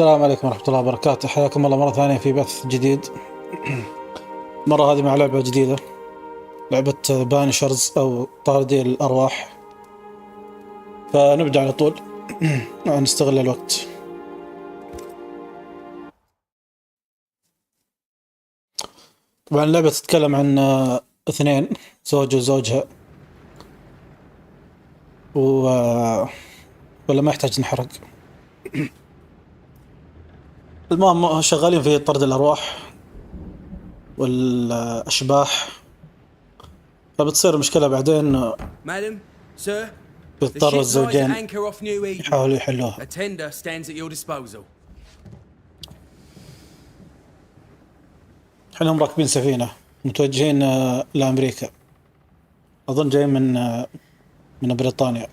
السلام عليكم ورحمة الله وبركاته. حياكم الله مرة ثانية في بث جديد. مرة هذه مع لعبة جديدة، لعبة بانشرز أو طاردي الأرواح. فنبدأ على طول نستغل الوقت. طبعا اللعبة تتكلم عن اثنين، زوج وزوجها، ولا ما يحتاج نحرق. المهم شغالين في طرد الأرواح والأشباح، فبتصير مشكلة بعدين بيضطر الزوجين يحاولوا يحلوها. احنا راكبين سفينة متوجهين لأمريكا، أظن جاي من بريطانيا.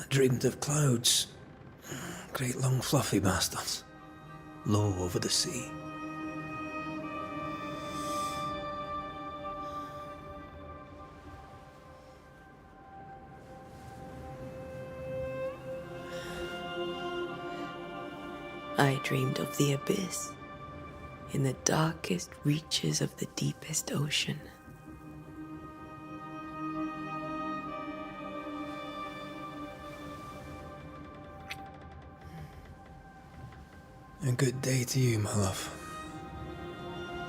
I dreamed of clouds, great long fluffy bastards, low over the sea. I dreamed of the abyss, in the darkest reaches of the deepest ocean. A good day to you, my love.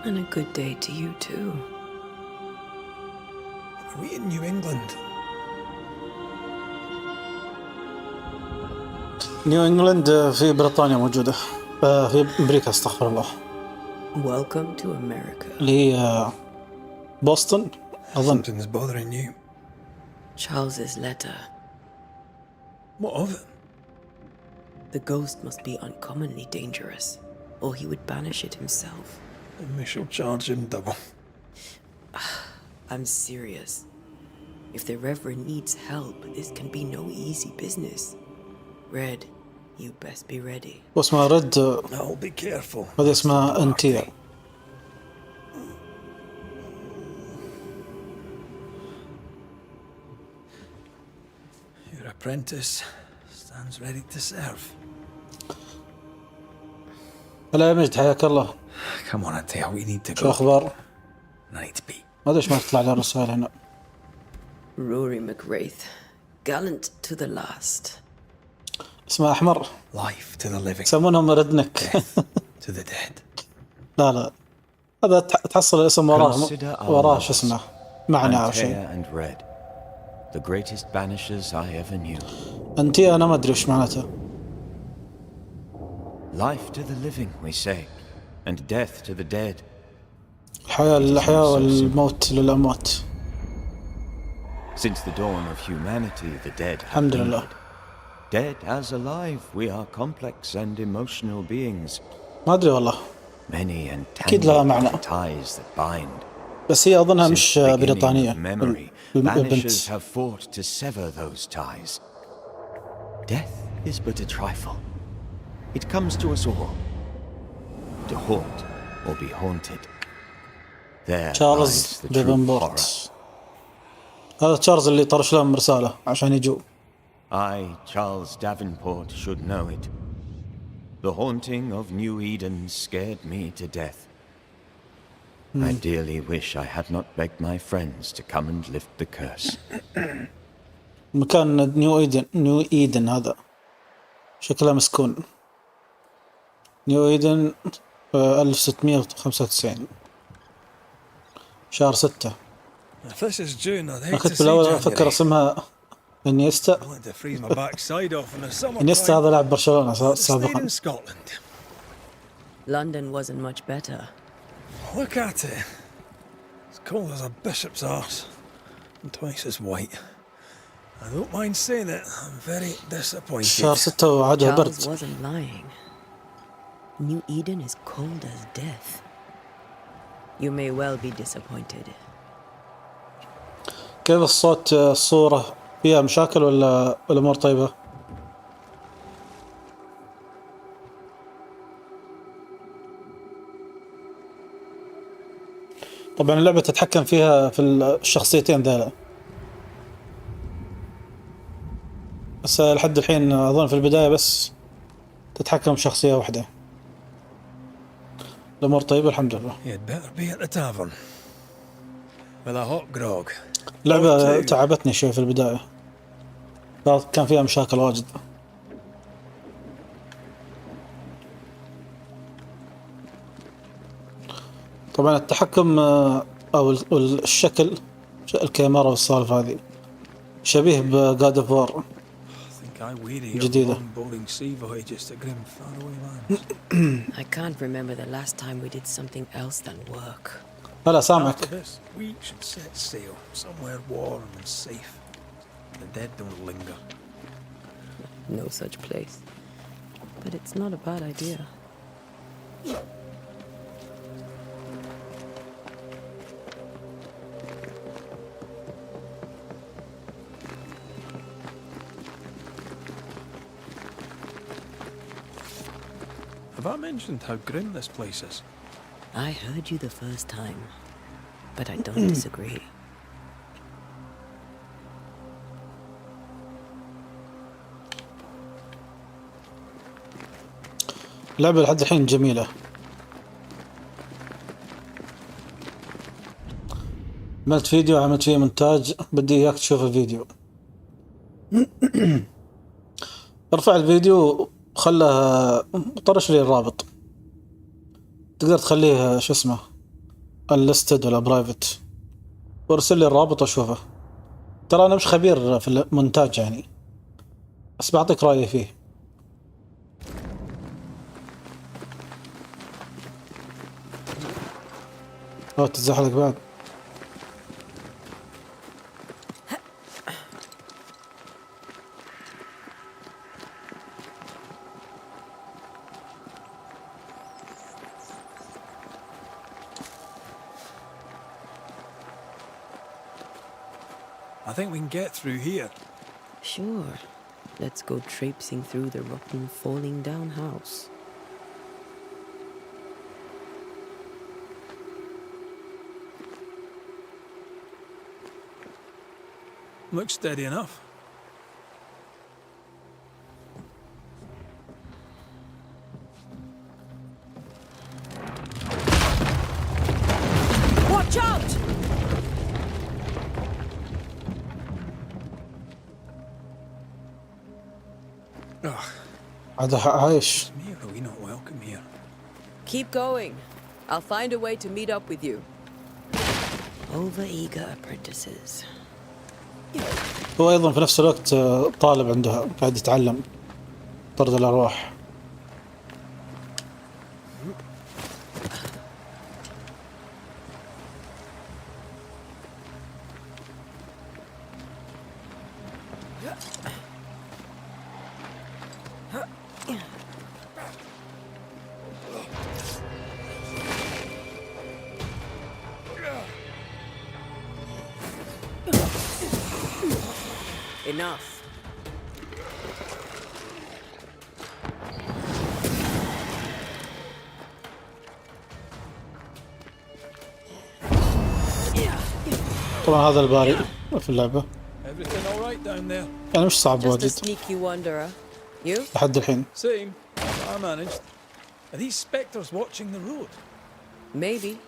And a good day to you too. Are we in New England? نيو إنجلاند في بريطانيا موجودة، في أمريكا استغفر الله. Welcome to America. اللي هي بوسطن أظن. Something's bothering you. Charles's letter. What of it? The ghost must be uncommonly dangerous, or he would banish it himself. And we shall charge him double. I'm serious. If the Reverend needs help, this can be no easy business. Red, you best be ready. واسمها رد. I'll be careful. هذا اسمها أنتيا. Your apprentice stands ready to serve. هلا يا مجد، حياك الله. Come on, Antea, we need to شو go. أخبار؟ I need to be. ما أدري إيش ما تطلع لي الرسائل هنا. Rory McWraith, gallant to the last. اسمه أحمر. Life to the living. يسمونهم ردنك. To the dead. لا هذا تحصل الاسم وراه شو اسمه معنى أو شيء. and Red, the greatest banishers I ever knew. أنتي أنا ما أدري وش معناته. Life to the living, we say, and death to the dead. الحياة للأحياء والموت للأموات. Since the dawn of humanity, the dead have الحمد لله. Dead as alive, we are complex and emotional beings. ما أدري والله. Many and أكيد لها معنى. ties that bind. بس هي أظنها مش Since the beginning بريطانية. of memory, banishers have fought to sever those ties. Death is but a trifle. It comes to us all. To haunt or be haunted. There تشارلز lies the true horror. ديفنبورت. هذا تشارلز اللي طرش لهم رسالة عشان يجوا. I, Charles Davenport, should know it. The haunting of New Eden scared me to death. I dearly wish I had not begged my friends to come and lift the curse. مكان نيو إيدن هذا شكله مسكون. نيو إيدن 1695 شهر 6. If this is June, I'd hate to أخذت see بالأول January. أفكر اسمها إنيستا. I wanted to freeze my backside off in the summer. إنيستا هذا لاعب برشلونة Stayed سابقا. in Scotland. London wasn't much better. Look at it. It's cold as a bishop's arse, and twice as white. I don't mind saying it, I'm very disappointed. شهر 6 وعادها برد. Charles wasn't lying. New Eden is cold as death. You may well be disappointed. كيف الصوت؟ الصورة فيها مشاكل ولا الأمور طيبة؟ طبعا اللعبة تتحكم فيها في الشخصيتين ذولا، بس لحد الحين أظن في البداية بس تتحكم بشخصية واحدة. الأمور طيبة الحمد لله. You'd better be at the tavern with a hot grog. اللعبة تعبتني شوي في البداية، كان فيها مشاكل واجد. طبعا التحكم أو الشكل، الكاميرا والسالفة هذه شبيه بجاد اوف وار جديدة. I can't remember the last time we did something else than work. لا سامعك. After this, we should set sail somewhere warm and safe. The dead don't linger. No such place. But it's not a bad idea. Have I mentioned how grim this place is? I heard you the first time, but I don't disagree. اللعبة لحد الحين جميلة. عملت فيديو، عملت فيه مونتاج، بدي اياك تشوف الفيديو. ارفع الفيديو خله، طرش لي الرابط، تقدر تخليه شو اسمه الليستد ولا برايفت، وارسل لي الرابط واشوفه. ترى انا مش خبير في المونتاج يعني، بس بعطيك رأيي فيه. تتزحلق بعد. I think we can get through here. Sure. Let's go traipsing through the rotten, falling down house. Looks steady enough. Watch out! هذا عايش. Are we not welcome here? Keep going. I'll find a way to meet up with you. Over-eager apprentices. هو أيضا في نفس الوقت طالب عندها قاعد يتعلم طرد الأرواح. Enough. طبعا هذا الباري في اللعبة، Everything all right down there? يعني مش صعب Just a واجد sneaky wanderer. You? لحد الحين. Same. I managed. Are these spectres watching the road? Maybe.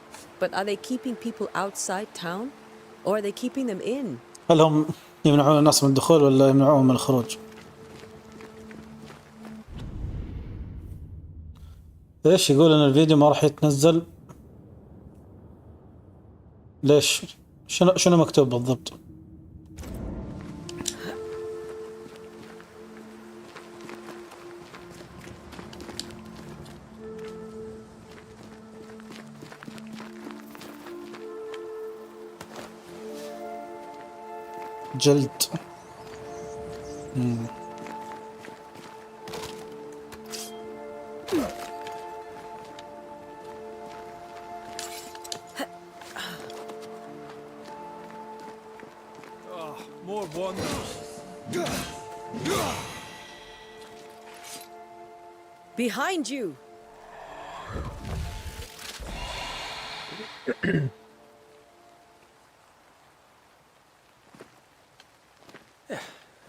But are they keeping people outside town? Or are they keeping them in? هل هم يمنعون الناس من الدخول ولا يمنعون من الخروج؟ ليش يقول ان الفيديو ما راح يتنزل؟ ليش؟ شنو مكتوب بالضبط؟ جلد. More wonders. Behind you!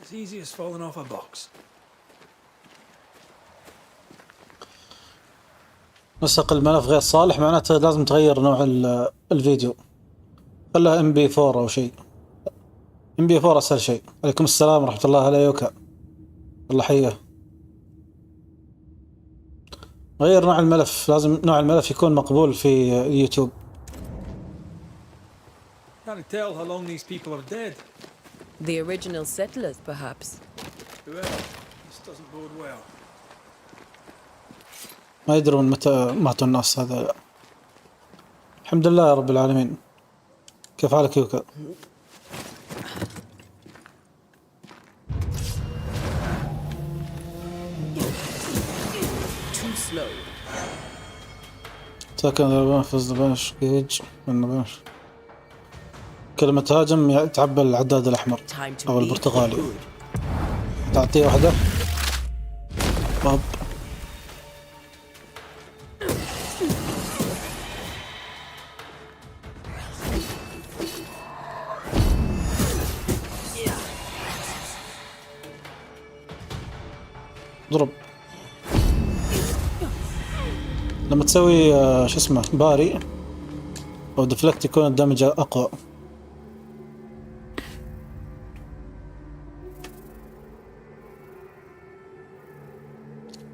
As easy as falling off a box. نسق الملف غير صالح معناته لازم تغير نوع الفيديو. خلها MP4 أو شيء. MP4 أسهل شيء. عليكم السلام ورحمة الله. هلا يوكا، الله حيه. غير نوع الملف، لازم نوع الملف يكون مقبول في يوتيوب. Can't tell how long these people are dead. The original settlers, perhaps. Well, this doesn't bode well. ما يدرون متى ماتوا الناس هذا. الحمد لله يا رب العالمين. كيف حالك يوكا؟ Too slow. ساكن فز بانش جيج من بانش. كلمة هاجم تعبى العداد الأحمر أو البرتغالي. تعطيه واحدة. باب. ضرب. لما تسوي شو اسمه باري أو ديفلكت يكون الدمج أقوى.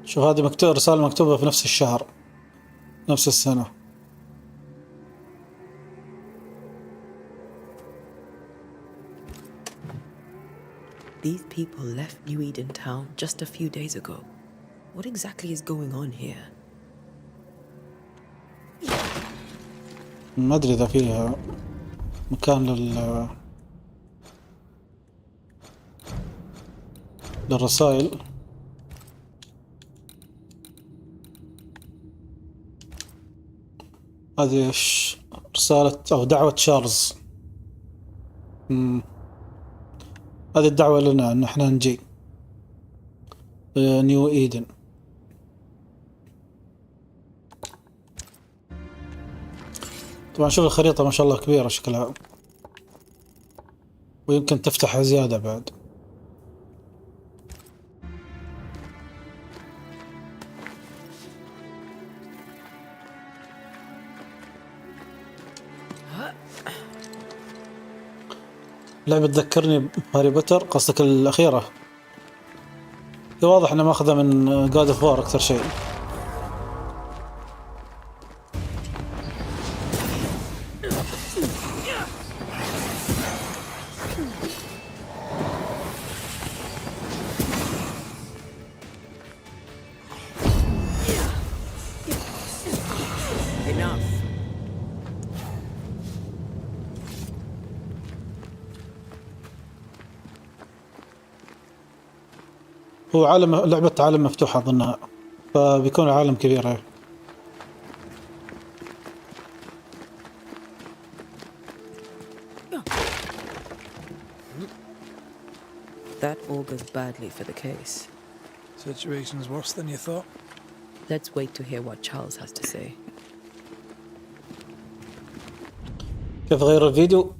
شوف هذه رسالة مكتوبة في نفس الشهر نفس السنة. These people left New Eden town just a few days ago. What exactly is going on here? ما أدري إذا فيها مكان للرسائل. هذه رسالة أو دعوة تشارلز. هذه الدعوة لنا أن احنا نجي نيو إيدن. طبعا شوف الخريطة ما شاء الله كبيرة شكلها، ويمكن تفتح زيادة بعد. لعبة تذكرني بهاري بوتر، قصدك الأخيرة. واضح أنه ماخذة من God of War أكثر شيء. هو لعبة عالم مفتوح أظنها، فبيكون العالم كبير. That augurs badly for the case. Situation's worse than you thought. Let's wait to hear what Charles has to say. كيف غير الفيديو؟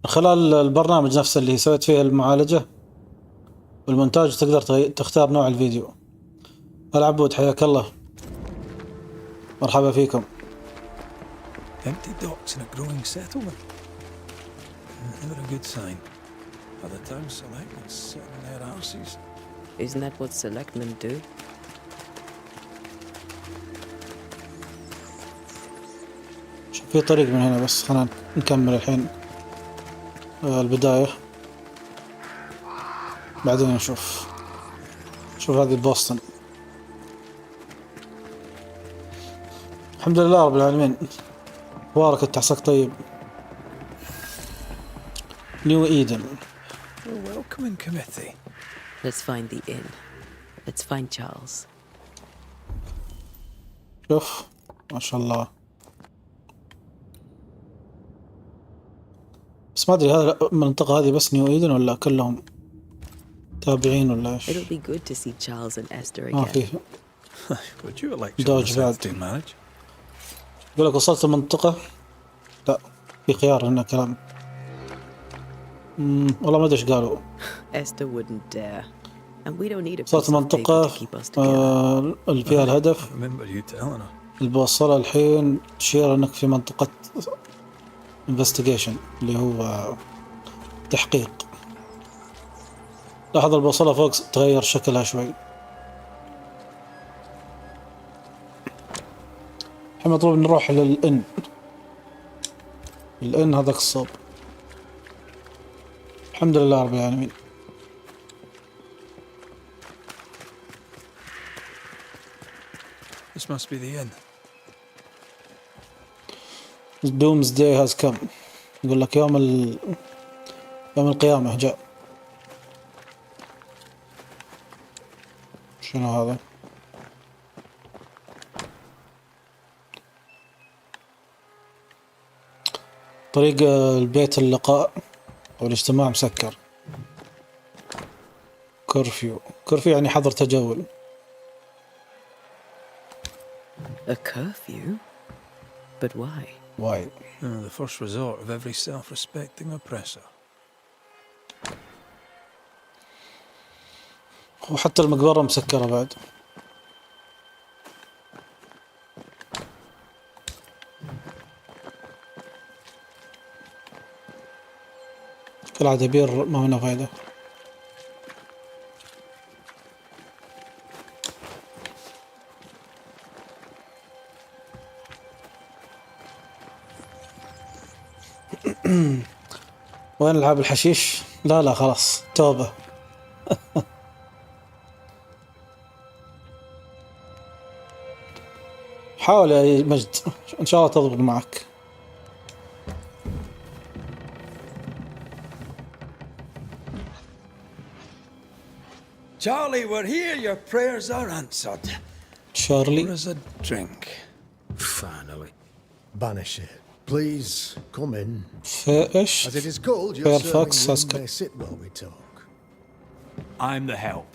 من خلال البرنامج نفسه اللي سويت فيه المعالجة والمونتاج تقدر تختار نوع الفيديو. العبود حياك الله، مرحبا فيكم. Empty docks in a growing settlement. Never a good sign. Other towns selectmen sitting in their arses. Isn't that what selectmen do? شوف في طريق من هنا، بس خلينا نكمل الحين البداية بعدين نشوف. شوف هذه بوسطن. الحمد لله رب العالمين. مبارك التعسك طيب. نيو إيدن. A welcoming committee. Let's find the inn. Let's find Charles. شوف ما شاء الله. بس ما أدري هذا المنطقة هذه بس نيو إيدن ولا كلهم تابعين ولا إيش؟ It'll be good to see Charles and Esther ما again. فيه Would you elect دوج Charles بعد. to marriage? يقول لك وصلت المنطقة، لا في خيار هنا كلام. والله ما ادري ايش قالوا. Esther wouldn't dare. And we don't need a صارت piece of paper منطقة to keep us together. اللي فيها الهدف I remember you telling her. اللي بوصلها الحين تشير انك في منطقة investigation اللي هو تحقيق. لاحظ البوصلة فوق تغير شكلها شوي. الحين مطلوب نروح للإن. الإن هذاك الصوب. الحمد لله رب العالمين. This must be the inn. Doomsday has come. يقول لك يوم القيامة جاء. شنو هذا؟ طريق البيت اللقاء أو الاجتماع مسكر. كرفيو يعني حظر تجول. A curfew? But why? Why? The first resort of every self-respecting oppressor. وحتى المقبرة مسكرة بعد. كالعادة بير ما منه فايدة. وين العاب الحشيش؟ لا خلاص توبة. حاول يا مجد ان شاء الله تضبط معك. Charlie, we're here. Your prayers are answered. Charlie. Where's a drink? Finally. Banisher, please come in. فايش؟ As it is called, your Fairfax serving has room come. may sit while we talk. I'm the help.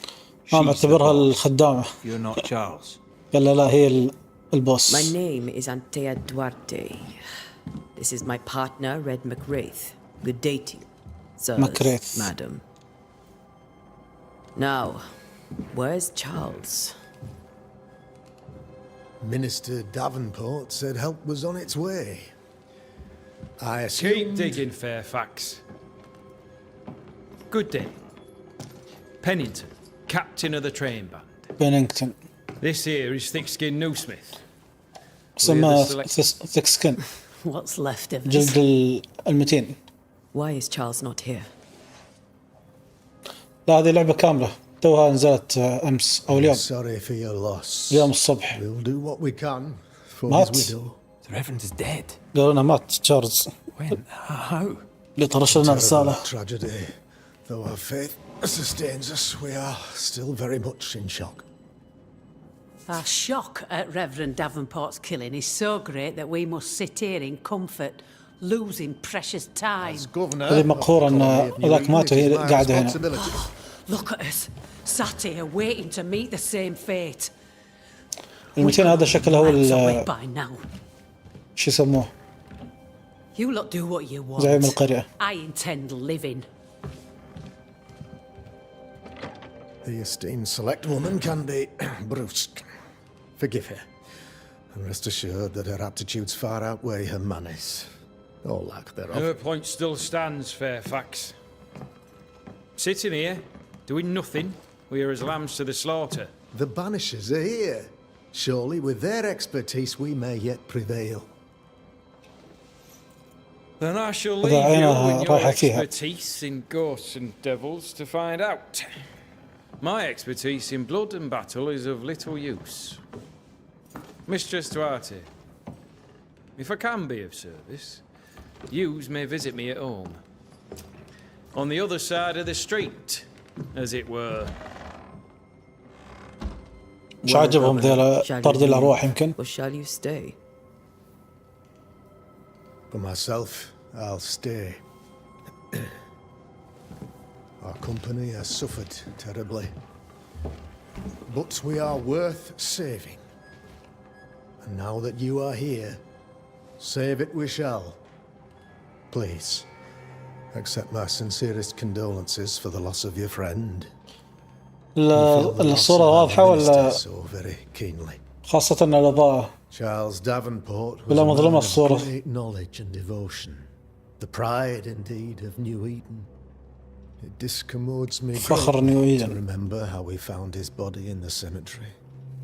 معتبرها الخدامة. You're not Charles. قال لا هي البوس. My name is Antea Duarte. This is my partner, Red McWraith. Good day to you, sirs, McWraith. madam. Now, where's Charles? Minister Davenport said help was on its way. I assume... Keep digging, Fairfax. Good day. Pennington, captain of the train band. بينينغتون. This here is Thick-Skinned Newsmith. سماه thick skin. What's left of us? جلد المتين. Why is Charles not here? لا هذه لعبة كاملة توها نزلت أمس أو اليوم. Sorry for your loss. اليوم الصبح. We'll do what we can for مات. his widow. The Reverend is dead. قالوا لنا مات تشارلز. When? How? اللي طرش لنا Terrible رسالة. tragedy. Though our faith sustains us, we are still very much in shock. Our shock at Reverend Davenport's killing is so great that we must sit here in comfort, losing precious time. As governor, هذه مقهورة إن ذاك مات وهي قاعدة هنا. Look at us, sat here waiting to meet the same fate. المتين هذا شكله هو Miles away by now. شو يسموه؟ You lot do what you want. زعيم القرية. I intend living. The esteemed select woman can be brusque. Forgive her. And rest assured that her aptitudes far outweigh her manners. Or lack thereof. Her point still stands, Fairfax. Sitting here, doing nothing, we are as lambs to the slaughter. The Banishers are here. Surely with their expertise we may yet prevail. Then I shall leave هذا you عينها and your رايحة فيها. expertise in ghosts and devils to find out. My expertise in blood and battle is of little use. Mistress Duarte, if I can be of service, yous may visit me at home. On the other side of the street, as it were. مش عاجبهم ذيلا طاردي الأرواح يمكن. Or shall you stay? For myself, I'll stay. Our company has suffered terribly. But we are worth saving. And now that you are here, save it we shall. Please, Accept my sincerest condolences for the loss of your friend. الصورة واضحة ولا So very keenly. خاصة الإضاءة Charles Davenport was بلا a man مظلمة of الصورة. great knowledge and devotion. The pride indeed of New Eden. It discommodes me فخر greatly نيو to إيدن. remember how we found his body in the cemetery.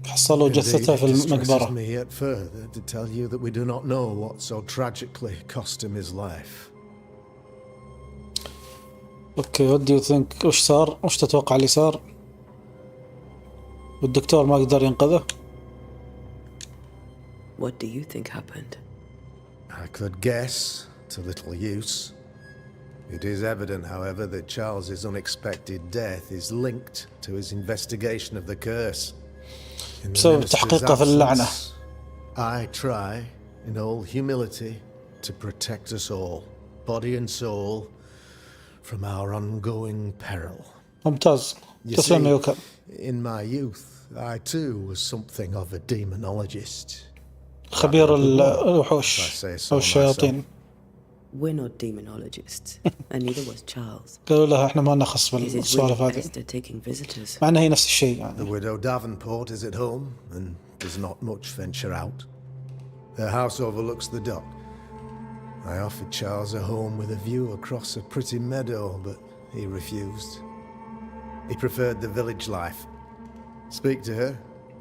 حصلوا Indeed, جثته it في distresses المقبرة. me yet further to tell you that we do not know what so tragically cost him his life. اوكي what do you think وش صار؟ وش تتوقع اللي صار؟ والدكتور ما قدر ينقذه. What do you think happened? I could guess, to little use. It is evident, however, that Charles's unexpected death is linked to his investigation of the curse. In the بسبب minister's تحقيقه في اللعنة. absence, I try, in all humility, to protect us all, body and soul, from our ongoing peril. ممتاز. You تسلم see, يوكا. in my youth, I too was something of a demonologist. خبير الوحوش If I say so أو الشياطين. We're not demonologists, and neither was Charles. قالوا لها احنا ما نخص Is it بالسوالف really هذه. Esther taking visitors? مع انها هي نفس الشيء The يعني. widow Davenport is at home and does not much venture out. Their house overlooks the dock. I offered Charles a home with a view across a pretty meadow, but he refused. He preferred the village life. Speak to her,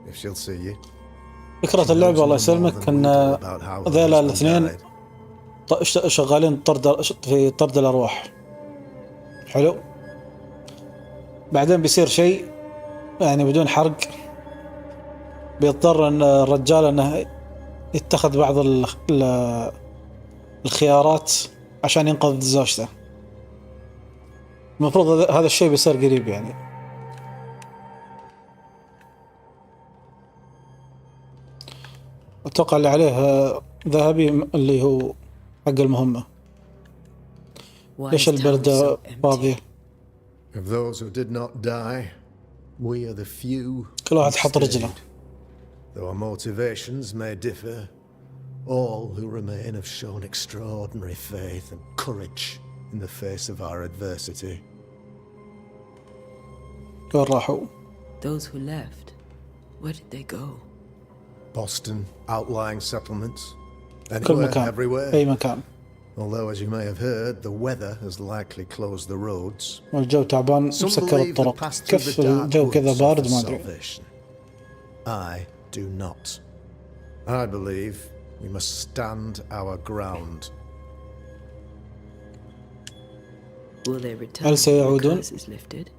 if she'll see you. فكرة اللعبة الله يسلمك ان ذيلا الاثنين شغالين في طرد الأرواح. حلو. بعدين بيصير شيء يعني بدون حرق، بيضطر ان الرجال انه يتخذ بعض الخيارات عشان ينقذ زوجته. المفروض هذا الشيء بيصير قريب يعني. اتوقع اللي عليه ذهبي اللي هو حق المهمة. ليش البلد فاضية؟ Of those who did not die, we are the few. كل واحد who حط رجله. stayed. Though our motivations may differ, all who remain have shown extraordinary faith and courage in the face of our adversity. وين راحوا؟ Those who left, where did they go? Boston, outlying settlements, كل anywhere, مكان. everywhere. أي مكان. Although, as you may have heard, the weather has likely closed the roads. والجو تعبان Some مسكر believe they الطرق. passed through كيف the dark الجو كذا woods بارد for ما أدري. salvation. I do not. I believe we must stand our ground. Will they return هل when the سيعودون؟ curse is lifted?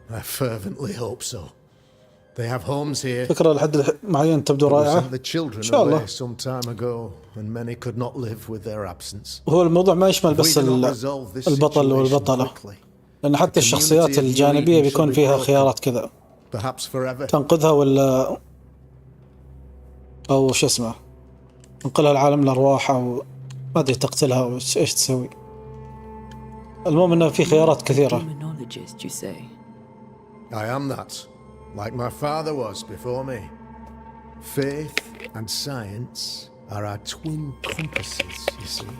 I fervently hope so. They have homes here. فكرة لحد معين تبدو We رائعة. sent the children إن شاء الله. away some time ago, and many could not live with their absence. هو الموضوع ما يشمل If we بس do not resolve this البطل situation والبطلة، quickly, لأن حتى الشخصيات الجانبية بيكون فيها خيارات كذا perhaps forever. تنقذها ولا أو شو اسمه تنقلها لعالم الأرواح أو ما أدري تقتلها أو إيش تسوي. المهم إنه في خيارات كثيرة. Demonologist, you say? I am that, like my father was before me. Faith and science are our twin compasses, you see,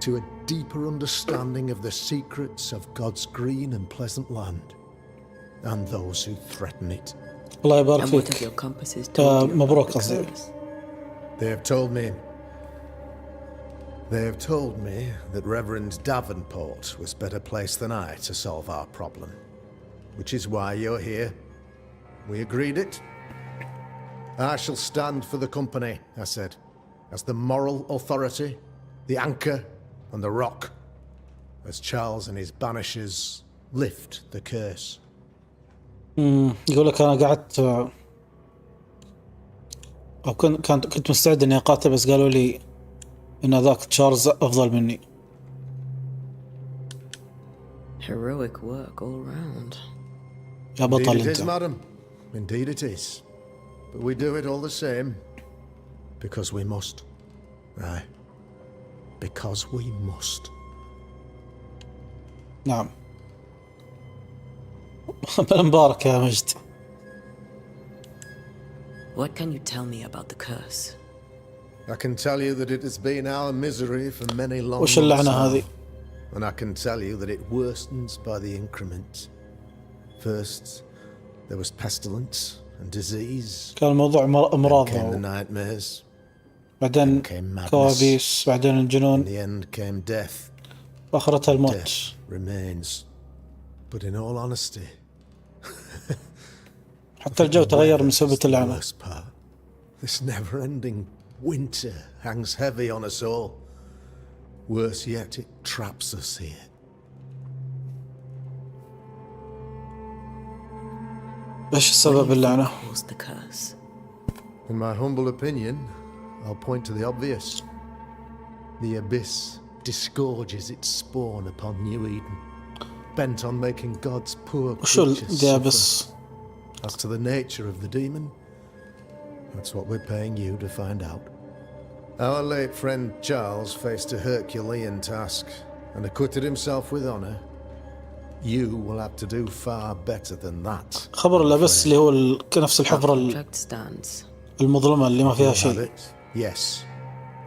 to a deeper understanding of the secrets of God's green and pleasant land, and those who threaten it. الله يبارك And what have فيك. your compasses told you مبروك about the قصدي. curse? They have told me that Reverend Davenport was better placed than I to solve our problem, which is why you're here. We agreed it. I shall stand for the company, I said, as the moral authority, the anchor and the rock, as Charles and his Banishers lift the curse. يقول لك أنا قعدت أو كنت مستعد إني أقاتل، بس قالوا لي إن ذاك تشارلز أفضل مني. Heroic work all round. يا بطل Indeed it is, أنت. madam. Indeed it is. But we do it all the same. Because we must. Aye. Because we must. نعم. مبارك يا مجد. What can you tell me about the curse? I can tell you that it has been our misery for many long وش months اللعنة now. هذه؟ and I can tell you that it worsens by the increment. First, there was pestilence and disease. كان الموضوع أمراض، Then came the nightmares. بعدين Came madness. كوابيس، بعدين In الجنون، the end came death. وآخرتها الموت. Death remains. But in all honesty, حتى الجو تغير من سبة اللعنة. worst part. This never-ending winter hangs heavy on us all. Worse yet, it traps us here. إيش السبب اللعنة؟ Caused the curse. In my humble opinion, I'll point to the obvious. The abyss disgorges its spawn upon New Eden, bent on making God's poor وشو creatures الديابس؟ suffer. As to the nature of the demon, that's what we're paying you to find out. Our late friend Charles faced a Herculean task and acquitted himself with honor. You will have to do far better than that. خبر الأبس اللي هو نفس الحفرة Contract stands. المظلمة اللي ما فيها Have شيء. it? Yes,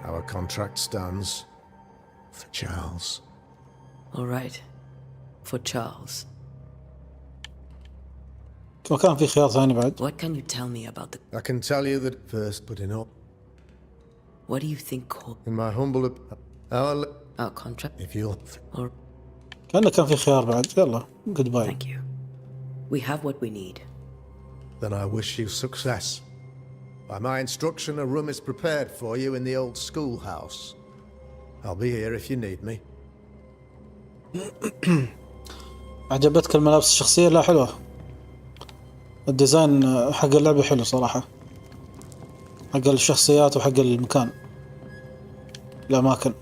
our contract stands for Charles. All right. For Charles. ما كان في خيار ثاني بعد. What can you tell me about the... I can tell you that first, but in all, What do you think called in my humble our contract? if you'll Or... كأنه كان في خيار بعد. يلا goodbye. Thank you. We have what we need. then I wish you success. By my instruction, a room is prepared for you in the old schoolhouse. I'll be here if you need me. عجبتك الملابس الشخصية؟ لا حلوة. الديزاين حق اللعبة حلو صراحة، حق الشخصيات وحق المكان الأماكن.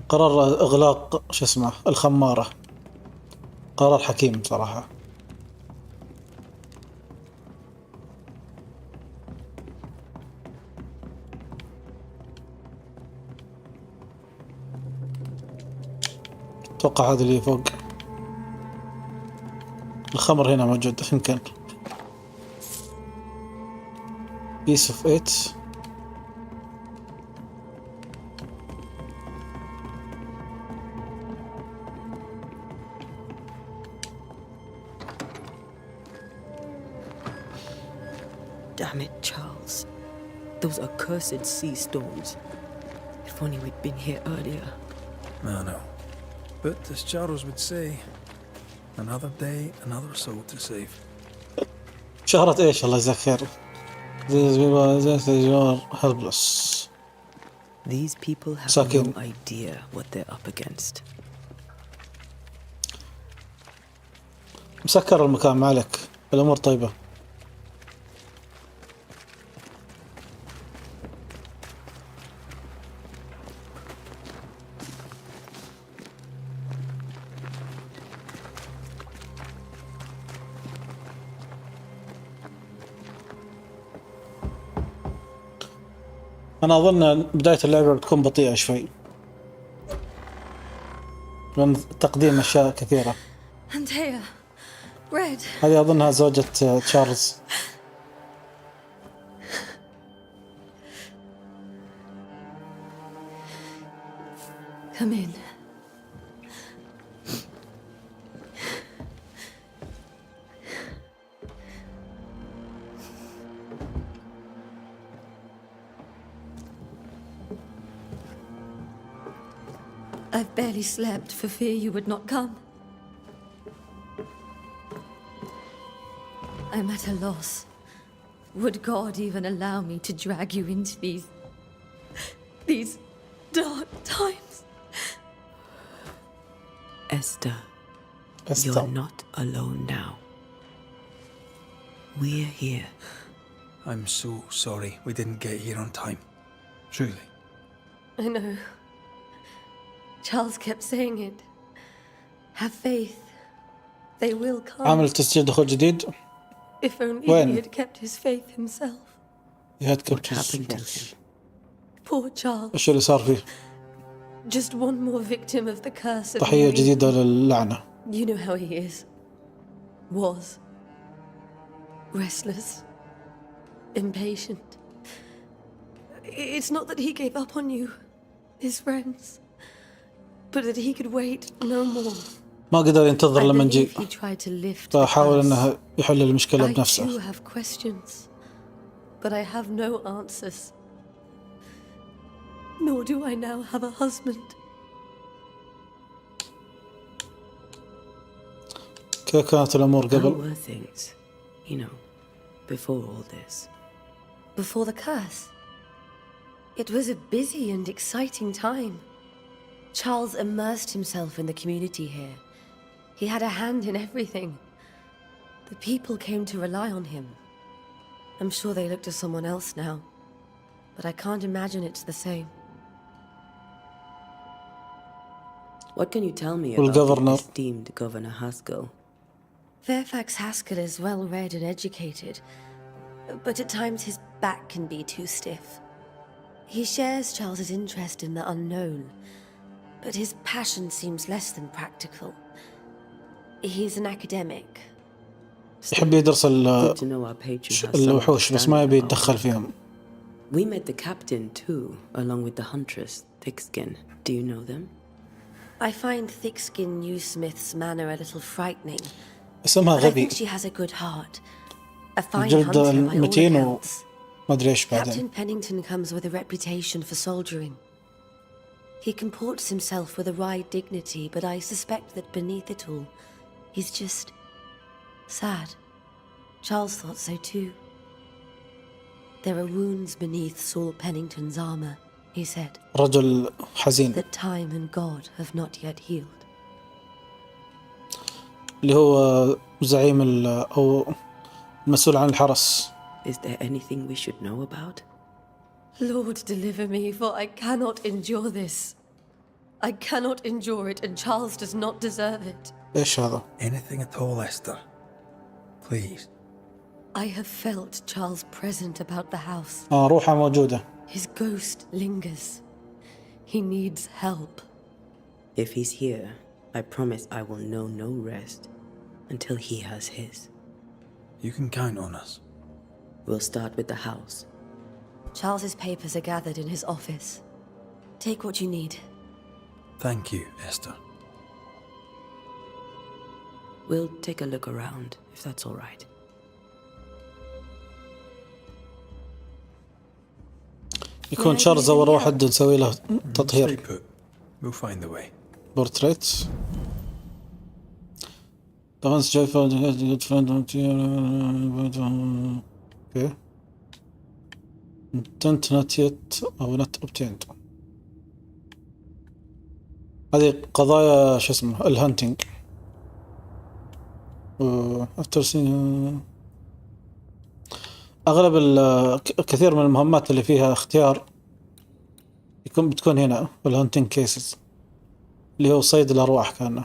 قرار إغلاق شو اسمه الخمارة قرار حكيم صراحة. أتوقع هذا اللي فوق. الخمر هنا موجود يمكن. piece of it. Damn it, Charles. Those accursed sea storms. If only we'd been here earlier. I know. But as Charles would say, another day, another soul to save. شهرة ايش الله يجزاك خير. helpless. These people have Sucking. no idea what they're up against. مسكر المكان ما عليك، الأمور طيبة. أنا أظن بداية اللعبة بتكون بطيئة شوي من تقديم أشياء كثيرة. Andrea, Red. هذه أظنها زوجة تشارلز. Come in. I've barely slept for fear you would not come. I'm at a loss. Would God even allow me to drag you into these dark times? Esther, Esther. you're not alone now. We're here. I'm so sorry we didn't get here on time. Truly. I know. Charles kept saying it. Have faith. They will come. عامل تسجيل دخول جديد. If only When? he had kept his faith himself. You had What kept happened to his... him? Poor Charles. ايش اللي صار فيه؟ Just one more victim of the curse of ضحية New جديدة England. للعنة. You know how he is. Was. Restless. Impatient. It's not that he gave up on you, his friends, but that he could wait no more. ما قدر ينتظر I لما نجي، believe he tried to lift the فحاول curse. انه يحل المشكلة I too بنفسه. have questions, but I have no answers. Nor do I now have a husband. كيف كانت الأمور How قبل؟ were things, you know, before all this? Before the curse, it was a busy and exciting time. Charles immersed himself in the community here. He had a hand in everything. The people came to rely on him. I'm sure they look to someone else now, but I can't imagine it's the same. What can you tell me Well, about the Governor. esteemed Governor Haskell? Fairfax Haskell is well read and educated, but at times his back can be too stiff. He shares Charles's interest in the unknown, but his passion seems less than practical. He's an academic. يحب يدرس Good to know our patron has some الوحوش بس ما يبي understanding يتدخل about فيهم. We met the captain too, along with the huntress, Thickskin. Do you know them? I find thick-skinned New Smith's manner a little frightening, اسمها but I غبي، think she has a good heart. A fine الجلد hunter by all المتين accounts. وما أدري إيش Captain بعدين. Pennington comes with a reputation for soldiering. He comports himself with a wry dignity, but I suspect that beneath it all, he's just sad. Charles thought so too. There are wounds beneath Saul Pennington's armor, he said, رجل حزين that time and God have not yet healed. اللي هو زعيم أو المسؤول عن الحرس. Is there anything we should know about? Lord, deliver me, for I cannot endure this. I cannot endure it, and Charles does not deserve it. إيش هذا؟ Anything at all, Esther. Please. I have felt Charles present about the house. روحه موجودة. His ghost lingers. He needs help. If he's here, I promise I will know no rest until he has his. You can count on us. We'll start with the house. Charles's papers are gathered in his office. Take what you need. Thank you, Esther. We'll take a look around, if that's all right. يكون شارز أول واحد نسوي له Stay تطهير. put. We'll find the way. بورتريت. طبعا شايفه اوكي. intent not yet أو not obtained. هذه قضايا شو اسمه الهانتينج. after seeing أغلب كثير من المهمات اللي فيها اختيار بتكون هنا الهانتينج كيسز اللي هو صيد الأرواح كان.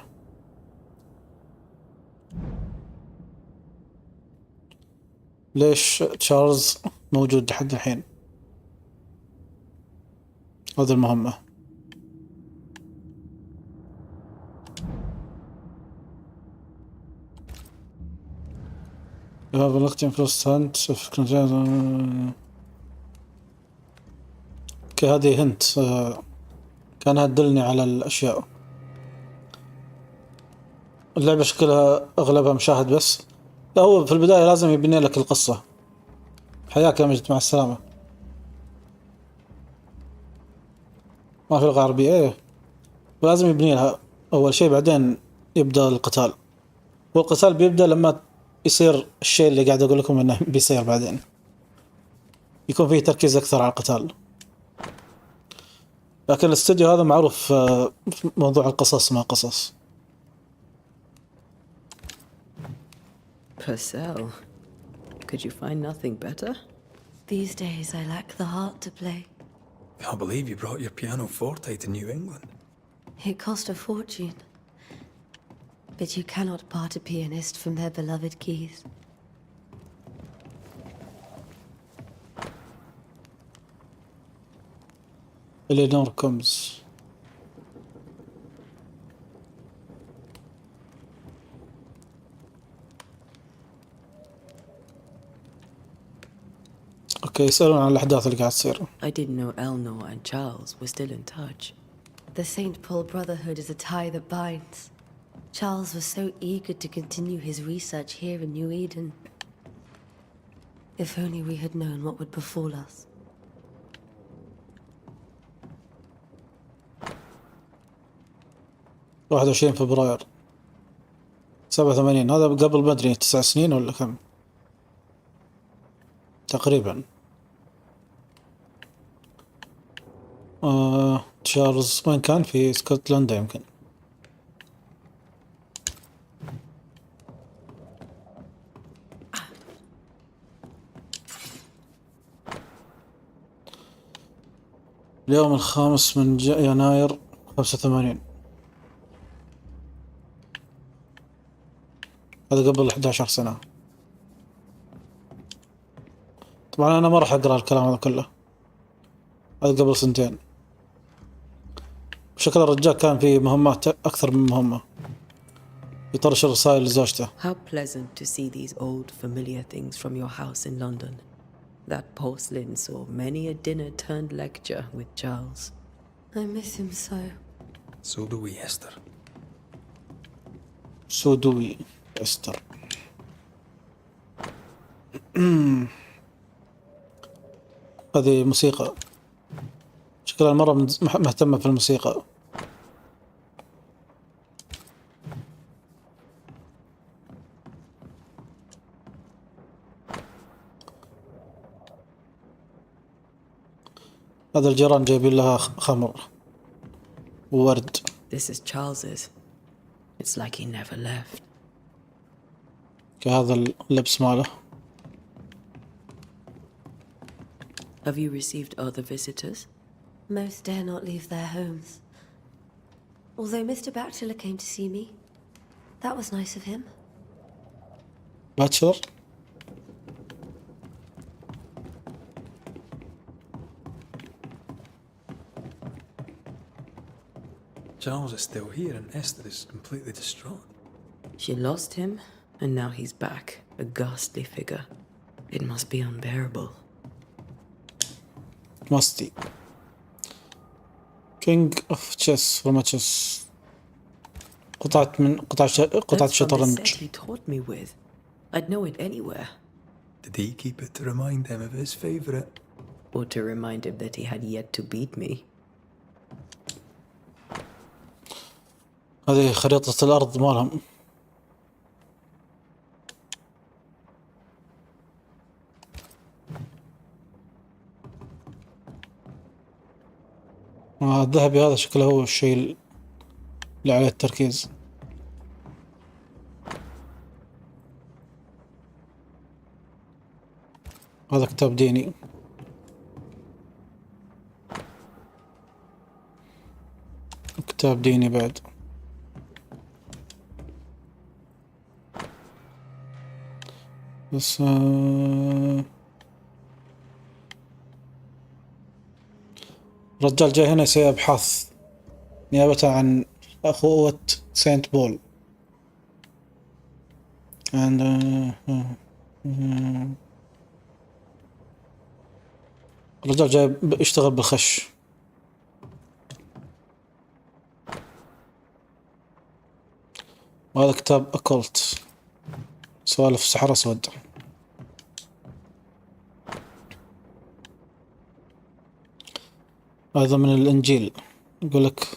ليش تشارلز موجود لحد الحين؟ هذه المهمة. بلغت فلوس هانت كهذه هنت كانها تدلني على الأشياء. اللعبة شكلها أغلبها مشاهد بس. لا هو في البداية لازم يبني لك القصة. حياك يا مجد، مع السلامة. ما في لغة عربية ايه، ولازم يبني لها أول شيء بعدين يبدأ القتال. والقتال بيبدأ لما يصير الشيء اللي قاعد أقول لكم إنه بيصير بعدين، يكون فيه تركيز أكثر على القتال. لكن الاستوديو هذا معروف في موضوع القصص ما قصص. Purcell, could you find nothing better? These days I lack the heart to play. Can't believe you brought your pianoforte to New England. It cost a fortune. But you cannot part a pianist from their beloved keys. إلينور كومز. اوكي، يسألون عن الأحداث اللي قاعد تصير. I didn't know Eleanor and Charles were still in touch. The St. Paul Brotherhood is a tie that binds. Charles was so eager to continue his research here in New Eden. If only we had known what would befall us. 21 فبراير 87. هذا قبل ما أدري 9 سنين ولا كم تقريبا. تشارلز وين كان؟ في اسكتلندا يمكن. اليوم 5 من يناير 85. هذا قبل 11 سنة. طبعا أنا ما راح أقرأ الكلام هذا كله، هذا قبل 2 سنين. بشكل الرجال كان في مهمات أكثر من مهمة، يطرش الرسائل لزوجته. How pleasant to see these old familiar things from your house in London. That porcelain saw many a dinner-turned-lecture with Charles. I miss him so. So do we, Esther. سودوي استر. هذه موسيقى، شكلها المرة مهتمة في الموسيقى. هذا الجيران جايبين لها خمر وورد. This is Charles's. It's like he never left. كهذا اللبس ماله. Have you received other visitors? Most dare not leave their homes. Although Mr. Bachelor came to see me. That was nice of him. باتشلر. Charles is still here and Esther is completely distraught. She lost him, and now he's back, a ghastly figure. It must be unbearable. ماستي. كينج اوف تشيس فروم تشيس. قطعة That's from the شطرنج. set he taught me with. I'd know it anywhere. Did he keep it to remind him of his favourite? Or to remind him that he had yet to beat me. هذه خريطة الأرض مالهم. الذهبي هذا شكله هو الشيء اللي عليه التركيز. هذا كتاب ديني. كتاب ديني بعد. بس الرجال جاي هنا يسوي أبحاث نيابة عن أخوة سانت بول. الرجال جاي يشتغل بالخش. وهذا كتاب أكولت، سوالف سحر أسود. هذا من الإنجيل، يقول لك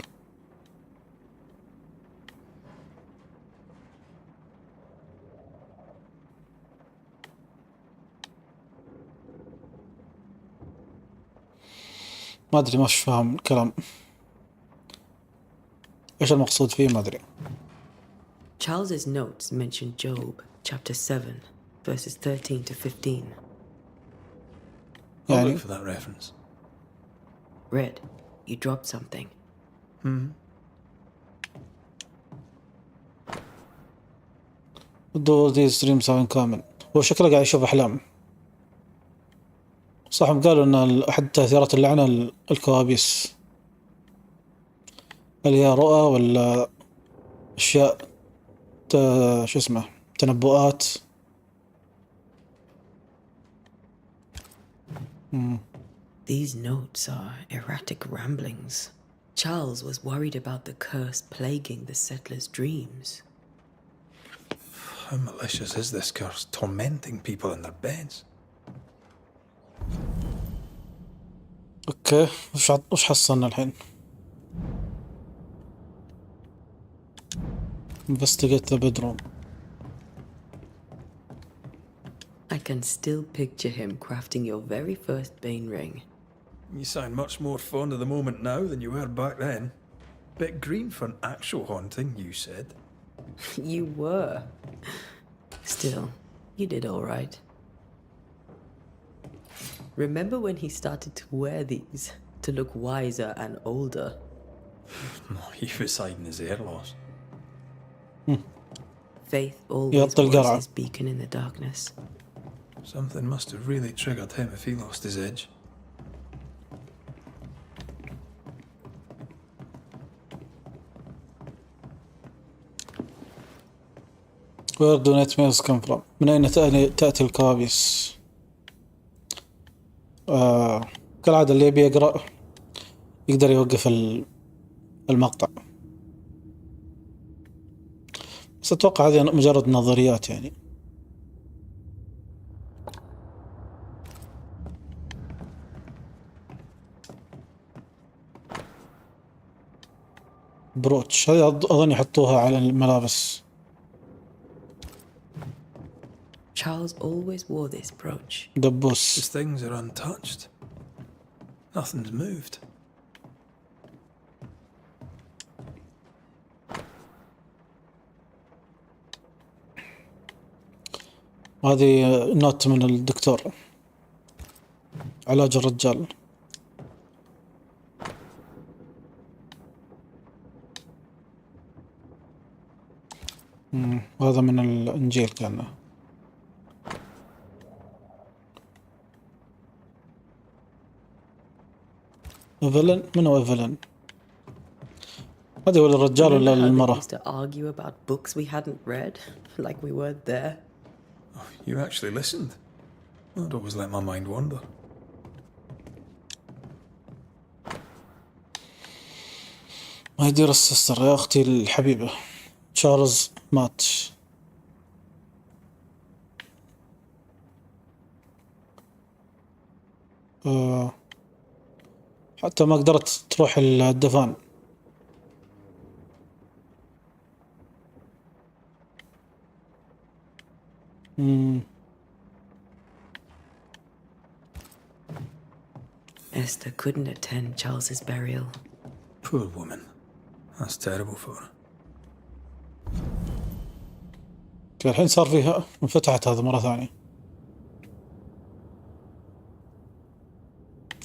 ما أدري، مش فاهم الكلام، إيش المقصود فيه ما أدري. Charles's notes mention Job, chapter 7, verses 13 to 15. I'll يعني look for that reference. Red, you dropped something. Do these dreams have in common. هو شكله قاعد يشوف أحلام. صح، قالوا إن أحد تأثيرات اللعنة الكوابيس. هل هي رؤى ولا أشياء شو اسمه تنبؤات؟ These notes are erratic ramblings. Charles was worried about the curse plaguing the settlers' dreams. How malicious is this curse, tormenting people in their beds? اوكي، وش حصلنا الحين؟ investigate the bedroom. I can still picture him crafting your very first Bane ring. You sound much more fond of the moment now than you were back then. Bit green for an actual haunting, you said. You were. Still, you did all right. Remember when he started to wear these to look wiser and older? He was hiding his hair loss. Faith always was his beacon in the darkness. Something must have really triggered him if he lost his edge. Where do nightmares come from? من أين تأتي الكوابيس؟ كالعادة اللي يبي يقرأ يقدر يوقف المقطع، بس أتوقع هذه مجرد نظريات يعني. بروتش هذه أظن يحطوها على الملابس. Charles always wore this brooch. دبوس. His things are untouched. Nothing's moved. هذه نوت من الدكتور، علاج الرجال. هذا من الإنجيل كان. إيفلين؟ من هو إيفلين؟ هذه ولا الرجال ولا المرأة؟ used to argue about books we hadn't read, like we weren't there. Oh, you actually listened. I'd always let my mind wander. My dear sister، يا أختي الحبيبة، تشارلز مات. حتى ما قدرت تروح الدفان. Esther couldn't attend Charles's burial. Poor woman. That's terrible for her. الحين صار فيها انفتحت هذا مرة ثانية.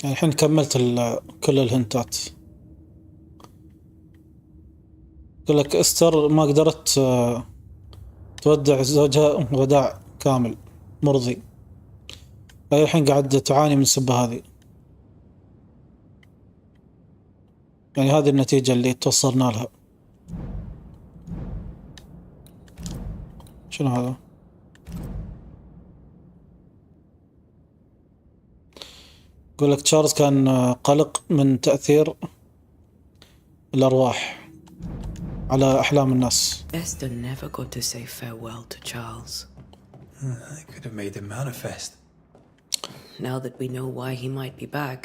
يعني الحين كملت كل الهنتات. يقول لك استر ما قدرت تودع زوجها وداع كامل مرضي، هي الحين قاعدة تعاني من السبة هذه. يعني هذه النتيجة اللي توصلنا لها. شنو هذا؟ يقول لك تشارلز كان قلق من تأثير الأرواح على أحلام الناس. Esther never got to say farewell to Charles. I could have made him manifest. Now that we know why he might be back,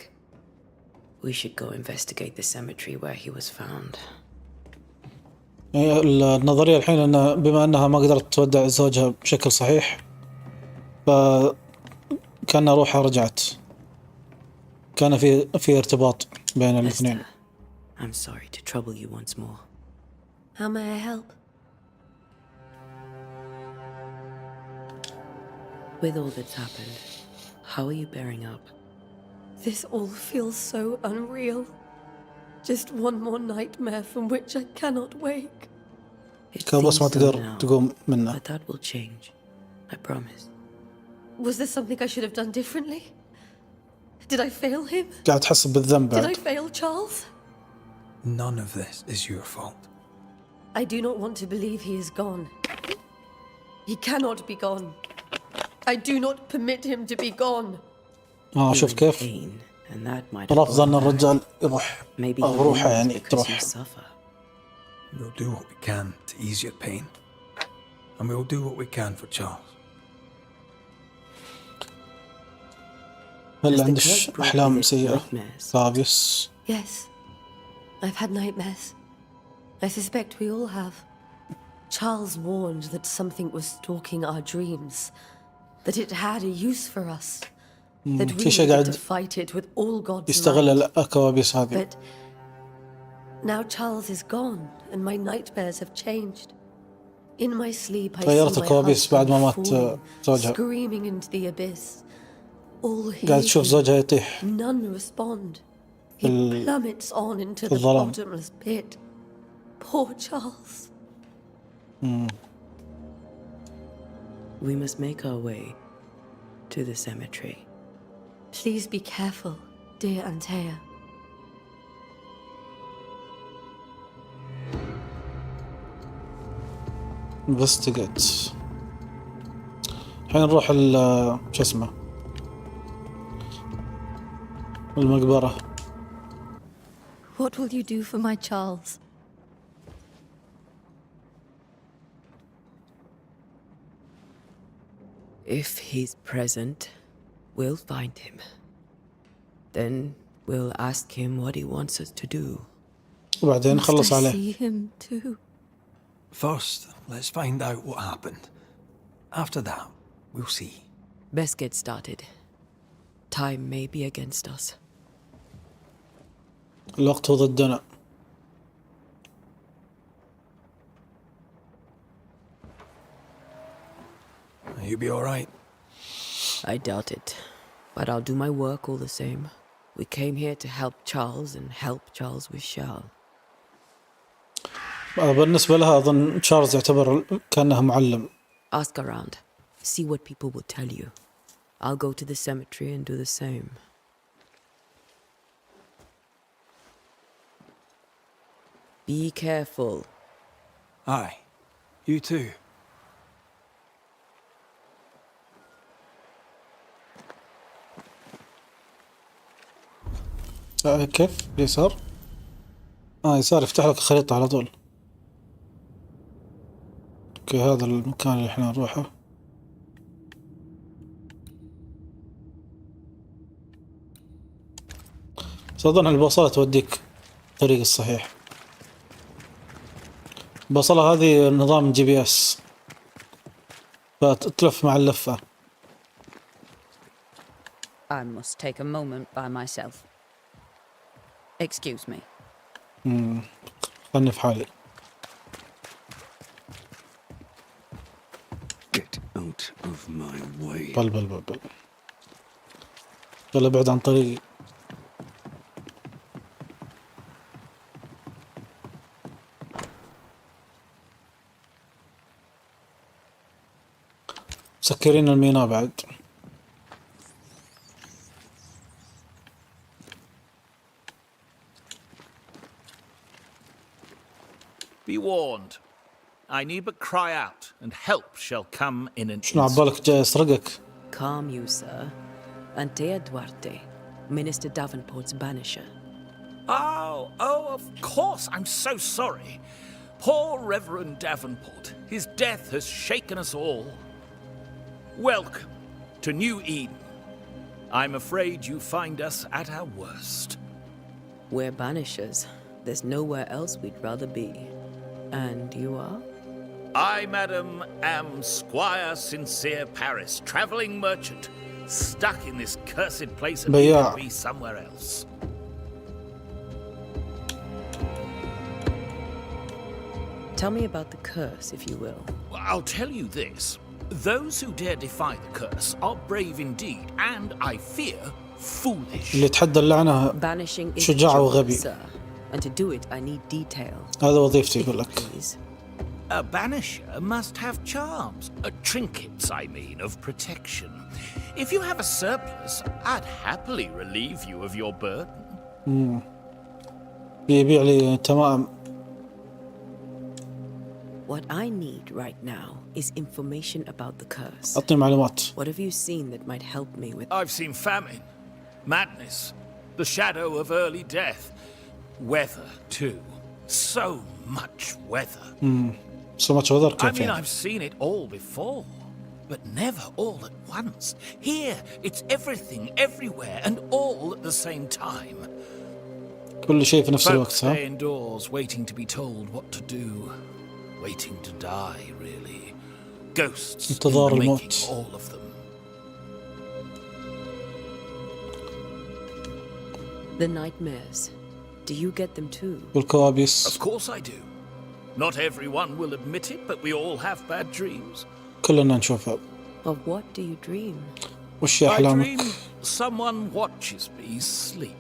we should go investigate the cemetery where he was found. النظرية الحين أنه بما أنها ما قدرت تودع زوجها بشكل صحيح، فكان روحها رجعت، كان في ارتباط بين الاثنين. I'm sorry to trouble you once more. How may I help? With all that's happened, how are you bearing up? This all feels so unreal. Just one more nightmare from which I cannot wake. It كان بس ما seems so تقدر now, تقوم منه. but that will change. I promise. Was there something I should have done differently? Did I fail him? قاعد تحس بالذنب Did I بعد. fail Charles? None of this is your fault. I do not want to believe he is gone. He cannot be gone. I do not permit him to be gone. شوف كيف Pain, and that might رافض ان الرجال يروح maybe روحه يعني because you تروح. suffer. We'll do what we can to ease your pain. And we'll do what we can for Charles. هل عندش احلام سيئة؟ فابيوس. Yes, I've had nightmares. I suspect we all have. Charles warned that something was stalking our dreams, that it had a use for us, that we في شيء needed to قاعد fight it with all God's يستغل might. الكوابيس هذه. But now Charles is gone, and my nightmares have changed. In my sleep, I غيرت see my الكوابيس بعد ما husband مات falling, زوجها. screaming into the abyss. All قاعد تشوف healing. زوجها يطيح. None respond. He plummets on into the الظلام. bottomless pit. Poor Charles. We must make our way to the cemetery. Please be careful, dear Antea. investigate. الحين نروح شو اسمه المقبرة. What will you do for my Charles? If he's present, we'll find him. Then we'll ask him what he wants us to do. وبعدين نخلص Must I عليه. see him too? First, let's find out what happened. After that, we'll see. Best get started. Time may be against us. الوقت هو ضدنا. You'll be all right. I doubt it, but I'll do my work all the same. We came here to help Charles and help Charles we shall. بالنسبة لها أظن تشارلز يعتبر كأنه معلم. Ask around. See what people will tell you. I'll go to the cemetery and do the same. Be careful. Aye. You too. كيف اليسار؟ يسار يفتح لك الخريطة على طول. اوكي هذا المكان اللي احنا نروحه. بس أظن البوصلة توديك الطريق الصحيح. البوصلة هذه نظام GPS فتلف مع اللفة. I must take a moment by myself. Excuse me. خلني في حالي. Get out of my way. بل يلا ابعد عن طريقي. مسكرين الميناء بعد. Be warned. I need but cry out, and help shall come in an شنو instant. عبالك جاي يسرقك؟ Calm you, sir. Antea Duarte, Minister Davenport's banisher. Oh, of course. I'm so sorry. Poor Reverend Davenport. His death has shaken us all. Welcome to New Eden. I'm afraid you find us at our worst. We're banishers. There's nowhere else we'd rather be. And you are? I, madam, am Squire Sincere Paris, travelling merchant, stuck in this cursed place and بياع. need to be somewhere else. Tell me about the curse, if you will. I'll tell you this. Those who dare defy the curse are brave indeed, and I fear foolish. اللي يتحدى اللعنة Banishing is شجاع job, وغبي. sir. And to do it, I need detail. هذا وظيفتي يقول لك. Please. A banisher must have charms, trinkets, I mean, of protection. If you have a surplus, I'd happily relieve you of your burden. بيبيع لي تمام. What I need right now is information about the curse. أعطني معلومات. What have you seen that might help me with? I've seen famine, madness, the shadow of early death, weather too. So much weather. So much weather. I mean, I've seen it all before, but never all at once. Here, it's everything, everywhere, and all at the same time. كل شيء في نفس الوقت. Folks stay indoors, waiting to be told what to do, waiting to die. Really, ghosts in انتظار the making, الموت. all of them. The nightmares. Do you get them too? والكوابيس. Of course I do. Not everyone will admit it, but we all have bad dreams. كلنا نشوفها. Of what do you dream? وش I أحلامك؟ dream someone watches me sleep.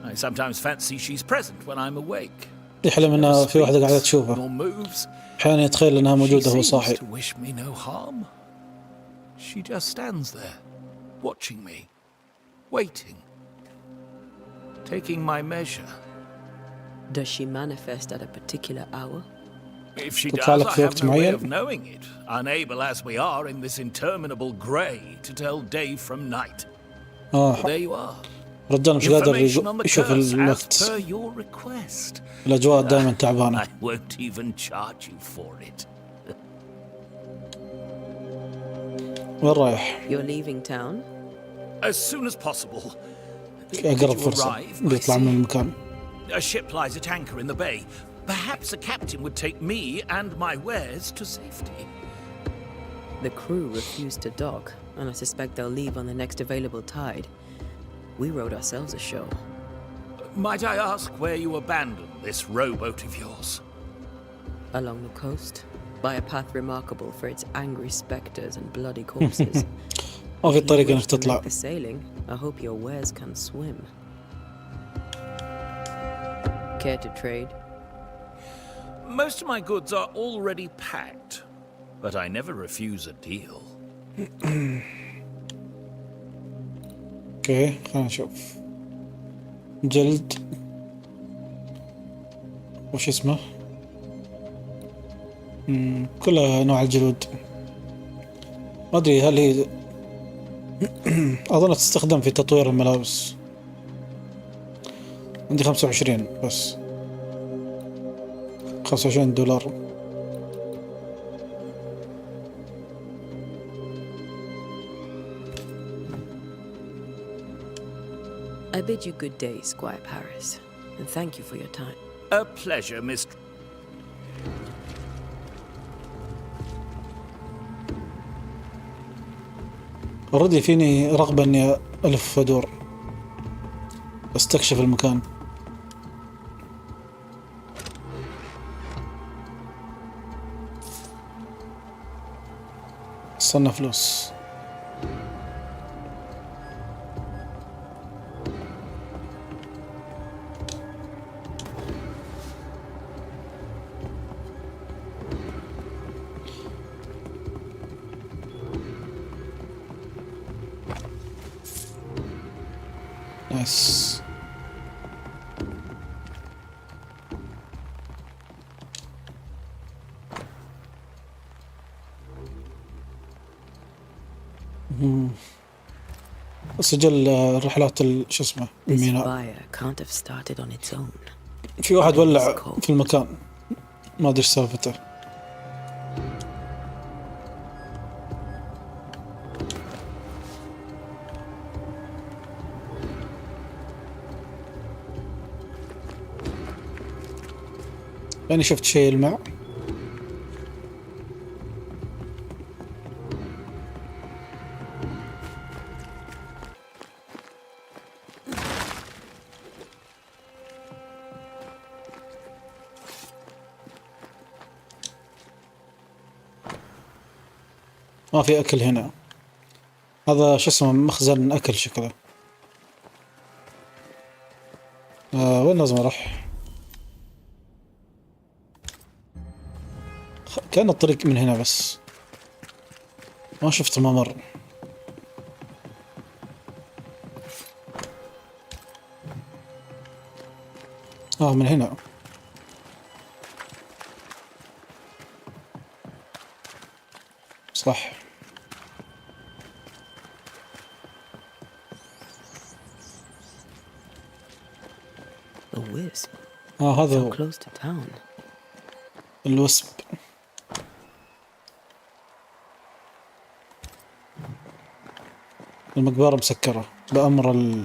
I sometimes fancy she's present when I'm awake. يحلم إن في واحدة قاعدة تشوفه. Nor moves. أحيانا يتخيل إنها موجودة وهو She صاحي. seems to wish me no harm. She just stands there, watching me, waiting, taking my measure. Does she manifest at a particular hour? If she تطلع does, لك I في have وقت no way معين؟ of knowing it, unable as we are in this interminable grey to tell day from night. There you are. رجال مش قادر Information on the يشوف curse as الوقت. per your request. الأجواء دائما تعبانة. I won't even charge you for it. وين رايح؟ You're leaving town? As soon as possible. أقرب Did you فرصة arrive by بيطلع من sea? المكان. A ship lies at anchor in the bay. Perhaps a captain would take me and my wares to safety. The crew refused to dock, and I suspect they'll leave on the next available tide. We rode ourselves ashore. Might I ask where you abandoned this rowboat of yours? Along the coast, by a path remarkable for its angry spectres and bloody corpses. ما في If you طريقة wish إنك to تطلع. make the sailing, I hope your wares can swim. Care to trade? Most of my goods are already packed, but I never refuse a deal. اوكي خلينا نشوف. جلد. وش اسمه؟ كلها انواع الجلود. ما ادري هل هي اظن تستخدم في تطوير الملابس. عندي 25 بس. $25. I bid you good day, Squire Paris, and thank you for your time. A pleasure, Miss... اوريدي فيني رغبة اني الف وادور استكشف المكان. صنع فلوس. نايس. سجل رحلات شو اسمه This الميناء. fire can't have started on its own. في واحد ولع في المكان ما ادري ايش سالفته. يعني شفت شيء يلمع. ما في أكل هنا. هذا شو اسمه مخزن أكل شكله. وين لازم أروح؟ كان الطريق من هنا بس ما شفت ممر. من هنا. صح. A wisp. هذا So هو close to town. الوسب. المقبرة مسكرة بأمر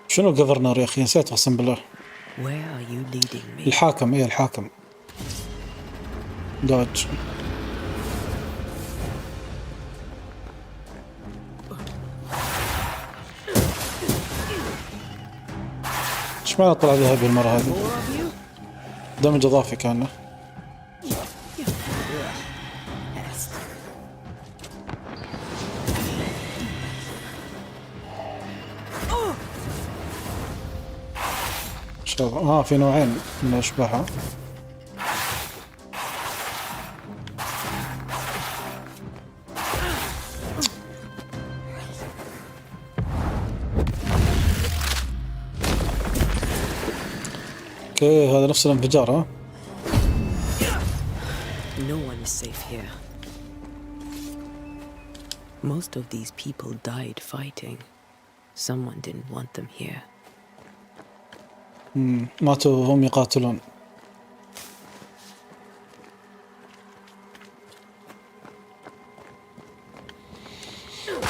شنو الجفرنر يا أخي؟ نسيت أقسم بالله. Where are you leading me? الحاكم. الحاكم. دوج. ايش معنى طلع لي هذه المرة هذه؟ دمج إضافي كان. في نوعين من الأشباح. اوكي هذا نفس الانفجار. ها No one is safe here. Most of these people died fighting. Someone didn't want them here. ماتوا وهم يقاتلون.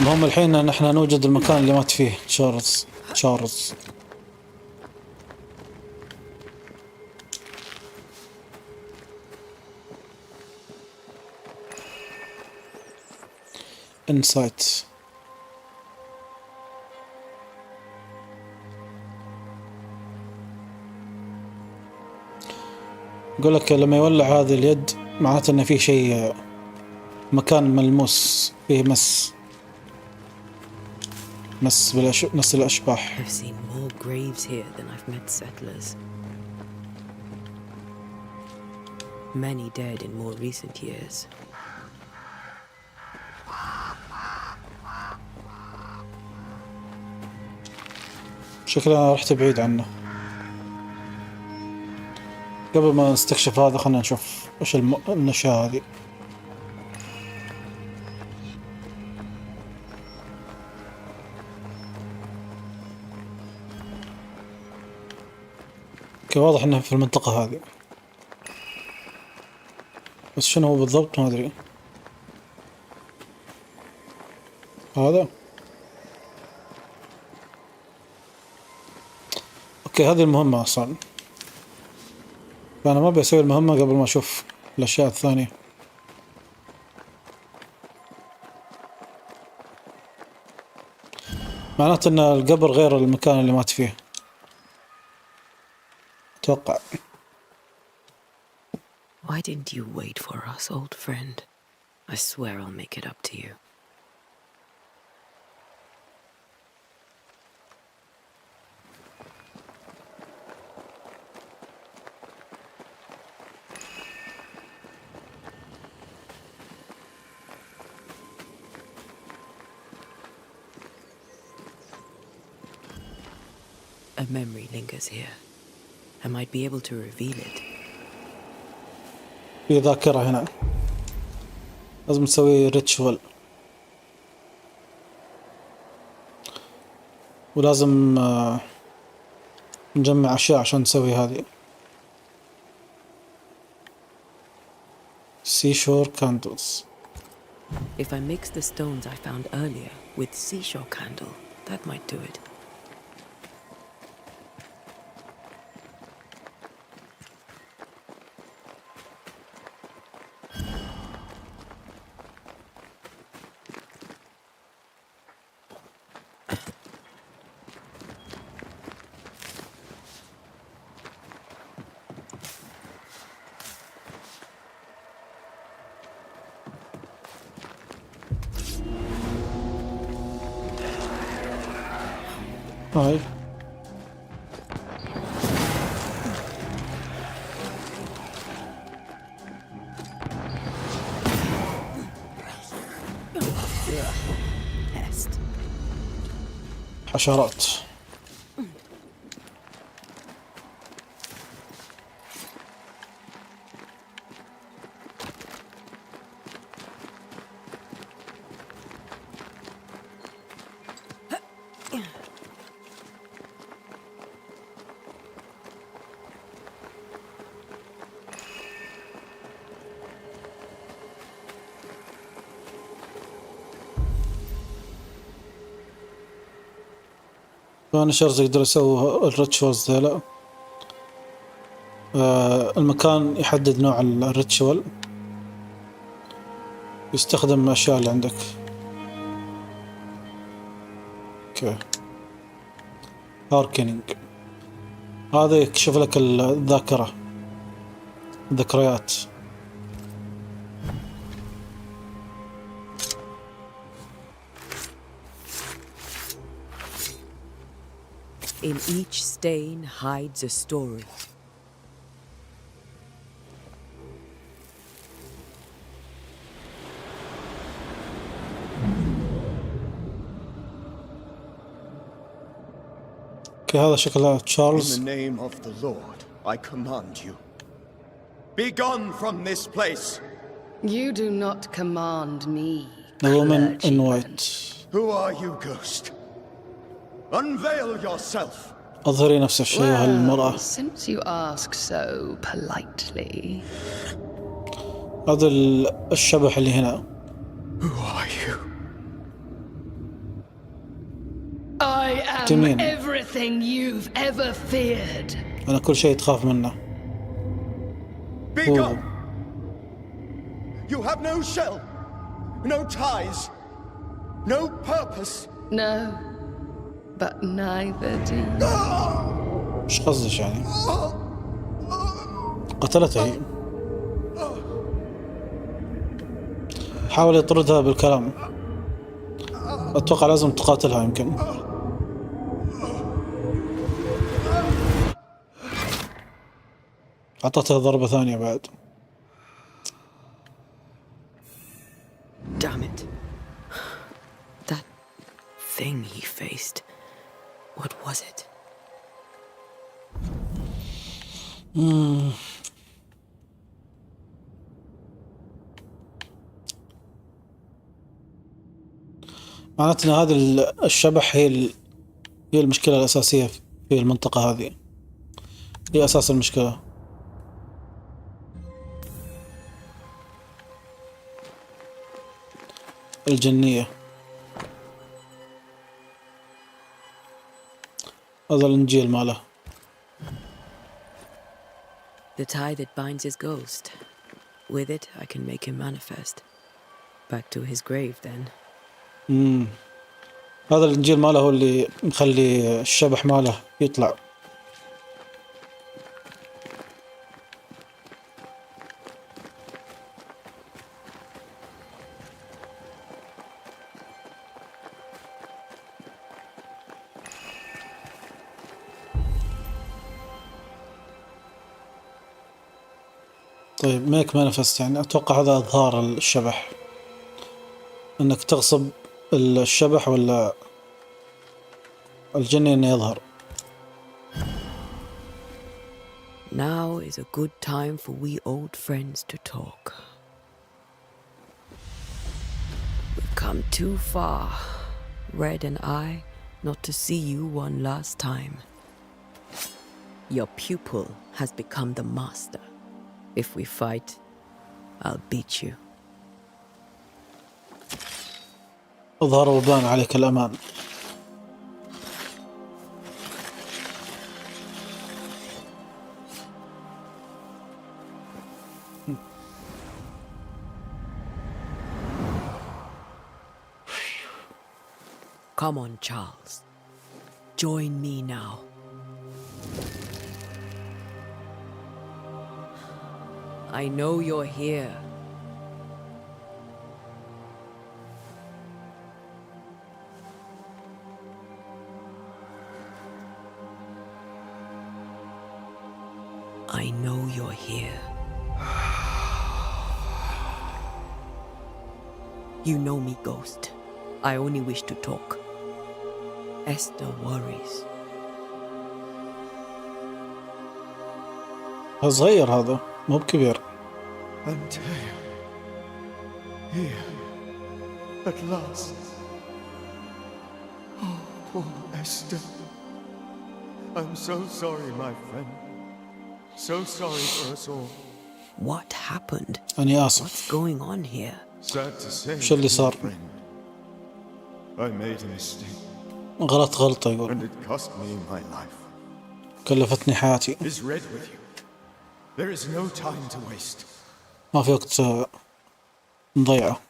المهم الحين نحن نوجد المكان اللي مات فيه تشارلز. انسايت. يقول لك لما يولع هذه اليد معناته انه في شيء، مكان ملموس فيه مس الاشباح. I've seen more graves here than I've met settlers. Many dead in more recent years. شكلها رحت بعيد عنه. قبل ما نستكشف هذا خلنا نشوف ايش الاشياء هذه. واضح انه في المنطقة هذه، بس شنو هو بالضبط ما ادري. هذا اوكي هذه المهمة اصلا، فانا ما ابي اسوي المهمة قبل ما اشوف الاشياء الثانية. معناته ان القبر غير المكان اللي مات فيه اتوقع. Why didn't you wait for us, old friend? I swear I'll make it up to you. A memory lingers here. I might be able to reveal it. في ذاكرة هنا، لازم نسوي ريتشوال، ولازم نجمع أشياء عشان نسوي هذه. seashore candles. If I mix the stones I found earlier with seashore candle, that might do it. هاي حشرات. بانشرز يقدر يسوي الريتشوالز ذيلا. المكان يحدد نوع الريتشوال، يستخدم الأشياء اللي عندك. اوكي، هاركينينج هذا يكشف لك الذاكرة، الذكريات. In each stain hides a story. اوكي، هذا شكلها In تشارلز. the name of the Lord, I command you. Be gone from this place. You do not command me. The woman in white. Who are you, ghost? Unveil yourself. أظهري نفس الشيء هالمرأة. Since you ask so politely. هذا الشبح اللي هنا. Who are you? I am everything you've ever feared. أنا كل شيء تخاف منه. Be gone. You have no shell, no ties, no purpose. No, but neither do you. إيش قصدك يعني؟ قتلتها هي. حاول يطردها بالكلام. أتوقع لازم تقاتلها يمكن. أعطتها ضربة ثانية بعد. Damn it. That thing he faced. What was it? معناته ان هذا الشبح هي المشكلة الأساسية في المنطقة هذه. هي أساس المشكلة. الجنية. هذا الإنجيل ماله. The tie that binds his ghost. With it, I can make him manifest. Back to his grave, then. هذا الإنجيل ماله هو اللي مخلي الشبح ماله يطلع. طيب ميك مانيفست يعني أتوقع هذا إظهار الشبح، إنك تغصب الشبح ولا الجني إنه يظهر. Now is a good time for we old friends to talk. We've come too far, Red and I, not to see you one last time. Your pupil has become the master. If we fight, I'll beat you. اظهر وبان عليك الأمان. Come on, Charles. Join me now. I know you're here. I know you're here. You know me, Ghost. I only wish to talk. Esther worries. صغير هذا مو بكبير. Antea, here, at last. Oh, poor Esther. I'm so sorry, my friend. So sorry for us all. What happened? أنا What's آسف. going on here? Sad to say, وش اللي صار؟ friend. I made a mistake, غلطة يقول. and it cost me my life. كلفتني حياتي. Is Red with you? There is no time to waste. ما في وقت نضيعه.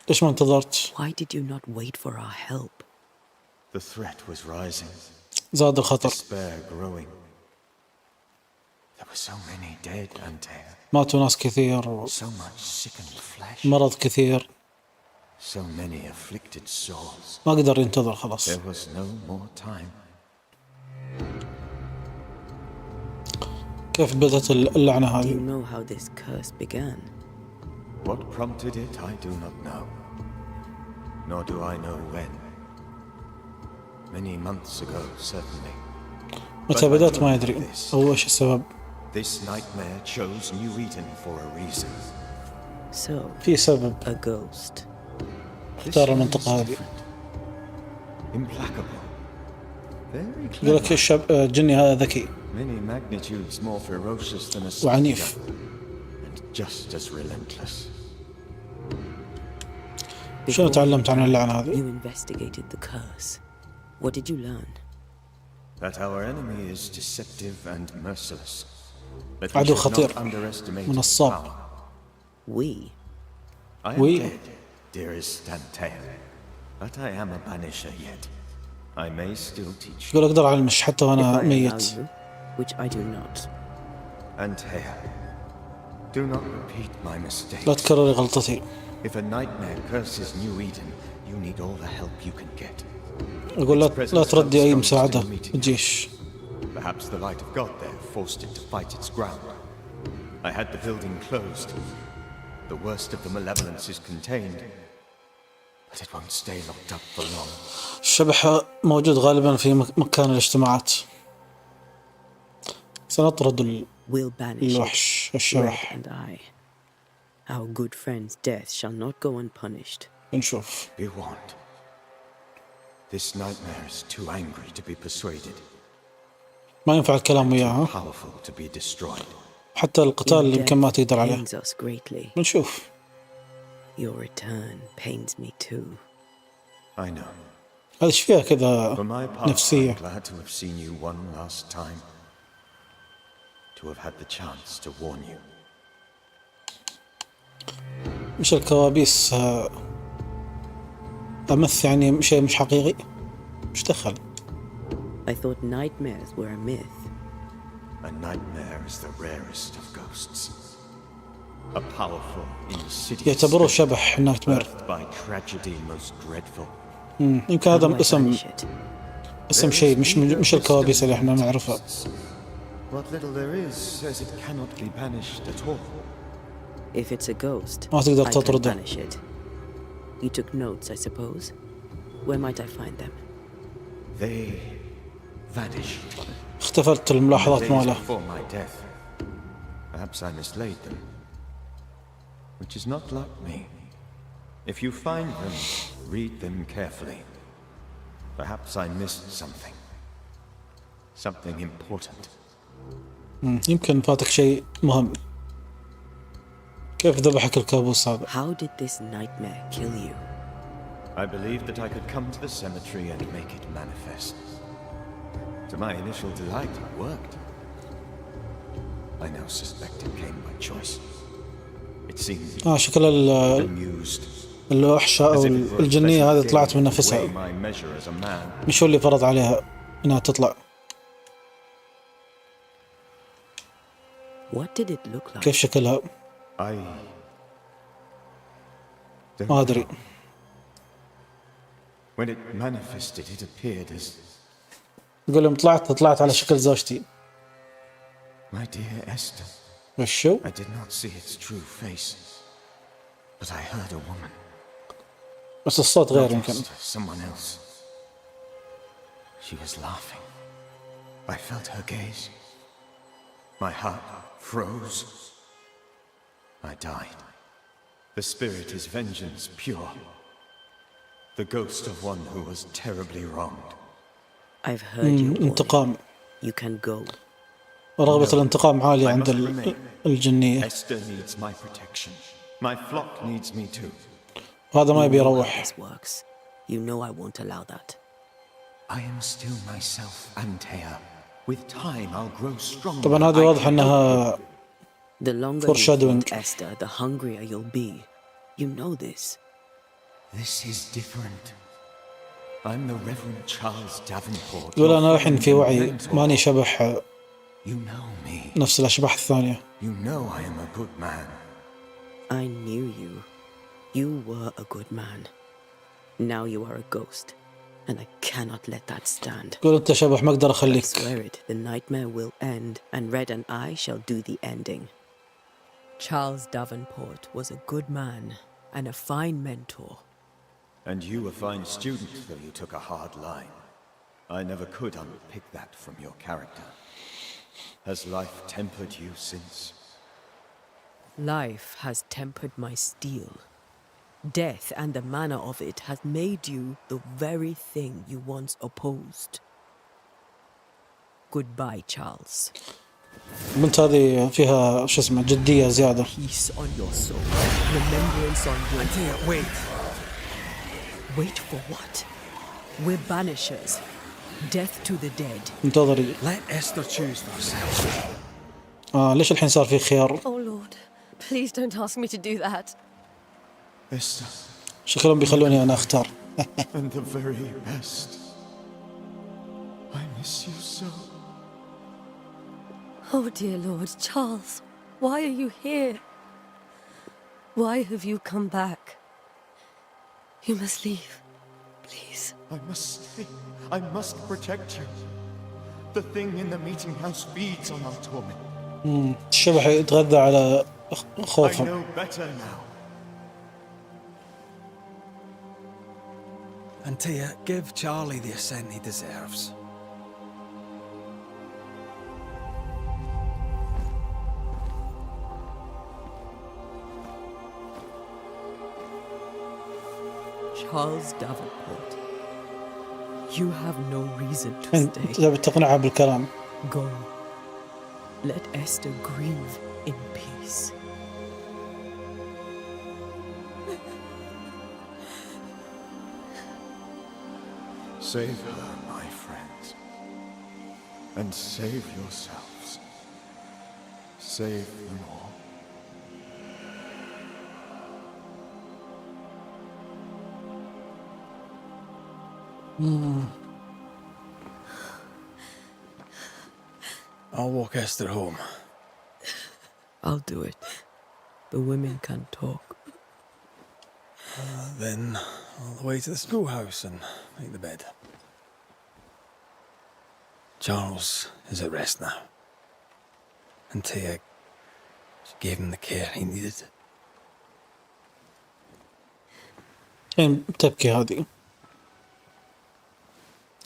ليش ما انتظرت؟ Why did you not wait for our help? The threat was rising, زاد الخطر. despair growing. There were so many dead, Antea. ماتوا ناس كثير So much sickened flesh. ومرض كثير. So many afflicted souls. ما قدر ينتظر خلاص. There was no more time. كيف بدأت اللعنة Do you هذه؟ know how this curse began? What prompted it, I do not know. Nor do I know when. Many months ago, certainly. متى بدأت ما يدري. أو إيش السبب؟ This nightmare chose New Eden for a reason. So, في سبب. a ghost. اختار المنطقة هذه. Implacable. Very يقول لك clever. الجني هذا ذكي Many magnitudes more ferocious than a وعنيف. spider, and just as relentless. شنو تعلمت عن اللعنة هذه؟ You investigated the curse. What did you learn? That our enemy is deceptive and merciless. That we عدو should خطير. not underestimate its منصاب. power. We. I am We- dead, dearest Antea, but I am a banisher yet. I may still teach you. يقول أقدر أعلمش حتى If وأنا I allow ميت. you, which I do not. Antea, do not repeat my لا mistakes. تكرري غلطتي. If a nightmare curses New Eden, you need all the help you can get. أقول لا تردي أي مساعدة الجيش. Perhaps the light of God there forced it to fight its ground. I had the building closed. The worst of the malevolence is contained, but it won't stay locked up for long. الشبح موجود غالبا في مكان الاجتماعات. سنطرد We'll banish الوحش it, الشبح. Red and I. Our good friend's death shall not go unpunished. نشوف. Be warned. This nightmare is too angry to be persuaded, ما ينفع الكلام وياها. powerful to be destroyed. حتى القتال اللي Your يمكن ما death تقدر عليه. pains us greatly. بنشوف. Your return pains me too. I know. هذا ايش فيها كذا For my part, I'm نفسية. glad to have seen you one last time. To have had the chance to warn you. مش الكوابيس أمث يعني شيء مش حقيقي. مش دخل. I thought nightmares were a myth. A nightmare is the rarest of ghosts. A powerful, insidious يعتبروه spirit شبح النايت مير. birthed by tragedy most dreadful. يمكن How هذا do I اسم banish it? اسم شيء مش الكوابيس اللي احنا نعرفها. What little there is says it cannot be banished at all. If it's a ghost, ما تقدر I can تطرده. banish it. You took notes, I suppose. Where might I find them? They vanish. اختفلت الملاحظات Days ماله. before my death. Perhaps I mislaid them. Which is not like me. If you find them, read them carefully. Perhaps I missed something. Something important. يمكن فاتك شيء مهم. كيف ذبحك الكابوس هذا؟ How did this nightmare kill you? I believed that I could come to the cemetery and make it manifest. To my initial delight, it worked. I now suspect it came by choice. It seemed شكل amused. الوحشة أو الجنية هذه طلعت من نفسها. My measure as a man. مش هو اللي فرض عليها إنها تطلع. What did it look like? كيف شكلها؟ I ما أدري. When it manifested, it appeared as يقول لهم طلعت على شكل زوجتي. my dear Esther. وشو؟ I did not see its true face, but I heard a woman. بس الصوت غير يمكن. Someone else. She was laughing. I felt her gaze. My heart froze. I died. The spirit is vengeance pure. The ghost of one who was terribly wronged. I've heard your انتقام. You can go. رغبة الانتقام عالية عند الجنية. Esther needs my protection. My flock needs me too. هذا ما يبي يروح. You know I won't allow that. I am still myself, Antea. With time I'll grow stronger. طبعا هذا واضح انها The longer you fight Esther, the hungrier you'll be. You know this. This is different. I'm the Reverend Charles Davenport. يقول أنا الحين في وعي ماني شبح You know me. نفس الأشباح الثانية. You know I am a good man. I knew you. You were a good man. Now you are a ghost, and I cannot let that stand. يقول أنت شبح ما أقدر أخليك. I swear it. The nightmare will end, and Red and I shall do the ending. Charles Davenport was a good man and a fine mentor. And you a fine student, though you took a hard line. I never could unpick that from your character. Has life tempered you since? Life has tempered my steel. Death and the manner of it has made you the very thing you once opposed. Goodbye, Charles. البنت هذه فيها شو اسمه جدية زيادة. Peace on your soul. Remembrance on your... Antea, wait. Wait for what? We're banishers. Death to the dead. انتظري. Let Esther choose for herself. ليش الحين صار في خيار؟ Oh Lord, please don't ask me to do that. Esther. شكلهم بيخلوني أنا أختار. And the very best. I miss you so. Oh dear Lord, Charles, why are you here? Why have you come back? You must leave, please. I must stay. I must protect you. The thing in the meeting house feeds on our torment. الشبح يتغذى على I خوفهم. know better now. Antea, give Charlie the ascent he deserves. Charles Davenport, you have no reason to stay. تبي تقنعها بالكلام. Go. Let Esther grieve in peace. Save her, my friends. And save yourselves. Save them all. I'll walk Esther home. I'll do it. The women can talk. Then all the way to the schoolhouse and make the bed. Charles is at rest now. Antea, she gave him the care he needed. الحين تبكي هذه.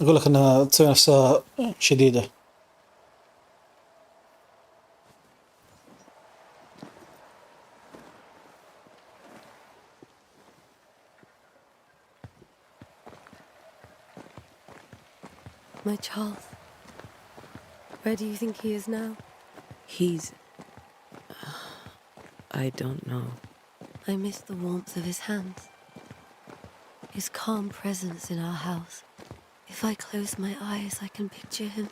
أقول لك أنها تسوي نفسها شديدة. My Charles, where do you think he is now? He's... I don't know. I miss the warmth of his hands, his calm presence in our house. If I close my eyes, I can picture him.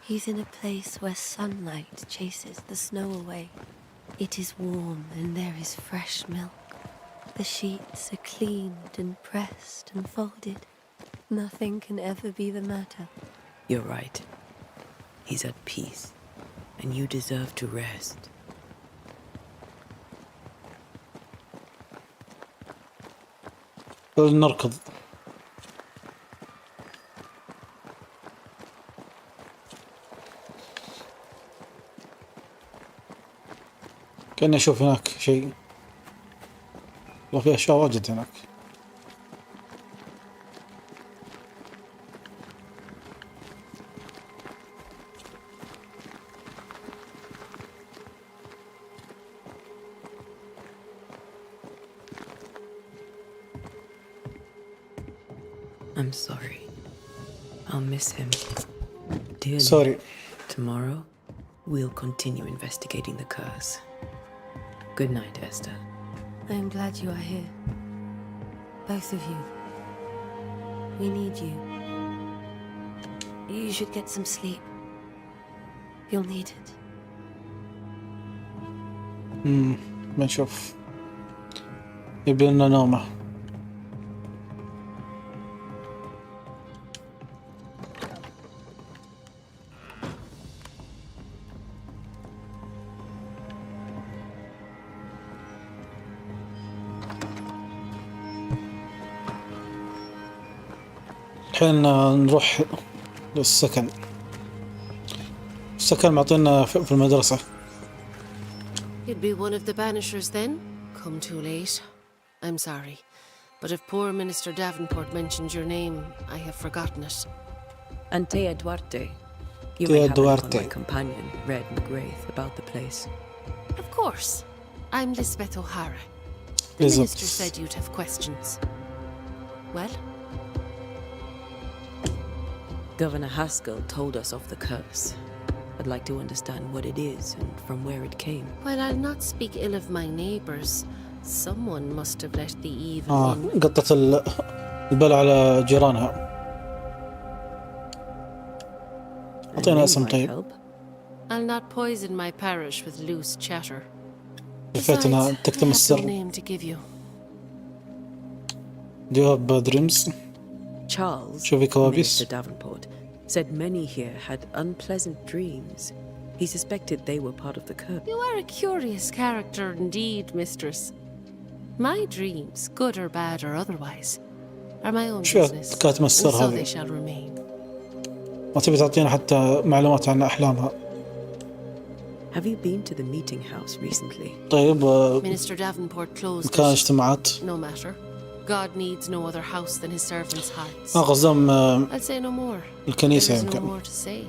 He's in a place where sunlight chases the snow away. It is warm and there is fresh milk. The sheets are cleaned and pressed and folded. Nothing can ever be the matter. You're right. He's at peace, and you deserve to rest. نركض. كأني أشوف هناك شيء. والله في أشياء واجد هناك. I'm sorry. I'll miss him dearly. Sorry. Tomorrow, we'll continue investigating the curse. Good night, Esther. I am glad you are here. Both of you. We need you. You should get some sleep. You'll need it. بنشوف. يبي لنا نومه. الحين نروح للسكن. السكن معطينا في المدرسة. You'd be one of the Banishers then? Come too late. I'm sorry. But if poor Minister Davenport mentioned your name, I have forgotten it. Antea Duarte. You may have informed my companion, Red McGrath, about the place. Of course. I'm Lisbeth O'Hara. The minister said you'd have questions. Well? Governor Haskell told us of the curse. I'd like to understand what it is and from where it came. Well, I'll not speak ill of my neighbours. Someone must have let the evil in. قطت البلا على جيرانها. أعطينا اسم طيب. I'll not poison my parish with loose chatter. كفيتنا تكتم السر. name to give you. Do you have dreams? Charles, شوفي كوابيس. Mr. Davenport, said many here had unpleasant dreams. He suspected they were part of the curse. You are a curious character indeed, mistress. My dreams, good or bad or otherwise, are my own business, كاتم and السر so هذه. they shall remain. ما تبي تعطينا حتى معلومات عن أحلامها. Have you been to the meeting house recently? طيب. Minister Davenport closed كان it. اجتماعات. No matter. God needs no other house than his servants' hearts. قصدهم I'll say no more. الكنيسة There is no يمكن. more to say.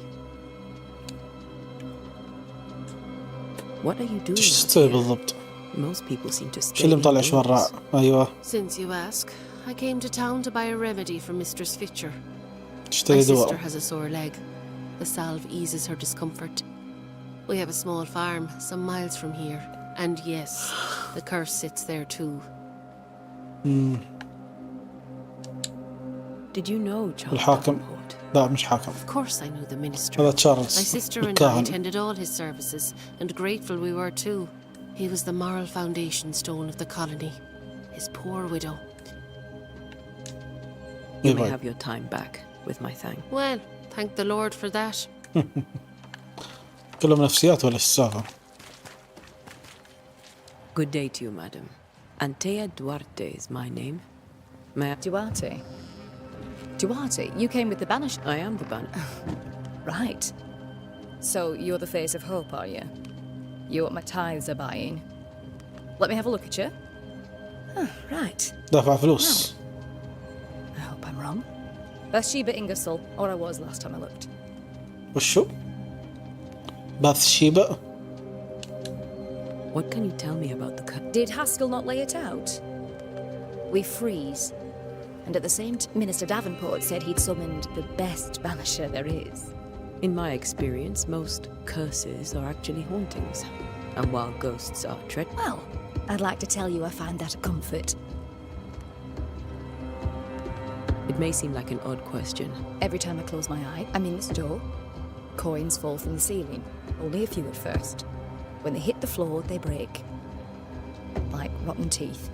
What are you doing? ايش تسوي بالضبط؟ Most people seem to stay. شو اللي مطلع شوارع؟ أيوة. Since you ask, I came to town to buy a remedy for Mistress Fitcher. اشتري My sister دواء. has a sore leg. The salve eases her discomfort. We have a small farm some miles from here. And yes, the curse sits there too. Did you know Charles الحاكم؟ لا مش حاكم. Of course I knew the minister. هذا تشارلز. My sister and I attended all his services, and grateful we were too. He was the moral foundation stone of the colony. His poor widow. You may have your time back with my thanks. Well, thank the Lord for that. كلهم نفسيات ولا السالفة؟ Good day to you, madam. Antea Duarte is my name. May I... Duarte? Duarte? You came with the Banishers? I am the Banisher. Right. So you're the face of hope, are you? You're what my tithes are buying. Let me have a look at you. Oh, right. دافع فلوس. I hope I'm wrong. Bathsheba Ingersoll, or I was last time I looked. وشو؟ باثشيبا؟ What can you tell me about the cut? Did Haskell not lay it out? We freeze. And at the same time, Minister Davenport said he'd summoned the best banisher there is. In my experience, most curses are actually hauntings. And while ghosts are Well, I'd like to tell you I find that a comfort. It may seem like an odd question. Every time I close my eye, I'm in this door. Coins fall from the ceiling. Only a few at first. When they hit the floor, they break. Like rotten teeth.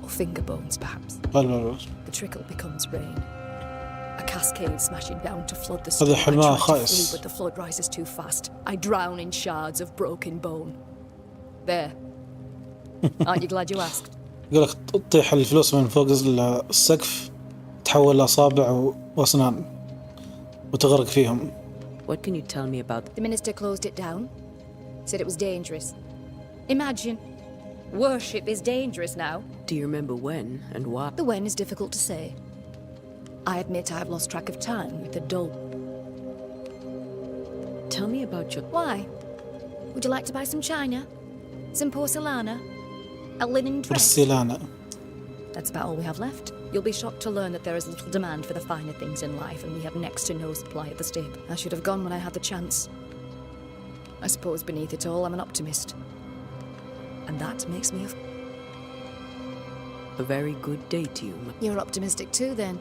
Or finger bones, perhaps. The trickle becomes rain. A cascade smashing down to flood the street. I try to flee, but the flood rises too fast. I drown in shards of broken bone. There. Aren't you glad you asked? يقولك تطيح الفلوس من فوق السقف تحول لأصابع وأسنان وتغرق فيهم. What can you tell me about... The minister closed it down. Said it was dangerous. Imagine. Worship is dangerous now. Do you remember when and why? The when is difficult to say. I admit I've lost track of time with the dull. Tell me about your... Why? Would you like to buy some china? Some porcelana? A linen dress? Porcelana. That's about all we have left. You'll be shocked to learn that there is little demand for the finer things in life, and we have next to no supply at the stable. I should have gone when I had the chance. I suppose beneath it all, I'm an optimist. And that makes me A very good day to you. You're optimistic too, then.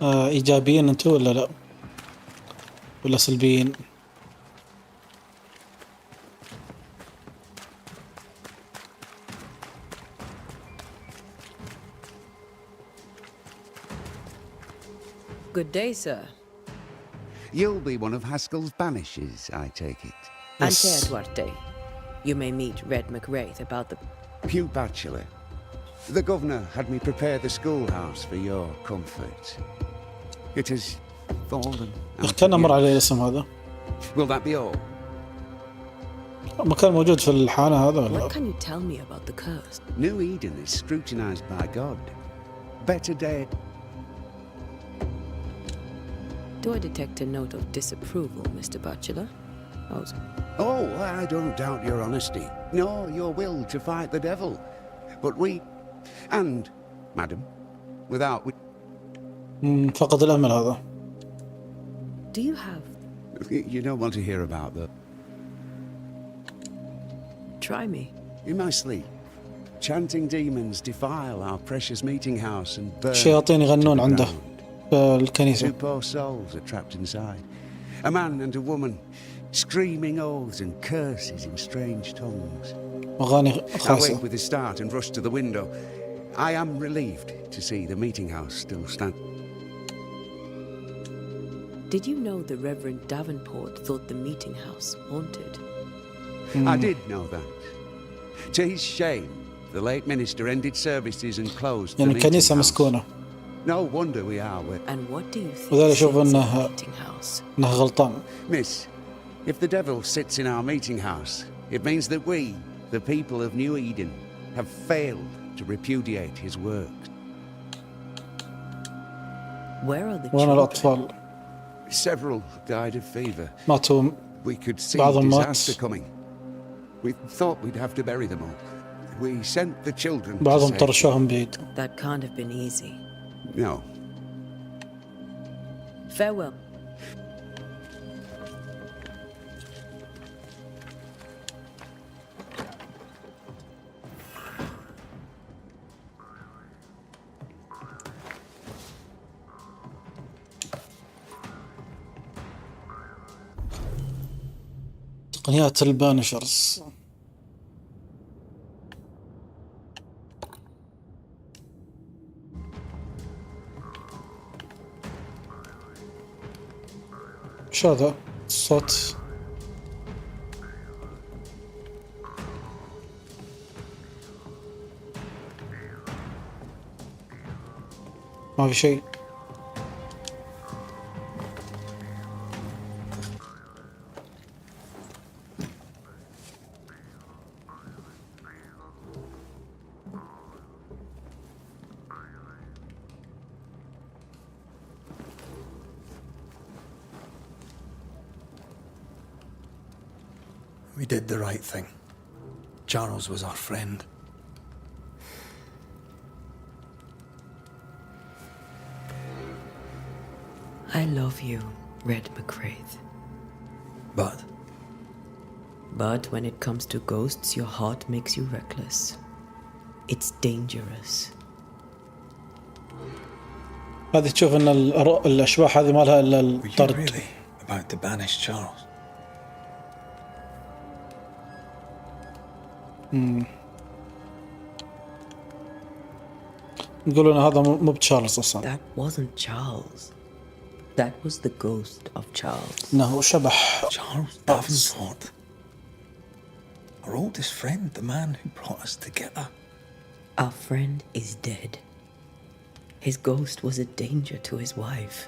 إيجابيين أنتوا ولا لا؟ ولا سلبيين؟ Good day, sir. You'll be one of Haskell's Banishers, I take it. Yes. Duarte. You may meet Red McWraith about the... Pew Bachelor. The governor had me prepare the schoolhouse for your comfort. It has fallen. كان مر عليه الاسم هذا. Will that be all? مكان موجود في الحانة هذا ولا؟ What can you tell me about the curse? New Eden is scrutinized by God. Better day. Do I detect a note of disapproval, Mr. Bachelor? Oh, I don't doubt your honesty, nor your will to fight the devil. But we, and, madam, without... فقد الأمل هذا. Do you have... You don't want to hear about that. Try me. In my sleep, chanting demons defile our precious meeting house and burn... شياطين يغنون عنده في الكنيسة. Two poor souls are trapped inside. A man and a woman, screaming oaths and curses in strange tongues. أغاني I خاصة. wake with a start and rush to the window. I am relieved to see the meeting house still standing. Did you know the Reverend Davenport thought the meeting house haunted? I did know that. To his shame, the late minister ended services and closed the يعني meeting كنيسة house. مسكونة. No wonder we are where... And what do you think? وذلك يشوف sits in إنه the meeting house? غلطان. Miss, if the devil sits in our meeting house, it means that we, the people of New Eden, have failed to repudiate his work. Where are the وين children? الأطفال؟ Several died of fever. ماتوا. We could see بعضهم disaster مات. coming. We thought we'd have to bury them all. We sent the children to بعضهم safety. طرشوهم بعيد. That can't have been easy. No. Farewell. تقنيات البانشرز. ايش هذا الصوت؟ ما في شيء. We did the right thing. Charles was our friend. I love you, Red McWraith. But But when it comes to ghosts, your heart makes you reckless. It's dangerous. هذه تشوف ان الاشباح هذه ما لها الا were you الطرد. really about to banish Charles? يقولون هذا مو بتشارلز اصلا. That wasn't Charles. That was the ghost of Charles. انه شبح. Charles Davenport. Our oldest friend, the man who brought us together. Our friend is dead. His ghost was a danger to his wife.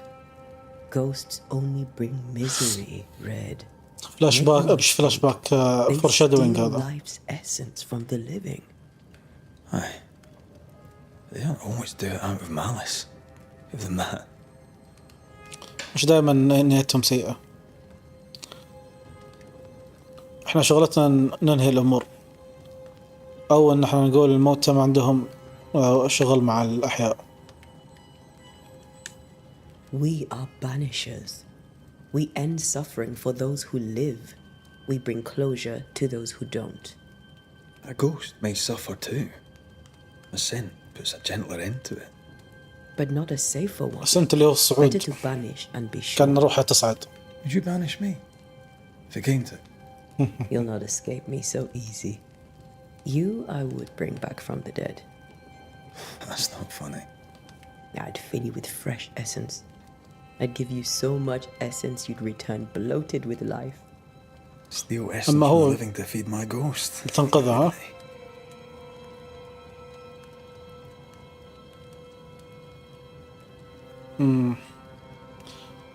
Ghosts only bring misery, Red. فلاش باك مش فلاش باك فورشادوينج هذا. Life's essence from the living. Aye. They don't always do it out of malice. If they met. مش دائما نيتهم سيئة. احنا شغلتنا ننهي الامور أو إن إحنا نقول الموتى ما عندهم شغل مع الأحياء. We are banishers. We end suffering for those who live. We bring closure to those who don't. A ghost may suffer too. A sin puts a gentler end to it. But not a safer one. السنت اللي هو الصعود. Better to banish and be sure. كان روحها تصعد. Would you banish me? If it came to it? You'll not escape me so easy. You I would bring back from the dead. That's not funny. I'd fill you with fresh essence. I'd give you so much essence you'd return bloated with life. Steal essence from the living to feed my ghost. تنقذها.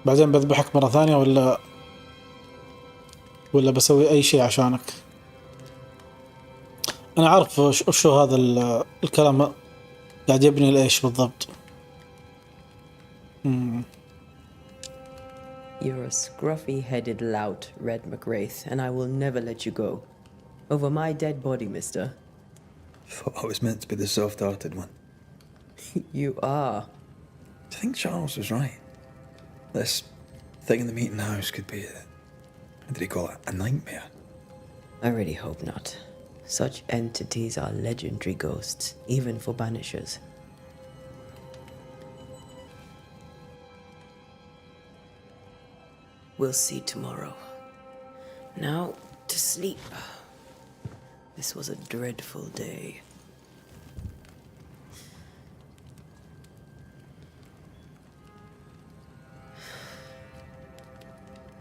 بعدين بذبحك مرة ثانية ولا بسوي أي شيء عشانك. أنا عارف شو هذا الكلام قاعد يبني لإيش بالضبط. You're a scruffy-headed lout, Red McWraith, and I will never let you go. Over my dead body, mister. Thought I was meant to be the soft-hearted one. You are. Do you think Charles was right? This thing in the meeting house could be what did he call it? A nightmare? I really hope not. Such entities are legendary ghosts, even for Banishers. We'll see tomorrow. Now, to sleep. This was a dreadful day.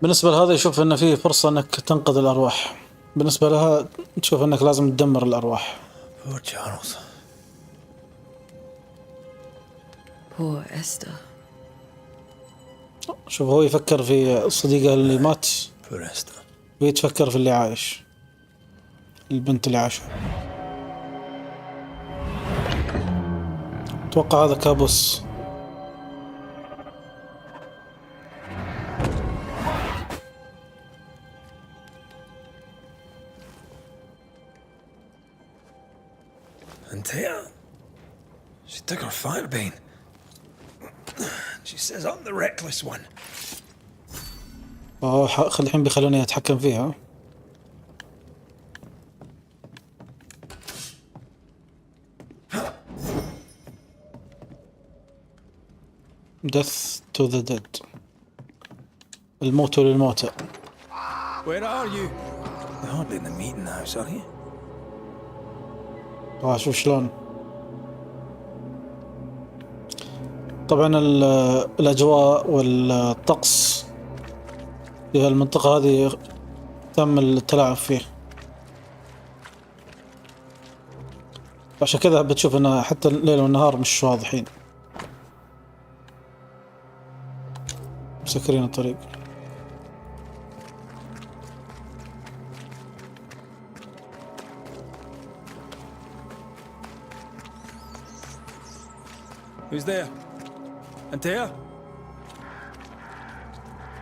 بالنسبة لهذا يشوف إن فيه فرصة إنك تنقذ الأرواح. بالنسبة لها تشوف إنك لازم تدمر الأرواح. Poor Charles. Poor Esther. شوف هو يفكر في صديقه اللي مات. Poor Esther. ويتفكر في اللي عايش. البنت اللي عاشها. أتوقع هذا كابوس. Antea, she took her firebane. She says I'm the reckless one. الحين بيخلوني أتحكم فيها. Death to the dead. الموت للموتى. Where are you? You're hardly in the meeting house, are you? شوف شلون. طبعا الأجواء والطقس في المنطقة هذه تم التلاعب فيه، عشان كذا بتشوف انه حتى الليل والنهار مش واضحين، مسكرين الطريق. Who's there? Antea?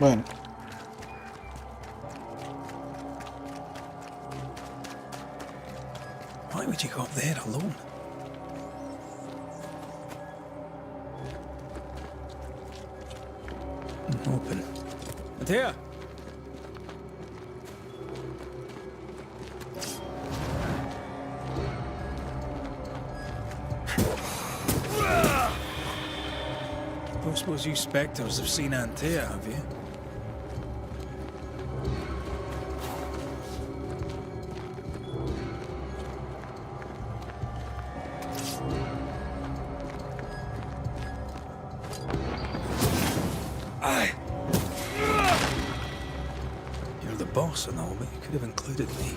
وين؟ Why would you go up there alone? Open. Antea? Don't suppose you spectres have seen Antea, have you? You're the boss and all, but you could have included me.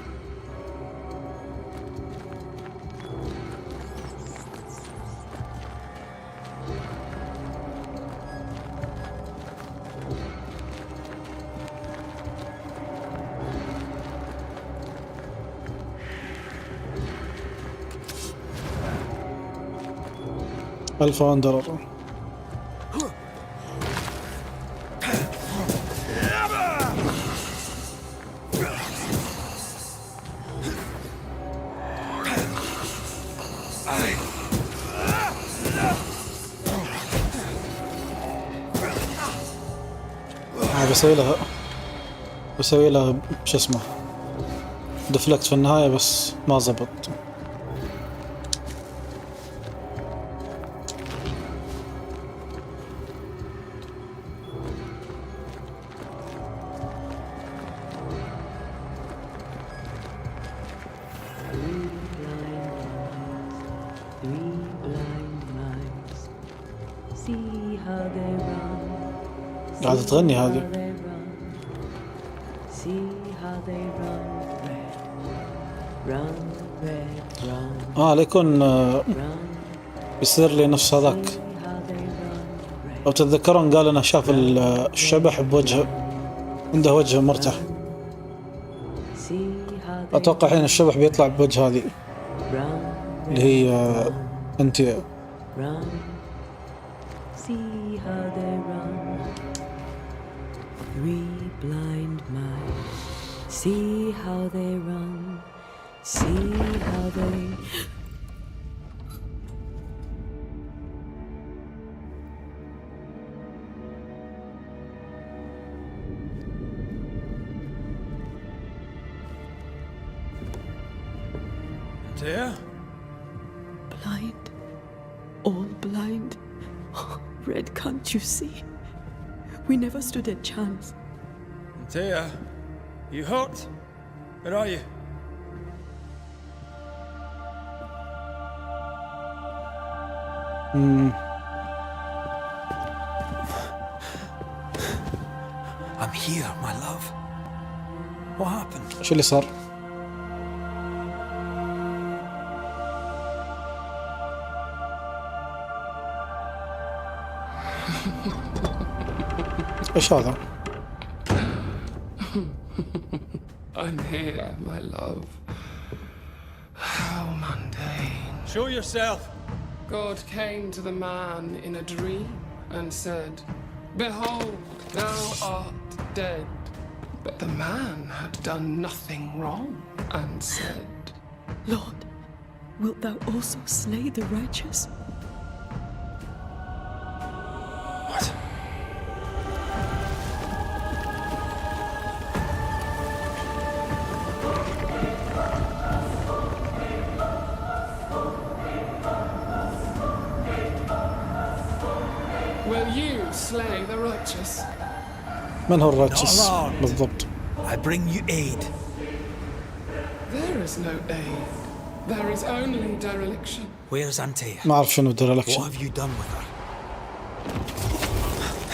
$1000 $1. بسوي لها شو اسمه ديفلكت في النهاية بس ما زبط. قاعدة تغني هذه. ليكون يصير لي نفس هذاك. لو تتذكرون قال أنا شاف الشبح بوجه عنده وجه مرتاح. أتوقع الحين الشبح بيطلع بوجه هذه اللي هي أنت. See how they run, see how they... Dear? Blind, all blind. Red, can't you see? We never stood a chance. Dear? You hurt? Where are you? I'm here, my love. What happened? شو اللي صار؟ ايش هذا؟ I'm here, my love. How mundane. Show yourself. God came to the man in a dream and said, "Behold, thou art dead." But the man had done nothing wrong and said, Lord, wilt thou also slay the righteous? What? Will you slay the righteous? من هو الراجس بالضبط؟ I bring you aid. There is no aid. There is only dereliction. Where's Antea? ما أعرف شنو dereliction. What have you done with her?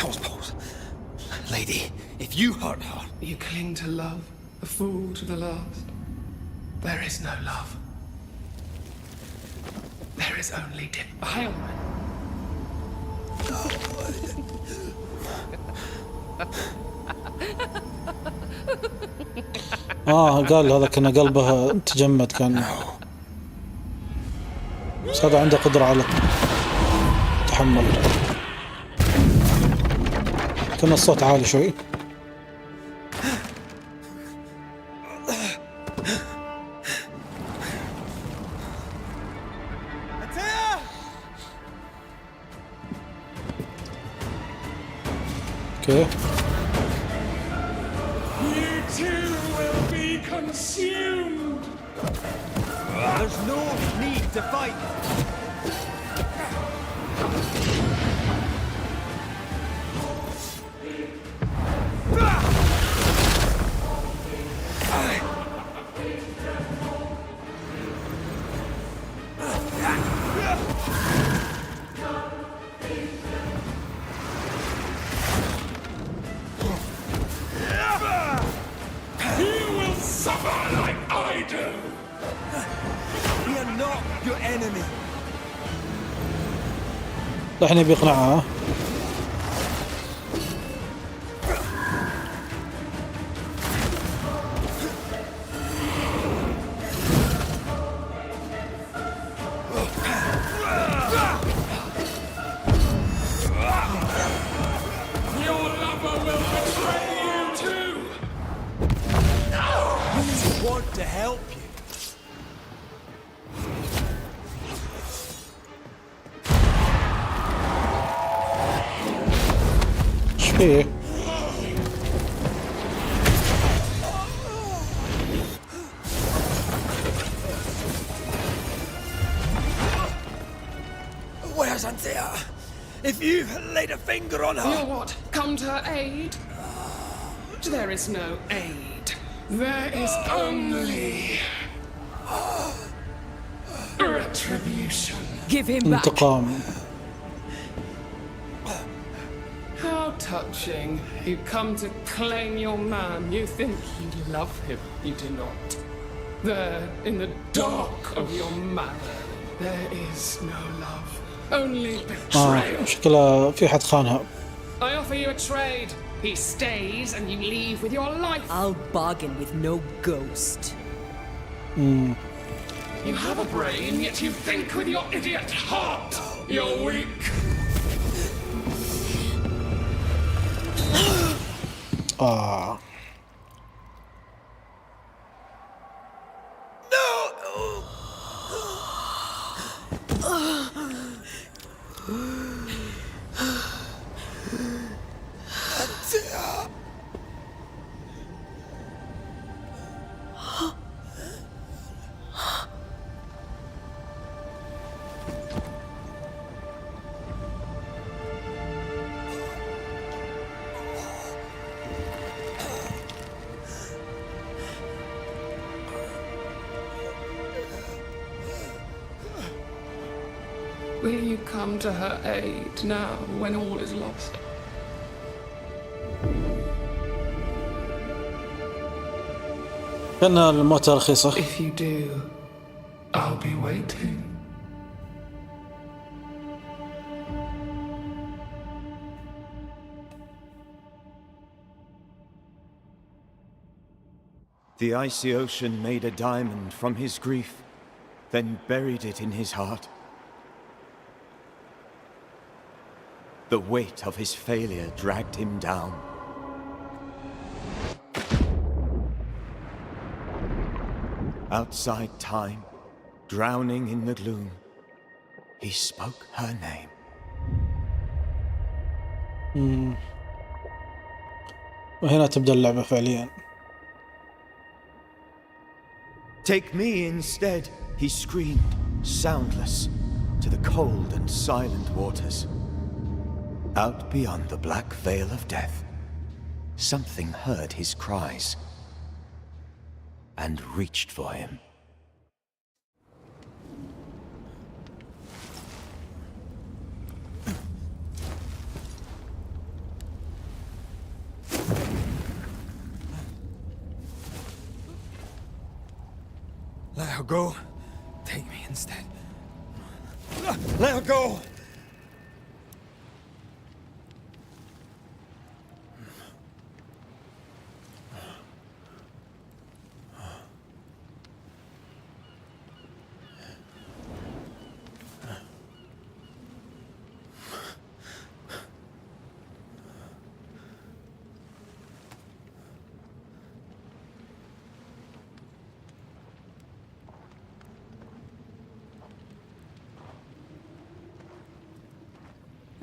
How's Pose? Lady, if you hurt her... You cling to love, a fool to the last. There is no love. There is only defilement. قال هذا كان قلبه تجمد كان. بس هذا عنده قدرة على التحمل. كان الصوت عالي شوي. اوكي. You too will be consumed. There's no need to fight. الحين بيقنعها. Your lover will betray you too. We want to help you. فيه. Where's Anthea? If you've laid a finger on her... You what? Come to her aid? There is no aid. There is only... retribution. Give him back. انتقام. How touching. You come to claim your man. You think you love him. You do not. There, in the dark of your manor, there is no love. Only betrayal. شكلها في حد خانها. I offer you a trade. He stays and you leave with your life. I'll bargain with no ghost. You have a brain, yet you think with your idiot heart. You're weak. Will you come to her aid now when all is lost? كان الموت رخيصة. If you do, I'll be waiting. The icy ocean made a diamond from his grief, then buried it in his heart. The weight of his failure dragged him down. Outside time, drowning in the gloom, he spoke her name. وهنا تبدأ اللعبة فعليا. Take me instead, he screamed, soundless, to the cold and silent waters. Out beyond the black veil of death, something heard his cries and reached for him. Let her go. Take me instead. Let her go!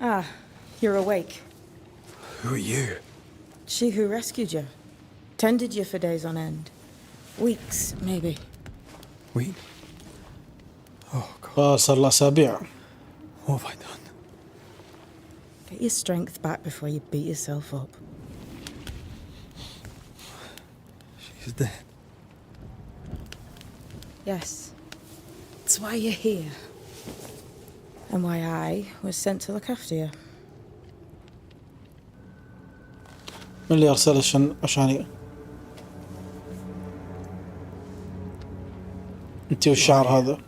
Ah, you're awake. Who are you? She who rescued you. Tended you for days on end. Weeks, maybe. We? Oh, God. صار له أسابيع. What have I done? Get your strength back before you beat yourself up. She's dead. Yes. That's why you're here. And why I was sent to look after you. من اللي أرسل عشاني؟ أنت والشعر هذا.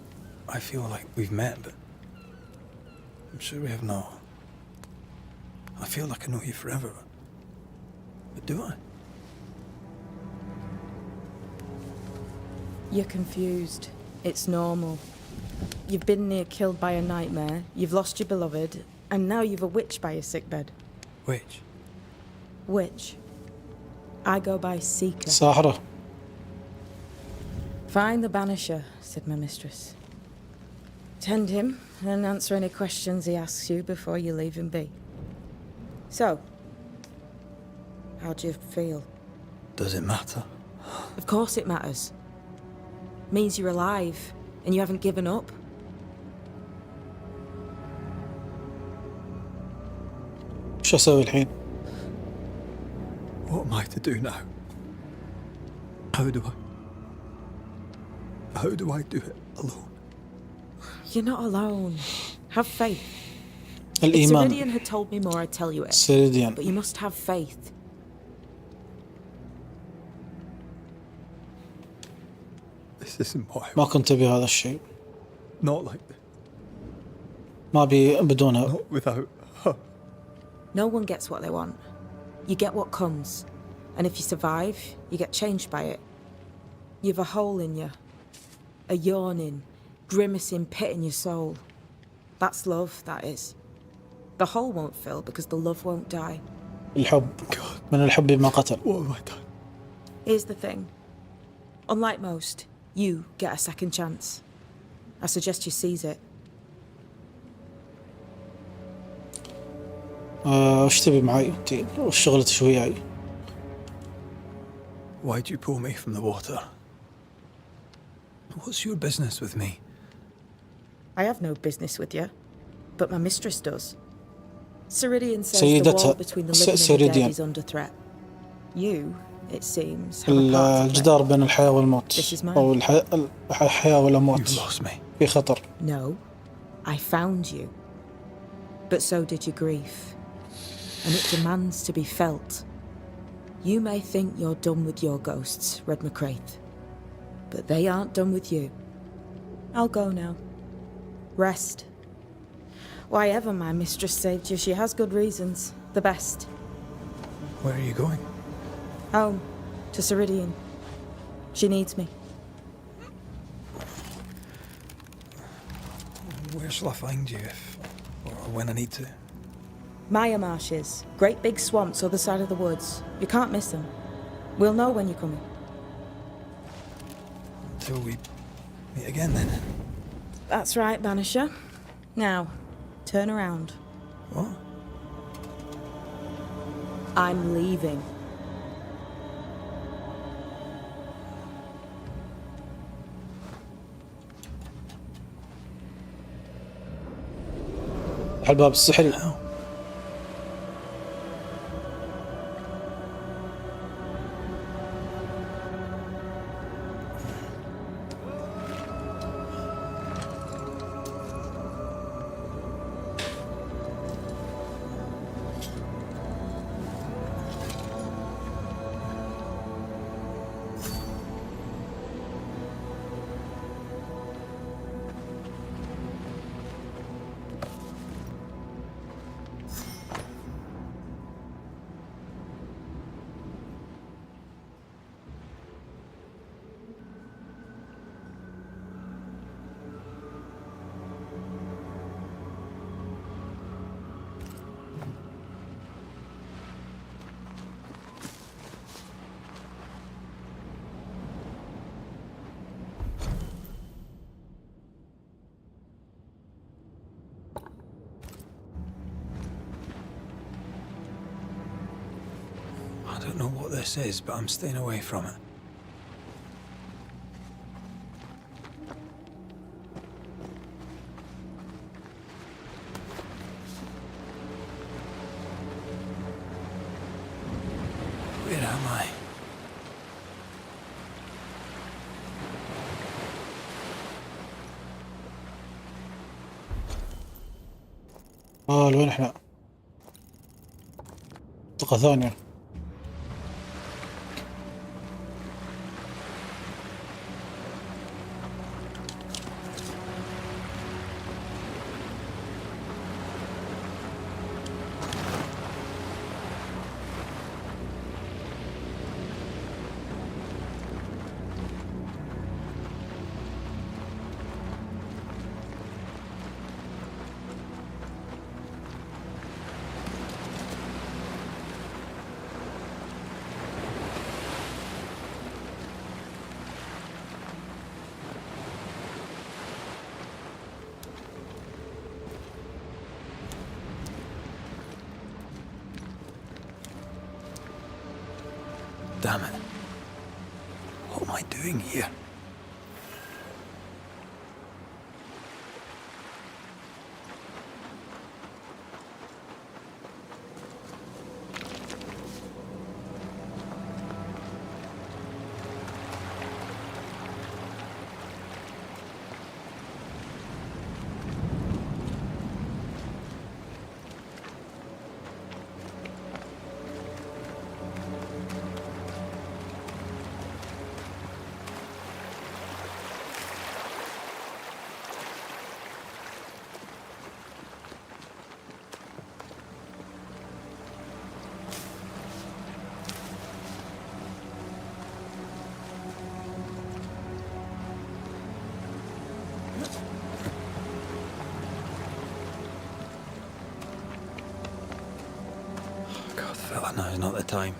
I feel like we've met, but I'm sure we have not. I feel like I know you forever, but do I? You're confused. It's normal. You've been near killed by a nightmare, you've lost your beloved, and now you've a witch by your sickbed. Witch? Witch. I go by Seeker. ساحرة. Find the Banisher, said my mistress. Tend him, and answer any questions he asks you before you leave him be. So, How do you feel? Does it matter? Of course it matters. Means you're alive and you haven't given up. شو أسوي الحين؟ What am I to do now? How do I do it alone? You're not alone. Have faith. If الإيمان. Ceridian had told me more, I'd tell you it. Ceridian. But you must have faith. This isn't what I ما كنت أبي هذا الشيء. Not like this. ما أبي بدونها. Not without her. No one gets what they want. You get what comes. And if you survive, you get changed by it. You've a hole in you. A yawning, grimacing pit in your soul. That's love, that is. The hole won't fill because the love won't die. الحب. من الحب ما قتل. What have I done? Here's the thing. Unlike most, you get a second chance. I suggest you seize it. وش تبي معي أنتي؟ وش شغلتك وياي؟ Why'd you pull me from the water? What's your business with me? I have no business with you, but my mistress does. Ceridian says the wall between the living and the dead is under threat. You, it seems, have a part to play. الجدار بين الحياة والموت. This is mine. أو الحياة والموت. You lost me. في خطر. No, I found you. But so did your grief. And it demands to be felt. You may think you're done with your ghosts, Red McCraith. But they aren't done with you. I'll go now. Rest. Why ever my mistress saved you, she has good reasons. The best. Where are you going? Home. To Ceridian. She needs me. Where shall I find you if or when I need to? Maya marshes. Great big swamps other side of the woods. You can't miss them. We'll know when you're coming. Until we meet again then. That's right, Banisher. Now, turn around. What? I'm leaving. الباب السحري. I don't know what this is, but I'm staying away from it. Where am I? لوين احنا؟ منطقة ثانية. damn it. What am I doing here? God, fella, now is not the time.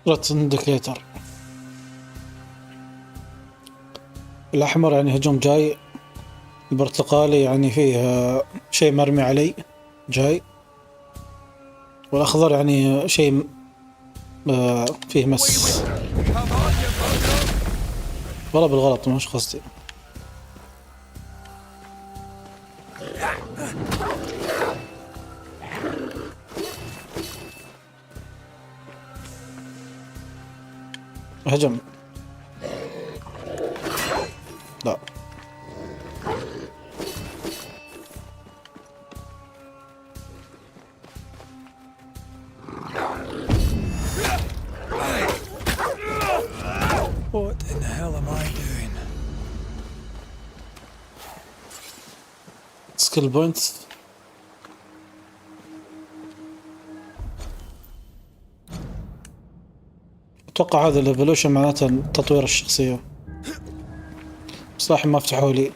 رت انديكيتر. الأحمر يعني هجوم جاي، البرتقالي يعني فيه شيء مرمي علي جاي، والأخضر يعني شيء فيه مس. والله بالغلط مش قصدي. هجم. لا What in the hell am I doing? سكيل بوينتس. اتوقع هذا الايفولوشن معناته تطوير الشخصية، بس راح ما فتحوا لي.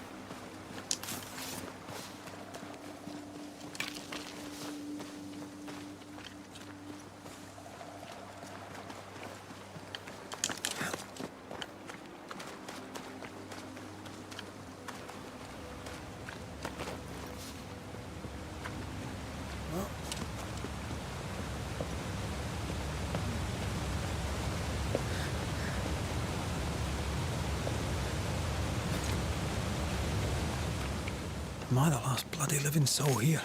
Am I the last bloody living soul here?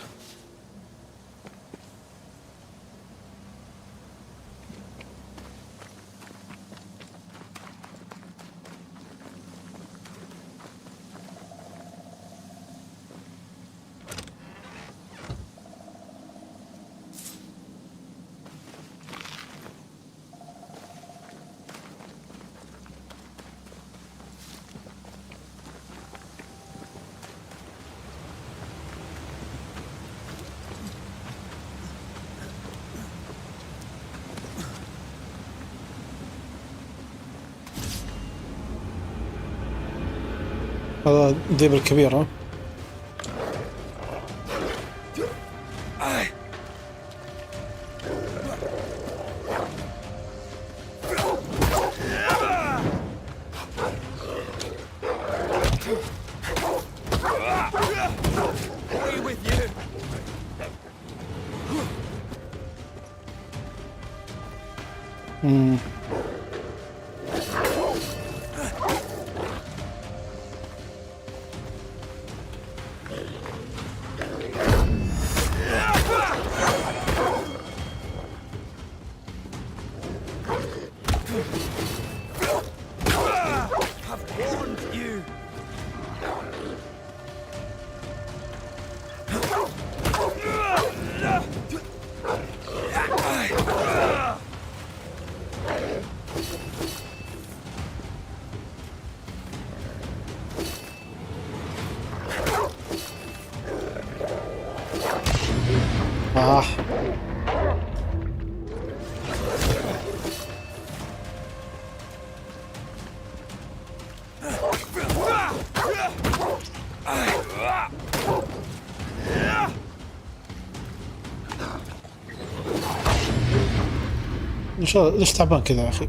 هذا الذئب الكبير. ها ان شاء الله. ليش تعبان كذا يا اخي؟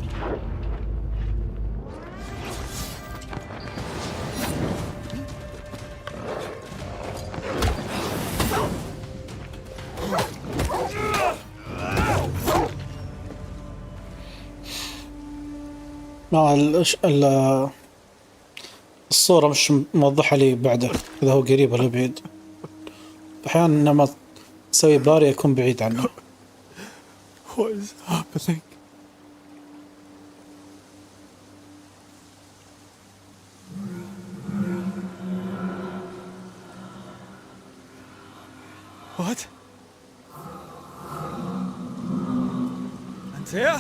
الصورة مش موضحة لي بعده إذا هو قريب ولا بعيد. أحيانا لما تسوي باري يكون بعيد عنه. What is happening? What? Antea?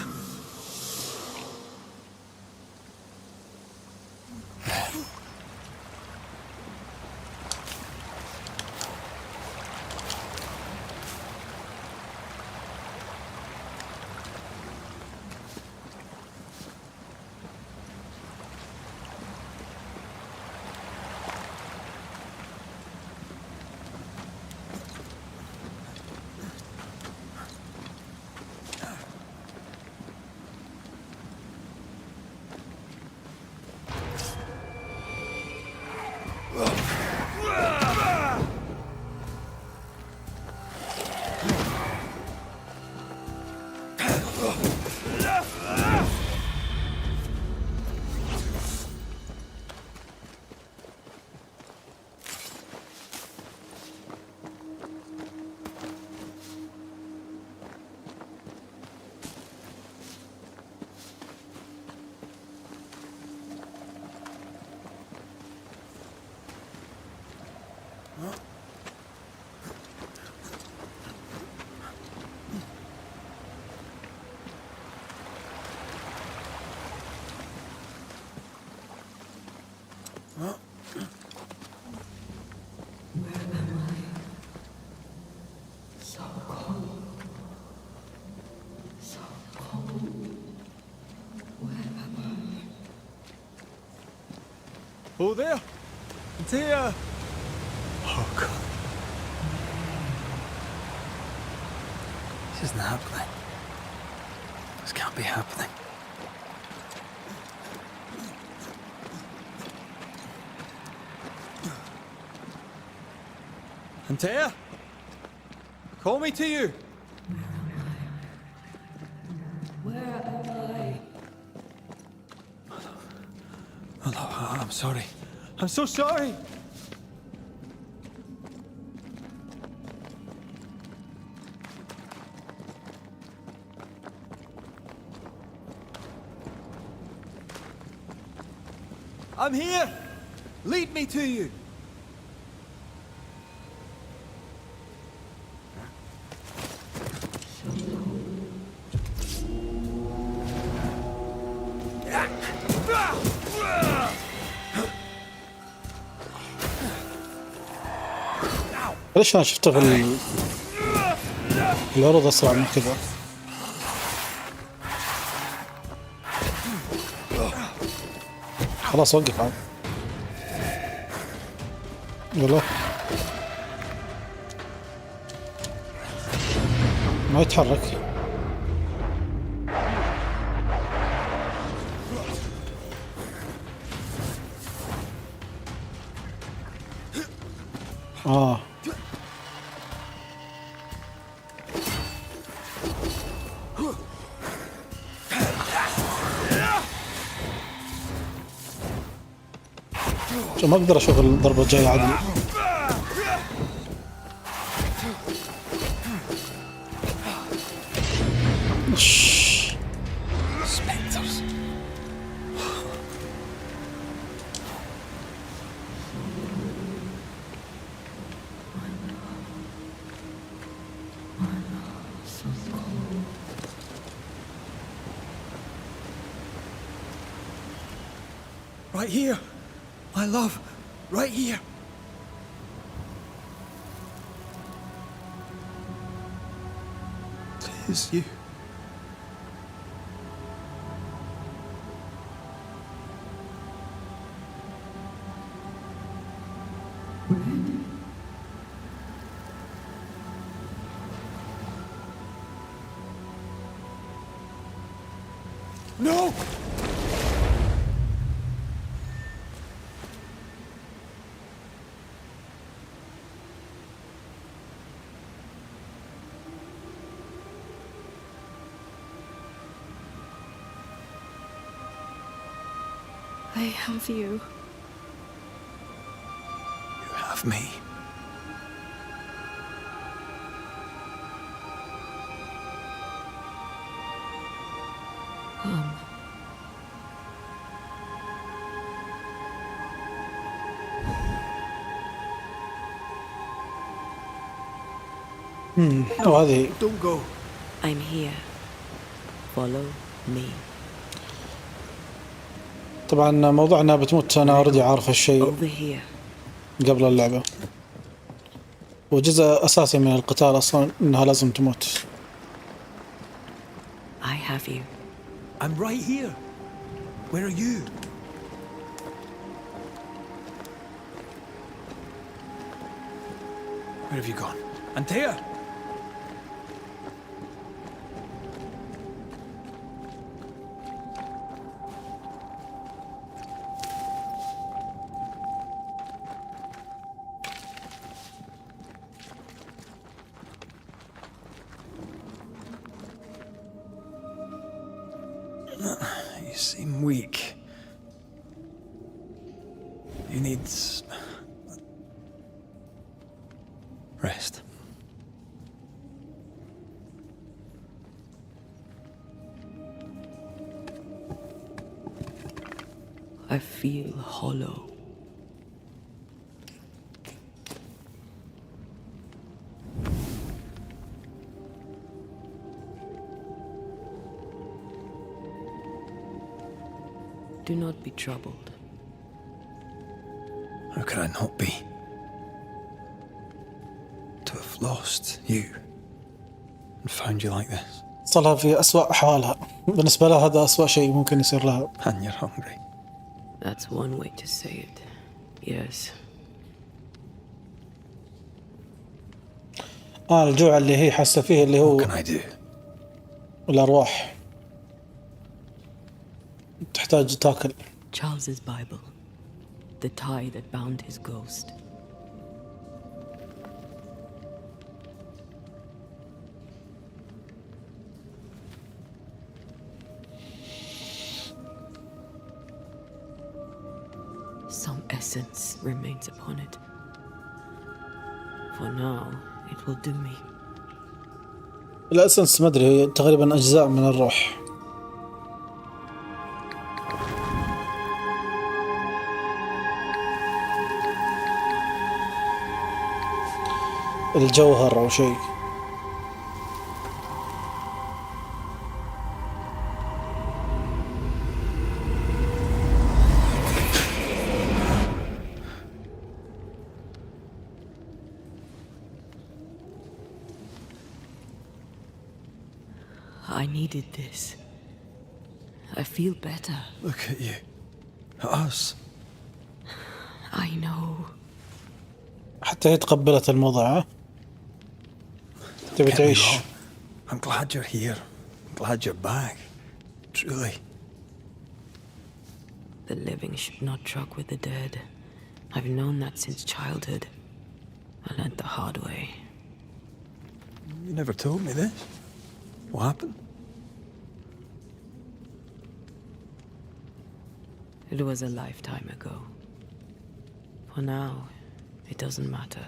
Oh, there! Antea! Oh, God. This isn't happening. This can't be happening. Antea? Call me to you! I'm sorry. I'm so sorry! I'm here! Lead me to you! ليش أنا شفته في العروض أسرع من كذا؟ خلاص وقف عاد. يلا ما يتحرك. ما اقدر اشوف الضربة الجاية عدل. Spectres. Right here, my love, right here. It is you. No! I have you. You have me. وهذه Don't go. I'm here. Follow me. طبعا موضوع انها بتموت انا اوريدي عارف هالشيء Over here. قبل اللعبة، وجزء اساسي من القتال اصلا انها لازم تموت. I have you. I'm right here. Where are you? Where have you gone? Antea! You seem weak. You need rest. I feel hollow. Do not be troubled. How could I not be? To have lost you and found you like this. صلها في أسوأ أحوالها، بالنسبة لها هذا أسوأ شيء ممكن يصير لها. And you're hungry. That's one way to say it. Yes. الجوع اللي هي حاسة فيه اللي هو What can I do? الأرواح تحتاج تاكل. Charles's Bible. The tie that bound his ghost. Some essence remains upon it. For now, it will do me. الأسنس ما أدري، هي تقريبا أجزاء من الروح. الجوهر أو شيء. I needed this. I feel better. Look at you. At us. I know. حتى هي تقبلت الموضوع. تبي تعيش. I'm glad you're here. I'm glad you're back. Truly. The living should not truck with the dead. I've known that since childhood. I learned the hard way. You never told me this. What happened? It was a lifetime ago. For now, it doesn't matter.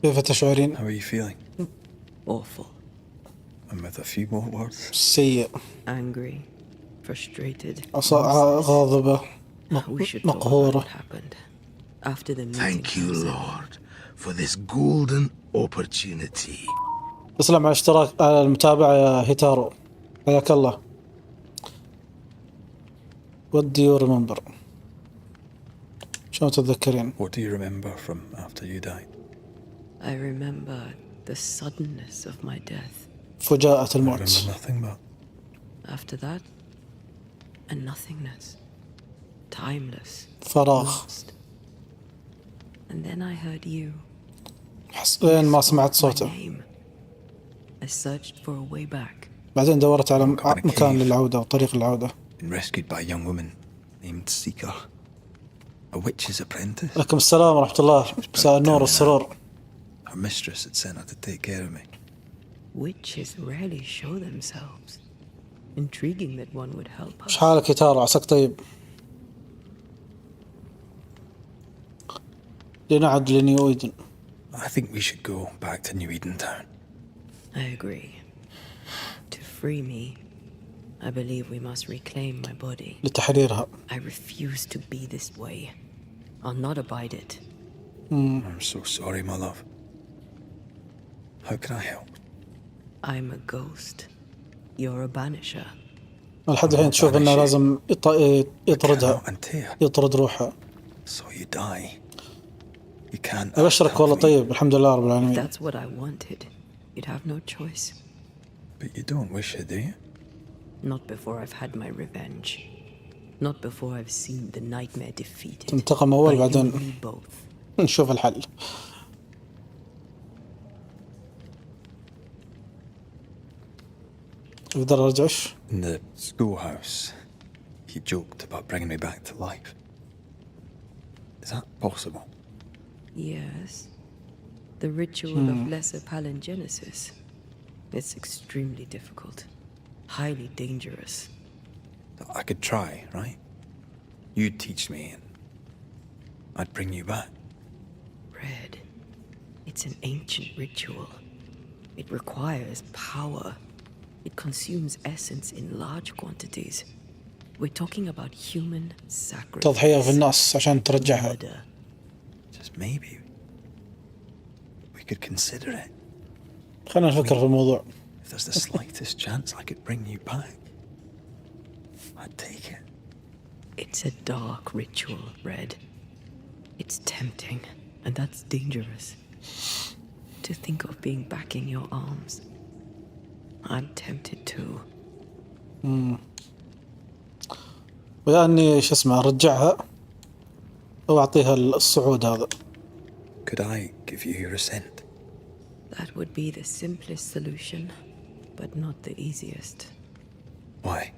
كيف تشعرين؟ How are you feeling? Awful. And with a few more words. سيء. Angry. Frustrated. غاضبة. مقهورة. After the meeting. Thank you, Lord, for this golden opportunity. تسلم على الاشتراك على المتابعة يا هيتارو. حياك الله. What do you remember? شلون تتذكرين؟ What do you remember from after you died? I remember the suddenness of my death. فجاءة الموت. I remember nothing but. After that, a nothingness. Timeless. فراغ. Lost. And then I heard you. لين ما سمعت صوته. I searched for a way back. بعدين دورت على مكان للعودة وطريق العودة. Been rescued by a young woman named Seeker, a witch's apprentice. عليكم السلام ورحمة الله، مساء النور والسرور. Her mistress had sent her to take care of me. Witches rarely show themselves. Intriguing that one would help us. ايش حالك يا تارو؟ عساك طيب. لنعد لنيو إيدن. I think we should go back to New Eden Town. I agree. To free me, I believe we must reclaim my body. لتحريرها. I refuse to be this way. I'll not abide it. I'm so sorry, my love. How can I help? I'm a ghost. You're a banisher. لحد الحين تشوف انه لازم يطردها، يطرد روحها. So you die. You can't. أبشرك والله طيب، الحمد لله رب العالمين. That's what I wanted. You'd have no choice. But you don't wish it, do you? Not before I've had my revenge. Not before I've seen the nightmare defeated. تنتقم أول بعدين نشوف الحل. أقدر أرجعش؟ In the schoolhouse, he joked about bringing me back to life. Is that possible? Yes. The ritual of lesser palingenesis. It's extremely difficult. Highly dangerous. I could try, right? You'd teach me and I'd bring you back. Red. It's an ancient ritual. It requires power. It consumes essence in large quantities. We're talking about human sacrifice. تضحية في الناس عشان ترجعها. Just maybe we could consider it. خلنا نفكر في الموضوع. If there's the slightest chance I could bring you back, I'd take it. It's a dark ritual, Red. It's tempting, and that's dangerous. To think of being back in your arms. I'm tempted too. ويا اني شو اسمه ارجعها او اعطيها الصعود هذا. Could I give you your assent? That would be the simplest solution, but not the easiest. Why?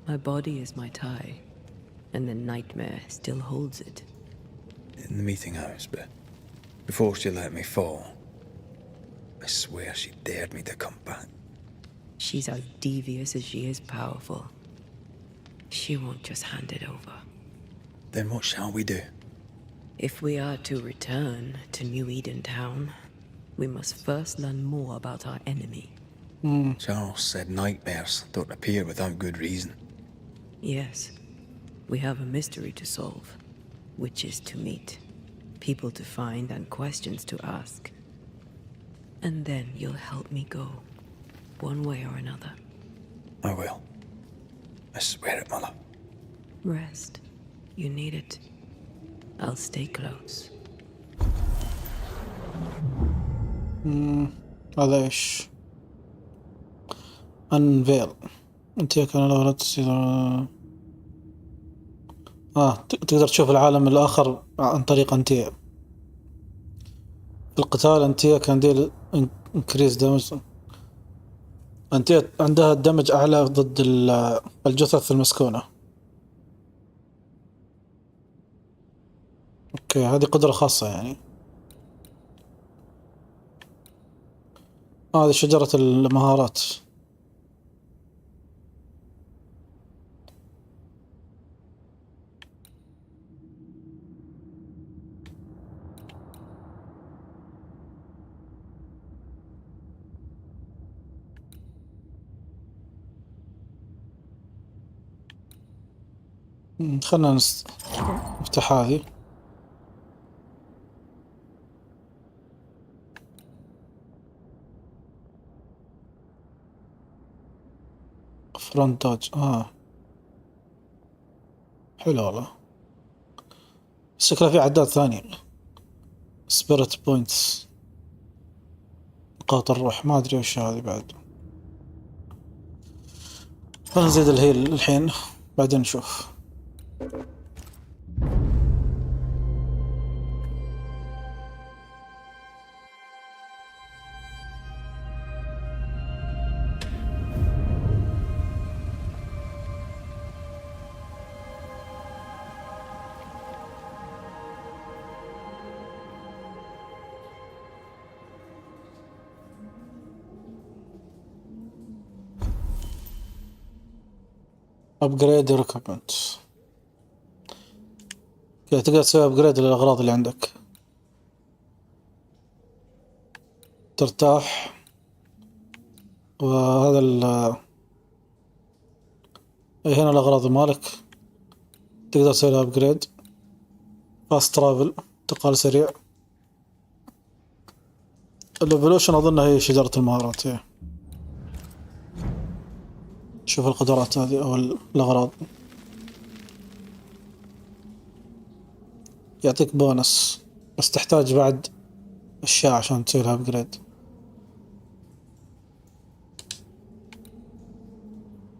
My body is my tie, and the nightmare still holds it. In the meeting house, but before she let me fall, I swear she dared me to come back. She's as devious as she is powerful. She won't just hand it over. Then what shall we do? If we are to return to New Eden Town, we must first learn more about our enemy. Charles said nightmares don't appear without good reason. Yes, we have a mystery to solve, witches to meet, people to find and questions to ask. And then you'll help me go, one way or another. I will. I swear it, Mother. Rest. You need it. I'll stay close. هذا ايش؟ انفيل. انت كان لو تصير تقدر تشوف العالم الاخر عن طريق انتيا. في القتال انتيا كان ديل انكريز دمج. انتيا عندها الدمج اعلى ضد الجثث المسكونة. اوكي هذه قدرة خاصة يعني. هذه شجرة المهارات. خلنا نفتح هذه. فرونت دوج. حلو والله. شكله في عداد ثانية. سبيريت بوينتس. نقاط الروح ما ادري وش هذه بعد. خلنا نزيد الهيل الحين بعدين نشوف. ابجريد ريكومنت. كذا تقدر تسوي ابجريد للاغراض اللي عندك. ترتاح. وهذا هنا الاغراض مالك تقدر تسوي لها ابجريد. فاست ترافل انتقال سريع. الايفولوشن اظن هي شجرة المهارات. هي شوف القدرات هذه او الاغراض يعطيك بونس، بس تحتاج بعد اشياء عشان تسوي لها ابجريد.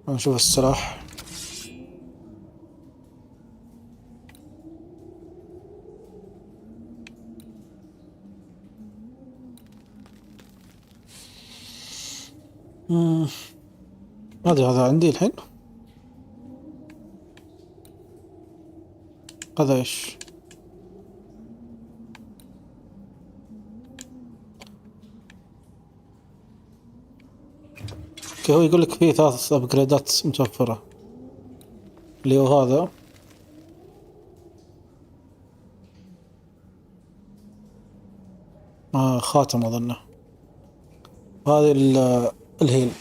نشوف السلاح. ما ادري هذا عندي الحين. هذا ايش؟ هو يقول لك فيه 3 ابجريدات متوفرة، اللي هو هذا خاتم اظنه، هذه الهيل.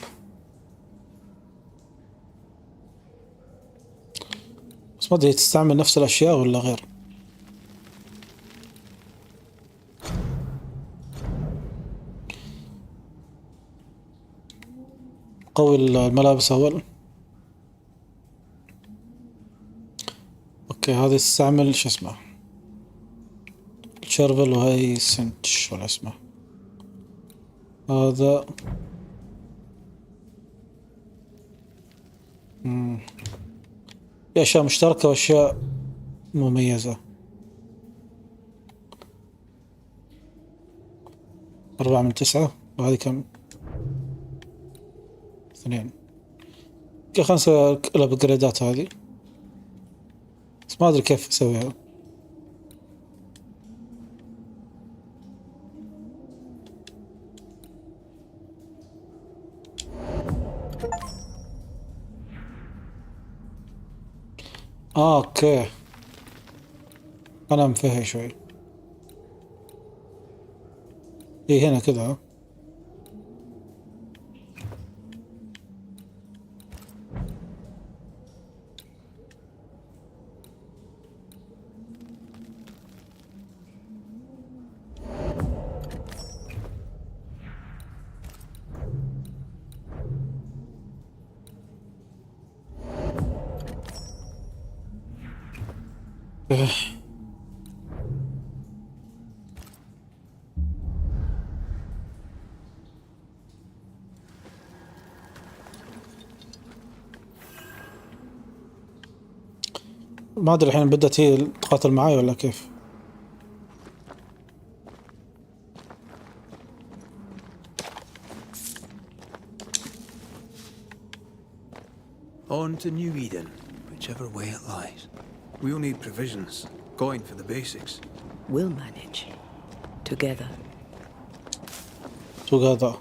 بس ما ادري تستعمل نفس الاشياء ولا غير. قوي الملابس اول. اوكي هذه تستعمل شو اسمه الشرفل، وهي سنتش ولا اسمه هذا. في اشياء مشتركة واشياء مميزة. 4/9. وهذه كم؟ 2. خلنا نسوي الابجريدات هذه، بس ما ادري كيف اسويها. اوكي انا مفهي شوي. ايه هنا كذا. ما ادري الحين بدت هي تقاتل معاي ولا كيف. On to New Eden, whichever way it lies. We'll need provisions, going for the basics. We'll manage. Together. Together.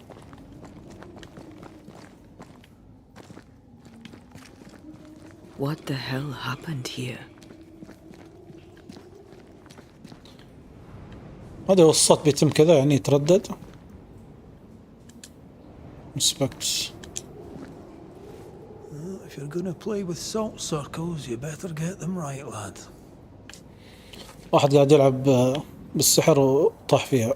What the hell happened here? هذا هو الصوت بيتم كذا يعني يتردد. Inspect. If you're gonna play with salt circles, you better get them right, lad. واحد قاعد يلعب بالسحر وطاح فيها.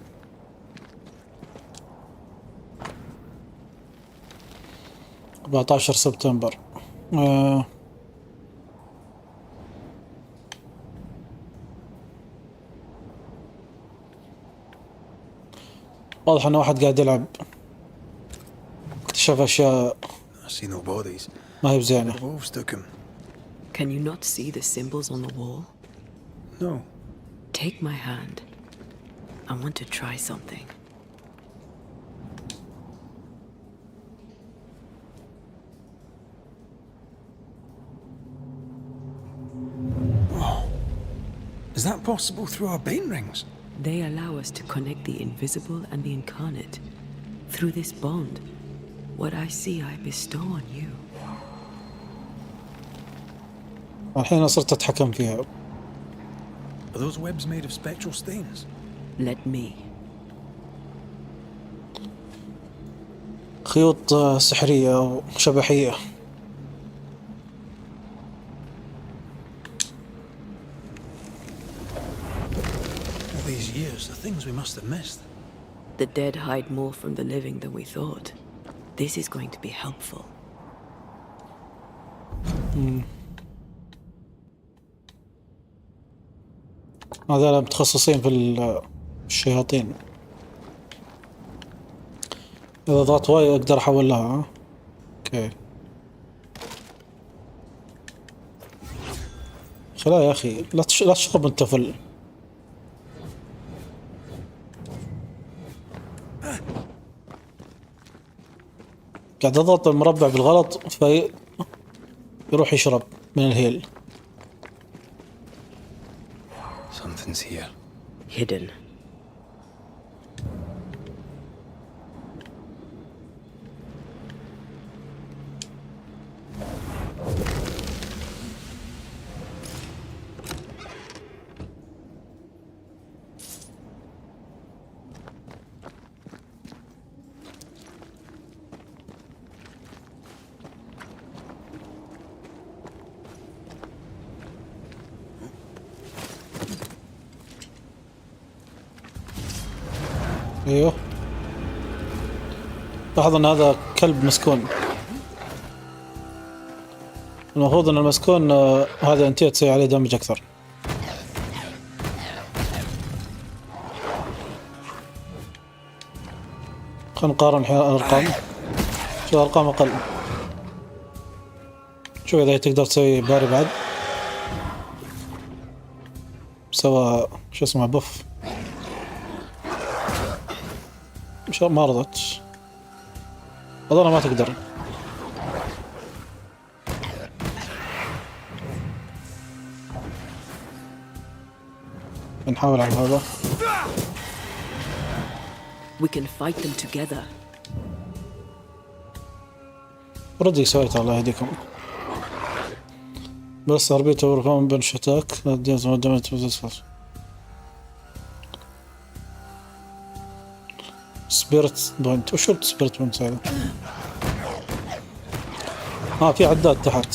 ب 14 سبتمبر. واضح انه واحد قاعد يلعب اكتشف اشياء ما هي بزينة. Can you not see the symbols on the wall? No. Take my hand. I want to try something. Oh. Is that possible through our bane rings? They allow us to connect the invisible and the incarnate. Through this bond, what I see I bestow on you. الحين صرت أتحكم فيها. Are those webs made of spectral stains? Let me. خيوط سحرية أو شبحية. All these years, the things we must have missed. The dead hide more from the living than we thought. This is going to be helpful. هذول متخصصين في الشياطين. إذا ضغط واي أقدر أحول لها. ها؟ أوكي. خلا يا أخي لا تشرب أنت فل. قاعد أضغط المربع بالغلط يروح يشرب من الهيل. Something's here. Hidden. ايوه لاحظ ان هذا كلب مسكون. المفروض ان المسكون هذا انت تسوي عليه دمج اكثر. خلينا نقارن الحين الارقام. شو الارقام اقل. شوف اذا تقدر تسوي باري بعد. سوى شو اسمه بف. ما رضت. أظن ما تقدر. نحاول على هذا. We can fight them together. ردي سويتها الله يهديكم. بس أربيت ورفعهم بين شتاك. لا تديز مدمت وزيز سبيرت بوينت. وشو سبيرت بوينت هذا؟ في عداد تحت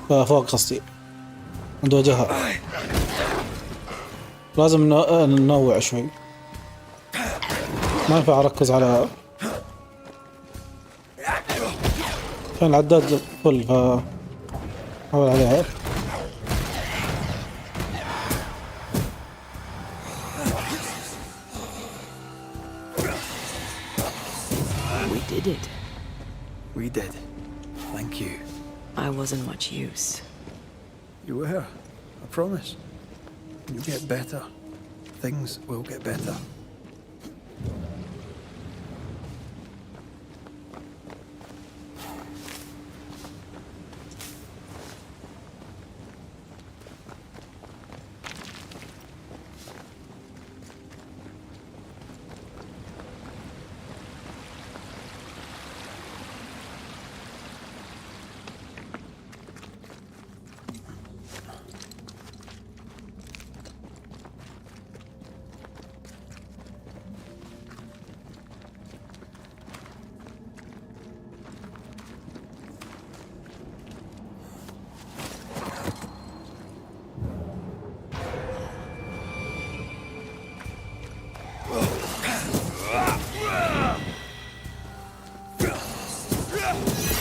فوق قصدي عند وجهها. لازم ننوع شوي. ما ينفع اركز على الحين العداد فل فحاول عليها. We did. Thank you. I wasn't much use. You were. I promise. You'll get better. Things will get better.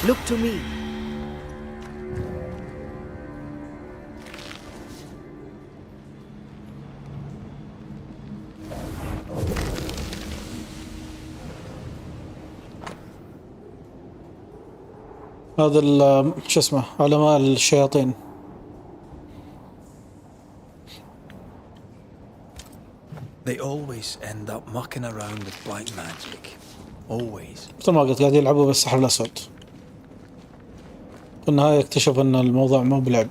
Look to me. هذا شو اسمه علماء الشياطين. They always end up mucking around with black magic. Always. مثل ما قلت قاعد يلعبوا بالسحر الأسود. في النهاية اكتشف أن الموضوع مو بلعب.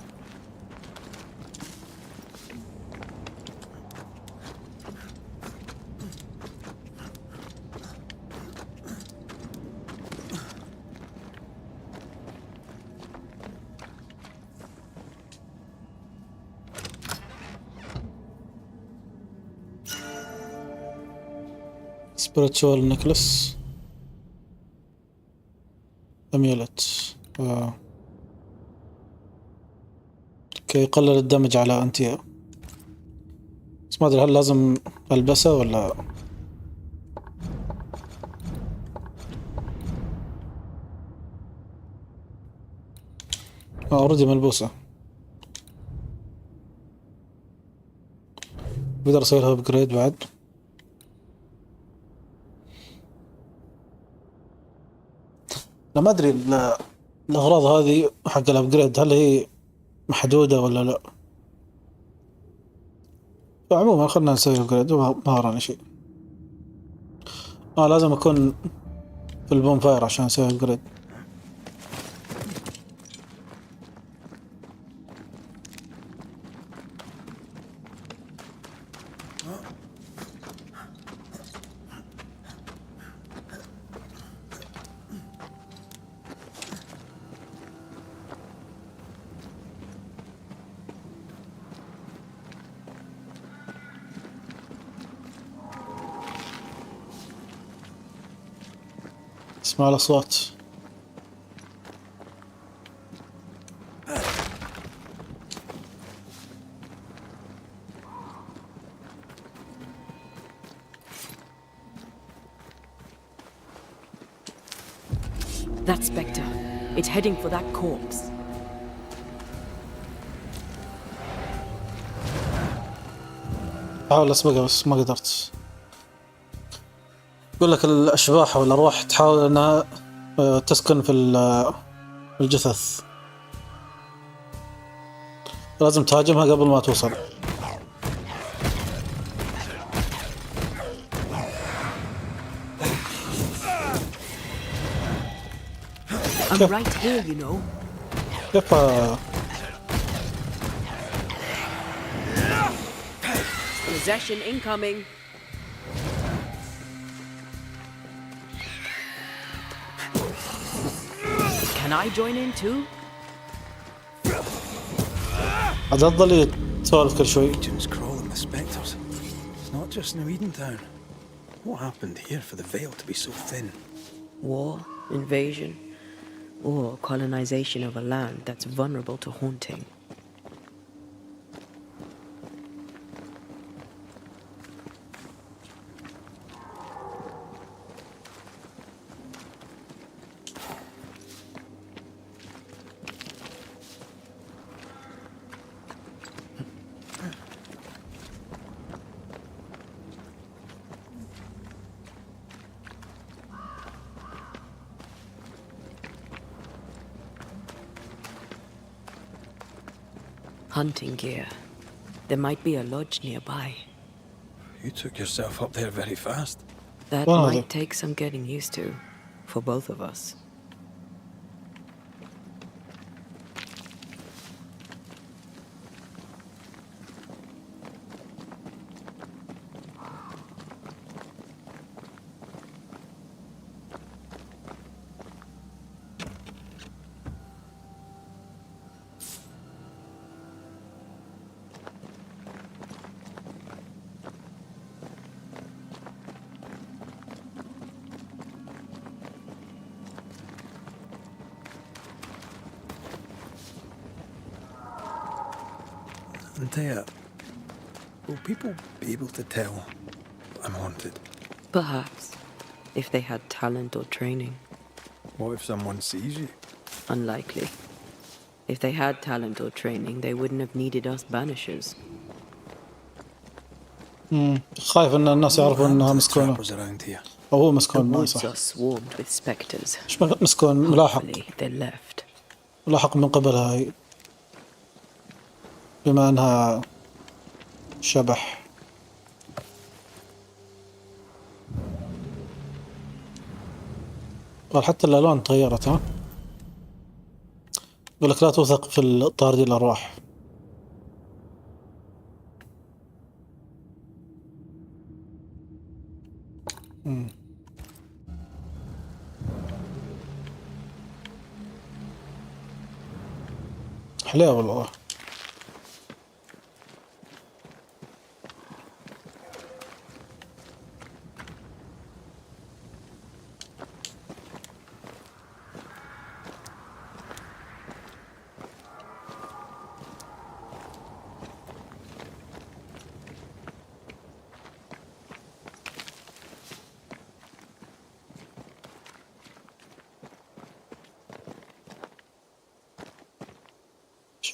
spiritual necklace amulet. كي يقلل الدمج على أنتيا، بس ما أدري هل لازم ألبسه ولا. أوريدي ملبوسة، بقدر أسويلها أبجريد بعد. لا ما أدري الأغراض هذه حق الأبجريد هل هي محدودة ولا لا. عموما خلنا نسوي أبجريد وما ورانا شيء. لازم أكون في البون فاير عشان أسوي أبجريد. اسمع الأصوات. That spectre. It's heading for that corpse. أحاول أسبقها بس ما قدرت. يقول لك الأشباح والأرواح تحاول أنها تسكن في الجثث، لازم تهاجمها قبل ما توصل. I'm right here, you know. يبقى Possession incoming. Can I join in too? عاد أفضل تسولف كل شوي. Legends crawling with spectres. It's not just New Edentown. What happened here for the veil to be so thin? War, invasion, or colonization of a land that's vulnerable to haunting. Hunting gear. There might be a lodge nearby. You took yourself up there very fast. That might take some getting used to, for both of us. Antea, will people be able to tell I'm haunted? Perhaps, if they had talent or training. What if someone sees you? Unlikely. If they had talent or training, they wouldn't have needed us Banishers. خايف ان الناس يعرفون انها مسكونة او هو مسكون. ما صح. مش مسكون، ملاحق من قبلها هي، بما انها شبح. قال حتى الالوان تغيرت. ها يقول لك لا توثق في طاردي الأرواح. حلوة والله.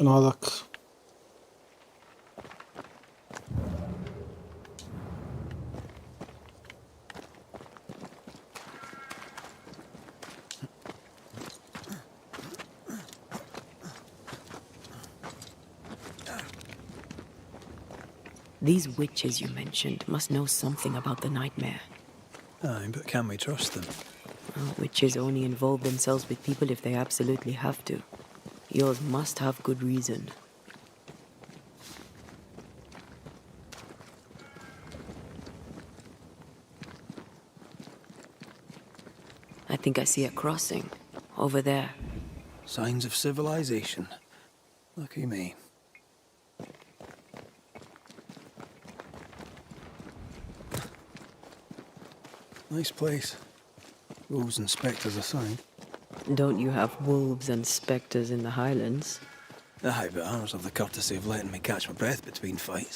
شنو هذاك؟ These witches you mentioned must know something about the nightmare. Aye, but can we trust them? Well, witches only involve themselves with people if they absolutely have to. Yours must have good reason. I think I see a crossing. Over there. Signs of civilization. Lucky me. Nice place. Wolves and spectres aside. Don't you have wolves and spectres in the Highlands? Aye, but ours have the courtesy of letting me catch my breath between fights.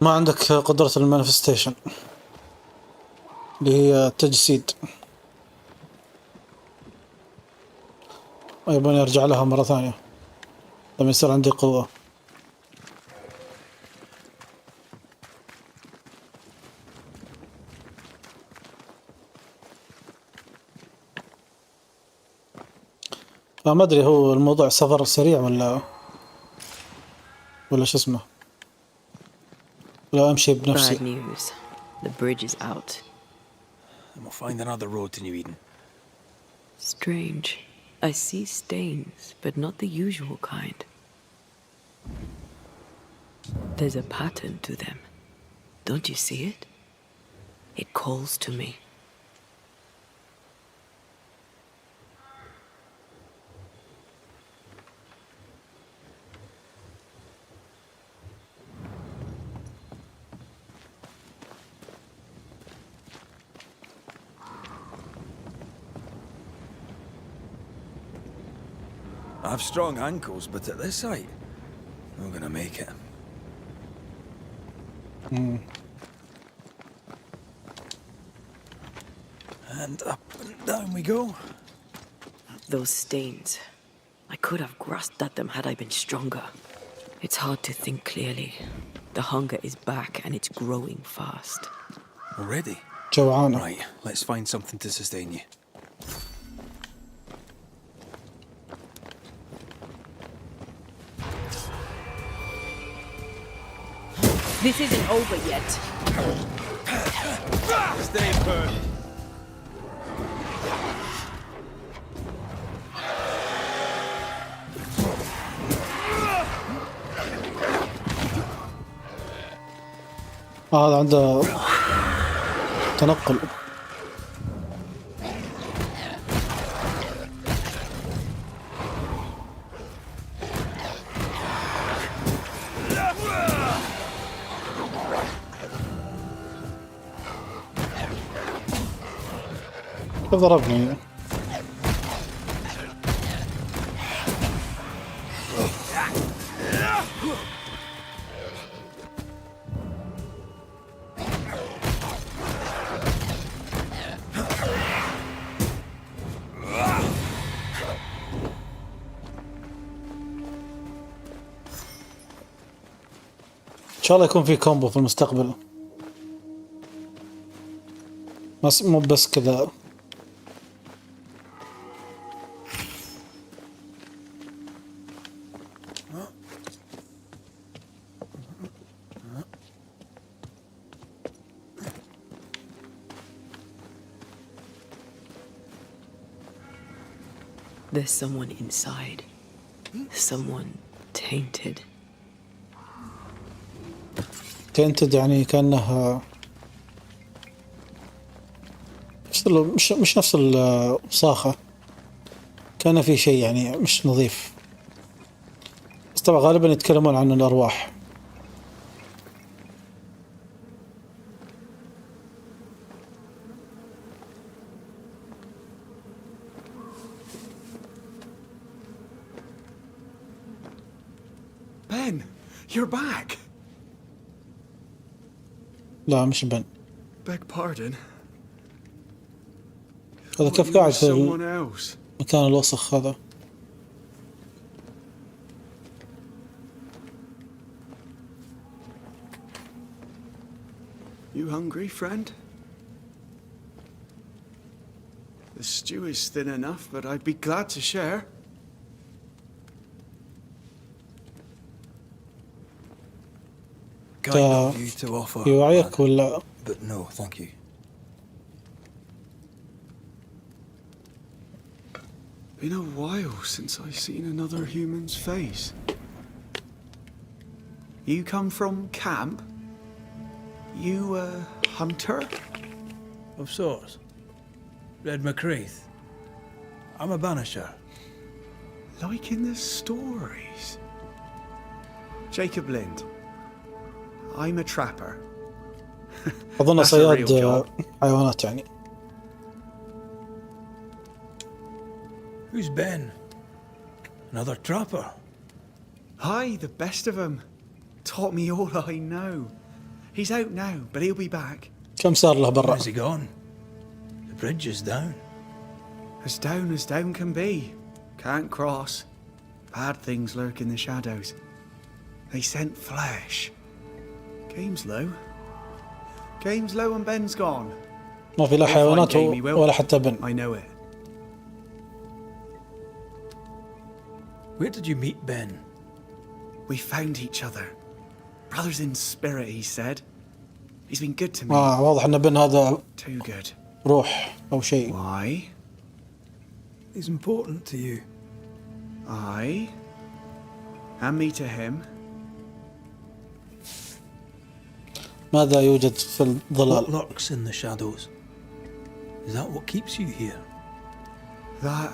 ما عندك قدرة المانيفستيشن اللي هي التجسيد. يبغى يرجع لها مرة ثانية لما يصير عندي قوة. ما أدري هو الموضوع سفر سريع ولا شو اسمه، ولا أمشي بنفسي. Bad news. The bridge is out. And we'll find another road to New Eden. Strange. I see stains, but not the usual kind. There's a pattern to them. Don't you see it? It calls to me. I have strong ankles, but at this height, I'm gonna make it. And up and down we go. Those stains. I could have grasped at them had I been stronger. It's hard to think clearly. The hunger is back and it's growing fast. Already? جوعانة. Right, let's find something to sustain you. This isn't over yet. Stay put. هذا عنده تنقل. ضربني. إن شاء الله يكون في كومبو في المستقبل، مو بس كذا. There's someone inside. Someone tainted. تنتد يعني كأنه مش نفس الوساخة، كان في شيء يعني مش نظيف. بس طبعا غالبا يتكلمون عن الأرواح. Ben, you're back. لا مش بن. Beg pardon. هذا كيف قاعد في Someone else. مكان الوسخ هذا. You hungry, friend? The stew is thin enough, but I'd be glad to share. Kind of you to offer, يوعيك ولا؟ but no, thank you. Been a while since I've seen another human's face. You come from camp? You a hunter? Of sorts. Red McCreath. I'm a banisher. Like in the stories. Jacob Lind. I'm a trapper. أظن That's a real صياد job. حيوانات يعني. Who's Ben? Another trapper? Hi, the best of them. Taught me all I know. He's out now, but he'll be back. كم صار له برا؟ Where's he gone? The bridge is down. As down can be. Can't cross. Bad things lurk in the shadows. They scent flesh. Game's low. Game's low and Ben's gone. ما في لا حيوانات ولا حتى بن. I know it. Where did you meet Ben? We found each other. Brothers in spirit, he said. He's been good to me. واضح ان بن هذا Too good. روح او شيء. Why? He's important to you. I? And me to him. ماذا يوجد في الظلال؟ What lurks in the shadows? Is that what keeps you here? That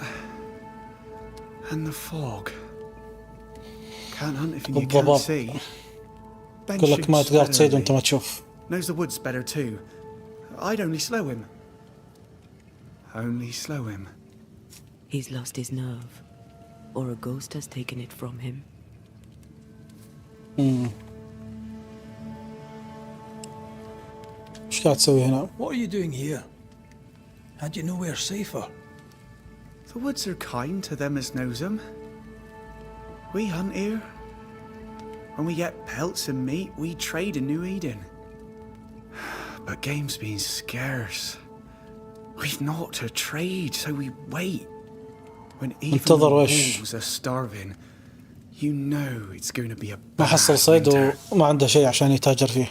and the fog. Can't hunt if you can't الضباب. see. Ben يقول لك ما shoots تقدر better تصيد than وانت me. ما تشوف. Knows the woods better too. I'd only slow him. Only slow him. He's lost his nerve, or a ghost has taken it from him. ايش قاعد تسوي هنا؟ What are you doing here? Had you nowhere safer? The woods are kind to them as knows them. We hunt here. When we get pelts and meat, we trade in New Eden. But game's been scarce. We've naught to trade, so we wait. When even the انتظر وش؟ wolves are starving, you know it's going to be a ما bad حصل صيد winter. وما عنده شيء عشان يتاجر فيه.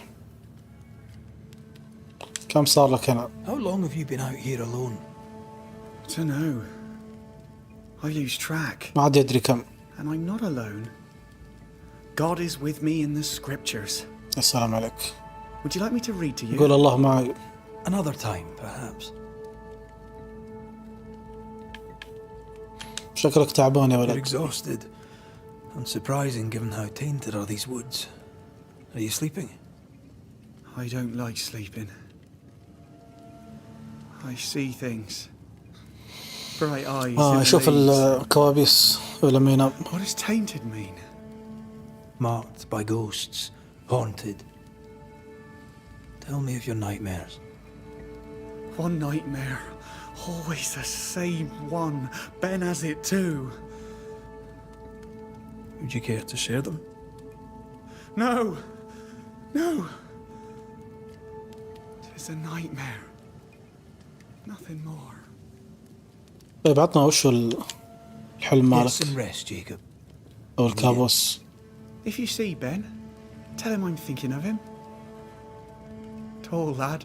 كم صار لك هنا؟ How long have you been out here alone? Dunno. I lose track. ما عاد يدري كم. And I'm not alone. God is with me in the scriptures. السلام عليك. Would you like me to read to you? يقول الله معي. Another time, perhaps. شكلك تعبان يا You're ولد. exhausted. Unsurprising given how tainted are these woods. Are you sleeping? I don't like sleeping. I see things. Bright eyes in the شوف leaves. الكوابيس لما ينام. What does tainted mean? Marked by ghosts, haunted. Tell me of your nightmares. One nightmare. Always the same one. Ben has it too. Would you care to share them? No! No! 'Tis a nightmare. Nothing more. طيب عطنا وش الحلم Get مالك some rest, Jacob. او الكابوس. If you see Ben, tell him I'm thinking of him. Tall lad,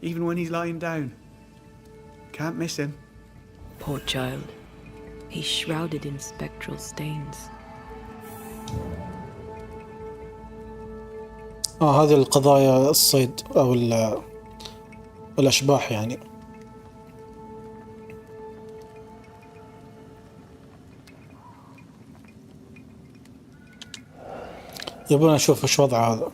even when he's lying down. Can't miss him. Poor child. He's shrouded in spectral stains. هذه القضايا الصيد او الاشباح يعني. يبغى نشوف وش وضعه هذا.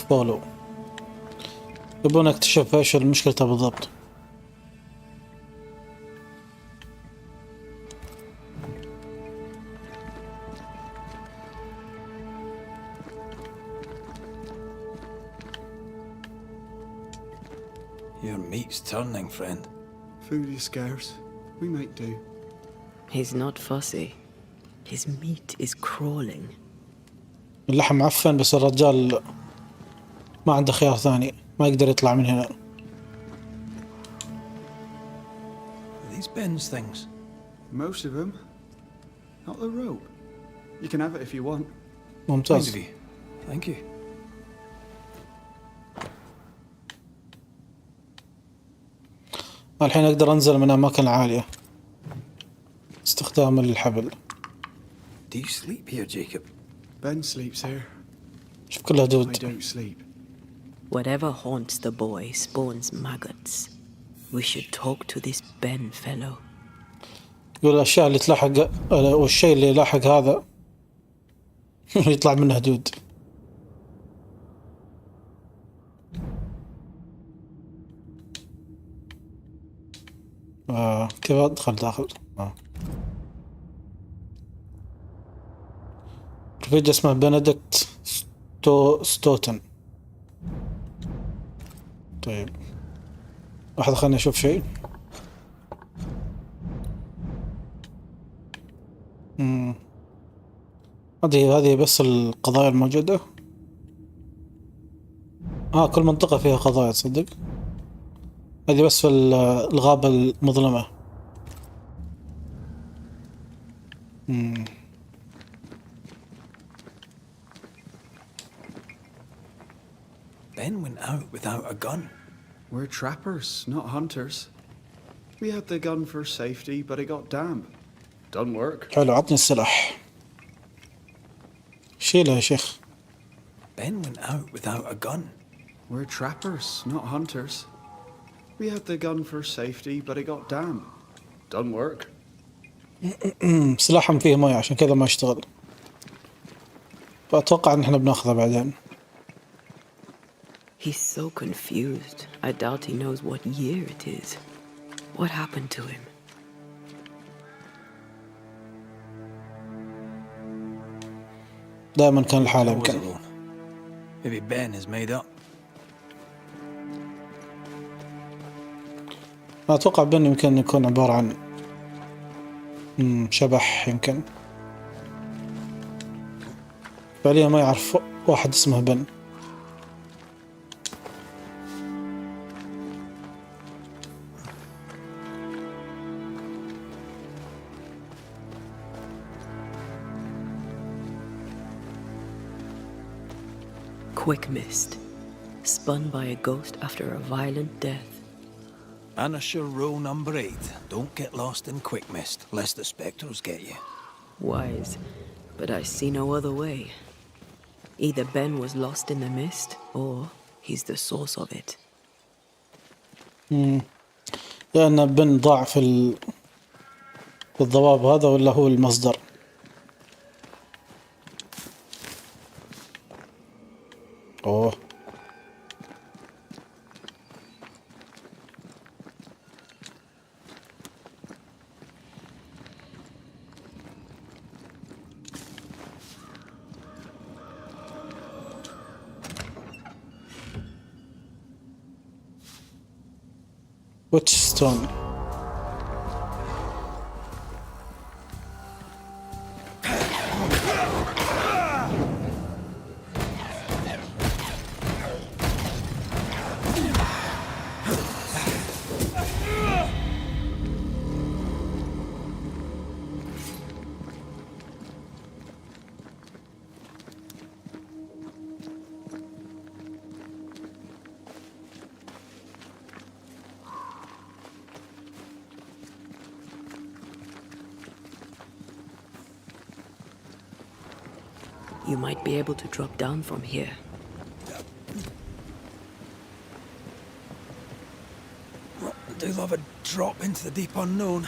فولو. يبغى نكتشف ايش المشكلة بالضبط. Your meat's turning, friend. Food is scarce. We make do. He's not fussy. His meat is crawling. اللحم معفن بس الرجال ما عنده خيار ثاني، ما يقدر يطلع من هنا. Are these Ben's things? Most of them. Not the rope. You can have it if you want. ممتاز. Kind of you. Thank you. الحين أقدر أنزل من أماكن عالية استخدام الحبل. Do you sleep here, Jacob? Ben sleeps here. شوف كلها I دود. don't sleep. Whatever haunts the boy spawns maggots. We should talk to this Ben fellow. يقول الأشياء اللي تلاحق والشيء اللي يلاحق هذا يطلع منه دود. كيف أدخل داخل؟ رفيج اسمه بنديكت ستوتن. طيب لحظة خليني أشوف شيء. هذه بس القضايا الموجودة. كل منطقة فيها قضايا تصدق. هذه بس في الغابة المظلمة. Ben went out without a gun. We're trappers, not hunters. We had the gun for safety, but it got damp. Doesn't work. حلو عطني السلاح. شيله يا شيخ. Ben went out without a gun. We're trappers, not hunters. We had the gun for safety, but it got damp. Doesn't work. سلاحهم فيه موية عشان كذا ما اشتغل. فأتوقع إن إحنا بناخذه بعدين. He's so confused. I doubt he knows what year it is. What happened to him? دائما كان الحالة I was يمكن. alone. Maybe Ben is made up. أتوقع بن يمكن يكون عبارة عن شبح يمكن. فعليا ما يعرف واحد اسمه بن. Quick mist. Spun by a ghost after a violent death. Banisher rule number 8. Don't get lost in quick mist, lest the spectres get you. Wise, but I see no other way. Either Ben was lost in the mist, or he's the source of it. لأن بن ضاع في الضباب هذا ولا هو المصدر. أوه Witchstone. You might be able to drop down from here. Well, I do love a drop into the deep unknown.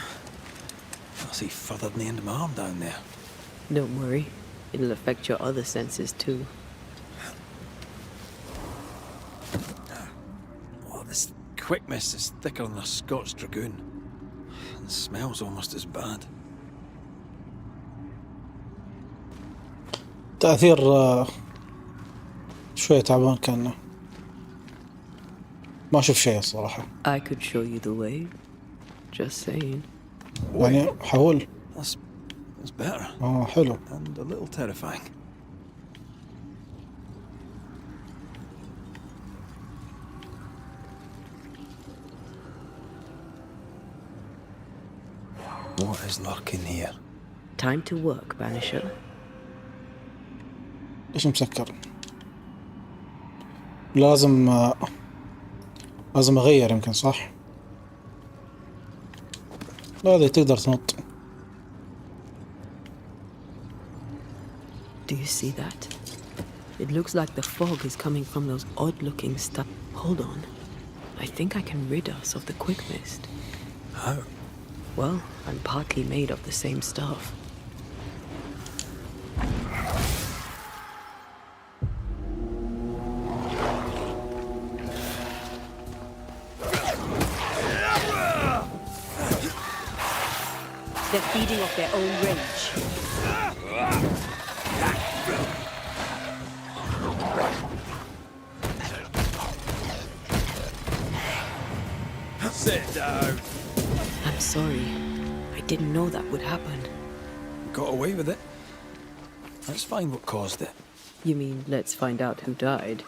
I see further than the end of my arm down there. Don't worry, it'll affect your other senses too. Oh, this quick mist is thicker than a Scots dragoon. And smells almost as bad. تأثير شوية تعبان كأنه ما أشوف شيء الصراحة. I could show you the way. Just saying. يعني حاول. That's better. حلو. And a little terrifying. What is lurking here? Time to work, Banisher. ليش مسكر؟ لازم أغير يمكن صح؟ لا هذه تقدر تنط. Do you see that? It looks like the fog is coming from those odd-looking stuff. Hold on. I think I can rid us of the quick mist. How? Well, I'm partly made of the same stuff. They're feeding off their own rage. Sit down. I'm sorry. I didn't know that would happen. Got away with it. Let's find what caused it. You mean, let's find out who died?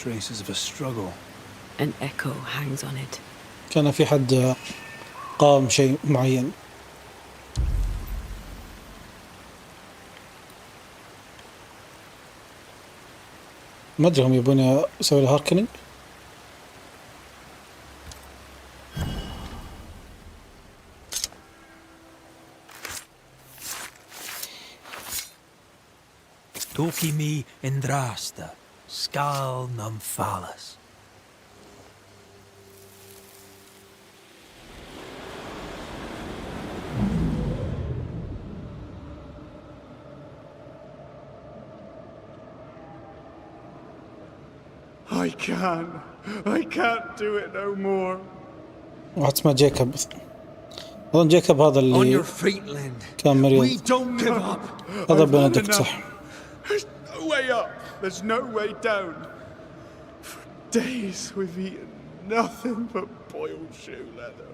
Traces of a struggle. An echo hangs on it. كان في حد قام شيء معين. ما أدري هم يبون يسوي له هاركنينج. Toki mi indrasta, skal numphalas. I can't do it no more. واحد اسمه جيكوب. أظن جيكوب هذا اللي كان مريض. هذا بنديكت صح. There's no way up. There's no way down. For days we've eaten nothing but boiled shoe leather.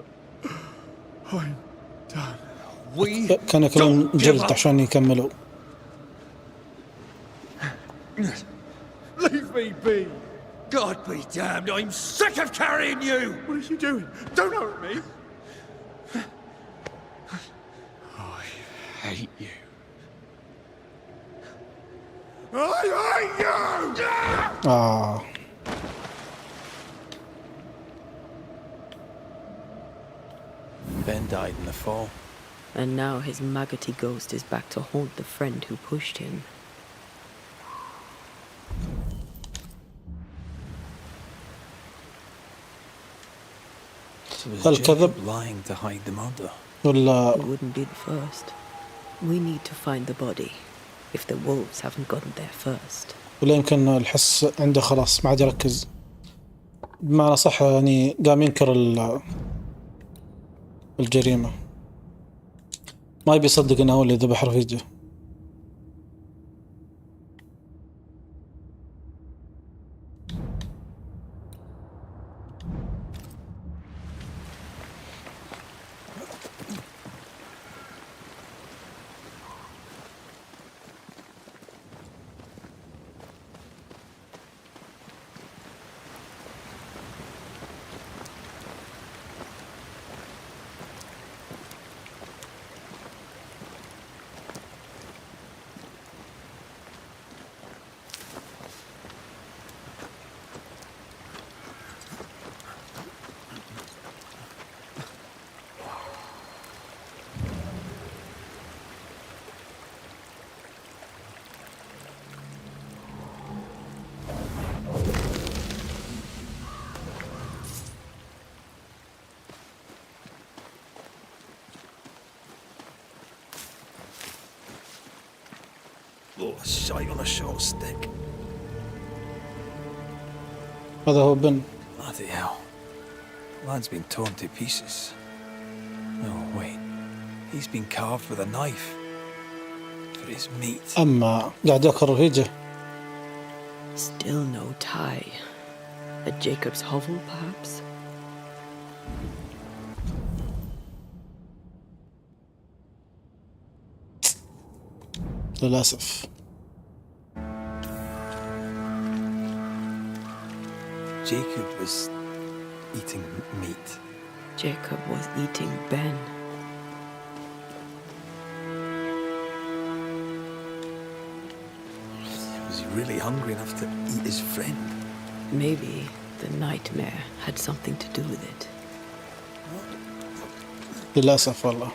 I'm done. كان ياكلون جلد عشان يكملوا. Leave me be. God be damned, I'm sick of carrying you! What are you doing? Don't hurt me. I hate you. I hate you! Ben died in the fall. And now his maggoty ghost is back to haunt the friend who pushed him. So was الكذب Jacob lying to hide the murder? ولا It wouldn't be the first. We need to find the body, if the wolves haven't gotten there first. ولا يمكن الحس عنده خلاص ما عاد يركز. بمعنى صح يعني قام ينكر الجريمة. ما يبي يصدق انه هو اللي ذبح رفيجه. Oh, a shite on a short stick. هذا هو بن. Bloody hell. Lad's been torn to pieces. Oh, wait. He's been carved with a knife. For his meat. أما قاعد ياكل رفيجه. Still no tie. At Jacob's hovel, perhaps? للأسف. Jacob was eating meat. Jacob was eating Ben. Was he really hungry enough to eat his friend? Maybe the nightmare had something to do with it. للأسف والله.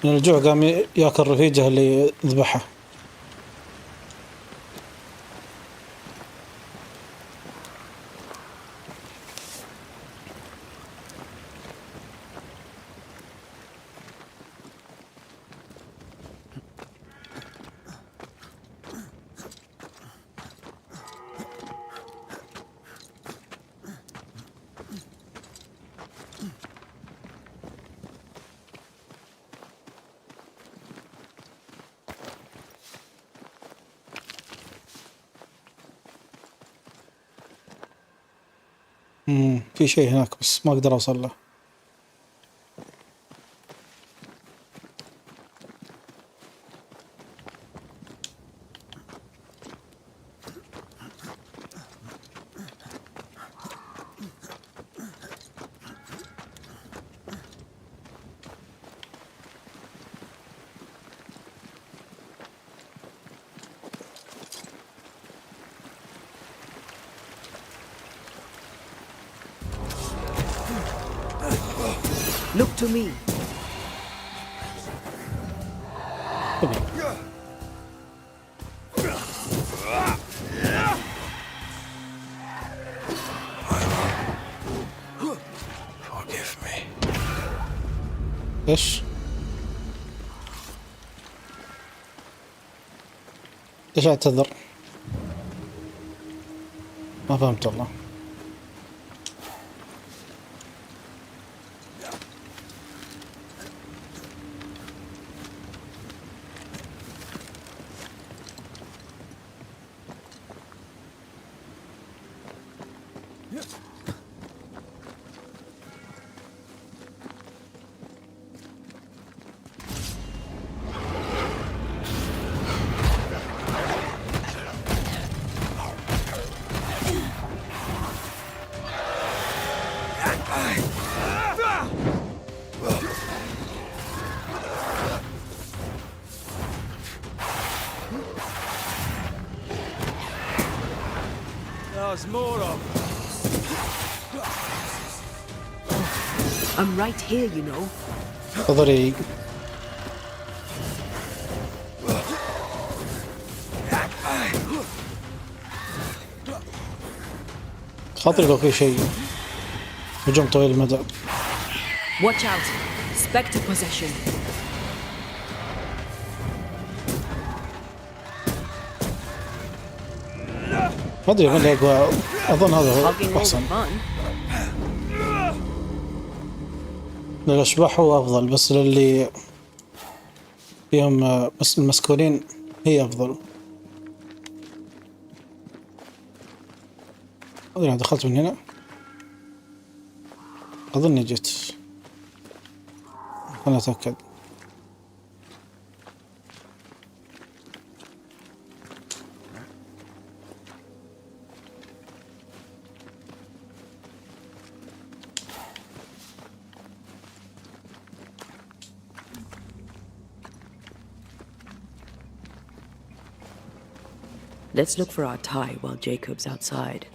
من الجوع قام ياكل رفيجه اللي ذبحه. في شيء هناك بس ما أقدر أوصل له. Look to me. Forgive me. إيش؟ إيش أعتذر؟ ما فهمت والله. There's more of them. I'm right here, you know. تفضلي. خاطري لو في شيء هجوم طويل المدى. Watch out. Spectre possession. ما أدري من اللي أقوى. أظن هذا هو أحسن. للأشباح هو أفضل، بس للي فيهم المسكونين هي أفضل. أنا دخلت من هنا، أظني جيت، أنا أتأكد. Let's look for our tie while Jacob's outside.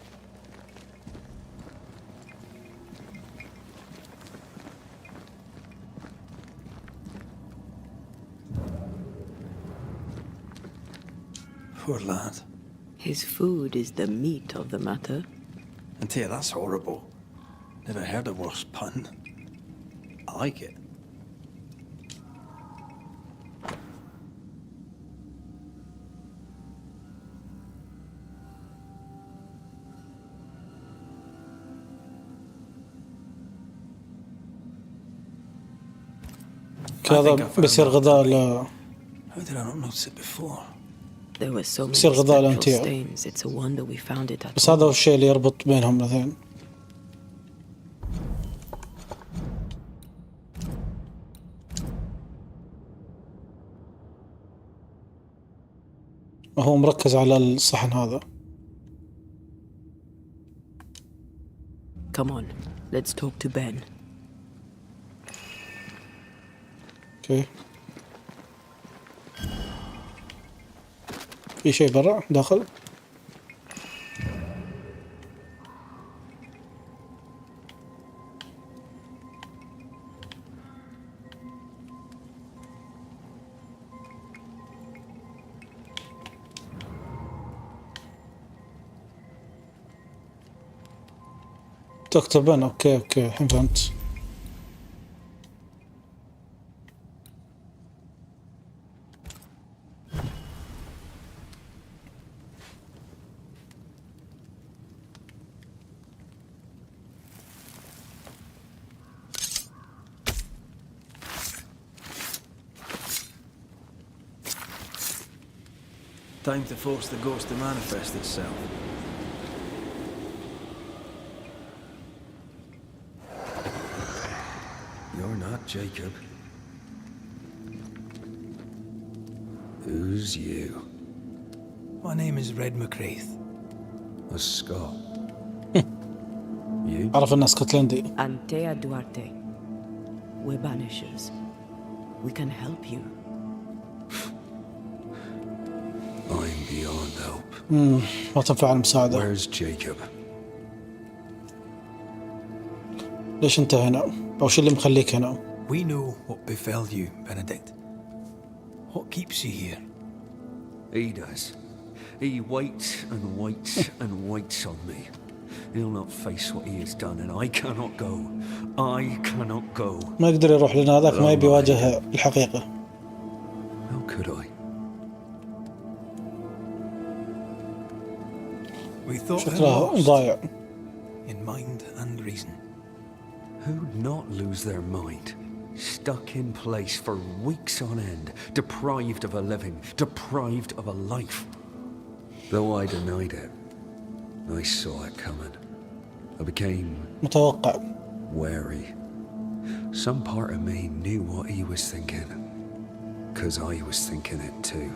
Poor lad. His food is the meat of the matter. And dear, that's horrible. Never heard a worse pun. I like it. هذا بيصير غذاء How did I not notice it before? There were so many بيصير غذاء spectral الأمتية. stains. It's a wonder we found it at بس هذا all. هو الشيء اللي يربط بينهم الاثنين. وهو مركز على الصحن هذا. Come on, let's talk to Ben. اوكي. في شيء برا داخل؟ تكتبين. اوكي الحين فهمت. Time to force the ghost to manifest itself. You're not Jacob. Who's you? My name is Red McCraith. A Scot. You? عرف إنه اسكتلندي. Antea Duarte. We're Banishers. We can help you. I'm beyond help. ما تنفع المساعدة. Where's Jacob? ليش أنت هنا؟ أو شو اللي مخليك هنا؟ We know what befell you, Benedict. What keeps you here? He does. He waits and waits and waits on me. He'll not face what he has done, and I cannot go. I cannot go. ما يقدر يروح لنا هذاك ما يبي يواجه الحقيقة. How could I? We thought him شكله lost ضايع. in mind and reason. Who'd not lose their mind? Stuck in place for weeks on end, deprived of a living, deprived of a life. Though I denied it, I saw it coming. I became متوقع. wary. Some part of me knew what he was thinking, 'cause I was thinking it too.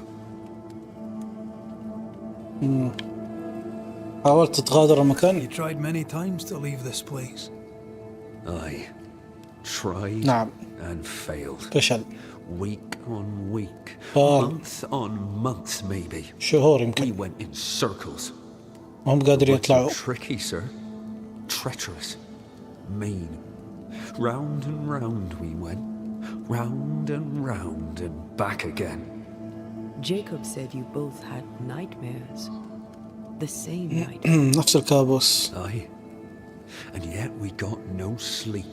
حاولت تغادر المكان؟ You tried many times to leave this place. I tried نعم. and failed. فشل. Week on week, طال. month on month maybe. شهور We يمكن. went in circles. وهم قادرين But يطلعوا. tricky, sir. Treacherous. Mean. Round and round we went. Round and round and back again. Jacob said you both had nightmares. The same nightmares. نفس الكابوس. Aye. And yet we got no sleep.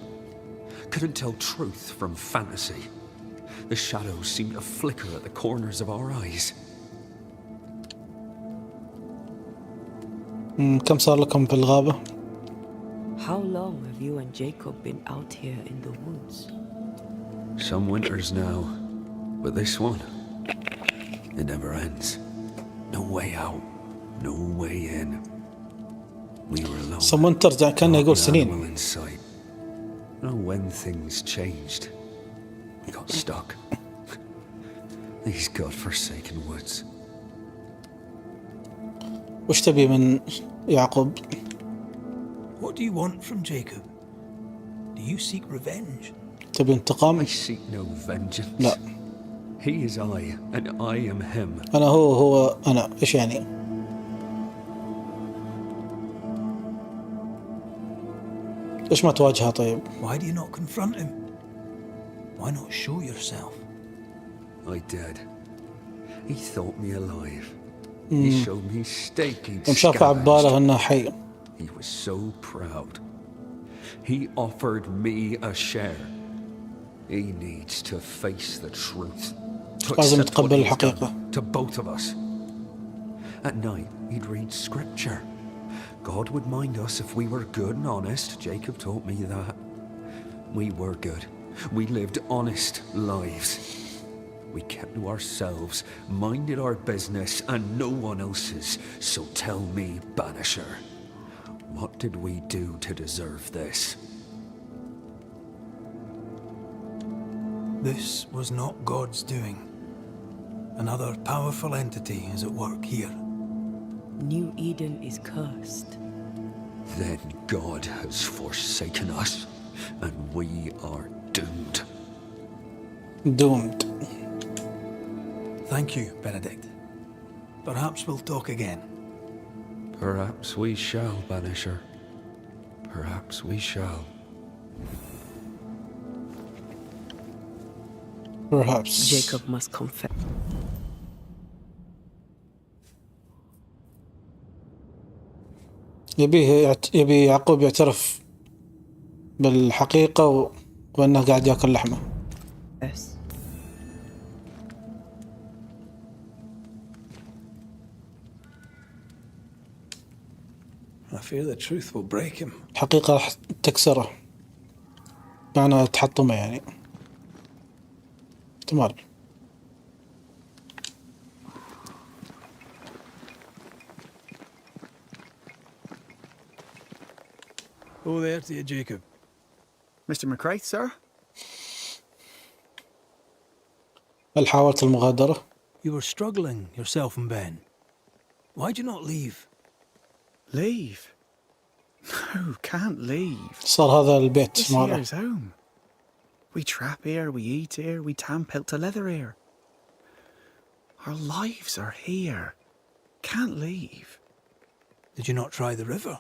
Couldn't tell truth from fantasy. The shadows seemed to flicker at the corners of our eyes. كم صار لكم في الغابة؟ How long have you and Jacob been out here in the woods? Some winters now, but this one, it never ends. No way out, no way in. We were alone. Some winters يعني كان يقول سنين. I don't know when things changed. We got stuck. These godforsaken woods. وش تبي من يعقوب؟ What do you want from Jacob? Do you seek revenge? تبي انتقام؟ I seek no vengeance. لا. He is I, and I am him. أنا هو أنا. إيش يعني؟ إيش ما تواجهه طيب؟ Why do you not confront him? Why not show yourself? I did. He thought me alive. He showed me steaking شاف عباله إنه حي. He was so proud. He offered me a share. He needs to face the truth. To لازم accept what يتقبل he's الحقيقة. done to both of us. At night, he'd read scripture. God would mind us if we were good and honest. Jacob taught me that. We were good. We lived honest lives. We kept to ourselves, minded our business and no one else's. So tell me, Banisher, what did we do to deserve this? This was not God's doing. Another powerful entity is at work here. New Eden is cursed. Then God has forsaken us, and we are doomed. Doomed. Thank you, Benedict. Perhaps we'll talk again. Perhaps we shall, Banisher. Perhaps we shall. Perhaps. Jacob must confess. يبي يعقوب يعترف بالحقيقة وأنه قاعد يأكل لحمة. Yes. I fear the truth will break him. الحقيقة راح تكسره. معنى تحطمه يعني. احتمال. Oh, there to you, Jacob. Mr. McCraith, sir? هل حاولت المغادرة؟ You were struggling, yourself and Ben. Why'd you not leave? Leave? No, can't leave. صار هذا البيت This ماله. here's home. We trap here, we eat here, we tan pelt to leather here. Our lives are here. Can't leave. Did you not try the river?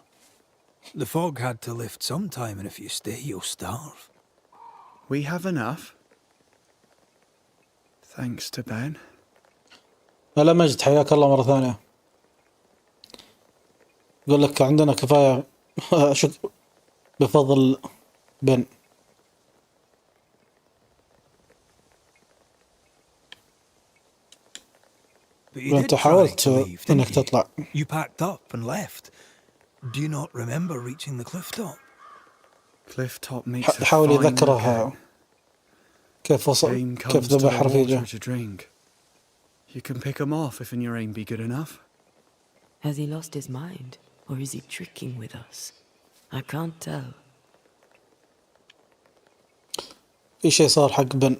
The fog had to lift sometime, and if you stay, you'll starve. We have enough. Thanks to Ben. هلا مجد، حياك الله مرة ثانية. يقول لك عندنا كفاية بفضل بن. وانت حاولت انك تطلع. You packed up and left. Do you not remember reaching the cliff top? Cliff top meets a حاول fine يذكرها weekend. كيف وصل، Aim كيف comes to ذبح the رفيجه. water to drink. You can pick him off if your aim be good enough. Has he lost his mind? Or is he tricking with us? I can't tell. في شيء صار حق بن.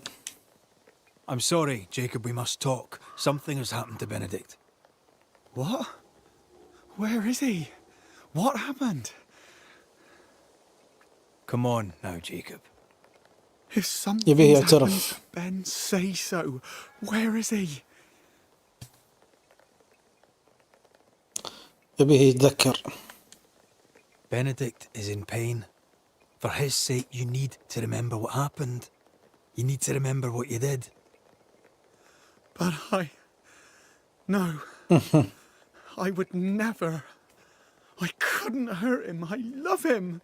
I'm sorry, Jacob, we must talk. Something has happened to Benedict. What? Where is he? What happened? Come on now, Jacob. If something's يبيه happened يعترف. to Ben, say so. Where is he? يبيه يتذكر. Benedict is in pain. For his sake, you need to remember what happened. You need to remember what you did. But No. I would never. I couldn't hurt him. I love him.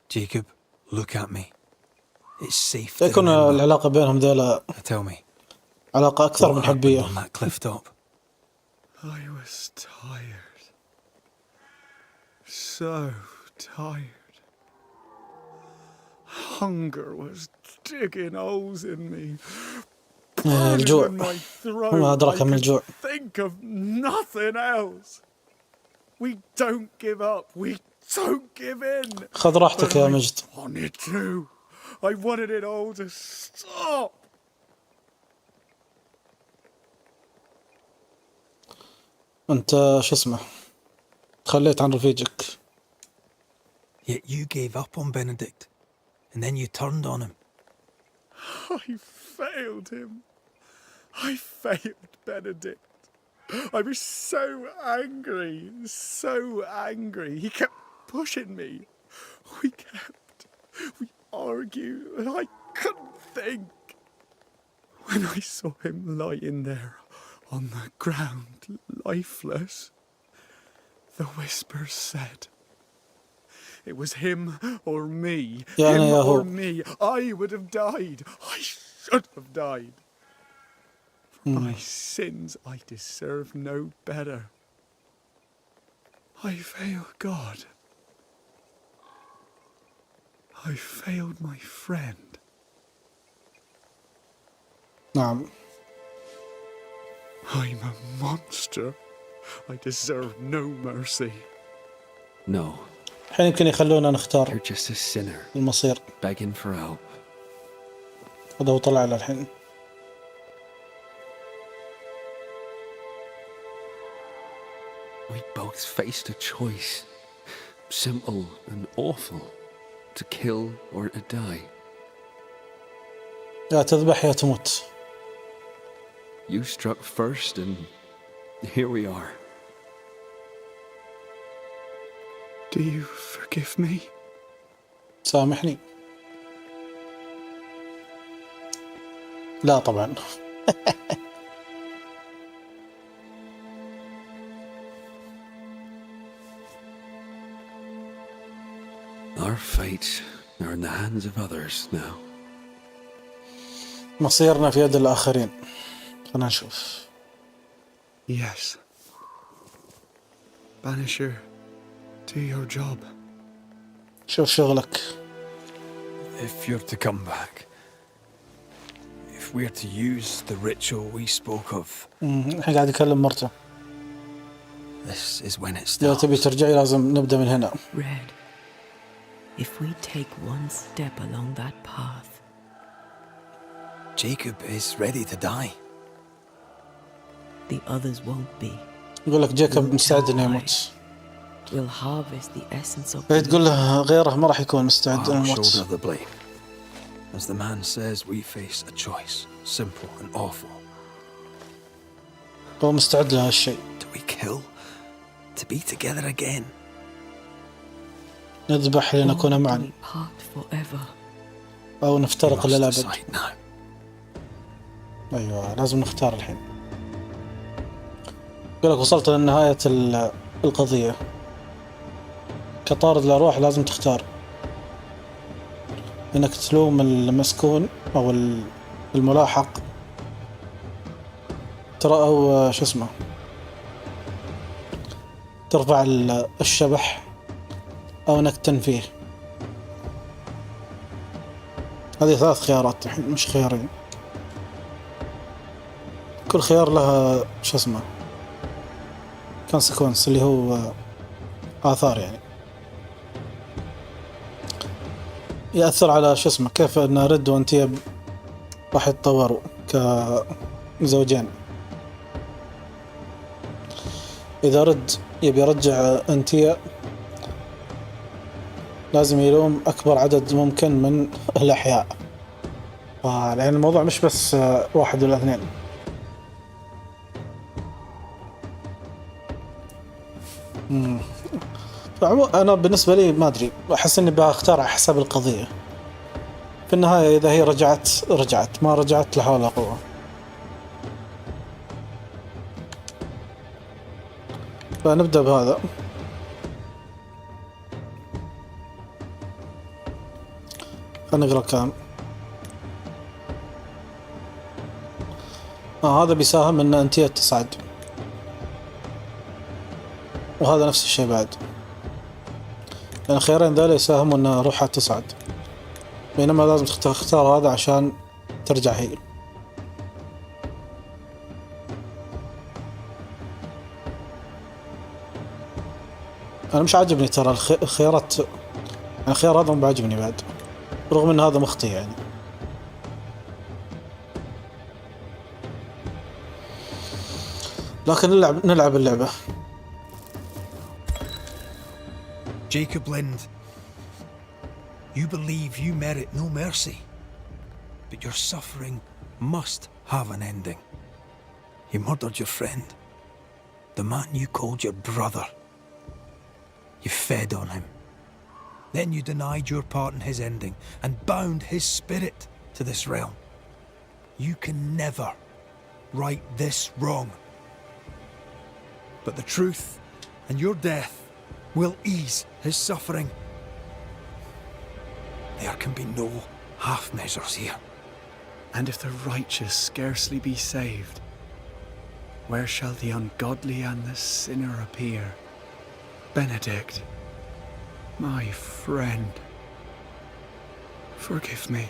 Jacob, look at me. It's safe to يكون remember. العلاقة بينهم ذيلا Tell me. علاقة أكثر من What happened حبية. on that cliff top? I was tired. So tired. hunger was digging holes in me. الجوع وما أدراك من الجوع. Think of nothing else. We don't give up. We don't give in. خذ راحتك يا مجد. I wanted to. I wanted it all to stop. أنت شو اسمه تخليت عن رفيجك. Yet you gave up on Benedict, and then you turned on him. I failed him. I failed Benedict. I was so angry, so angry. He kept pushing me. We argued, and I couldn't think. When I saw him lying there on the ground, lifeless, the whispers said, it was him or me. Him or me. I would have died. I should have died. For my sins, I deserve no better. I failed God. I failed my friend. نعم. I'm a monster. I deserve no mercy. No. الحين يمكن يخلونا نختار. You're just a sinner. المصير. Begging for help. هذا هو طلع له الحين. We both faced a choice, simple and awful, to kill or to die. يا تذبح يا تموت. You struck first, and here we are. Do you forgive me? سامحني. لا طبعا. Our fates are in the hands of others now. مصيرنا في يد الآخرين. خلنا نشوف. Yes. Banisher, do your job. شوف شغلك. If you're to come back, if we're to use the ritual we spoke of, الحين قاعد يكلم مرته. this is when it لو starts. تبي ترجعي لازم نبدأ من هنا. Red, if we take one step along that path, Jacob is ready to die. the others won't be. يقول لك جيكوب مستعد إنه يموت. We'll harvest the essence of. تقول له غيره ما راح يكون مستعد إنه I'll يموت. shoulder the blame. As the man says, we face a choice, simple and awful. هو مستعد لهالشيء. Do we kill to be together again? نذبح لنكون معا. Part forever. أو نفترق We must للأبد. decide now. أيوة لازم نختار الحين. يقول لك وصلت لنهاية القضية. كطارد الأرواح لازم تختار إنك تلوم المسكون أو الملاحق ترى أو شو اسمه ترفع الشبح أو إنك تنفيه. هذه 3 خيارات الحين مش خيارين. كل خيار لها شو اسمه consequence اللي هو آثار يعني يأثر على شو اسمه كيف أن رد وأنتيا راح يتطوروا كزوجين. إذا رد يبي يرجع أنتيا لازم يلوم أكبر عدد ممكن من الأحياء. لأن الموضوع مش بس 1 ولا 2. أنا بالنسبة لي ما أدري أحس إني بختار على حسب القضية. في النهاية إذا هي رجعت ما رجعت لا حول ولا قوة. فنبدأ بهذا. خلينا نقرأ كام. هذا بيساهم إن أنتيا تصعد وهذا نفس الشيء بعد. لأن الخيارين ذولا يساهموا أن روحها تصعد. بينما لازم تختار هذا عشان ترجع هي. أنا مش عاجبني ترى الخيارات، يعني الخيار هذا مو بعجبني بعد، رغم إن هذا مخطئ يعني. لكن نلعب اللعبة. Jacob Lind, you believe you merit no mercy, but your suffering must have an ending. You murdered your friend, the man you called your brother. You fed on him. Then you denied your part in his ending and bound his spirit to this realm. You can never right this wrong. But the truth and your death will ease his suffering. There can be no half measures here. And if the righteous scarcely be saved, where shall the ungodly and the sinner appear? Benedict, my friend, forgive me.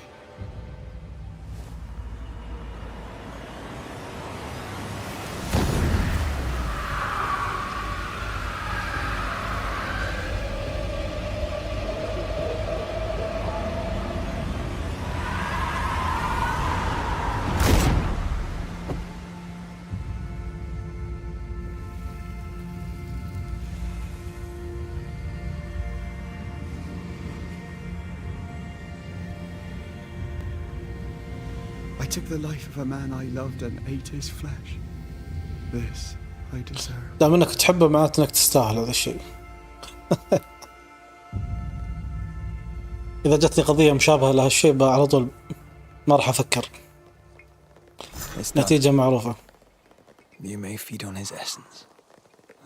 I took the life of a man I loved and ate his flesh. This I deserve. دام انك تحبه معناته انك تستاهل هذا الشيء. اذا جتني قضية مشابهة لهالشيء على طول ما راح افكر. نتيجة معروفة. You may feed on his essence.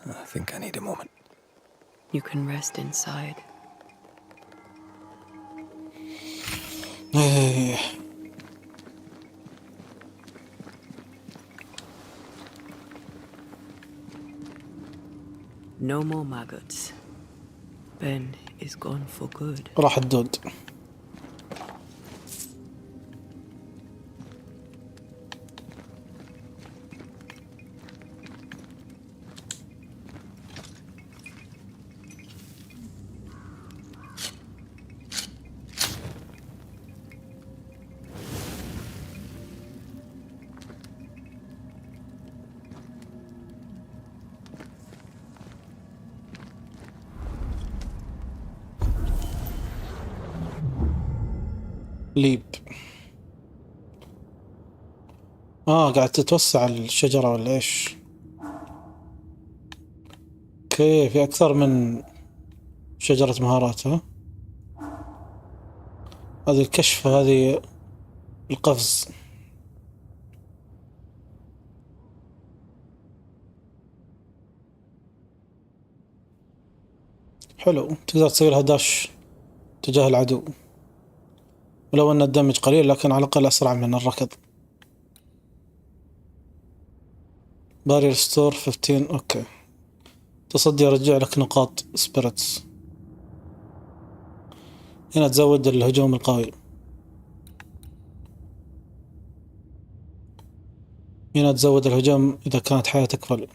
I think I need a moment. You can rest inside. No more maggots. Ben is gone for good. راح الدود. ليب. قاعد تتوسع الشجرة ولا ايش؟ اوكي، في اكثر من شجرة مهارات. هذه الكشف، هذه القفز. حلو، تقدر تسوي لها داش تجاه العدو، ولو ان الدمج قليل لكن على الاقل اسرع من الركض. بارير ستور 15. اوكي، تصدي يرجع لك نقاط سبيريتس. هنا تزود الهجوم القوي، هنا تزود الهجوم اذا كانت حياتك فل.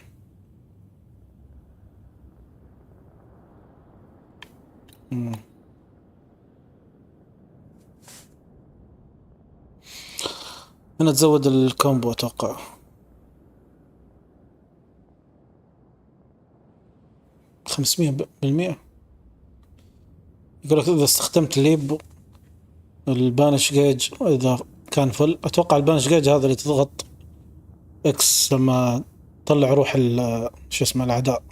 هنا تزود الكومبو اتوقع. $500. يقولك اذا استخدمت الليب البانش جيج، اذا كان فل اتوقع البانش جيج هذا اللي تضغط اكس لما تطلع روح شو اسمه الاعداء،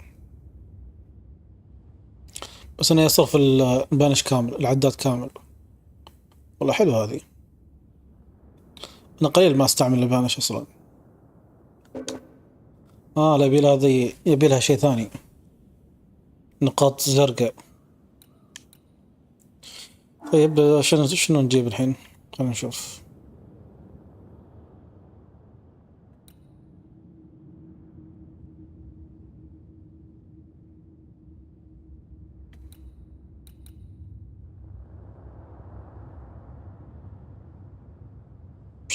بس انه يصرف البانش كامل، العداد كامل. والله حلو هذه. انا قليل ما استعمل البانش اصلا. لا يبي لها هذه، يبي لها شيء ثاني، نقاط زرقاء. طيب شنو نجيب الحين؟ خلينا نشوف.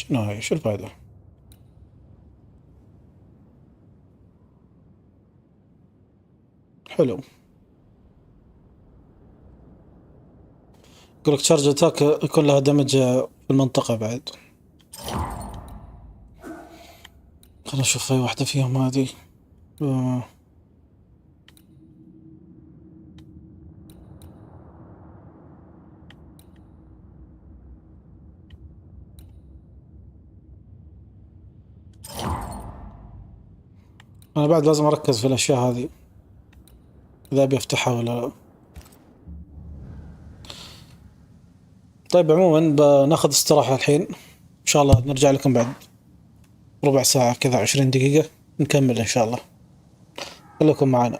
نهاية شو الفائدة؟ حلو. يقولك تشارج اتاك يكون لها دمج في المنطقة بعد. خلنا نشوف أي واحدة فيهم هذه. أنا بعد لازم أركز في الأشياء هذه إذا أبي أفتحها ولا لا. طيب عموما بناخذ استراحة الحين، إن شاء الله نرجع لكم بعد ربع ساعة كذا 20 دقيقة نكمل إن شاء الله. خليكم معنا.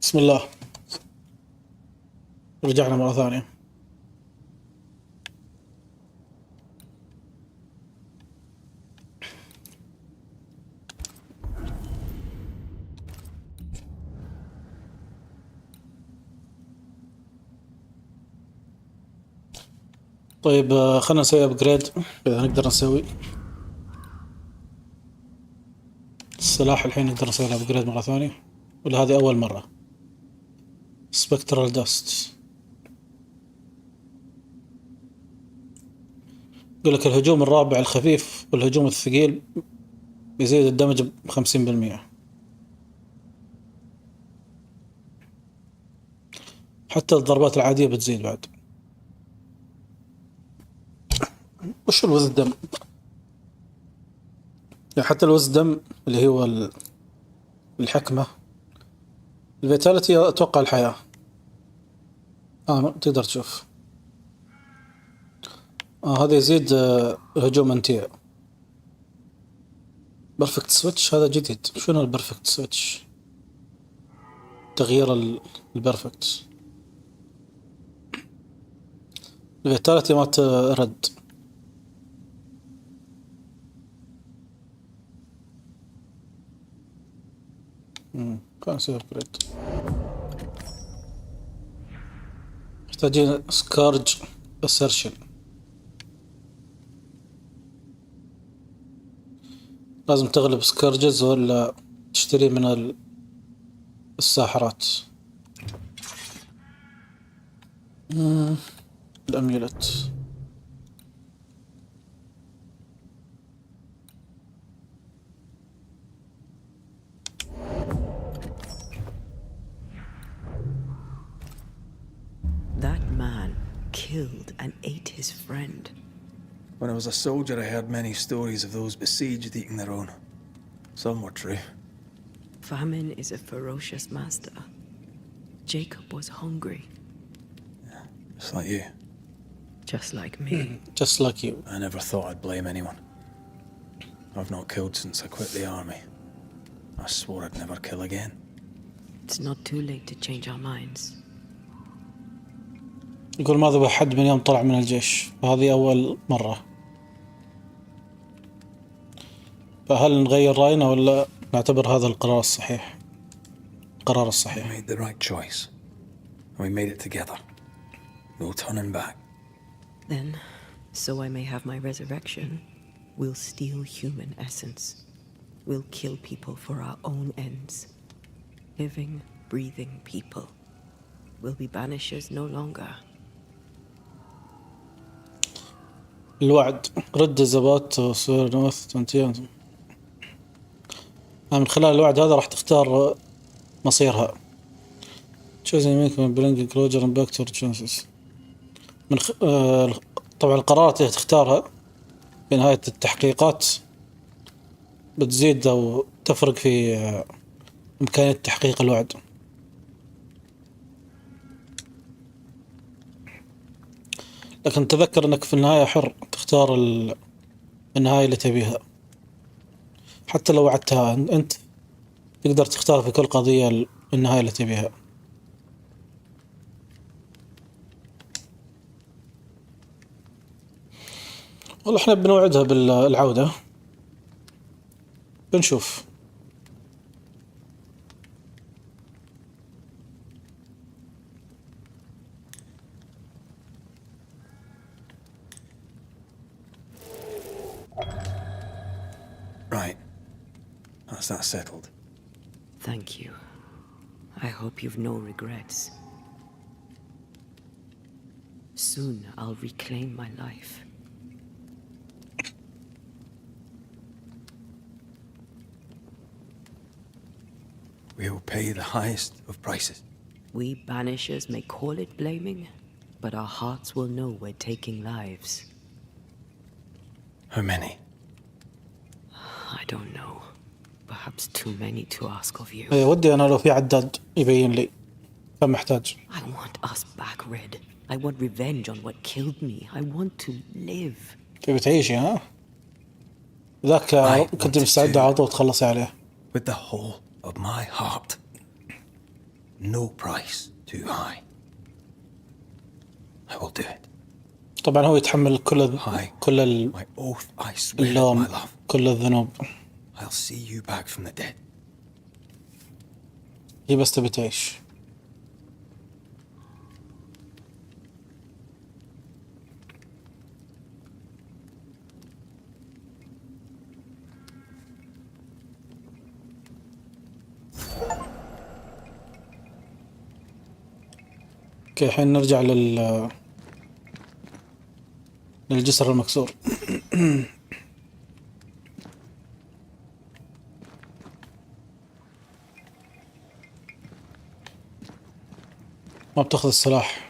بسم الله. رجعنا مرة ثانية. طيب خلنا نسوي ابجريد اذا نقدر نسوي السلاح. الحين نقدر نسوي له ابجريد مرة ثانية ولا هذه اول مرة؟ سبكترال داست يقول لك الهجوم الرابع الخفيف والهجوم الثقيل يزيد الدمج ب50%. حتى الضربات العادية بتزيد بعد. وش الوزدم؟ يعني حتى الوزدم اللي هو الحكمة، الفيتاليتي أتوقع الحياة. تقدر تشوف هذا يزيد هجوم انتيع. بيرفكت سويتش هذا جديد. شنو البيرفكت سويتش؟ تغيير البيرفكت. الفيتاليتي ما ترد. كان نسوي ابجريد. محتاجين سكارج اسرشن. لازم تغلب سكارجز ولا تشتري من الساحرات. الأميلت. That man killed and ate his friend. When I was a soldier, I heard many stories of those besieged eating their own. Some were true. Famine is a ferocious master. Jacob was hungry. Just like you. Just like me. Just like you. I never thought I'd blame anyone. I've not killed since I quit the army. I swore I'd never kill again. It's not too late to change our minds. يقول ما ذبح حد من يوم طلع من الجيش، وهذه أول مرة. فهل نغير رأينا ولا نعتبر هذا القرار الصحيح؟ القرار الصحيح. We made the right choice. And we made it together. No turning back. Then, so I may have my resurrection, we'll steal human essence. We'll kill people for our own ends. Living, breathing people. We'll be banishers no longer. الوعد رد الزبات وسوير نوث تنتين. من خلال الوعد هذا راح تختار مصيرها. choosing make من bring closure and back to chances. من طبعا القرارات اللي تختارها في نهاية التحقيقات بتزيد أو تفرق في إمكانية تحقيق الوعد. لكن تذكر أنك في النهاية حر تختار النهاية اللي تبيها. حتى لو وعدتها أنت تقدر تختار في كل قضية النهاية اللي تبيها. والله احنا بنوعدها بالعودة. بنشوف. Right. That's that settled. Thank you. I hope you've no regrets. Soon I'll reclaim my life. We will pay the highest of prices. We Banishers may call it blaming, but our hearts will know we're taking lives. How many? I don't know. Perhaps too many to ask of you. ودي أنا لو في عداد يبين لي كم محتاج. I want us back, Red. I want revenge on what killed me. I want to live. تبي تعيشي ها؟ ذاك كنت مستعد على طول تخلصي عليه. With the whole of my heart. No price too high. I will do it. طبعا هو يتحمل كل My oath, I swear, اللوم، my love. كل الذنوب. I'll see you back from the dead. هي بس تبي تعيش. اوكي الحين نرجع للجسر المكسور. ما بتاخذ السلاح.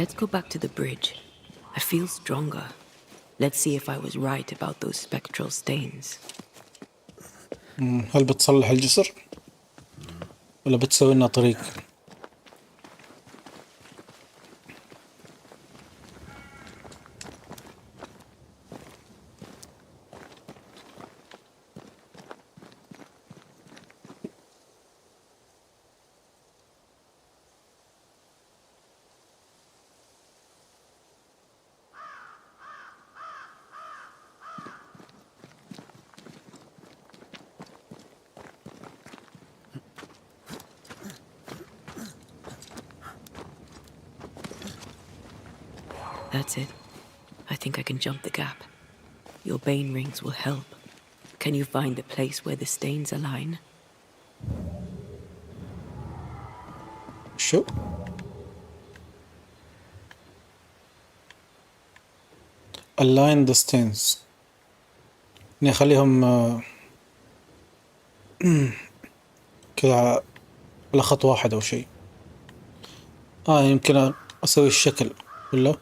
Let's go back to the bridge. I feel stronger. Let's see if I was right about those spectral stains. هل بتصلح الجسر ولا بتسوي لنا طريق؟ That's it. I think I can jump the gap. Your bane rings will help. Can you find the place where the stains align? شو؟ align the stains. يعني خليهم كذا على خط واحد أو شيء. يمكن أسوي الشكل ولا؟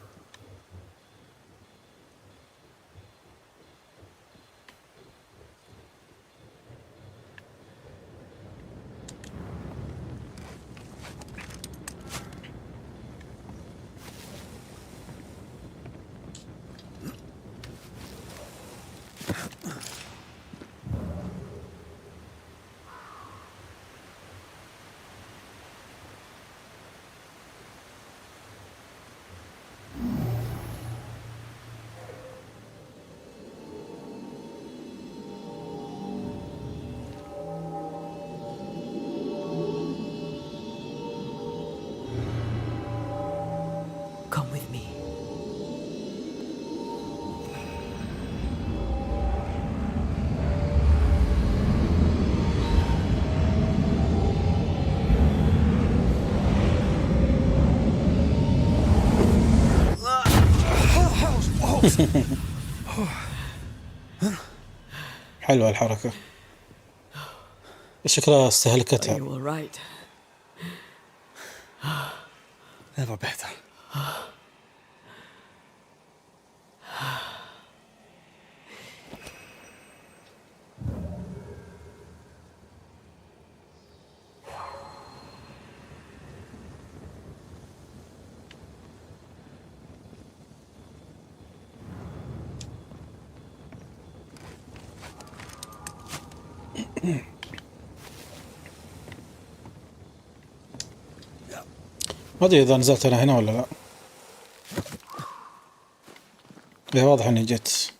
Come with me. حلوة الحركة. شكلها استهلكتها. You were right. Never better. ما أدري إذا نزلت أنا هنا ولا لا. إيه واضح إني جيت.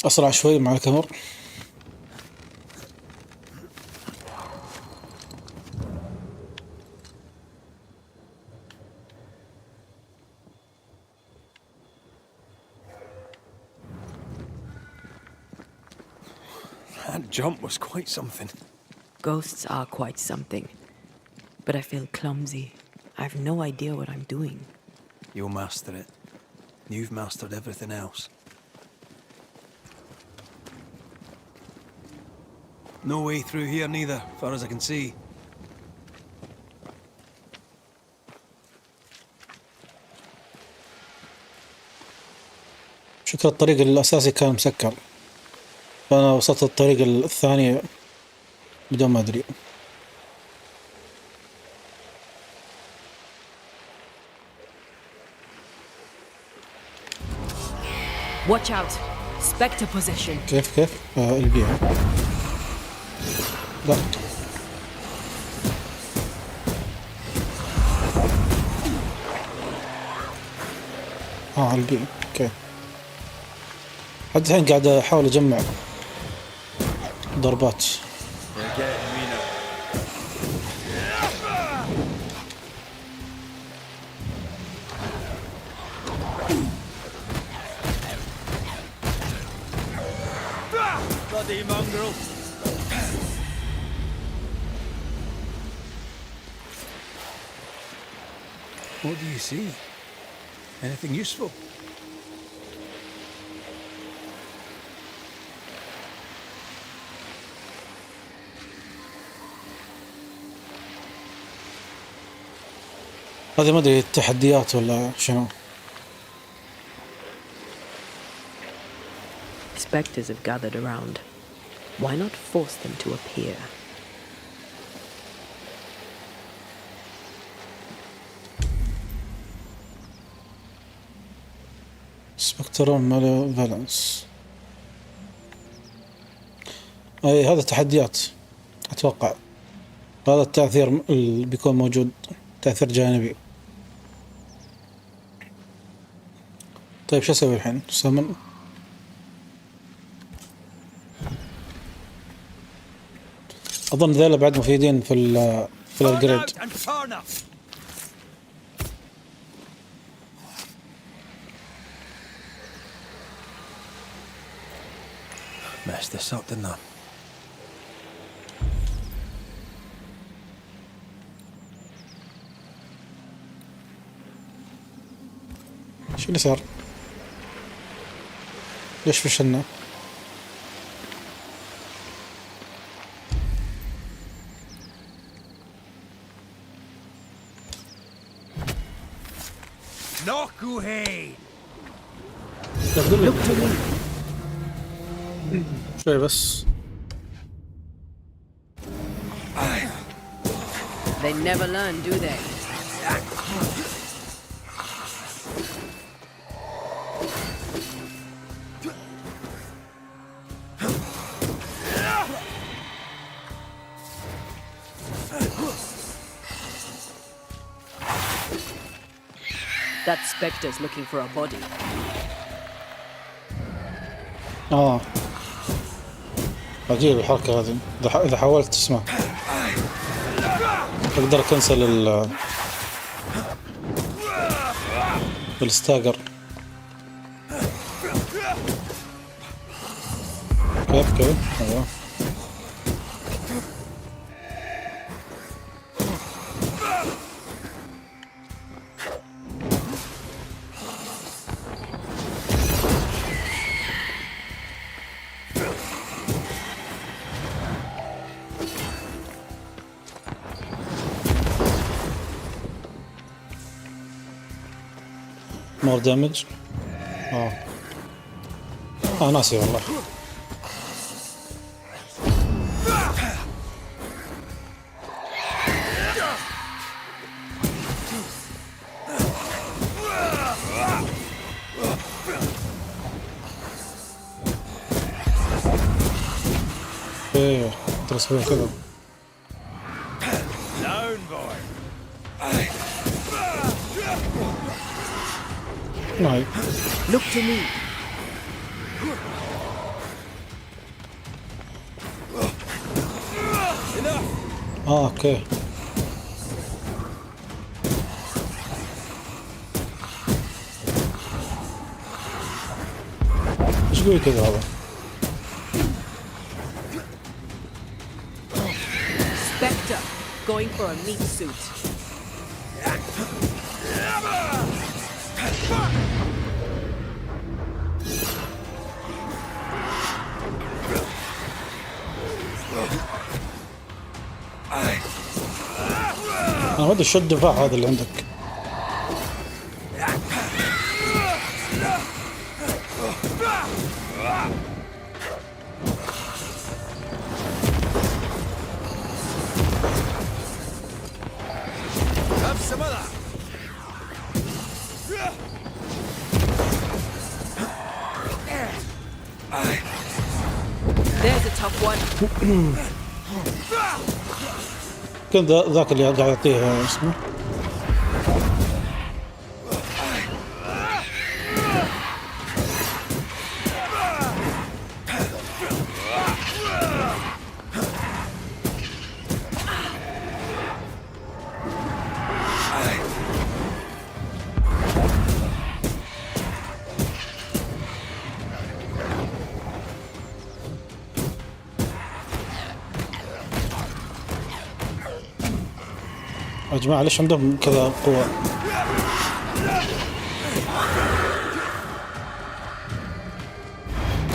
أسرع شوي مع الكاميرا. That jump was quite something. Ghosts are quite something. But I feel clumsy. I have no idea what I'm doing. You'll master it. You've mastered everything else. No way through here neither, far as I can see. شكل الطريق الأساسي كان مسكر، فأنا وصلت الطريق الثاني بدون ما أدري. Watch out. Spectre possession. كيف البيع لا البيع اوكي. حتى الحين قاعد احاول اجمع ضربات. Bloody mongrel. What do you see? Anything useful? هذه ما ادري التحديات ولا شنو. Spectres have gathered around. Why not force them to appear? سبكترون مال فالنس. اي هذا تحديات اتوقع. هذا التأثير اللي بيكون موجود تأثير جانبي. طيب شو اسوي الحين؟ سمن اظن ذيلا بعد مفيدين في الابجريد. Messed this up, didn't I? شو اللي صار؟ ليش فشلنا؟ شوي بس. They never learn, do they? That spectre's looking for a body. عجيب الحركة هذه. إذا حاولت تسمع أقدر أكنسل الستاجر. كيف أيوه. مور دامج. ناسي والله. ايه ترى اسوي كذا. Look to me. اوكي. ايش قوي كذا هذا؟ Spectre going for a meat suit. أنا ودي شو الدفاع هذا اللي عندك. tough one. كنت ذاك اللي قاعد يعطيه اسمه. يا جماعة ليش عندهم كذا قوة؟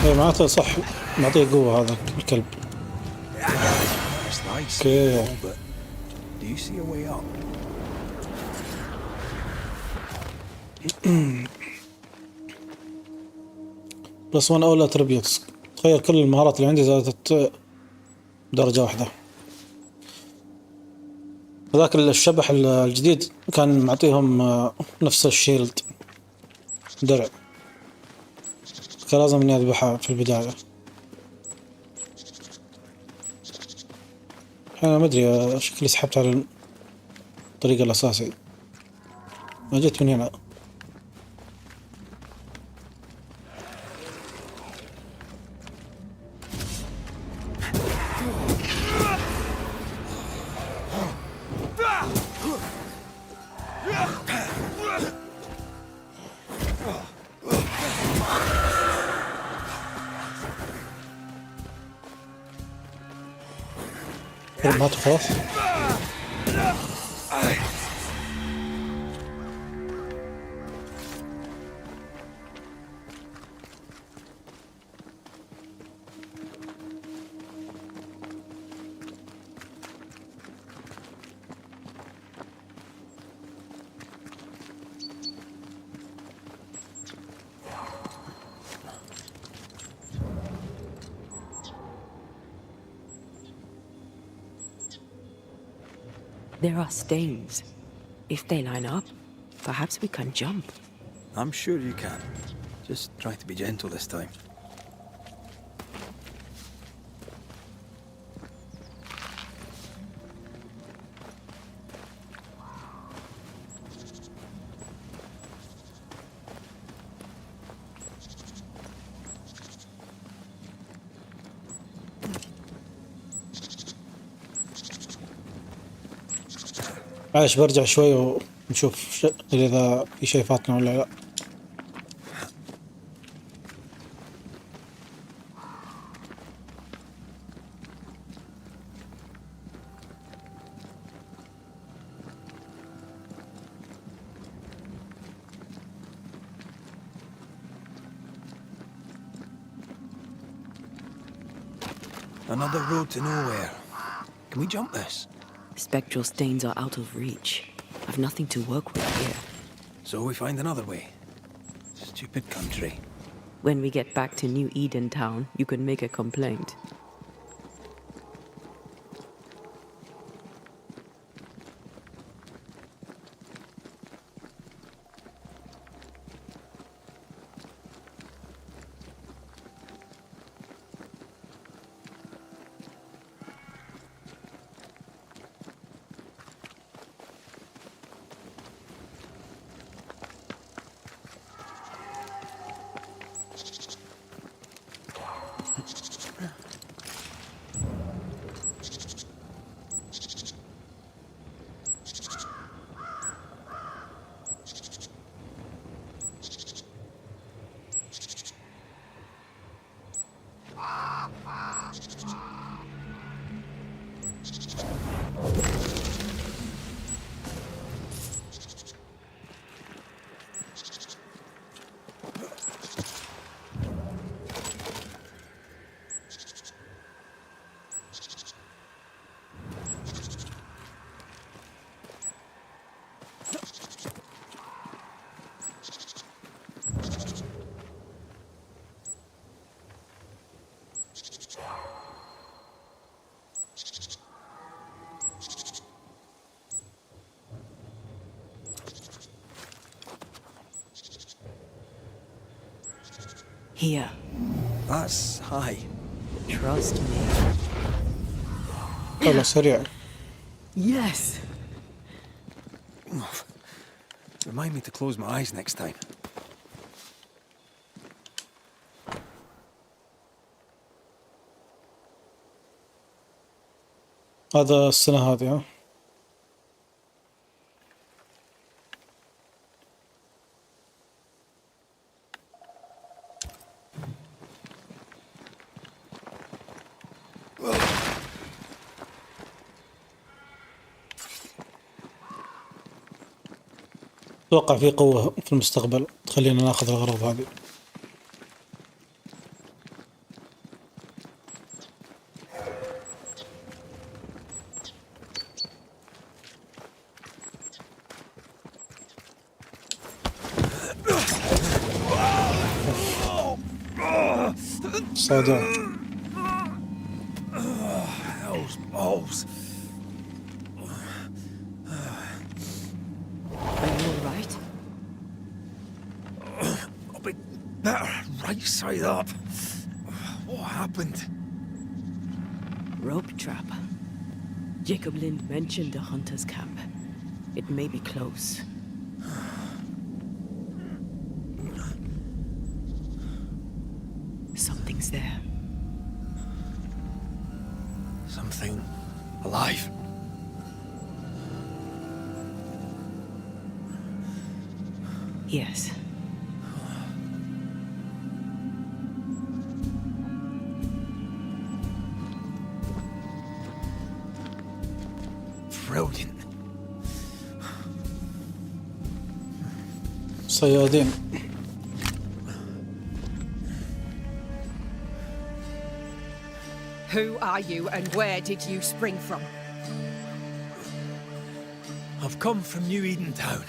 ايه معناته صح معطيه قوة هذا الكلب. اوكي. بلس 1 اول اتريبيوتس. تغير كل المهارات اللي عندي زادت درجة واحدة. هذاك الشبح الجديد كان معطيهم نفس الشيلد درع، كان لازم اني اذبحها في البداية. انا ما ادري شكلي سحبت على الطريق الاساسي، ما جيت من هنا. ماتوا خلاص. There are stains. If they line up, perhaps we can jump. I'm sure you can. Just try to be gentle this time. معلش برجع شوي ونشوف إذا في شيء فاتنا ولا لا. Another road to nowhere. Can we jump this? Spectral stains are out of reach. I've nothing to work with here. So we find another way. Stupid country. When we get back to New Eden Town, you can make a complaint. Here. That's high. Trust me. والله سريع. Yes. Remind me to close my eyes next time. هذا السنة هذه ها. أتوقع في قوة في المستقبل تخلينا ناخذ الأغراض هذه. صادع. Hell's balls. Are you alright? I'll be better right side up. What happened? Rope trap. Jacob Lind mentioned a hunter's camp. It may be close. Something's there. Something alive. Yes. Brilliant. صيادين. Who are you and where did you spring from? I've come from New Eden Town.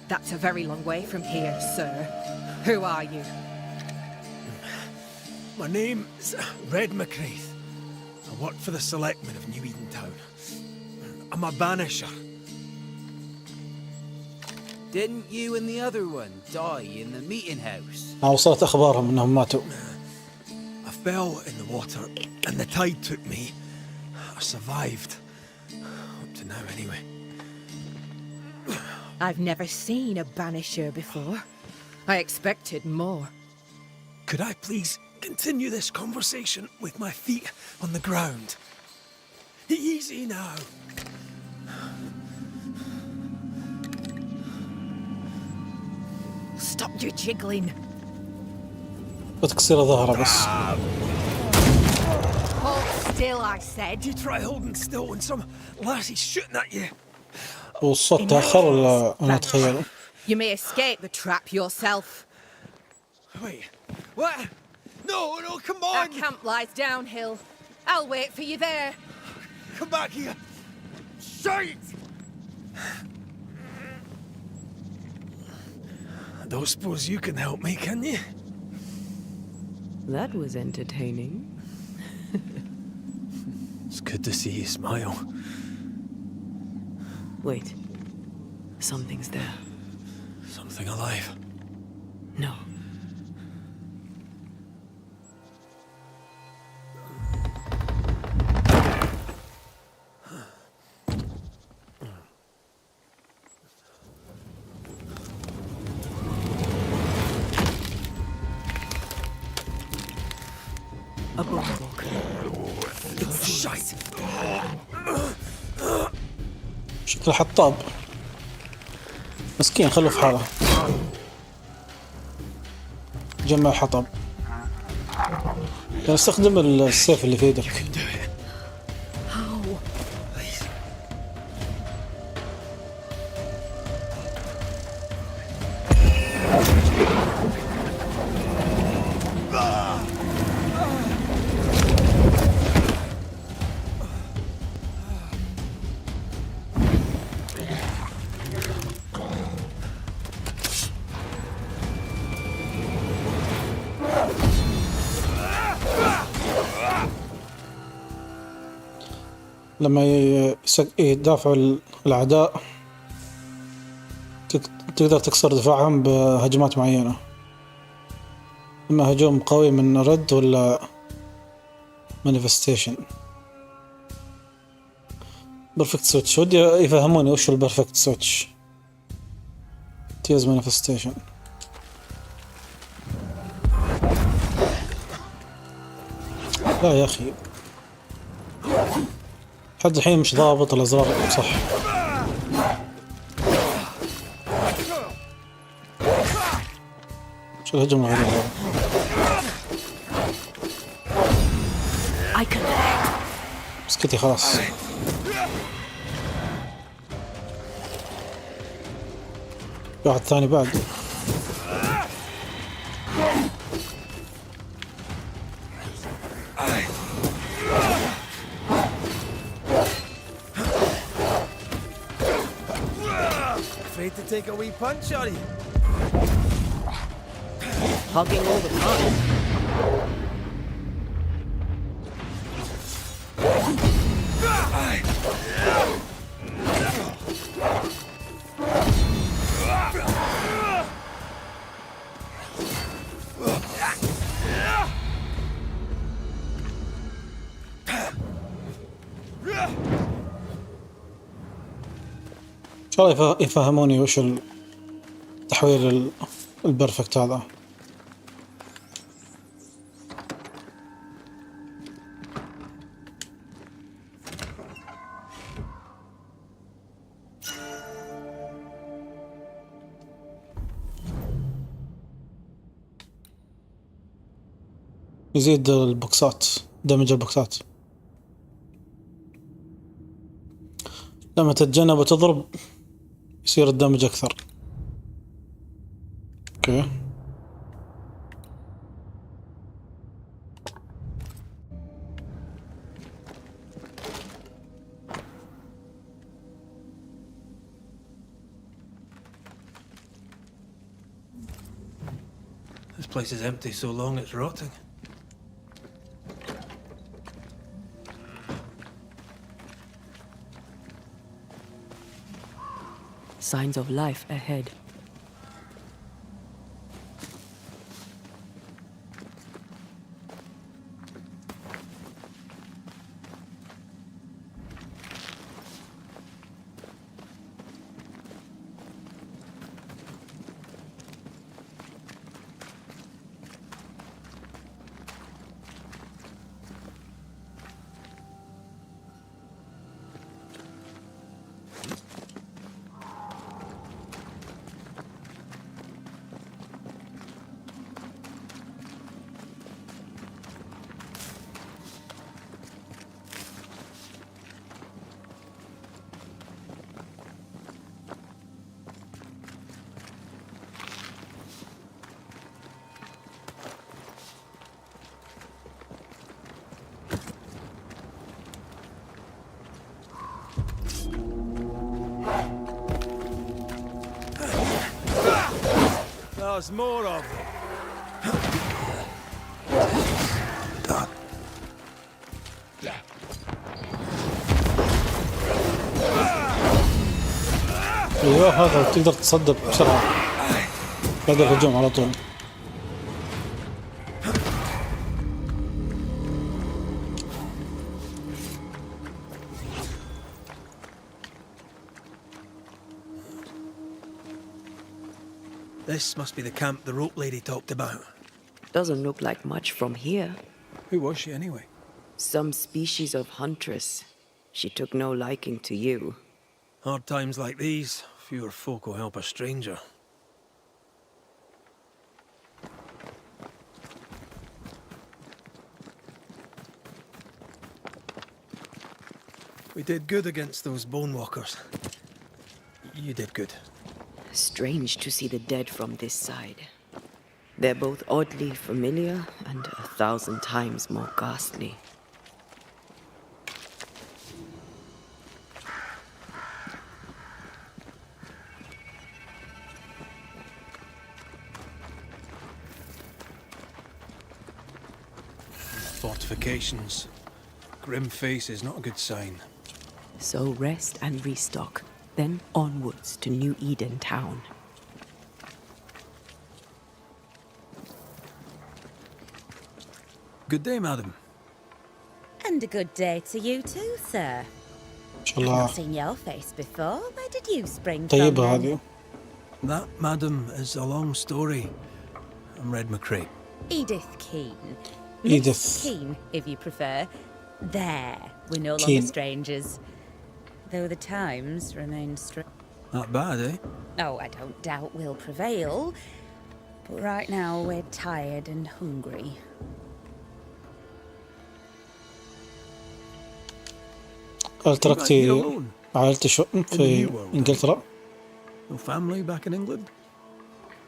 That's a very long way from here, sir. Who are you? My name's Red McCraith. I work for the selectmen of New Eden Town. I'm a banisher. Didn't you and the other one die in the meeting house? وصلت أخبارهم أنهم ماتوا. I fell in the water and the tide took me. I survived. Up to now anyway. I've never seen a Banisher before. I expected more. Could I please continue this conversation with my feet on the ground? Easy now. Stop your jiggling. بتكسر ظهره بس. Hold still, I said. You try holding still when some lassie's shooting at you. والصوت تأخر ولا أنا أتخيله؟ You may escape the trap yourself. Wait, what? No, come on! Our camp lies downhill. I'll wait for you there. Come back here! Shite! I don't suppose you can help me, can you? That was entertaining. It's good to see you smile. Wait. Something's there. Something alive. No. A book. Shite! شكله حطاب. مسكين خلوه في حاله. جمع حطب. استخدم السيف اللي في يدك. لما يدافعوا الأعداء تقدر تكسر دفاعهم بهجمات معينة، إما هجوم قوي من رد ولا مانيفستيشن. بيرفكت سويتش، ودي يفهموني وش البرفكت سويتش. تيز مانيفستيشن. لا يا اخي لحد الحين مش ضابط الازرار صح. شو الهجوم الغريب؟ اسكتي خلاص. واحد ثاني بعد. Afraid to take a wee punch, are you? Hugging all the time. إن شاء الله يفهموني وش التحويل البرفكت هذا. يزيد البوكسات، دمج البوكسات لما تتجنب وتضرب يصير الدمج أكثر. اوكي This place is empty so long it's rotting. Signs of life ahead. There's more of them. ايوه هذا تقدر تصدق بسرعة بعد الهجوم على طول. This must be the camp the rope lady talked about. Doesn't look like much from here. Who was she anyway? Some species of huntress. She took no liking to you. Hard times like these, fewer folk will help a stranger. We did good against those bone walkers. You did good. Strange to see the dead from this side. They're both oddly familiar and 1,000 times more ghastly. Fortifications. Grim face is not a good sign. So rest and restock, then onwards to New Eden town. Good day, madam. And a good day to you too, sir. ما شاء I've الله. not seen your face before. Where did you spring from? طيبة then? هذه. That, madam, is a long story. I'm Red McCrae. Edith Keen. Edith. Miss Keen, if you prefer. There, we're no longer Keen. strangers. Though the times remain Not bad, eh? Oh, I don't doubt we'll prevail. But right now we're tired and hungry. هل تركتي عائلتي في إنجلترا؟ No family back in England?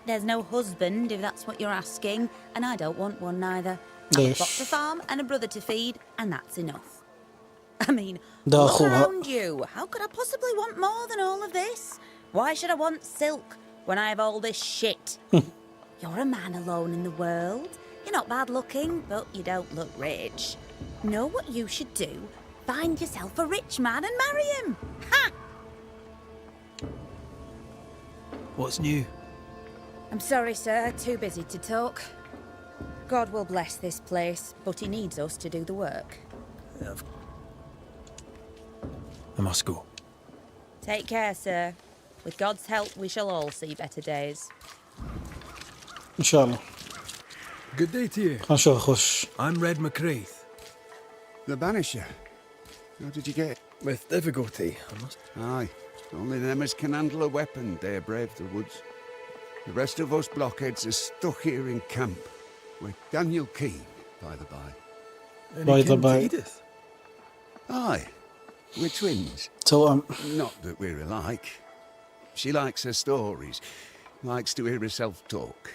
There's no husband, if that's what you're asking, and I don't want one neither. I've ليش؟ got to farm and a brother to feed, and that's enough. I mean, ده look أخوها. around you. How could I possibly want more than all of this? Why should I want silk when I have all this shit? You're a man alone in the world. You're not bad looking, but you don't look rich. Know what you should do? Find yourself a rich man and marry him. Ha! What's new? I'm sorry, sir. Too busy to talk. God will bless this place, but he needs us to do the work. I must go. Take care, sir. With God's help, we shall all see better days. إن شاء الله. Good day to you. خلنا نشوف أخوش. I'm Red McCrae. The Banisher. How did you get it? With difficulty, I must. Aye. Only them as can handle a weapon dare brave the woods. The rest of us blockheads are stuck here in camp. With Daniel Keane, by the by. By the by. Edith? Aye. We're twins. توأم. Not that we're alike. She likes her stories, likes to hear herself talk.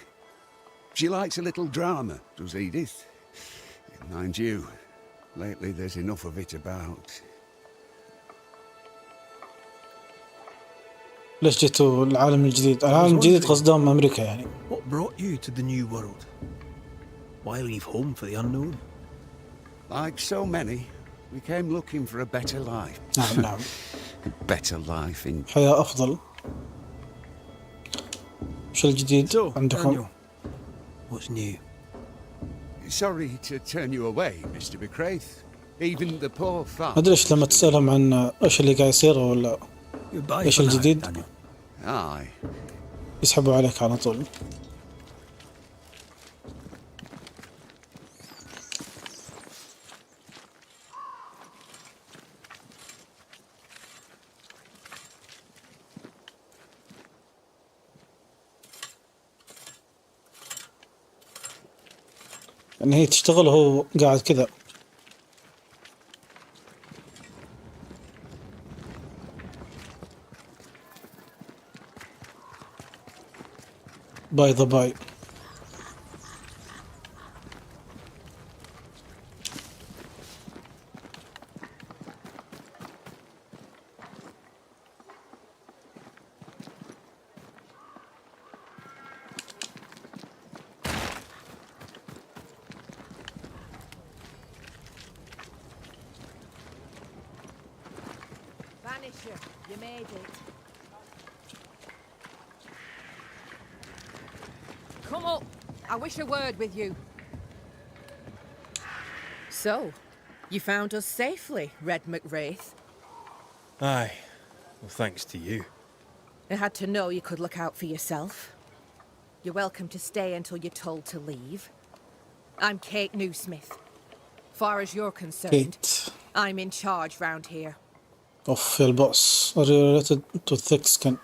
She likes a little drama, does Edith. Mind you, lately there's enough of it about. ليش جيتوا العالم الجديد؟ العالم الجديد قصدهم أمريكا يعني. What brought you to the new world? Why leave home for the unknown? Like so many, we came looking for a better life. نعم نعم. A better life in... حياة أفضل. وش الجديد عندكم؟ Daniel, what's new? Sorry to turn you away, Mr. McCrae. Even the poor ما farm. أدري إيش لما تسألهم عن إيش اللي قاعد يصير ولا إيش الجديد Aye. يسحبوا عليك على طول. يعني هي تشتغل وهو قاعد كذا. باي ذا باي. Banisher, you made it. Come up. I wish a word with you. So, you found us safely, Red McWraith. Aye. Well, thanks to you. I had to know you could look out for yourself. You're welcome to stay until you're told to leave. I'm Kate Newsmith. Far as you're concerned, Kate. I'm in charge round here. Of your boss. Are you related to thick skin?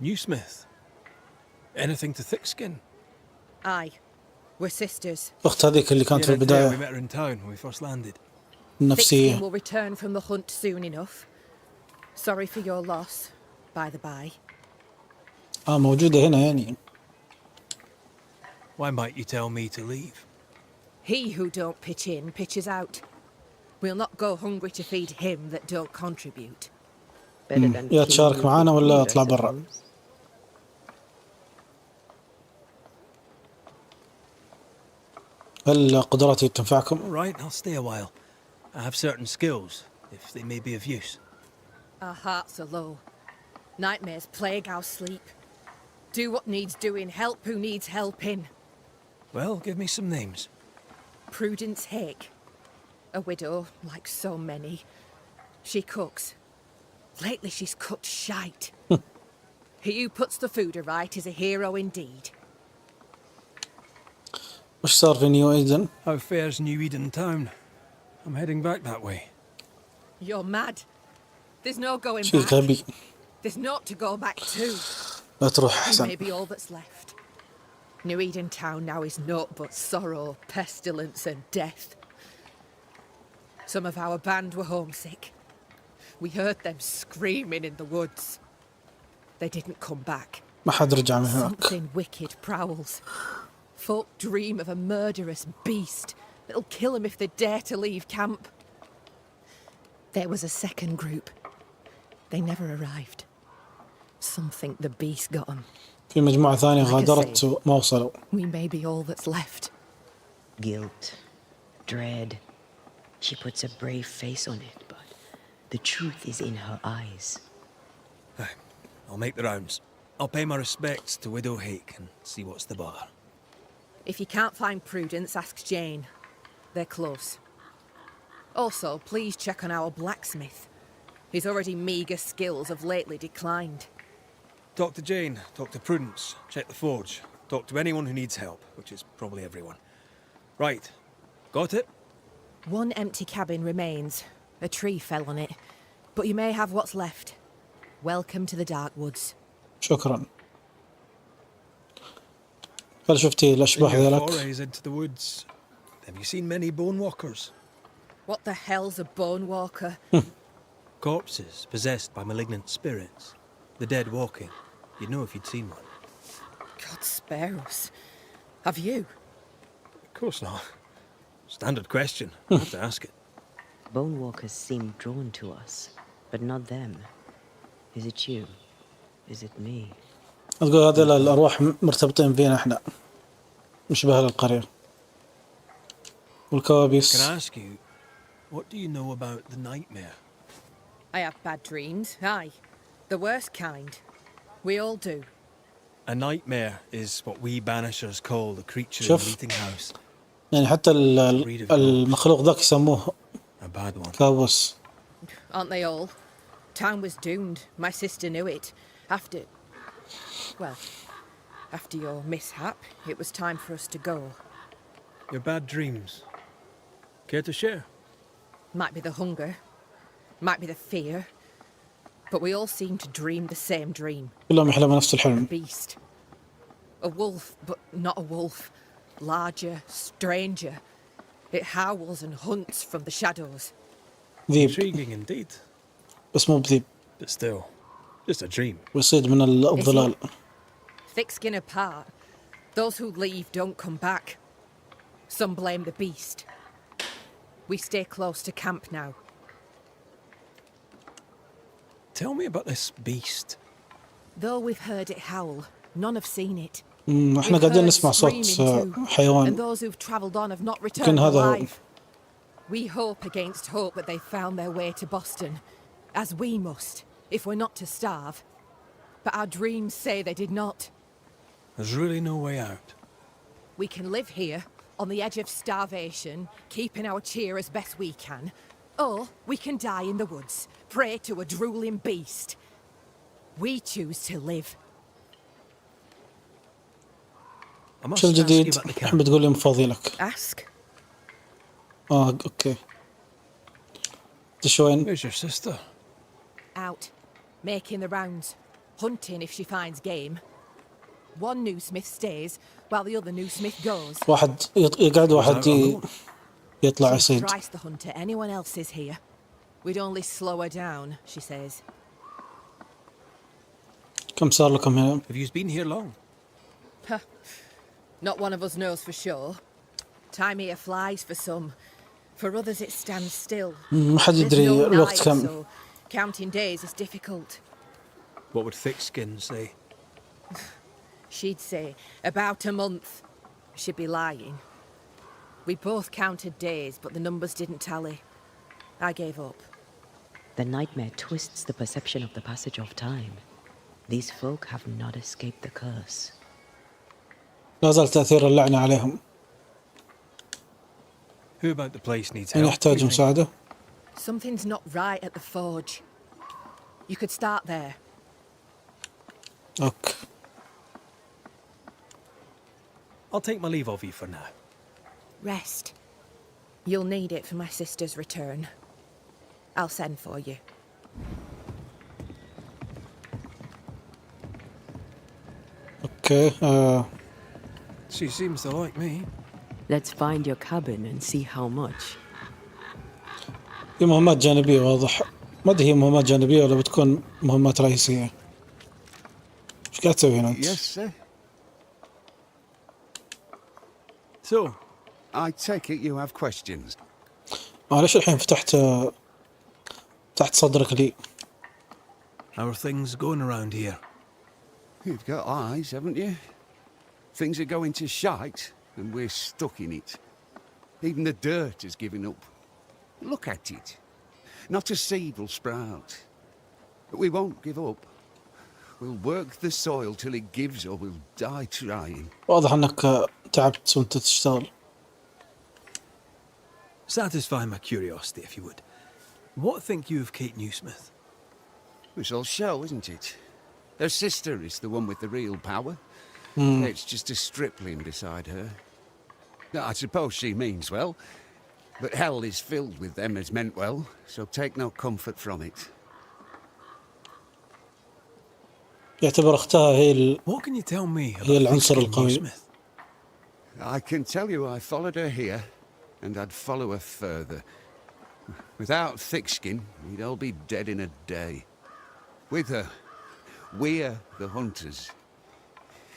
Newsmith. Anything to thick skin? Aye. We're sisters. أخت هذيك اللي كانت في We البداية met her in town when we first landed. Thickskin النفسية. will return from the hunt soon enough. Sorry for your loss, by the by. موجودة هنا يعني. Why might you tell me to leave? He who don't pitch in, pitches out. We'll not go hungry to feed him that don't contribute. يا تشارك معانا ولا اطلع برا. هل قدراتي تنفعكم؟ All right, I'll stay a while. I have certain skills, if they may be of use. Our hearts are low. Nightmares plague our sleep. Do what needs doing, help who needs helping. Well, give me some names. Prudence Hake. A widow, like so many. She cooks. Lately she's cooked shite. He who puts the food aright is a hero indeed. وش صار في نيو إيدن؟ How fares New Eden town? I'm heading back that way. You're mad. There's no going شيء back. غبي. There's not to go back to. لا تروح You أحسن. may be all that's left. New Eden town now is naught but sorrow, pestilence and death. Some of our band were homesick. We heard them screaming in the woods. They didn't come back. ما حد رجع من هناك. Something wicked prowls. Folk dream of a murderous beast that'll kill them if they dare to leave camp. There was a second group. They never arrived. Some think the beast got them. في مجموعة ثانية غادرت وما وصلوا. We may be all that's left. Guilt, dread. She puts a brave face on it, but the truth is in her eyes. I'll make the rounds. I'll pay my respects to Widow Hake and see what's the bother. If you can't find Prudence, ask Jane. They're close. Also, please check on our blacksmith. His already meagre skills have lately declined. Talk to Jane, talk to Prudence, check the forge, talk to anyone who needs help, which is probably everyone. Right. Got it? One empty cabin remains. A tree fell on it. But you may have what's left. Welcome to the dark woods. شكرا. هل شفتي الأشباح ذلك؟ Forays into the woods. Have you seen many bone walkers? What the hell's a bone walker? Corpses possessed by malignant spirits. The dead walking. You'd know if you'd seen one. God spare us. Have you? Of course not. Standard question. I have to ask it. Bone walkers seem drawn to us, but not them. Is it you? Is it me? تقول هذه الأرواح مرتبطين فينا إحنا. مش بأهل القرية. والكوابيس. Can I ask you, what do you know about the nightmare? I have bad dreams, aye. The worst kind. We all do. A nightmare is what we Banishers call the creature in شوف. the meeting house. يعني حتى المخلوق ذاك يسموه A bad one. كابوس. Aren't they all? Town was doomed. My sister knew it. After your mishap, it was time for us to go. Your bad dreams. Care to share? Might be the hunger. Might be the fear. But we all seem to dream the same dream. كلهم يحلموا نفس A الحلم. beast. A wolf, but not a wolf. Larger, stranger. It howls and hunts from the shadows. ذيب. Intriguing indeed. بس مو بذيب. But still, just a dream. ويصيد من الظلال. Thick skin apart. Those who leave don't come back. Some blame the beast. We stay close to camp now. Tell me about this beast. Though we've heard it howl, none have seen it. احنا قاعدين نسمع صوت And حيوان. those who've travelled on have not يمكن returned هذا هو. alive. We hope against hope that they found their way to Boston, as we must, if we're not to starve. But our dreams say they did not. There's really no way out. We can live here, on the edge of starvation, keeping our cheer as best we can. Or we can die in the woods, prey to a drooling beast. We choose to live. I must شو ask you الجديد؟ about the camp. أحب تقول لي مفضي لك. Ask. أوكي. وين؟ Where's your sister? Out, making the rounds, hunting if she finds game. One new smith stays, while the other new smith goes. واحد يقعد واحد يطلع She's يصيد. Christ the hunter, anyone else is here. We'd only slow her down, she says. كم صار لكم هنا؟ Have you been here long? Not one of us knows for sure. Time here flies for some. For others it stands still. ما حد There's يدري no الوقت night, كم. so counting days is difficult. What would Thickskin say? She'd say, about a month. She'd be lying. We both counted days, but the numbers didn't tally. I gave up. The nightmare twists the perception of the passage of time. These folk have not escaped the curse. لا زال تأثير اللعنة عليهم. Who about the place needs من help? يحتاج مساعدة؟ Something's not right at the forge. You could start there. أوكي. I'll take my leave of you for now. Rest. You'll need it for my sister's return. I'll send for you. أوكي. She seems to like me. Let's find your cabin and see how much. في مهمات جانبية واضح. ما أدري هي مهمات جانبية ولا بتكون مهمات رئيسية. إيش قاعد تسوي هنا أنت؟ Yes, sir. So, I take it you have questions. ليش الحين فتحت صدرك لي؟ how are things going around here? You've got eyes, haven't you? Things are going to shite, and we're stuck in it. Even the dirt has given up. Look at it. Not a seed will sprout. But we won't give up. We'll work the soil till it gives or we'll die trying. واضح أنك تعبت وأنت تشتغل. Satisfy my curiosity, if you would. What think you of Kate Newsmith? We shall show, isn't it? Her sister is the one with the real power. It's just a stripling beside her. I suppose she means well, but hell is filled with them as meant well, so take no comfort from it. يعتبر أختها What can you tell me هي about العنصر Kate القوي. Newsmith? I can tell you I followed her here, and I'd follow her further. Without Thickskin, we'd all be dead in a day. With her, we're the hunters.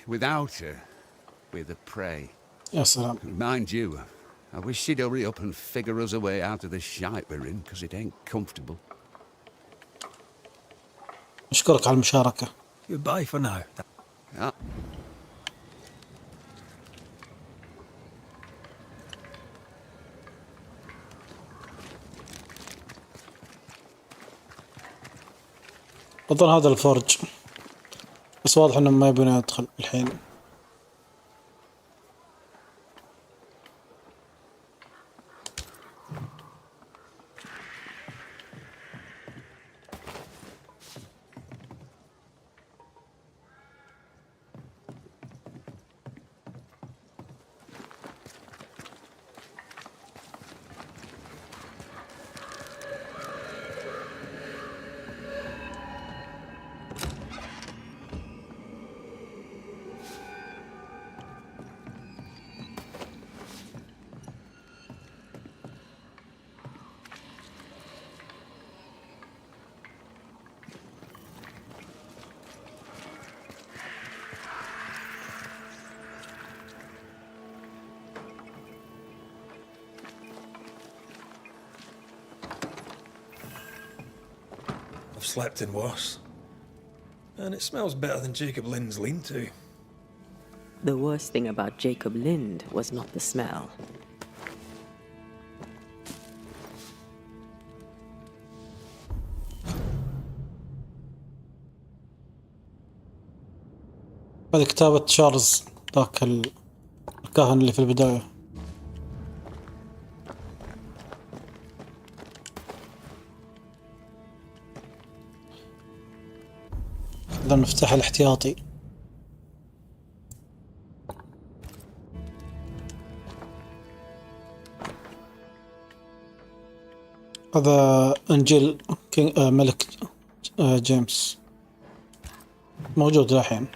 Without her, we're the prey. يا سلام. Mind you, I wish she'd hurry up and figure us a way out of the shite we're in, because it ain't comfortable. أشكرك على المشاركة. Goodbye for now. Ah. أظن هذا الفرج، بس واضح إنه ما يبون يدخل الحين. I've slept in worse. And it smells better than Jacob Lind's lean-to. The worst thing about Jacob Lind was not the smell. هذه كتابة تشارلز، ذاك الكاهن اللي في البداية. هذا المفتاح الاحتياطي. هذا إنجيل ملك جيمس، موجود الحين.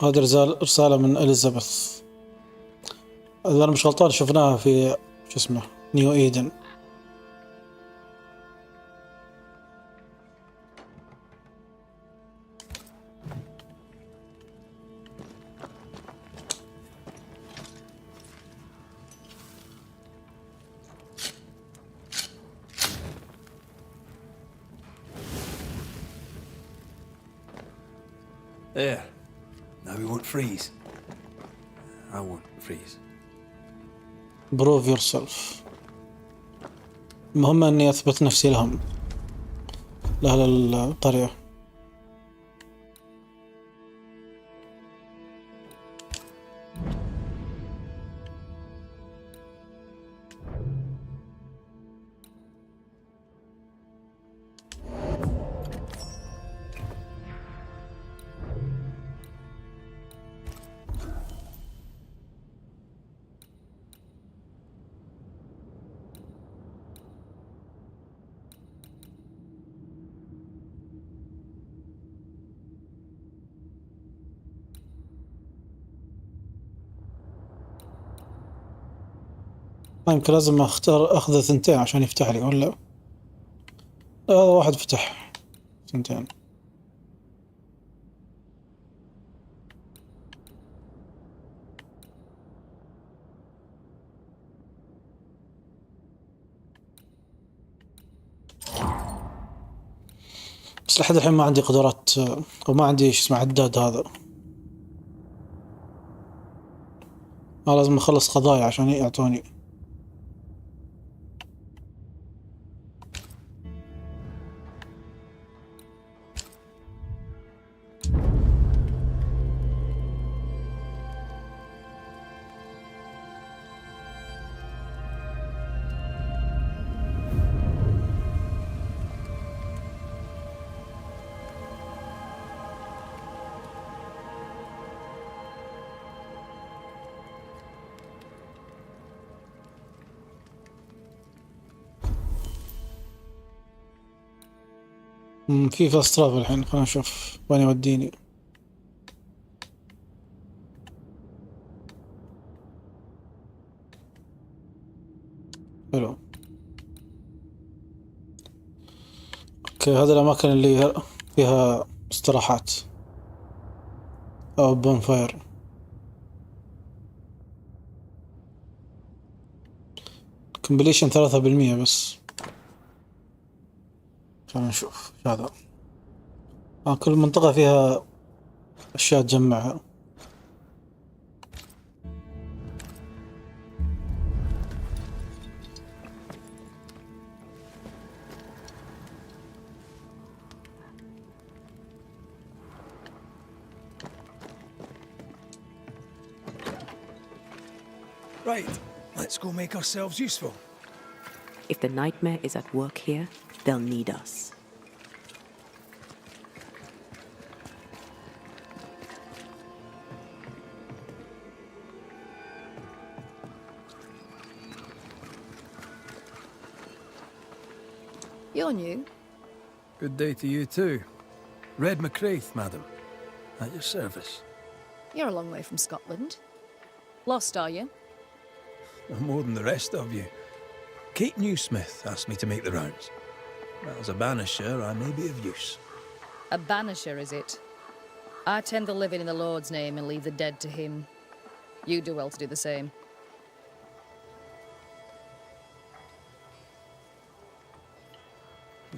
هذا رسالة من إليزابيث. إذا أنا مش غلطان شفناها في شو اسمه نيو إيدن. There. Now we won't freeze. I won't freeze. Prove yourself. المهم اني اثبت نفسي لهم. لأهل القرية. يمكن لازم أخذ 2 عشان يفتح لي، ولا لا؟ هذا واحد فتح 2. بس لحد الحين ما عندي قدرات، وما عندي شو اسمه عداد هذا. لازم أخلص قضايا عشان يعطوني. في فاست ترافل الحين، خلينا نشوف وين يوديني. حلو. اوكي، هذه الأماكن اللي فيها استراحات أو بونفاير. كومبليشن 3% بس. خلينا نشوف هذا. كل منطقة فيها أشياء تجمعها. Right, let's go make ourselves useful. If the nightmare is at work here, they'll need us. You're new. Good day to you too. Red McCraith, madam. At your service. You're a long way from Scotland. Lost, are you? No more than the rest of you. Kate Newsmith asked me to make the rounds. As a banisher, I may be of use. A banisher, is it? I tend the living in the Lord's name and leave the dead to him. You do well to do the same.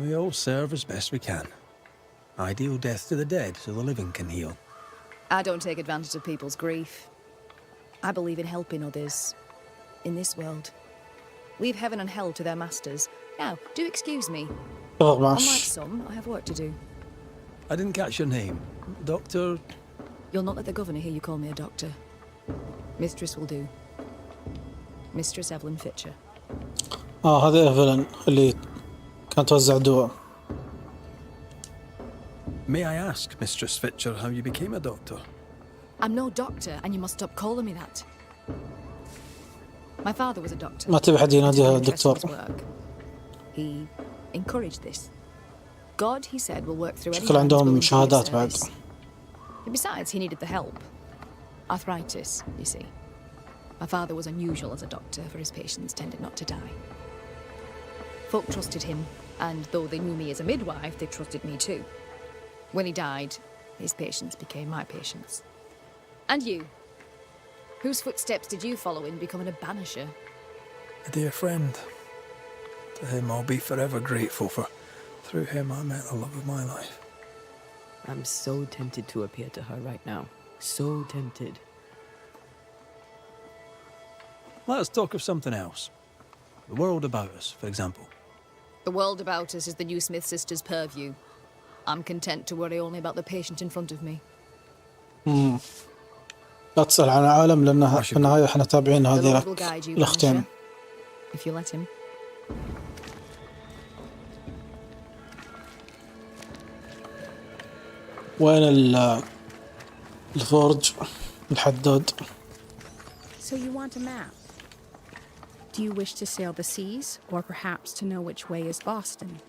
We all serve as best we can. I deal death to the dead so the living can heal. I don't take advantage of people's grief. I believe in helping others. In this world. Leave heaven and hell to their masters. Now, do excuse me. Unlike some, I have work to do. I didn't catch your name. Doctor... You'll not let the governor hear you call me a doctor. Mistress will do. Mistress Evelyn Fitcher. هذه إيفلين اللي كانت توزع دواء. May I ask, Mistress Fitcher, how you became a doctor? I'm no doctor, and you must stop calling me that. My father was a doctor. ما تبي حد يناديها دكتور. He encouraged this. God, he said, will work through any شكل عندهم شهادات بعد. Besides, he needed the help. Arthritis, you see. My father was unusual as a doctor, for his patients tended not to die. Folk trusted him, and though they knew me as a midwife, they trusted me too. When he died, his patients became my patients. And you? Whose footsteps did you follow in becoming a banisher? A dear friend. To him I'll be forever grateful, for through him I met the love of my life. I'm so tempted to appear to her right now. So tempted. Let us talk of something else. The world about us, for example. The world about us is the new Smith sisters' purview. I'm content to worry only about the patient in front of me. لا تسأل عن العالم لأنها في النهاية احنا تابعين The هذه Lord will guide you, الأختين. Banisher, if you let him. وين الفورج الحدود؟ So you want a map? Do you wish to sail the seas, or perhaps to know which way is Boston?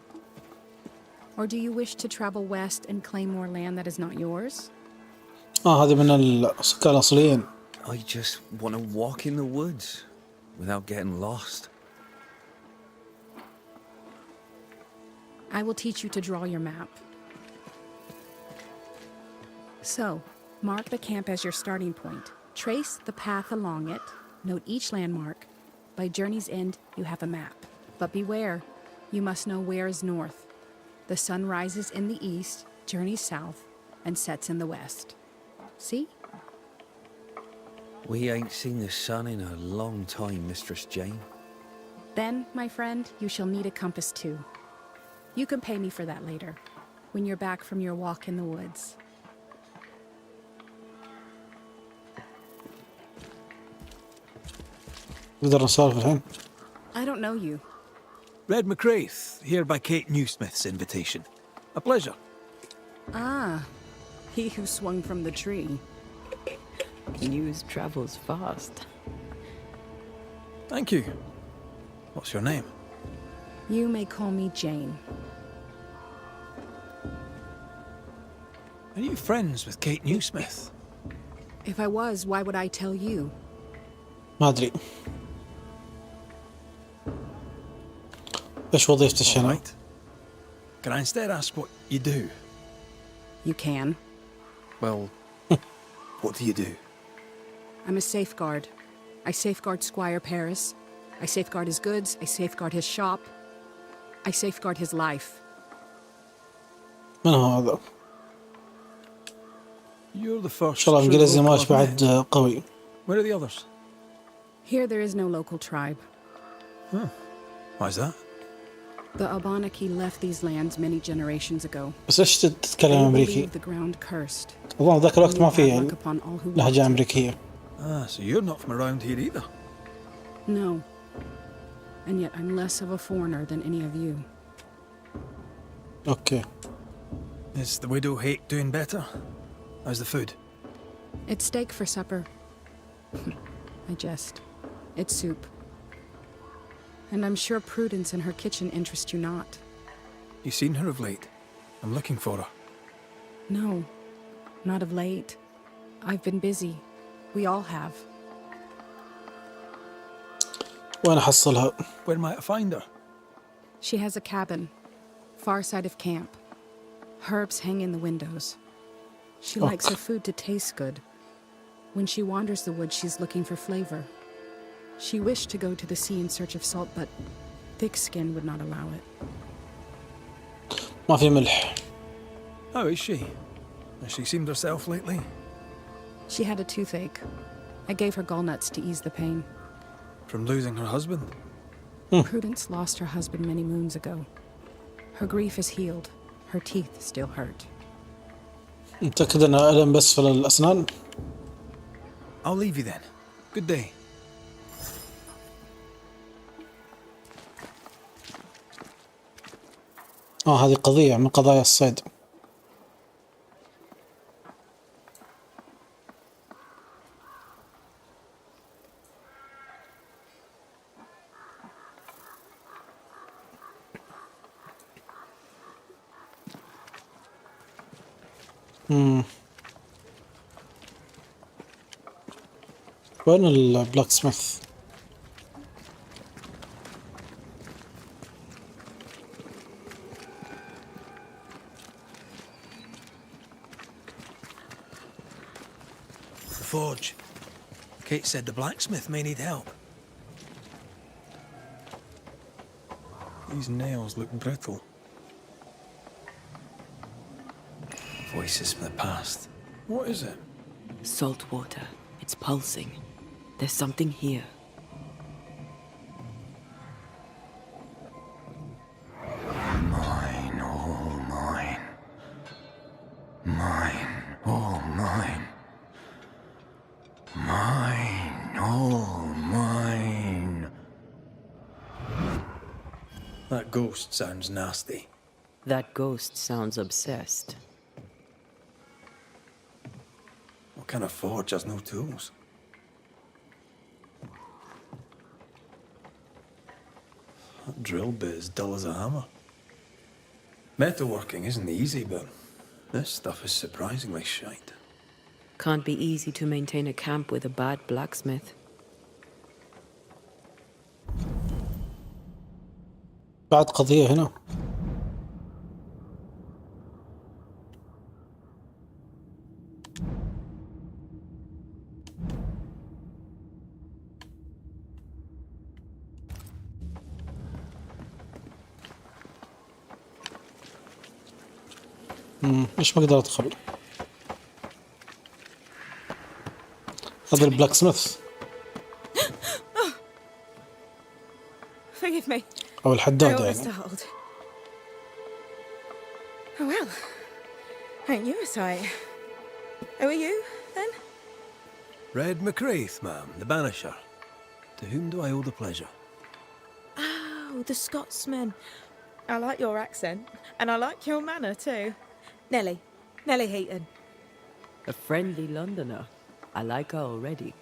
Or do you wish to travel west and claim more land that is not yours? هذه من السكان الأصليين. I just want to walk in the woods without getting lost. I will teach you to draw your map. So, mark the camp as your starting point. Trace the path along it. Note each landmark. By journey's end, you have a map. But beware, you must know where is north. The sun rises in the east, journeys south, and sets in the west. See? We ain't seen the sun in a long time, Mistress Jane. Then, my friend, you shall need a compass too. You can pay me for that later, when you're back from your walk in the woods. نقدر نسولف الحين؟ I don't know you. Red McCraith, here by Kate Newsmith's invitation. A pleasure. Ah, he who swung from the tree. News travels fast. Thank you. What's your name? You may call me Jane. Are you friends with Kate Newsmith? If I was, why would I tell you? ما أدري. إيش وظيفتك هنا؟ Can I instead ask what you do? You can. Well, what do you do? I'm a safeguard. I safeguard Squire Paris. I safeguard his goods. I safeguard his shop. I safeguard his life. من هو هذا؟ You're the first. إن شاء الله الإنجليزي ماش بعد قوي. Where are the others? Here there is no local tribe. Huh. Why's that? The Abenaki left these lands many generations ago. بس إيش تتكلم أمريكي؟ The ground cursed. أظن ذاك الوقت ما في لهجة أمريكية. Ah, so you're not from around here either. No. And yet I'm less of a foreigner than any of you. Okay. Is the widow Hake doing better? How's the food? It's steak for supper. I jest. It's soup. And I'm sure Prudence in her kitchen interests you not. You seen her of late? I'm looking for her. No, not of late. I've been busy. We all have. وين أحصلها؟ Where might I find her? She has a cabin, far side of camp. Herbs hang in the windows. She likes her food to taste good. When she wanders the woods, she's looking for flavor. She wished to go to the sea in search of salt, but thick skin would not allow it. ما في ملح. How is she? Has she seemed herself lately? She had a toothache. I gave her gallnuts to ease the pain. From losing her husband? Prudence lost her husband many moons ago. Her grief is healed. Her teeth still hurt. متأكد أن ألم بس في الأسنان؟ I'll leave you then. Good day. هذه قضية من قضايا الصيد. وين البلاك سميث؟ The forge. Kate said the blacksmith may need help. These nails look brittle. Voices from the past. What is it? Salt water. It's pulsing. There's something here. That ghost sounds nasty. That ghost sounds obsessed. What kind of forge has no tools? That drill bit is dull as a hammer. Metalworking isn't easy, but this stuff is surprisingly shite. Can't be easy to maintain a camp with a bad blacksmith. بعد قضية هنا. ليش ما اقدر ادخل؟ هذا البلاك سميث Forgive me. او I الحداد always يعني. startled. Oh well. Ain't you a sight? Who are you, then? Red McCraith, ma'am, the Banisher. To whom do I owe the pleasure? Oh, the Scotsman. I like your accent, and I like your manner too. Nellie. Nellie Heaton. A friendly Londoner. I like her already.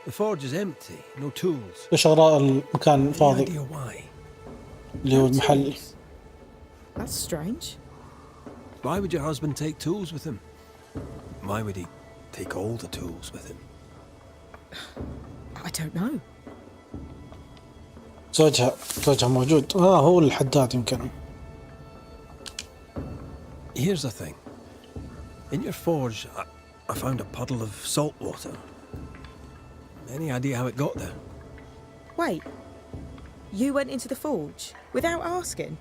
The forge is empty, no tools. ليش اغراء المكان Any فاضي idea why? اللي هو المحل؟ That's strange. Why would your husband take tools with him? Why would he take all the tools with him? I don't know. زوجها موجود. هو الحداد يمكن. Here's the thing. In your forge, I found a puddle of salt water. Any idea how it got there? Wait. You went into the forge without asking?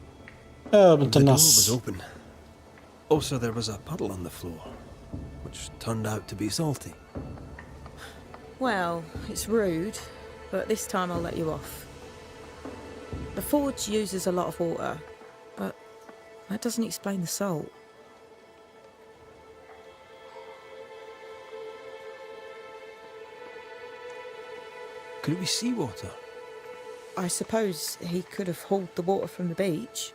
يا بنت The door was الناس. open. Also, there was a puddle on the floor, which turned out to be salty. Well, it's rude, but this time I'll let you off. The forge uses a lot of water, but that doesn't explain the salt. Could it be seawater? I suppose he could have hauled the water from the beach.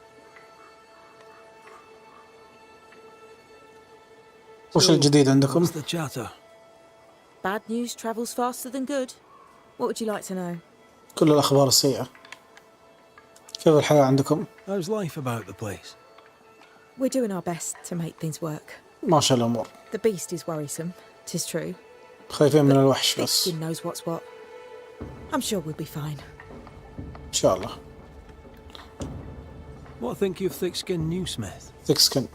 وش الجديد عندكم؟ What's the chatter? Bad news travels faster than good. What would you like to know? كل الأخبار السيئة. كيف الحياة عندكم؟ How's life about the place? We're doing our best to make things work. ماشية الأمور. The beast is worrisome, 'tis true. خايفين من الوحش بس. Thick-skin knows what's what. I'm sure we'll be fine. إن شاء الله. What think you of thick-skinned new Smith? Thick skin.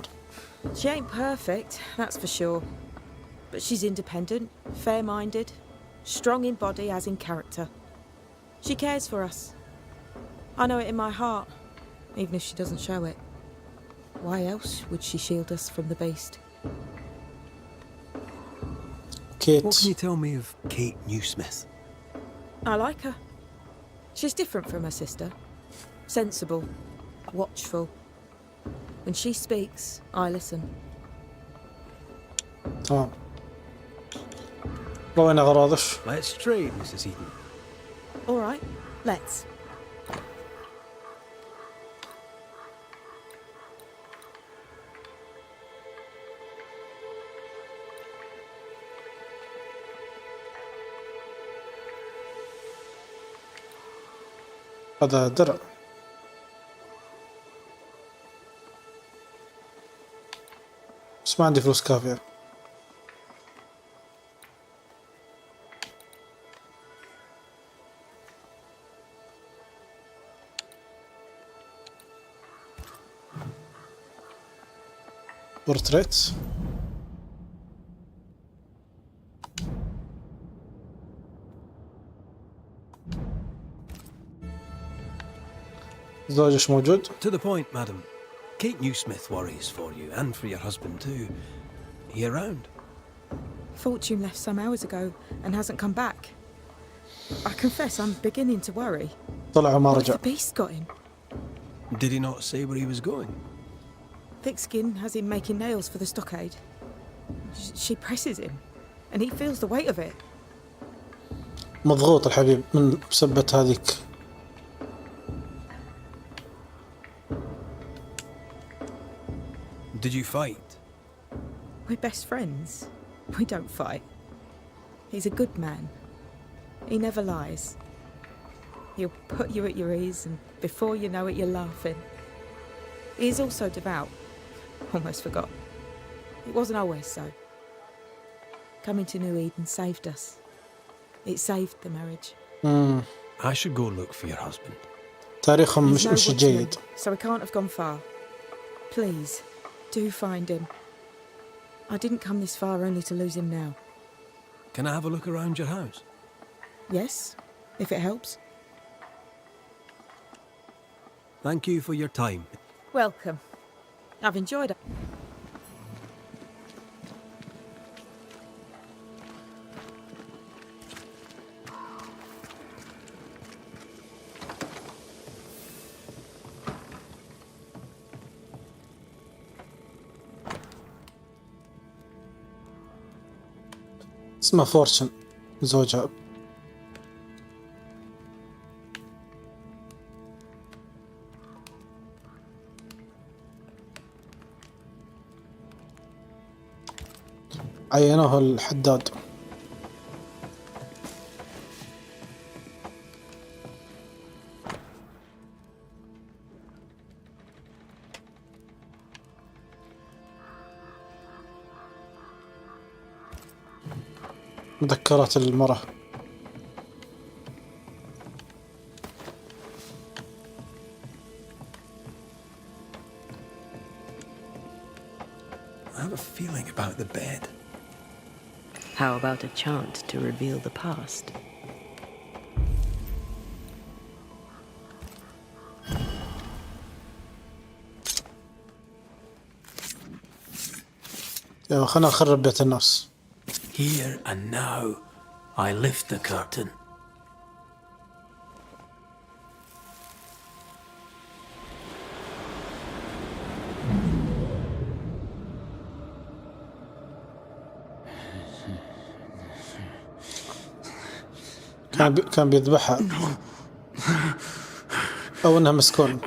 She ain't perfect, that's for sure. But she's independent, fair-minded, strong in body as in character. She cares for us. I know it in my heart, even if she doesn't show it. Why else would she shield us from the beast? Kate. What can you tell me of Kate Newsmith? I like her. She's different from her sister. Sensible, watchful. When she speaks, I listen. تمام. روينا أغراضك. Let's trade, Mrs. Eden. All right, let's. هذا درع. بس ما عندي فلوس كافية. بورتريت. زوجك موجود؟ To the point, madam. Kate Newsmith worries for you and for your husband too. He around? Fortune left some hours ago and hasn't come back. I confess I'm beginning to worry. طلع ما What if رجع. the beast got him? Did he not say where he was going? Thick-skin has him making nails for the stockade. She presses him. and he feels the weight of it. مضغوط الحبيب من بسبة هذيك. Did you fight? We're best friends. We don't fight. He's a good man. He never lies. He'll put you at your ease, and before you know it, you're laughing. He is also devout. Almost forgot. It wasn't always so. Coming to New Eden saved us. It saved the marriage. I should go look for your husband. تاريخهم He's no مش woodsman, جيد. so we can't have gone far. Please, do find him. I didn't come this far only to lose him now. Can I have a look around your house? Yes, if it helps. Thank you for your time. Welcome. I've enjoyed it. اسمه فورشن زوجها. عينوه الحداد. مذكرات المرأة. I have a feeling about the bed. How about a chant to reveal the past? يلا خلنا نخرب بيت الناس. Here and now, I lift the curtain. كان بيذبحها أو إنها مسكون.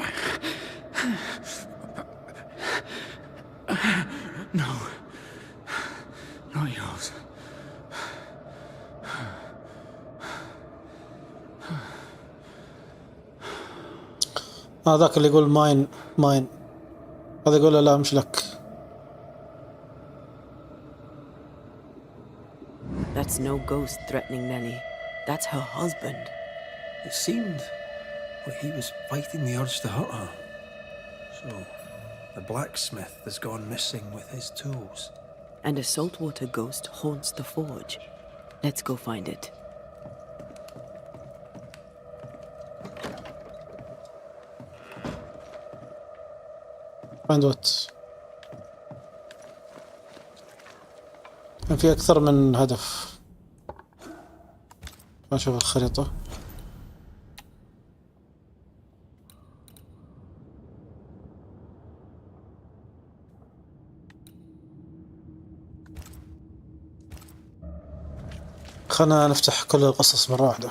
No, not yours. هذاك اللي يقول ماين ماين، هذا يقول لا مش لك. That's no ghost threatening Nellie. That's her husband. It seemed like he was fighting the urge to hurt her. So, the blacksmith has gone missing with his tools. And a saltwater ghost haunts the forge. Let's go find it. Find what? كان في أكثر من هدف. أشوف الخريطة. خلنا نفتح كل القصص مرة واحدة.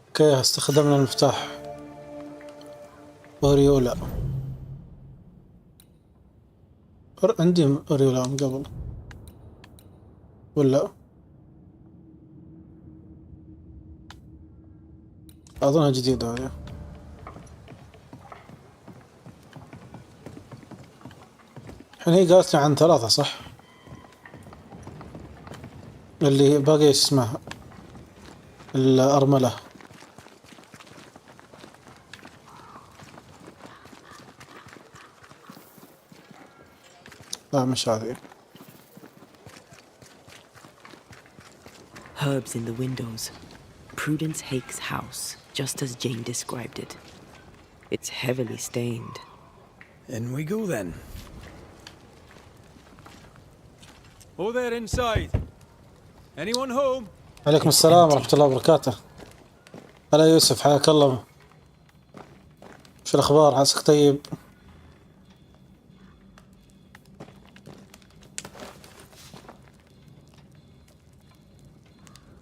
اوكي استخدمنا المفتاح اوريولا. عندي اوريولا من قبل ولا اظنها جديدة هذه. الحين هي قالت لي عن 3 صح؟ اللي باقي اسمها الأرملة. لا مش هذه. Herbs in the windows. Prudence Hake's house, just as Jane described it. It's heavily stained. In we go then. Oh, there inside. Anyone home? عليكم السلام ورحمة الله وبركاته. هلا يوسف، حياك الله. شو الأخبار؟ عساك طيب؟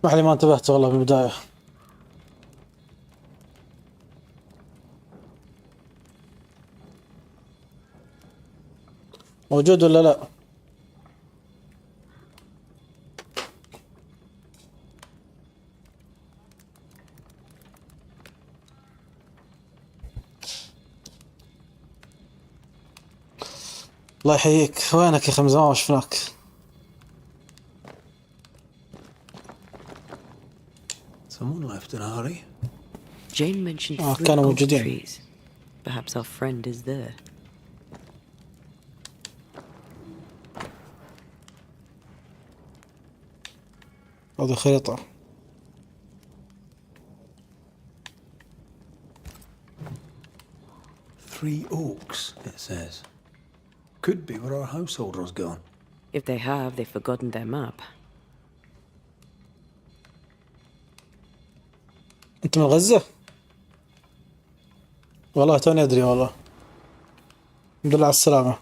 ما حلي ما انتبهت والله من البداية. موجود ولا لا؟ الله يحييك، وينك يا أخي؟ من زمان ما شفناك. Someone left in a hurry. Jane mentioned three كانوا oak موجودين. trees. Perhaps our friend is there. هذه خريطة. Three oaks, it says. Could be where our householder's gone. If they have, they've forgotten their map. أنت من غزة؟ والله توني أدري والله. الحمد لله على السلامة.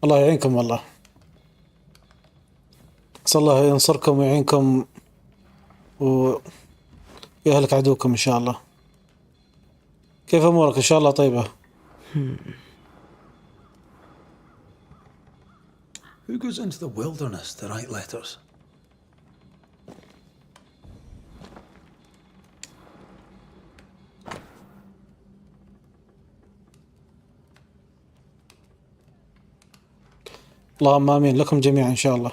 الله يعينكم والله. أسأل الله ينصركم ويعينكم ويهلك عدوكم إن شاء الله. كيف أمورك؟ إن شاء الله طيبة. Who goes into the wilderness to write letters? اللهم آمين لكم جميعا إن شاء الله.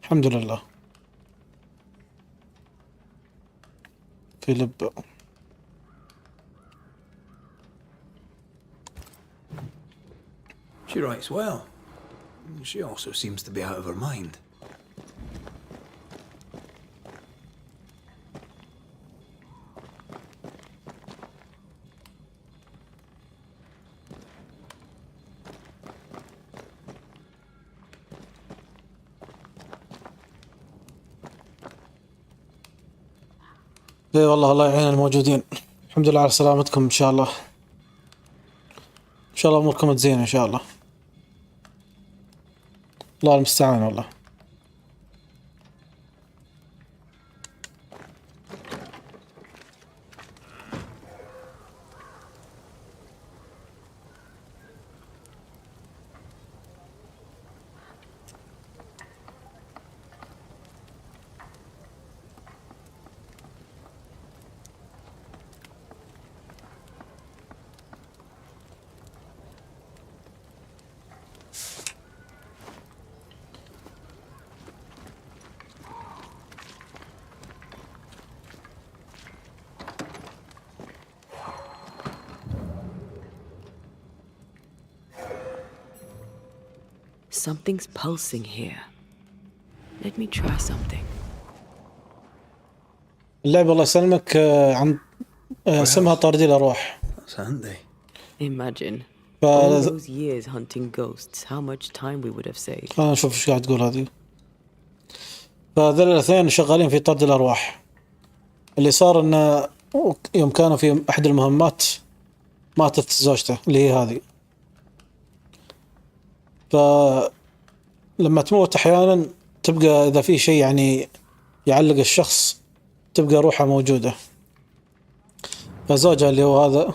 الحمد لله. في لب. She writes well. She also seems to be out of her mind. اي والله الله يعين الموجودين. الحمد لله على سلامتكم إن شاء الله. إن شاء الله أموركم تزين إن شاء الله. الله المستعان والله. Something's pulsing here. Let me try something. اللعبة الله يسلمك عن اسمها طاردي الأرواح. That's handy. Imagine all those years hunting ghosts, how much time we would have saved. خلينا نشوف ايش قاعد تقول هذه. فذول الاثنين شغالين في طرد الأرواح. اللي صار انه يوم كانوا في احد المهمات ماتت زوجته اللي هي هذه. فلما تموت احيانا تبقى اذا في شيء يعني يعلق الشخص تبقى روحها موجودة. فزوجها اللي هو هذا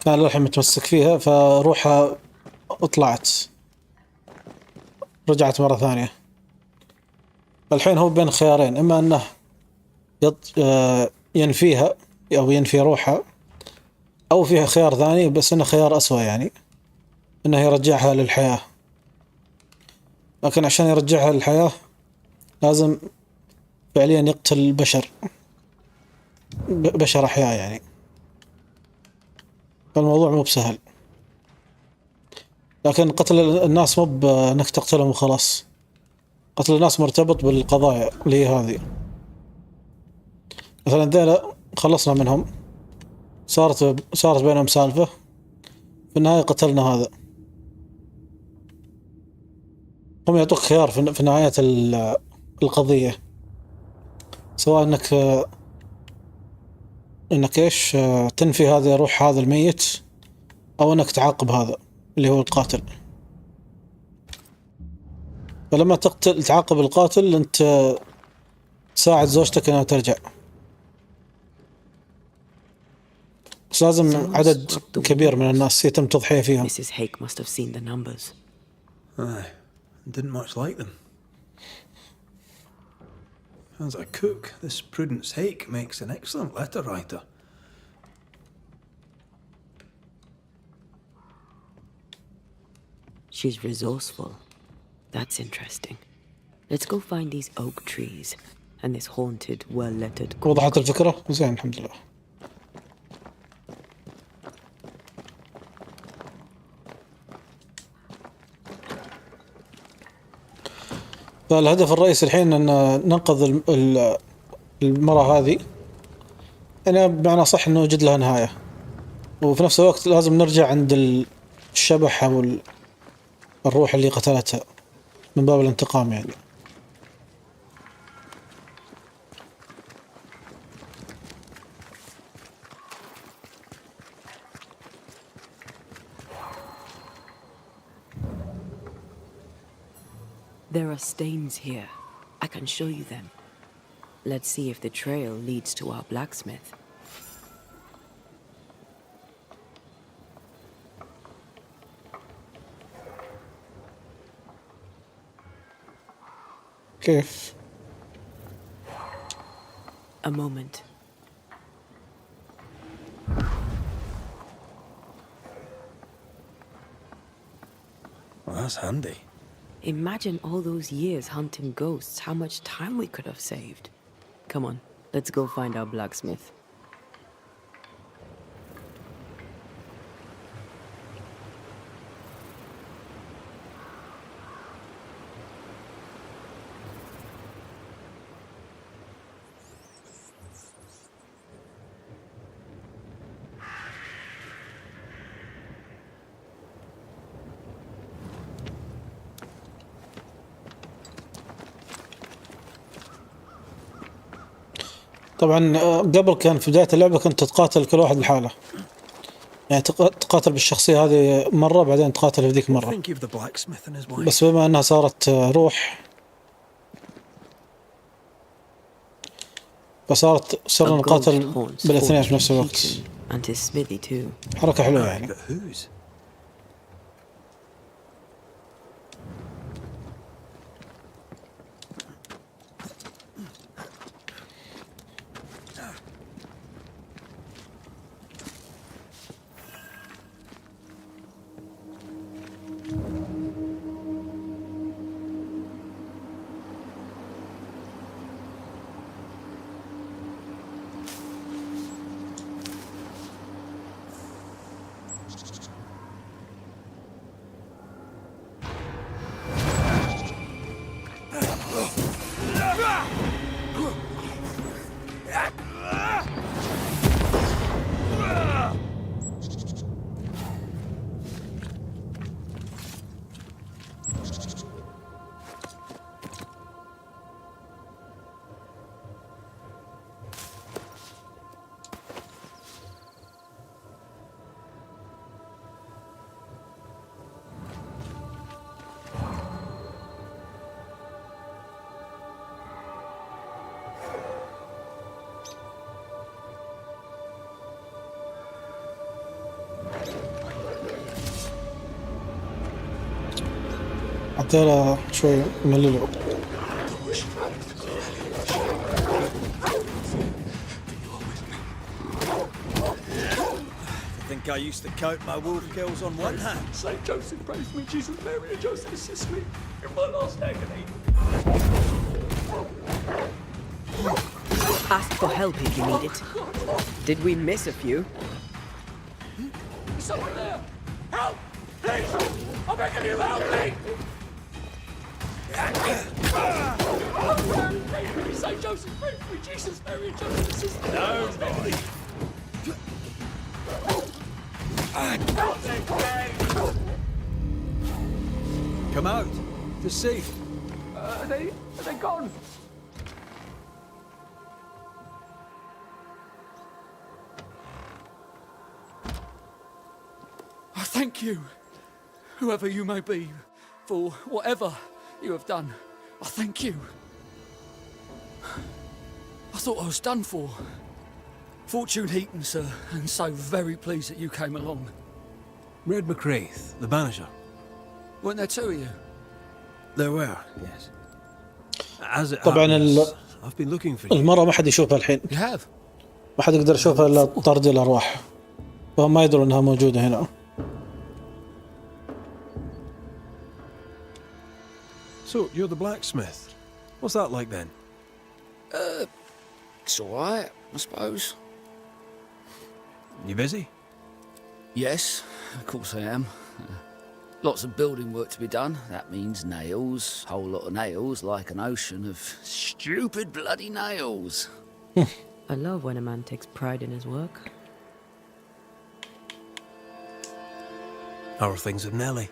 كان للحين متمسك فيها، فروحها طلعت رجعت مرة ثانية. الحين هو بين خيارين، إما أنه ينفيها أو ينفي روحها، أو فيها خيار ثاني بس إنه خيار أسوأ، يعني إنه يرجعها للحياة. لكن عشان يرجعها للحياة لازم فعليا يقتل بشر أحياء يعني. فالموضوع مو بسهل، لكن قتل الناس مو بأنك تقتلهم وخلاص. قتل الناس مرتبط بالقضايا اللي هي هذه. مثلا ذيلا خلصنا منهم صارت بينهم سالفة. في النهاية قتلنا هذا. هم يعطوك خيار في نهاية القضية، سواء انك ايش تنفي هذه روح هذا الميت، او انك تعاقب هذا اللي هو القاتل. فلما تعاقب القاتل انت تساعد زوجتك انها ترجع، بس لازم عدد كبير من الناس يتم تضحية فيهم. Mrs. Hake must have seen the numbers. Aye, didn't much like them. As a cook, this Prudence Hake makes an excellent letter writer. She's resourceful. That's interesting. Let's go find these oak trees and this haunted, well-lettered... وضحت الفكرة؟ زين الحمد لله. فالهدف الرئيسي الحين أن ننقذ المرأة هذه، أنا بمعنى صح أنه وجد لها نهاية، وفي نفس الوقت لازم نرجع عند الشبح أو الروح اللي قتلتها من باب الانتقام يعني. There are stains here. I can show you them. Let's see if the trail leads to our blacksmith. كيف؟ A moment. Well, that's handy. Imagine all those years hunting ghosts, how much time we could have saved. Come on, let's go find our blacksmith. طبعا قبل كان في بداية اللعبة كنت تقاتل كل واحد لحاله، يعني تقاتل بالشخصية هذه مرة بعدين تقاتل في ذيك مرة، بس بما أنها صارت روح صرنا نقاتل بالاثنين في نفس الوقت. حركة حلوة يعني. عطينا شوي من الليل. I used to coat my wolf kills on one hand. Saint Joseph, pray for me. Jesus, Mary, and Joseph, assist me in my last agony. Ask for help if you need it. Did we miss a few? Is someone there? Help! Please! I'm begging you, help me! Pray for me, Saint Joseph, pray for me. Jesus, Mary, and Joseph, assist me. No, boy. Come out to see. Are they gone? I thank you, whoever you may be, for whatever you have done. I thank you. I thought I was done for. Fortune Heaton, sir, and so very pleased that you came along. Red McCraith, the Banisher. Weren't there two of you? There were, yes. As it طبعا happens, I've been looking for you. المرة ما حد يشوفها الحين. You have? ما حد يقدر يشوفها إلا طاردي الأرواح. وهم ما يدرون إنها موجودة هنا. So, you're the blacksmith. What's that like then? It's alright, I suppose. You busy? Yes, of course I am. Lots of building work to be done. That means nails. Whole lot of nails, like an ocean of stupid bloody nails. I love when a man takes pride in his work. How are things with Nellie?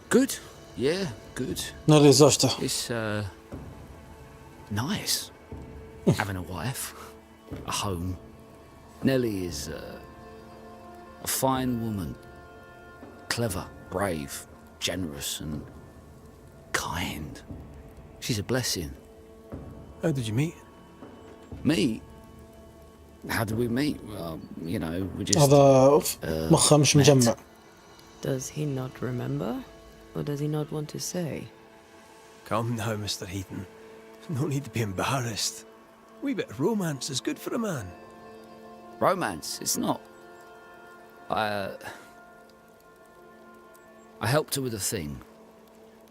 Good. Yeah, good. نالي زوجته. It's, nice. Having a wife. A home. Nellie is, a fine woman. Clever, brave, generous and kind. She's a blessing. How did you meet? Meet? How did we meet? Well, you know, we just... هذا مخه مش مجمع. Does he not remember? Or does he not want to say? Come now, Mr. Heaton. No need to be embarrassed. A wee bit of romance is good for a man. Romance? It's not. I helped her with a thing.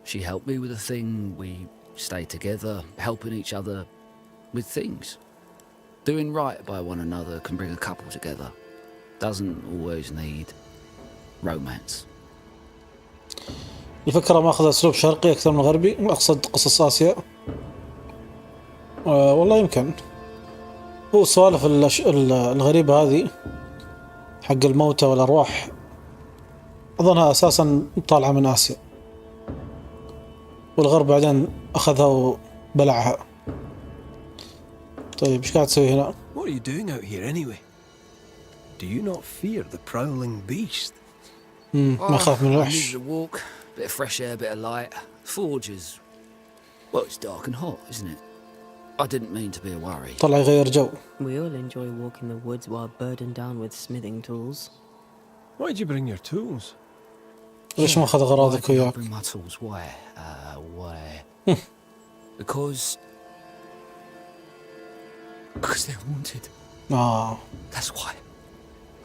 She helped me with a thing. We stayed together, helping each other with things. Doing right by one another can bring a couple together. Doesn't always need romance. الفكرة ماخذ أسلوب شرقي أكثر من غربي. أقصد قصص آسيا. والله يمكن. هو السوالف الغريبة هذه حق الموتى والأرواح أظنها أساسا طالعة من آسيا، والغرب بعدين أخذها وبلعها. طيب إيش قاعد تسوي هنا؟ What are you doing out here anyway? Do you not fear the prowling beast? ما أخاف من I الوحش. needed a walk, bit of fresh air, bit of light. Forge is... well, it's dark and hot, isn't it? I didn't mean to be a worry. طلع يغير جو. We all enjoy walking the woods while burdened down with smithing tools. Why'd you bring your tools? ليش ما أخذ أغراضك وياك؟ Bring my tools. Why? Because they're haunted. That's why.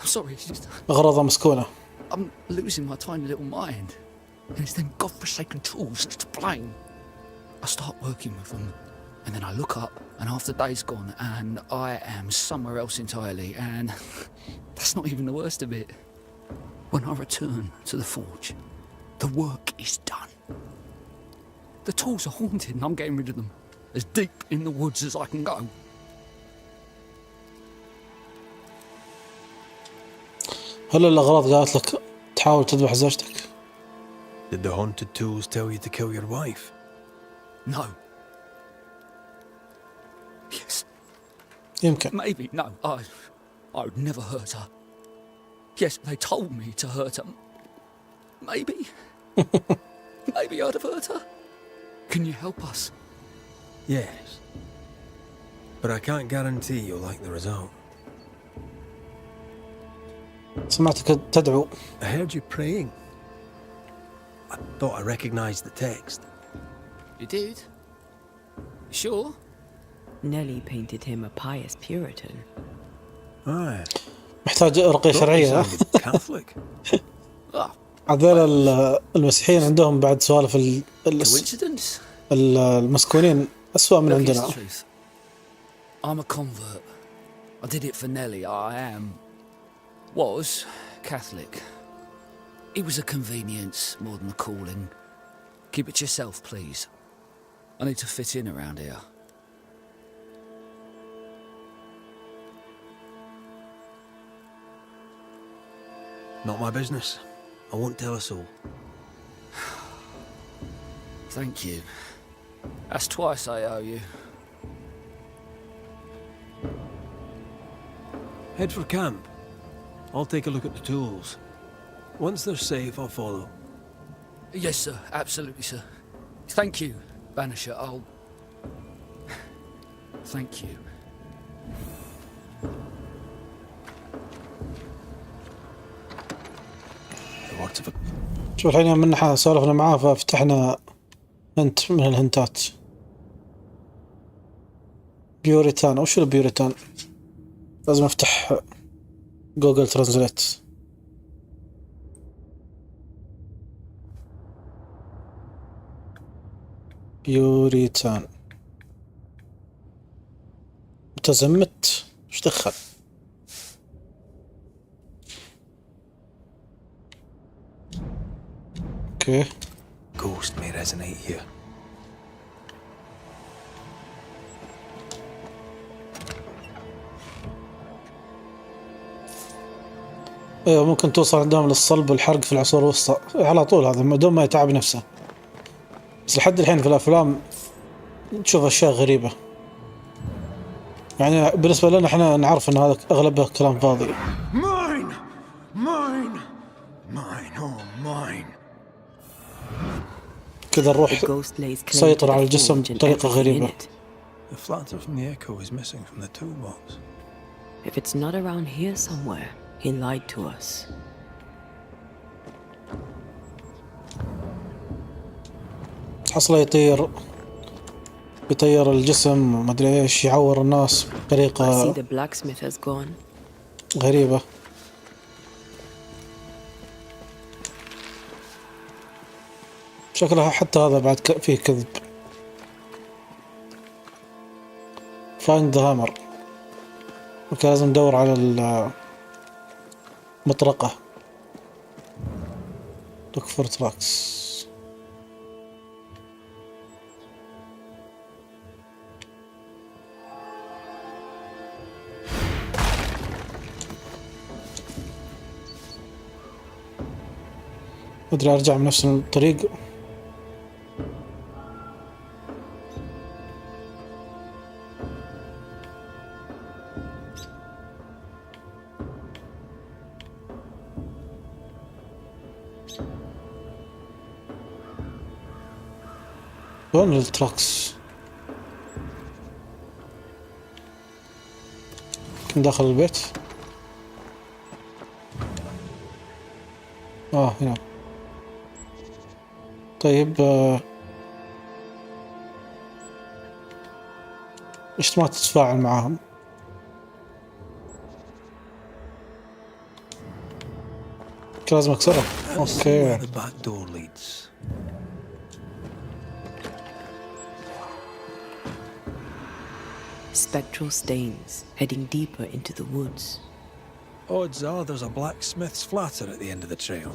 I'm sorry, it's just... أغراضها مسكونة. I'm losing my tiny little mind. And it's them godforsaken tools that's to blame. I start working with them, and then I look up, and half the day's gone, and I am somewhere else entirely, and that's not even the worst of it. When I return to the forge, the work is done. The tools are haunted, and I'm getting rid of them. As deep in the woods as I can go. هل الأغراض قالت لك تحاول تذبح زوجتك؟ Did the haunted tools tell you to kill your wife? No. Yes. يمكن. Maybe. No. I would never hurt her. Yes, they told me to hurt her. Maybe. Maybe I'd have hurt her. Can you help us? Yes. But I can't guarantee you'll like the result. سمعتك تدعو. I heard you praying. I thought I recognized the text. You did? You sure? Nellie painted him a pious Puritan. Aye. محتاج رقية شرعية. Catholic. هذول المسيحيين عندهم بعد سوالف المسكونين أسوأ من عندنا. I'm a convert. I did it for Nellie. Was Catholic. It was a convenience more than a calling. Keep it to yourself, please. I need to fit in around here. Not my business. I won't tell a soul. Thank you. That's twice I owe you. Head for camp. I'll take a look at the tools. Once they're safe, I'll follow. Yes, sir. Absolutely, sir. Thank you, Banisher. I'll... Thank you. شوف الحين يوم من سولفنا معاه ففتحنا هنت من الهنتات. بيوريتان. وش البيوريتان؟ لازم افتح جوجل ترانزليت. بيوريتان متزمت. وش دخل؟ اوكي. Ghost may resonate here. ايوه ممكن توصل عندهم للصلب والحرق في العصور الوسطى على طول، هذا بدون ما يتعب نفسه. بس لحد الحين في الافلام تشوف اشياء غريبة، يعني بالنسبة لنا احنا نعرف ان هذا اغلبه كلام فاضي. Mine! Mine! Mine, oh mine! كذا الروح سيطر على الجسم بطريقة غريبة. The flatter from the echo is missing from the toolbox. If it's not around here somewhere, he lied to us. حصله يطير الجسم وما ادري ايش، يعور الناس I بطريقة see the blacksmith has gone. غريبة. شكلها حتى هذا بعد فيه كذب. find the hammer. اوكي لازم ندور على المطرقة. look for tracks. أدري أرجع من نفس الطريق. وين التراكس؟ كان داخل البيت. هنا. طيب ليش ما تتفاعل معاهم؟ لازم اكسرها. اوكي. Spectral stains heading deeper into the woods. Odds are there's a blacksmith's flatter at the end of the trail.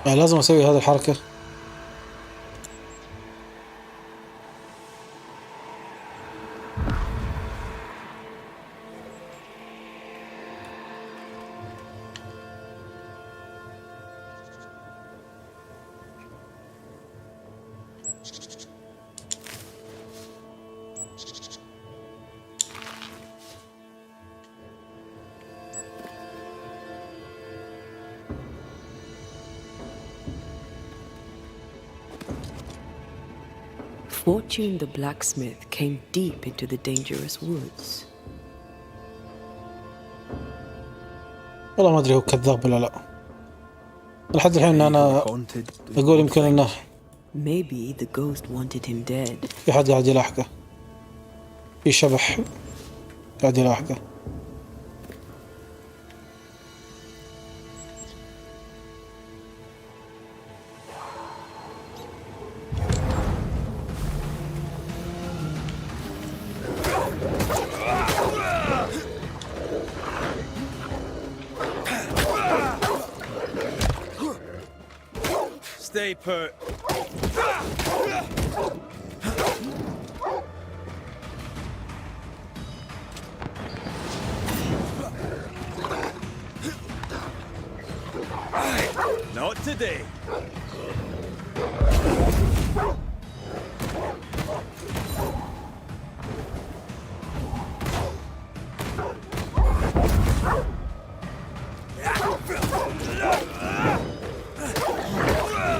لازم اسوي هذه الحركة. Fortune the blacksmith came deep into the dangerous woods. والله ما ادري هو كذاب ولا لا. لحد الحين انا اقول يمكن انه Maybe the ghost wanted him dead. في حد قاعد يلاحقه، في شبح قاعد يلاحقه. stay put. Not today.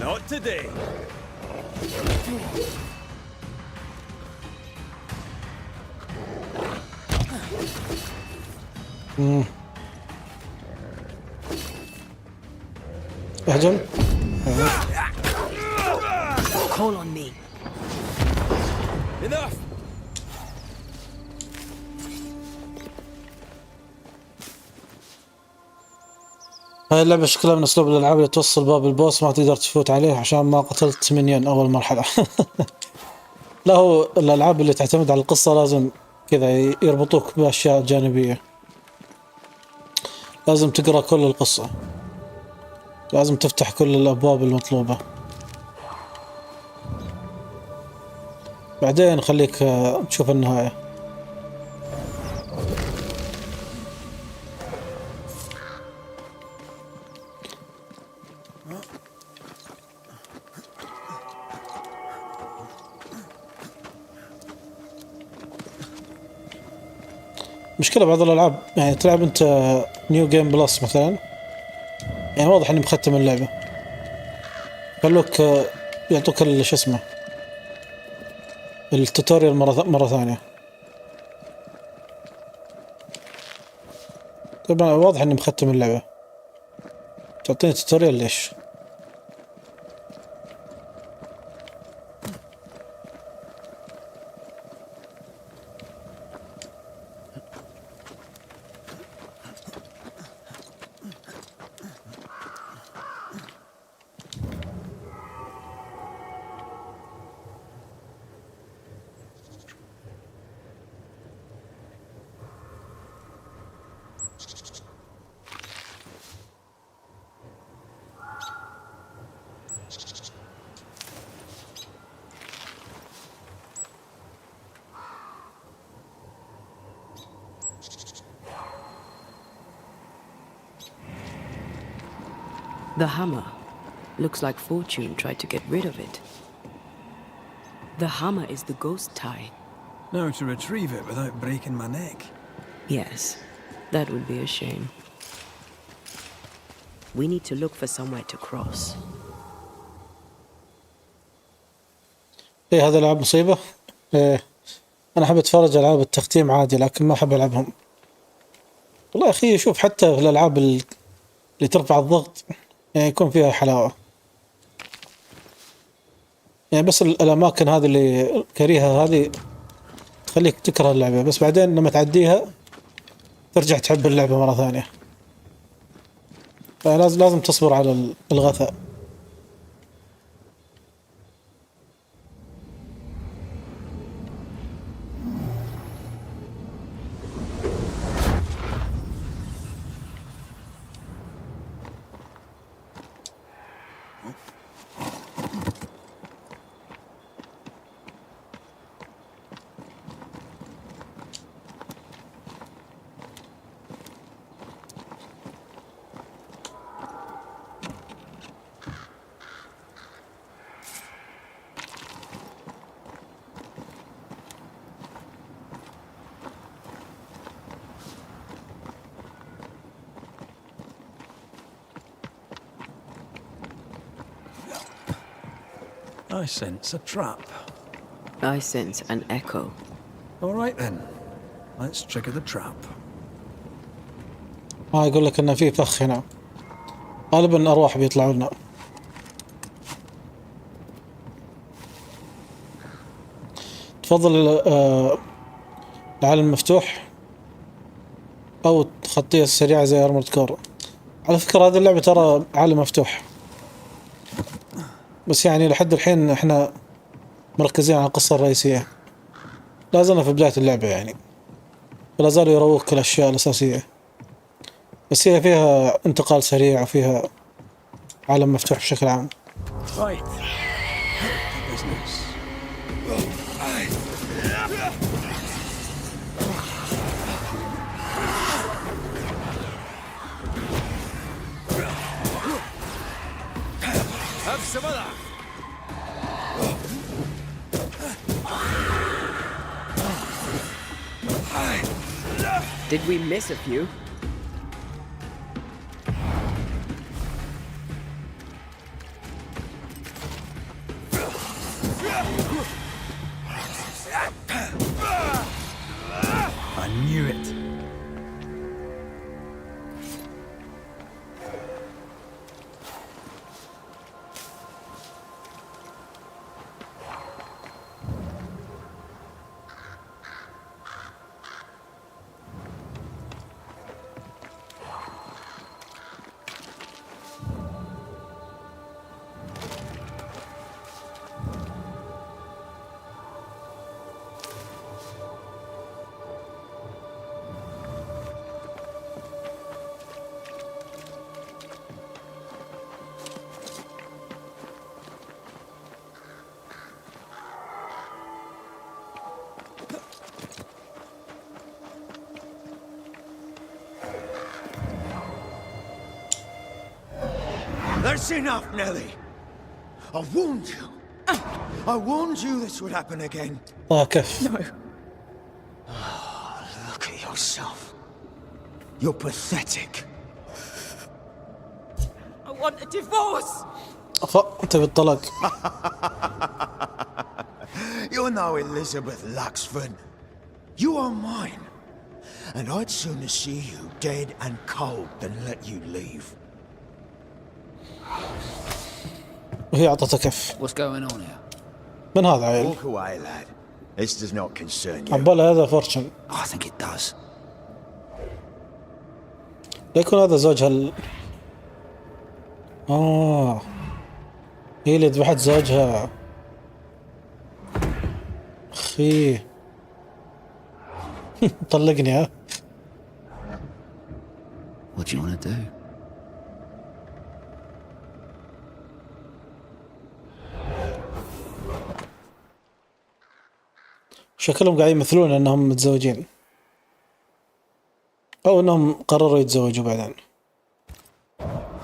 Not today. اهجم. Call on me. Enough. هاي اللعبة شكلها من اسلوب الالعاب اللي توصل باب البوس ما تقدر تفوت عليه عشان ما قتلت منين اول مرحلة. لا هو الالعاب اللي تعتمد على القصة لازم كذا يربطوك باشياء جانبية، لازم تقرا كل القصة، لازم تفتح كل الابواب المطلوبة، بعدين خليك تشوف النهاية. مشكلة بعض الألعاب يعني تلعب أنت نيو جيم بلس مثلا، يعني واضح إني مختم اللعبة، خلوك يعطوك شو اسمه التوتوريال مرة ثانية. طبعا واضح إني مختم اللعبة، تعطيني توتوريال ليش؟ The hammer. Looks like Fortune tried to get rid of it. The hammer is the ghost tie. Now to retrieve it without breaking my neck. Yes, that would be a shame. We need to look for somewhere to cross. ايه هذا العاب مصيبة. إيه انا احب اتفرج العاب التختيم عادي لكن ما احب العبهم. والله يا اخي شوف حتى في الالعاب اللي ترفع الضغط يعني يكون فيها حلاوة، يعني بس الاماكن هذه اللي كريهة هذه تخليك تكره اللعبة، بس بعدين لما تعديها ترجع تحب اللعبة مرة ثانية. فلازم تصبر على الغثاء. I sense a trap. I sense an echo. All right then. Let's trigger the trap. يقول لك ان في فخ هنا، غالبا ارواح بيطلعوا لنا. تفضل العالم المفتوح او الخطية السريعة زي ارمورد كور. على فكرة هذه اللعبة ترى عالم مفتوح، بس يعني لحد الحين احنا مركزين على القصة الرئيسية، لازلنا في بداية اللعبة يعني، ولا زالوا يروك الاشياء الاساسية، بس هي فيها انتقال سريع وفيها عالم مفتوح بشكل عام. Right. Business. Have some of that. Did we miss a few? I knew it. That's enough, Nellie. I warned you. I warned you this would happen again. كيف. No. Look at yourself. You're pathetic. I want a divorce. أنت بالطلاق. You're no Elizabeth Luxford. You are mine. And I'd sooner see you dead and cold than let you leave. وهي عطتها كف. What's going on here? من هذا عيل؟ Walk away, lad. This does not concern you. عبالة هذا فورتشن. I think it does. لا يكون هذا زوجها هي اللي ذبحت زوجها. أخي طلقني ها. What do you want to do? شكلهم قاعد يمثلون انهم متزوجين او انهم قرروا يتزوجوا بعدين.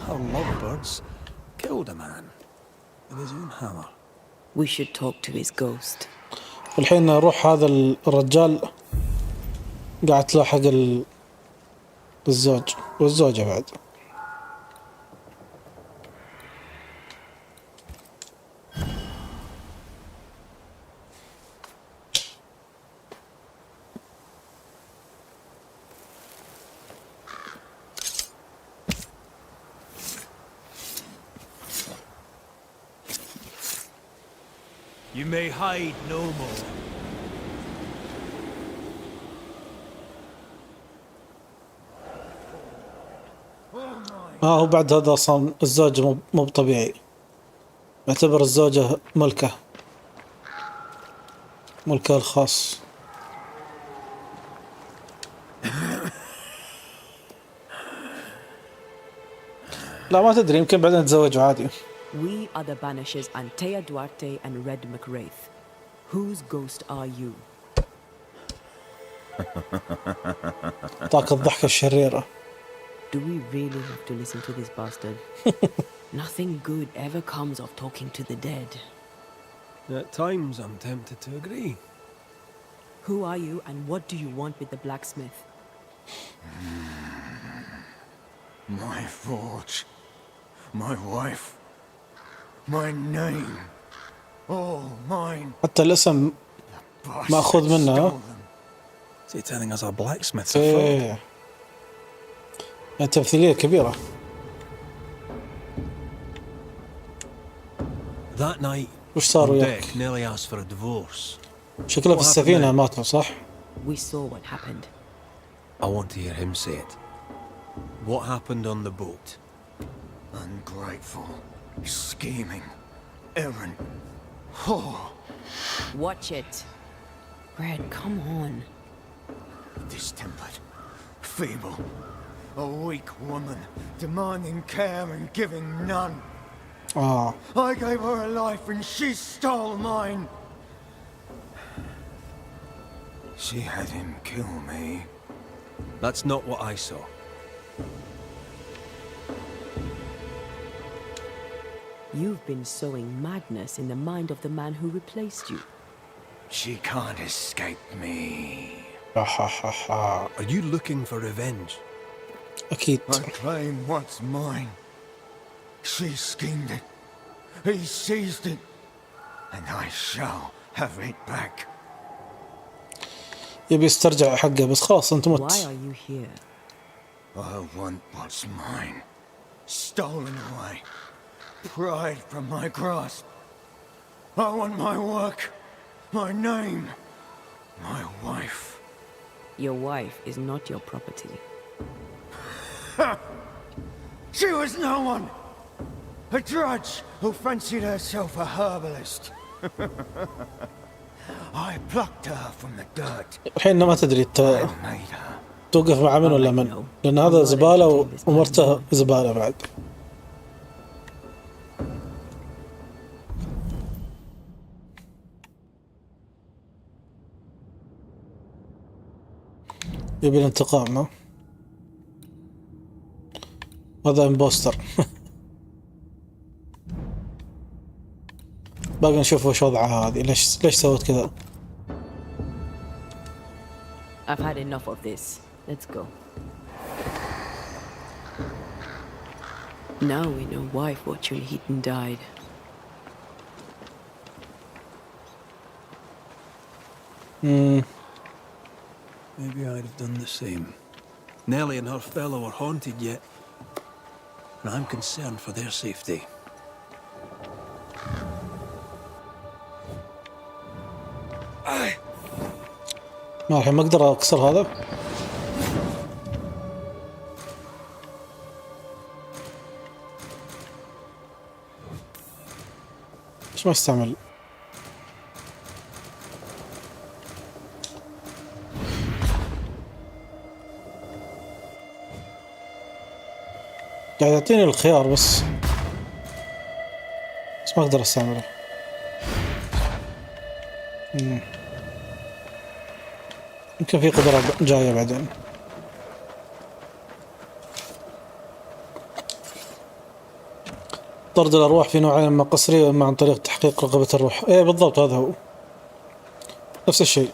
How lovebirds killed a man with his own hammer. We should talk to his ghost. والحين روح هذا الرجال قاعد تلاحق الزوج والزوجة بعد. You may hide no more. هو بعد هذا أصلا الزوج مو طبيعي. يعتبر الزوجة ملكه الخاص. لا ما تدري يمكن بعدين يتزوجوا عادي. We are the Banishers Antea Duarte and Red McWraith. Whose ghost are you? طاق الضحكة الشريرة. Do we really have to listen to this bastard? Nothing good ever comes of talking to the dead. At times I'm tempted to agree. Who are you and what do you want with the blacksmith? My forge. My wife. My name. All mine. حتى الاسم مأخوذ منها. Is he telling us our blacksmith's a إيه. تمثيلية كبيرة. That night, وش صار on وياك؟ deck, Nellie asked for a divorce. شكله في السفينة ماتوا صح؟ We saw what happened. I want to hear him say it. What happened on the boat? Ungrateful. Scheming. Errant. Oh. Watch it. Red, come on. Distempered. Feeble. A weak woman. Demanding care and giving none. I gave her a life and she stole mine. She had him kill me. That's not what I saw. You've been sowing madness in the mind of the man who replaced you. She can't escape me. Are you looking for revenge? أكيد. I claim what's mine. She schemed it. He seized it. And I shall have it back. يبي يسترجع حقه بس خلاص أنت مت. Why are you here? I want what's mine. Stolen away. Pried from my grasp. I want my work. My name. My wife. Your wife is not your property. She was no one. A drudge who fancied herself a herbalist. I plucked her from the dirt. الحين ما تدري توقف مع من ولا من، لأن هذا زبالة ومرته زبالة بعد. يبي الانتقام. ها هذا امبوستر. باقي نشوف وش وضعها هذه، ليش سوت كذا. I've had enough of this. Let's go. Now we know why Fortune Heaton died. Maybe I'd have done the same. Nellie and her fellow are haunted yet, and I'm concerned for their safety. ما الحين ما اقدر اكسر هذا. ليش ما استعمل؟ قاعد يعطيني الخيار بس ما اقدر استعمله. يمكن في قدرة جاية بعدين. طرد الأرواح في نوعين، إما قسري وإما عن طريق تحقيق رغبة الروح. إيه بالضبط، هذا هو نفس الشيء.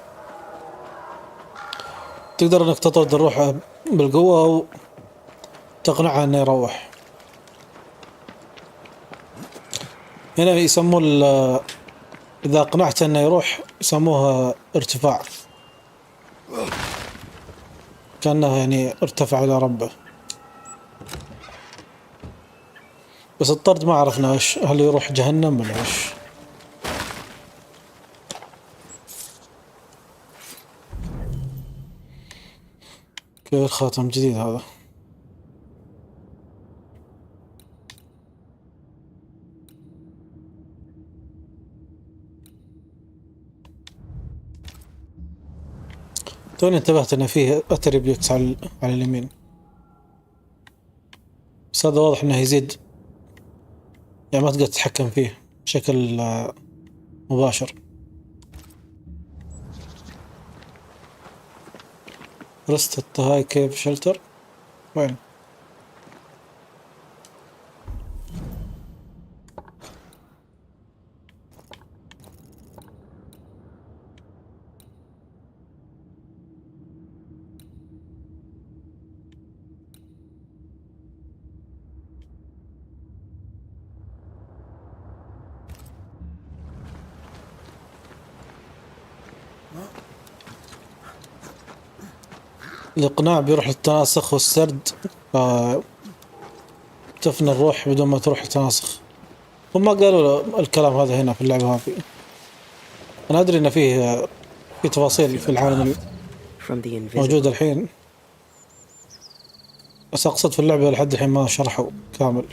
تقدر إنك تطرد الروح بالقوة أو تقنعها إنه يروح. هنا يسموه إذا أقنعته إنه يروح يسموها ارتفاع، كأنه يعني ارتفع إلى ربه. بس الطرد ما عرفنا إيش، هل يروح جهنم ولا إيش؟ كيف خاتم جديد هذا؟ توني انتبهت ان فيه اتريبيوتس على اليمين، بس هذا واضح انه يزيد، يعني ما تقدر تتحكم فيه بشكل مباشر. رست هاي كيف شلتر وين؟ الإقناع بيروح للتناسخ والسرد، تفنى الروح بدون ما تروح للتناسخ. هم ما قالوا الكلام هذا هنا في اللعبة هذه. أنا أدري إن فيه تفاصيل في العالم موجودة الحين، بس أقصد في اللعبة لحد الحين ما شرحوا كامل.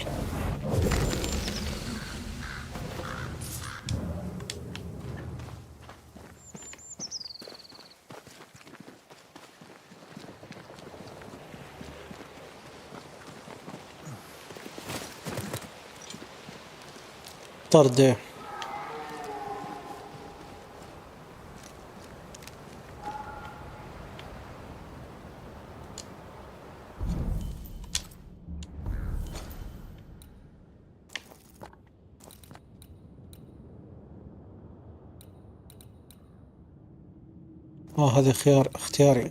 طاردي. هذا خيار اختياري.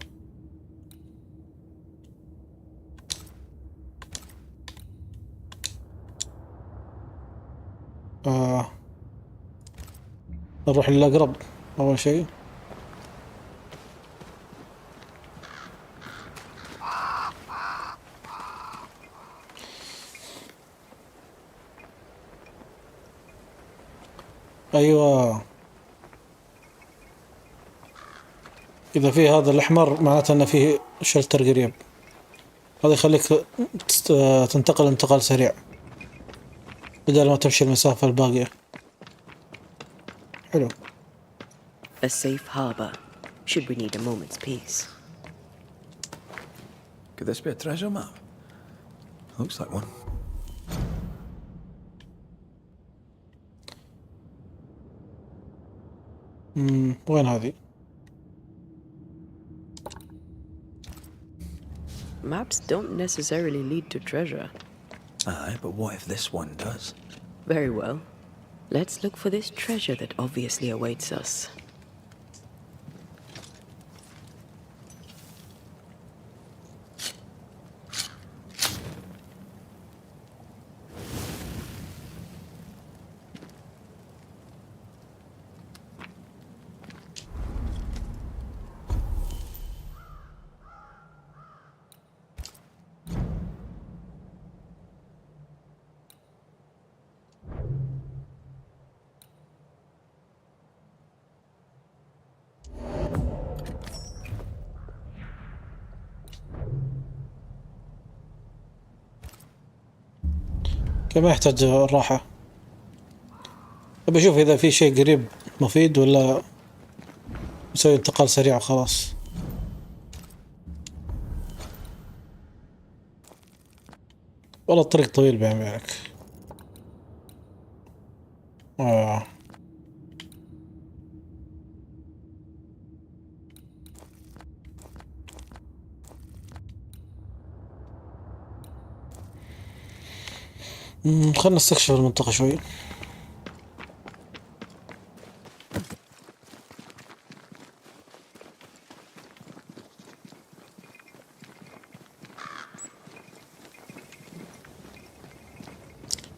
نروح للأقرب أول شيء. أيوة، إذا في هذا الأحمر معناته أن فيه شلتر قريب. هذا يخليك تنتقل انتقال سريع بدل ما تمشي المسافة الباقية. حلو. A safe harbor, should we need a moment's peace. Could this be a treasure map? Looks like one. وين هذه؟ Maps don't necessarily lead to treasure. Aye, but what if this one does? Very well. Let's look for this treasure that obviously awaits us. ما يحتاج الراحة. أبي أشوف إذا في شيء قريب مفيد ولا نسوي انتقال سريع وخلاص. والله الطريق طويل بيني وبينك. خلنا نستكشف المنطقة شوي.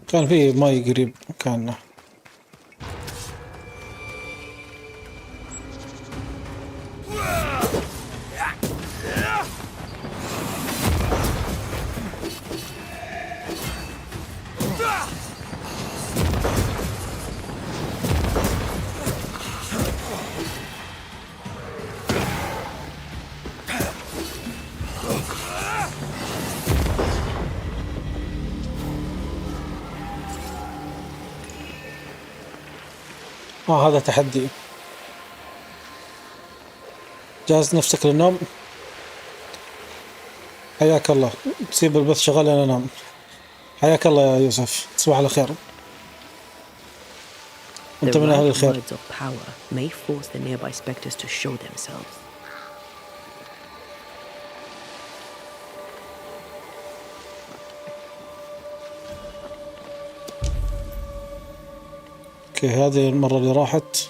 كان في ماي قريب كان. هذا تحدي. جاهز نفسك للنوم؟ حياك الله. تسيب البث شغال أنا أنام. حياك الله يا يوسف، تصبح على خير. أنت من أهل الخير. Words of power may force the nearby specters to show themselves. اوكي، هذه المرة اللي راحت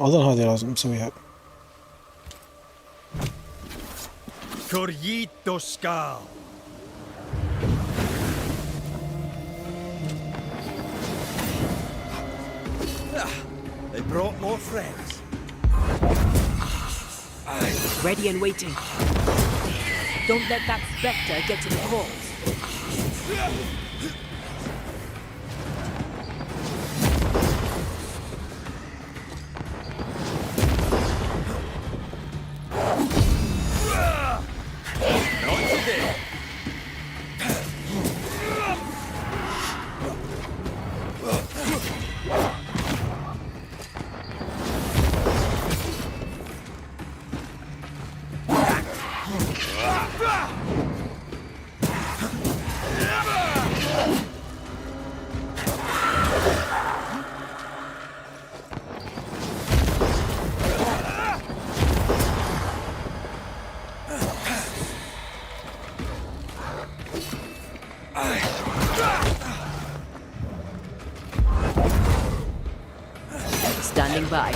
أظن هذه لازم نسويها. Corrito Skal. They brought more friends. Ready and waiting. Don't let that specter get to the cause. Standing by.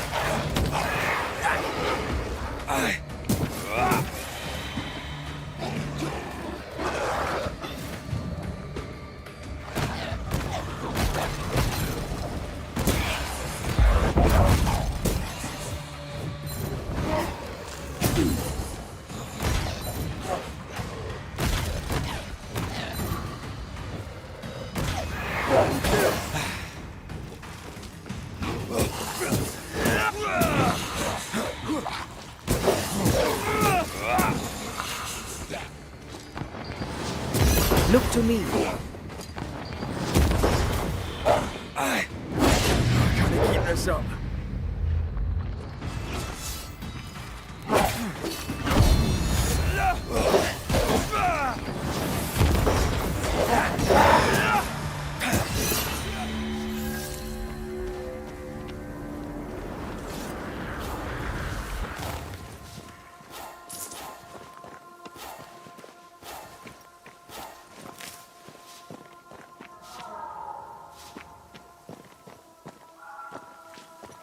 Look to me. I gotta keep this up.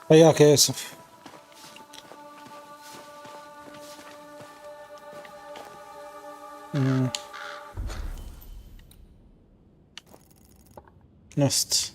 حياك يا يوسف. نست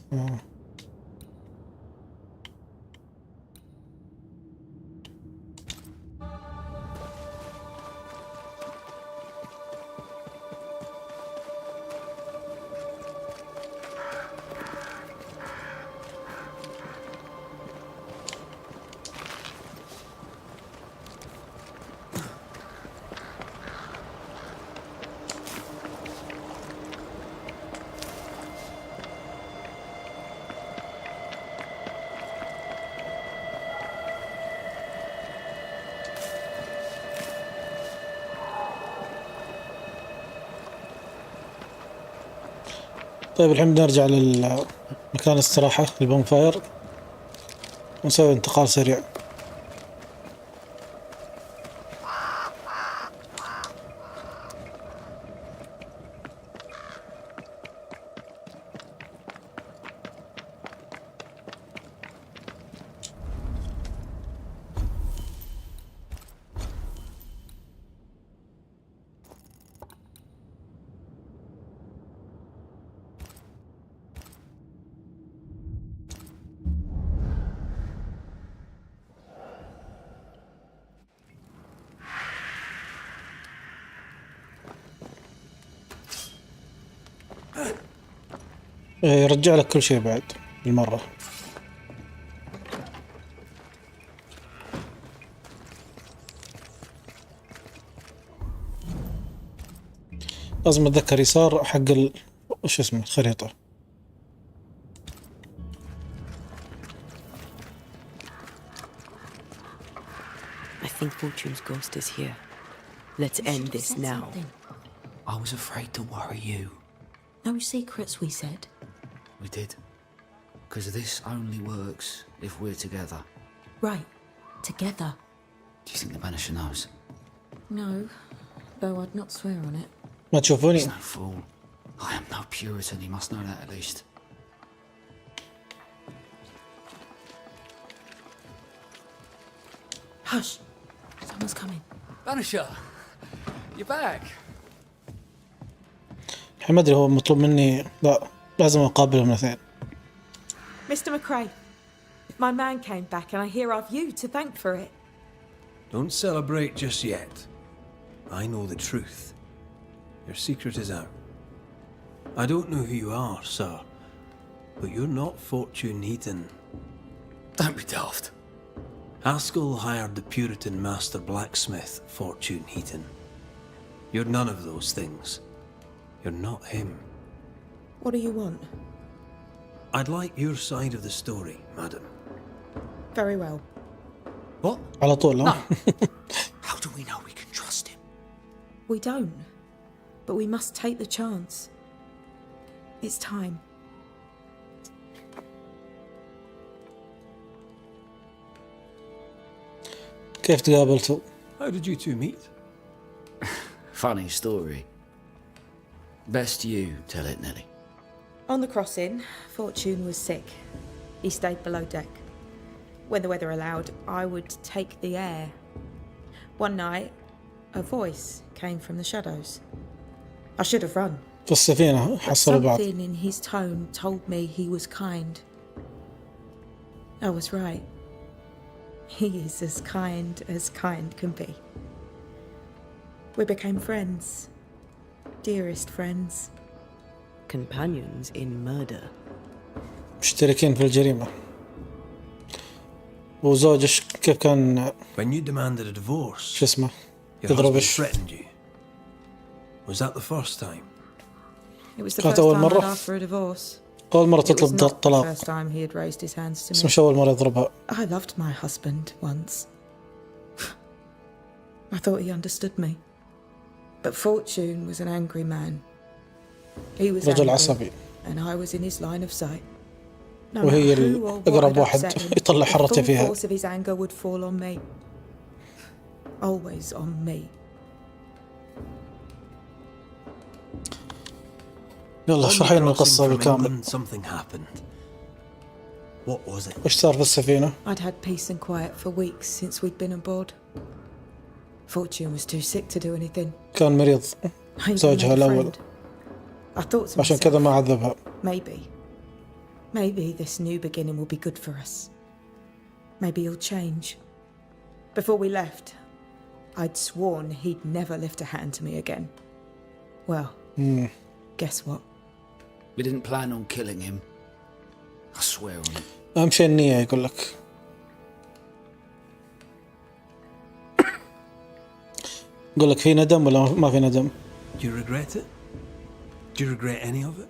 طيب الحين نرجع للمكان الاستراحة البونفاير ونسوي انتقال سريع. يرجع لك كل شيء بعد بالمرة. لازم اتذكر يسار حق وش اسمه الخريطة. I think Fortune's ghost is here. Let's end this now. I was afraid to worry you. No secrets, we said. We did. Because this only works if we're together. Right. Together. Do you think the Banisher knows? No. Though I'd not swear on it. ما تشوفوني؟ He's no fool. I am no Puritan, he must know that at least. Hush. Someone's coming. Banisher! You're back! الحين ما ادري هو مطلوب مني لا لازم اقابلهم الاثنين. Mr. McRae, my man came back and I hear I've you to thank for it. Don't celebrate just yet. I know the truth. Your secret is out. I don't know who you are, sir, but you're not Fortune Heaton. Don't be daft. Haskell hired the Puritan master blacksmith, Fortune Heaton. You're none of those things. You're not him. What do you want? I'd like your side of the story, madam. Very well. What? على طول ها؟ How do we know we can trust him? We don't. But we must take the chance. It's time. كيف تقابلتوا؟ How did you two meet? Funny story. Best you tell it, Nelly. On the crossing, Fortune was sick. He stayed below deck. When the weather allowed, I would take the air. One night, a voice came from the shadows. I should have run. في السفينة حصلوا بعض. Something in his tone told me he was kind. I was right. He is as kind can be. We became friends. Dearest friends. Companions in murder. مشتركين في الجريمة. وزوجش كيف كان؟ When you demanded a divorce, شو اسمه؟ your husband يضربش. threatened you. Was that the first time? It was the كانت first أول time مرة. I'd asked for a divorce. أول مرة It was تطلب not the الطلاق. first time he had raised his hands to بس me. مش أول مرة يضربها. I loved my husband once. I thought he understood me. But Fortune was an angry man. He was رجل angry, عصبي. and I was in his line of sight. No وهي matter who or what أقرب had واحد upset him, يطلع the حرته full فيها. force of his anger would fall on me. Always on me. يلا اشرحي لنا القصة بالكامل. Something happened. What was it? وش صار في السفينة؟ I'd had peace and quiet for weeks since we'd been on board. Fortune was too sick to do anything. كان مريض I even زوجها made a الأول. friend. I thought to عشان myself, كذا ما عذبها. Maybe this new beginning will be good for us. Maybe he'll change. Before we left, I'd sworn he'd never lift a hand to me again. Well, guess what? We didn't plan on killing him. I swear on it. أهم شيء النية يقول لك. يقول لك في ندم ولا ما في ندم؟ Do you regret it? Do you regret any of it?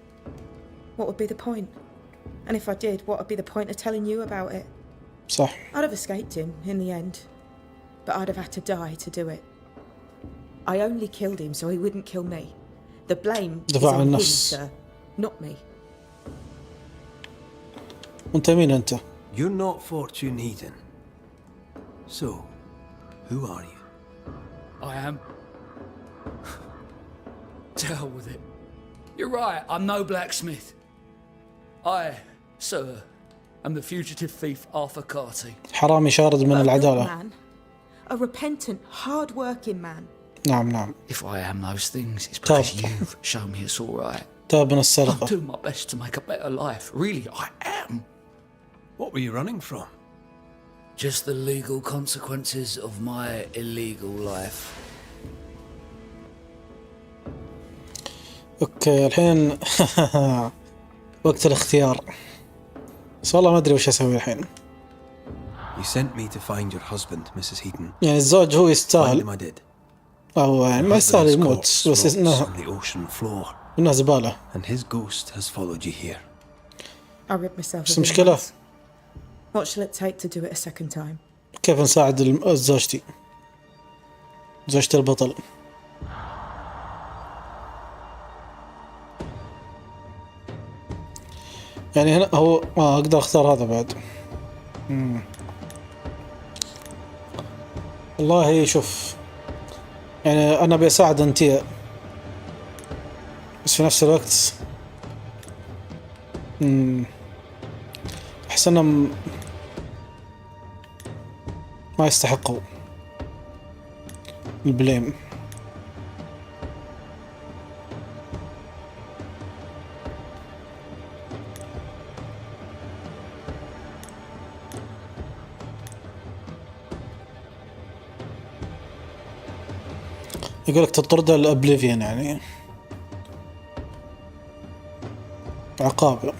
What would be the point? And if I did, what would be the point of telling you about it? صح. I'd have escaped him in the end, but I'd have had to die to do it. I only killed him so he wouldn't kill me. The blame is دفاع on عن him, النفس. sir, not me. وأنت مين أنت؟ You're not Fortune Eden. So, who are you? I am. To hell with it. You're right, I'm no blacksmith. I, sir, am the fugitive thief Arthur Carty. حرامي شارد من A good العدالة. man, a repentant, hard-working man. نعم. If I am those things, it's because you've shown me it's all right. تاب من I'm السرقة. doing my best to make a better life. Really, I am. What were you running from? Just the legal consequences of my illegal life. اوكي الحين وقت الاختيار. بس والله ما ادري وش اسوي الحين. You sent me to find your husband, Mrs. Heaton. يعني الزوج هو يستاهل. Find him I did. او يعني ما يستاهل يموت بس انه On the ocean floor. انه زبالة. And his ghost has followed you here. I rid myself بس of المشكلة him. What shall it take to do it a second time? كيف نساعد زوجتي البطل. يعني هنا هو ما اقدر اختار هذا بعد. والله شوف يعني انا بساعد انتيا بس في نفس الوقت احس انهم ما يستحقوا البليم. يقولك تطرده الأبليفيان يعني عقاب.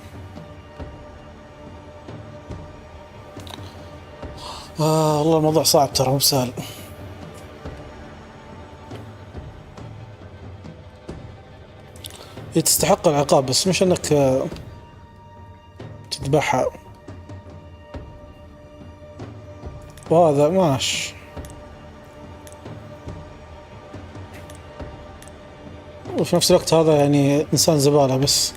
والله الموضوع صعب ترى مو بسهل. هي تستحق العقاب بس مش انك تذبحها. وهذا ماش وفي نفس الوقت هذا يعني إنسان زبالة بس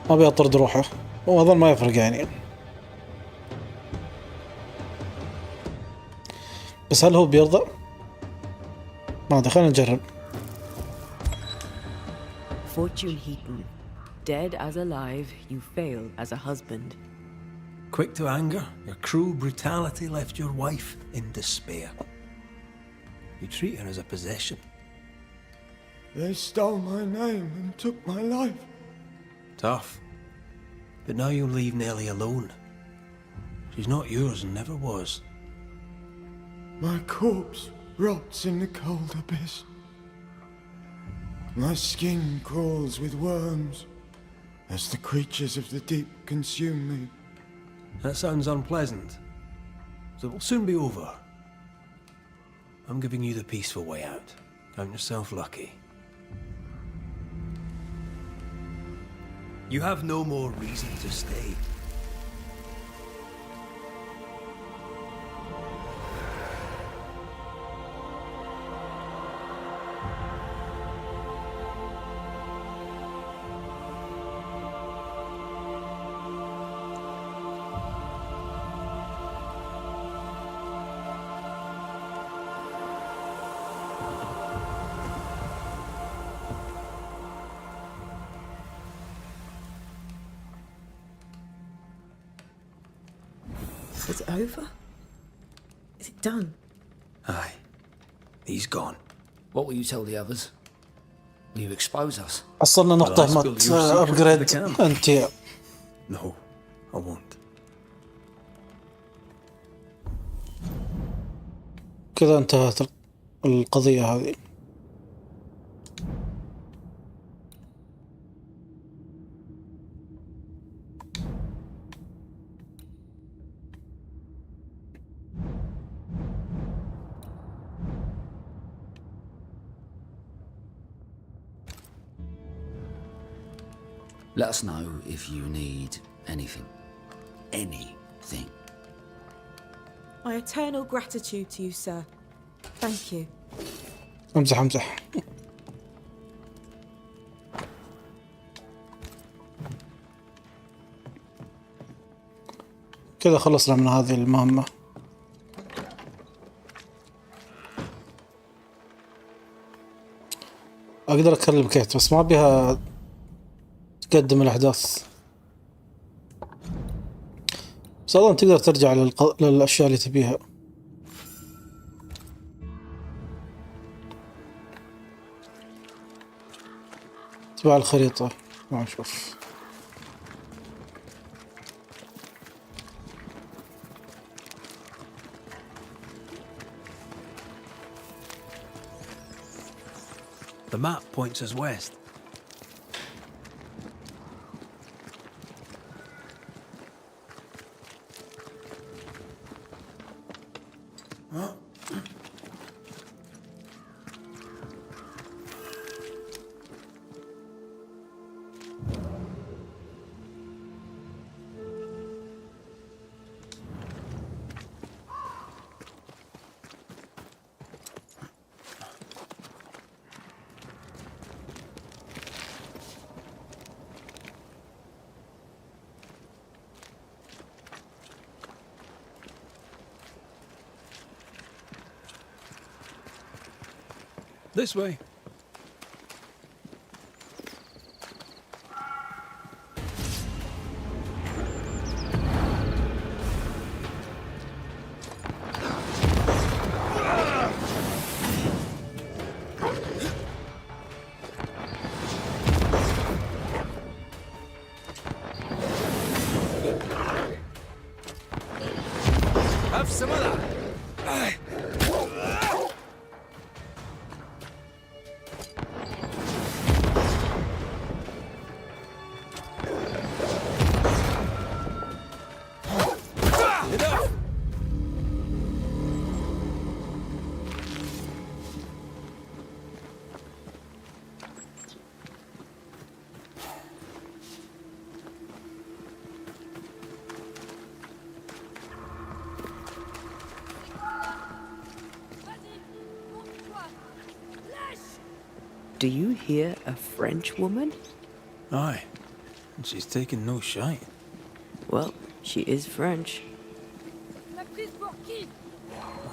ما بيطرد روحه وأظن ما يفرق يعني. بس هل هو بيرضى؟ ما أدري خلينا نجرب. Fortune Heaton. Dead as alive, you fail as a husband. Quick to anger, your cruel brutality left your wife in despair. You treat her as a possession. They stole my name and took my life. Tough. But now you'll leave Nellie alone. She's not yours and never was. My corpse rots in the cold abyss. My skin crawls with worms as the creatures of the deep consume me. That sounds unpleasant. So it will soon be over. I'm giving you the peaceful way out. Count yourself lucky. You have no more reason to stay. Is it over? Is it done? Aye. He's gone. What will you tell the others? Will you expose us? حصلنا نقطة مات ابجريد انت. No, I won't. كذا انتهت القضية هذه. Let us know if you need anything. Anything. My eternal gratitude to you, sir. Thank you. امزح. كذا خلصنا من هذه المهمة. اقدر اكلم كيت بس ما بيها تقدم الاحداث. بس اظن تقدر ترجع للاشياء اللي تبيها. تبع الخريطة ما نشوف. The map points us west. This way. Have some of that. Do you hear a French woman? Aye, and she's taking no shite. Well, she is French.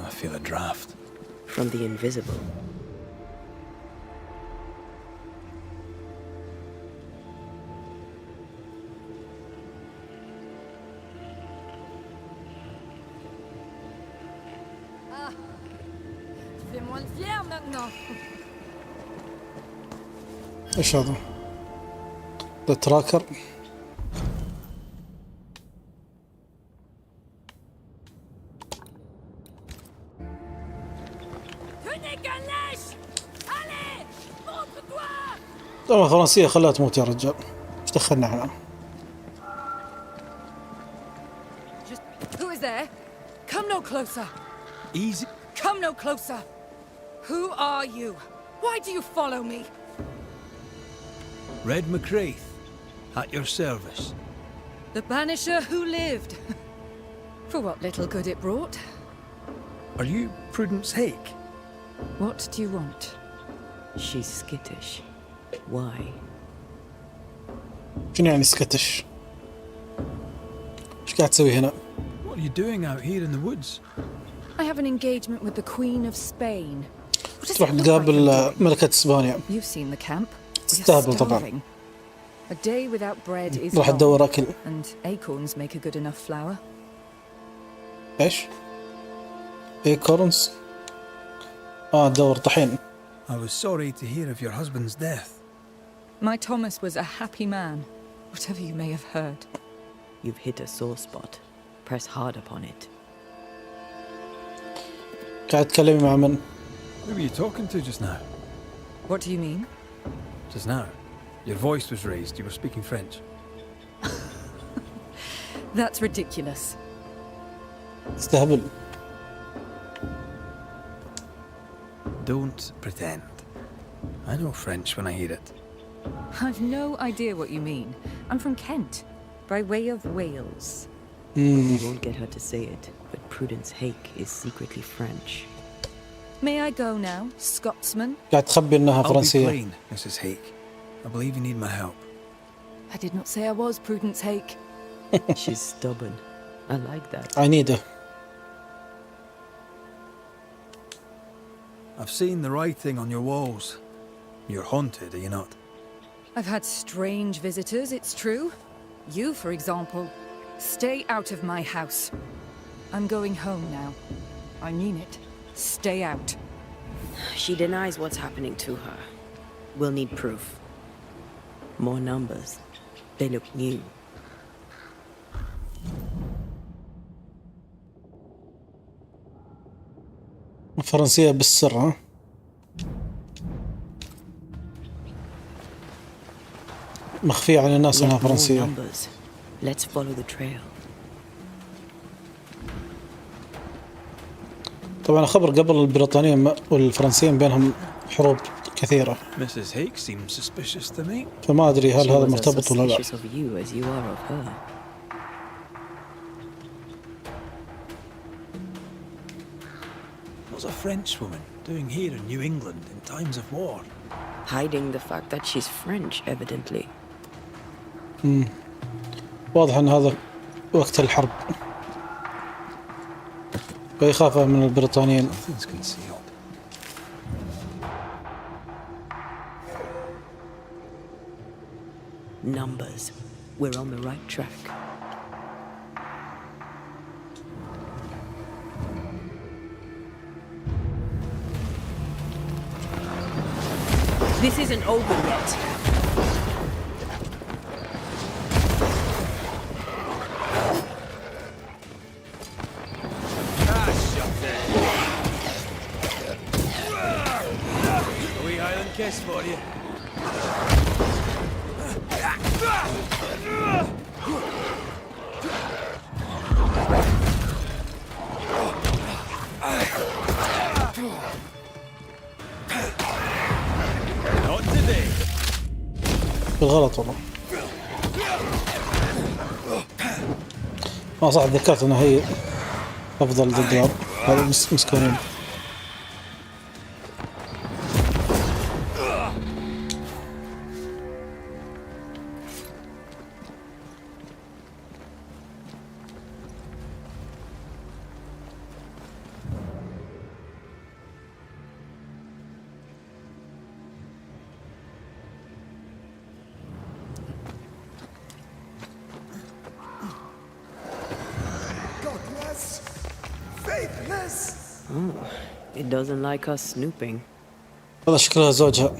I feel a draft. From the invisible. ايش هذا؟ ذا تراكر. طبعا فرنسية خلاها تموت يا رجال، ايش دخلنا احنا؟ Who is there? Come no closer. Easy. Come no closer. Who are you? Why do you follow me? Red McCraith, at your service. The banisher who lived. For what little good it brought. Are you Prudence Hake? What do you want? She's skittish. Why? شنو يعني سكتش؟ ايش قاعد تسوي هنا؟ What are you doing out here in the woods? I have an engagement with the Queen of Spain. تروح تقابل ملكة اسبانيا. You've seen the camp. تستهبل طبعا. A day without bread is راح تدور اكل. and acorns make a good enough flour. ايش؟ acorns؟ تدور طحين. I was sorry to hear of your husband's death. My Thomas was a happy man, whatever you may have heard. You've hit a sore spot. Press hard upon it. قاعد تكلمي مع من؟ Who were you talking to just now? What do you mean? Just now. Your voice was raised. You were speaking French. That's ridiculous. استهبل. Don't pretend. I know French when I hear it. I've no idea what you mean. I'm from Kent, by way of Wales. You won't get her to say it, but Prudence Hake is secretly French. May I go now, Scotsman? قاعد تخبي انها I'll be فرنسية. plain, Mrs. Hake. I believe you need my help. I did not say I was Prudence Hake. She's stubborn. I like that. عنيدة. I've seen the writing on your walls. You're haunted, are you not? I've had strange visitors, it's true. You, for example. Stay out of my house. I'm going home now. I mean it. Stay out. She denies what's happening to her. We'll need proof. More numbers. They look new. فرنسية بالسر ها؟ مخفية عن الناس انها فرنسية. Let's follow the trail. طبعا خبر قبل البريطانيين والفرنسيين بينهم حروب كثيرة. Mrs. Hake seems suspicious to me. فما أدري هل هذا مرتبط ولا لا. Of you as you are of her. What's a French woman doing here in New England in times of war? Hiding the fact that she's French, evidently. واضح أن هذا وقت الحرب. ويخافها من البريطانيين. Nothing's concealed. Numbers. We're on the right track. This isn't over yet. A wee Highland kiss for you. Not today. بالغلط والله. صح ذكرت انها هي افضل ضد هذا مسكونين. It doesn't like us snooping. هذا شكلها زوجها.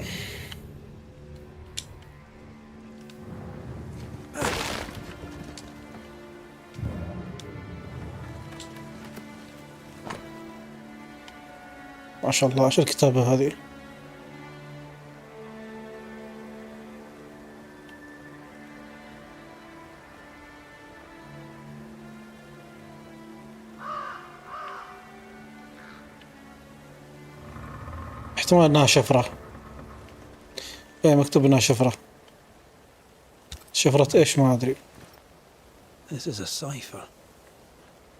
ما شاء الله، شو الكتابة هذه؟ احتمال انها شفرة. ايه مكتوب انها شفرة. شفرة ايش ما ادري. This is a cipher.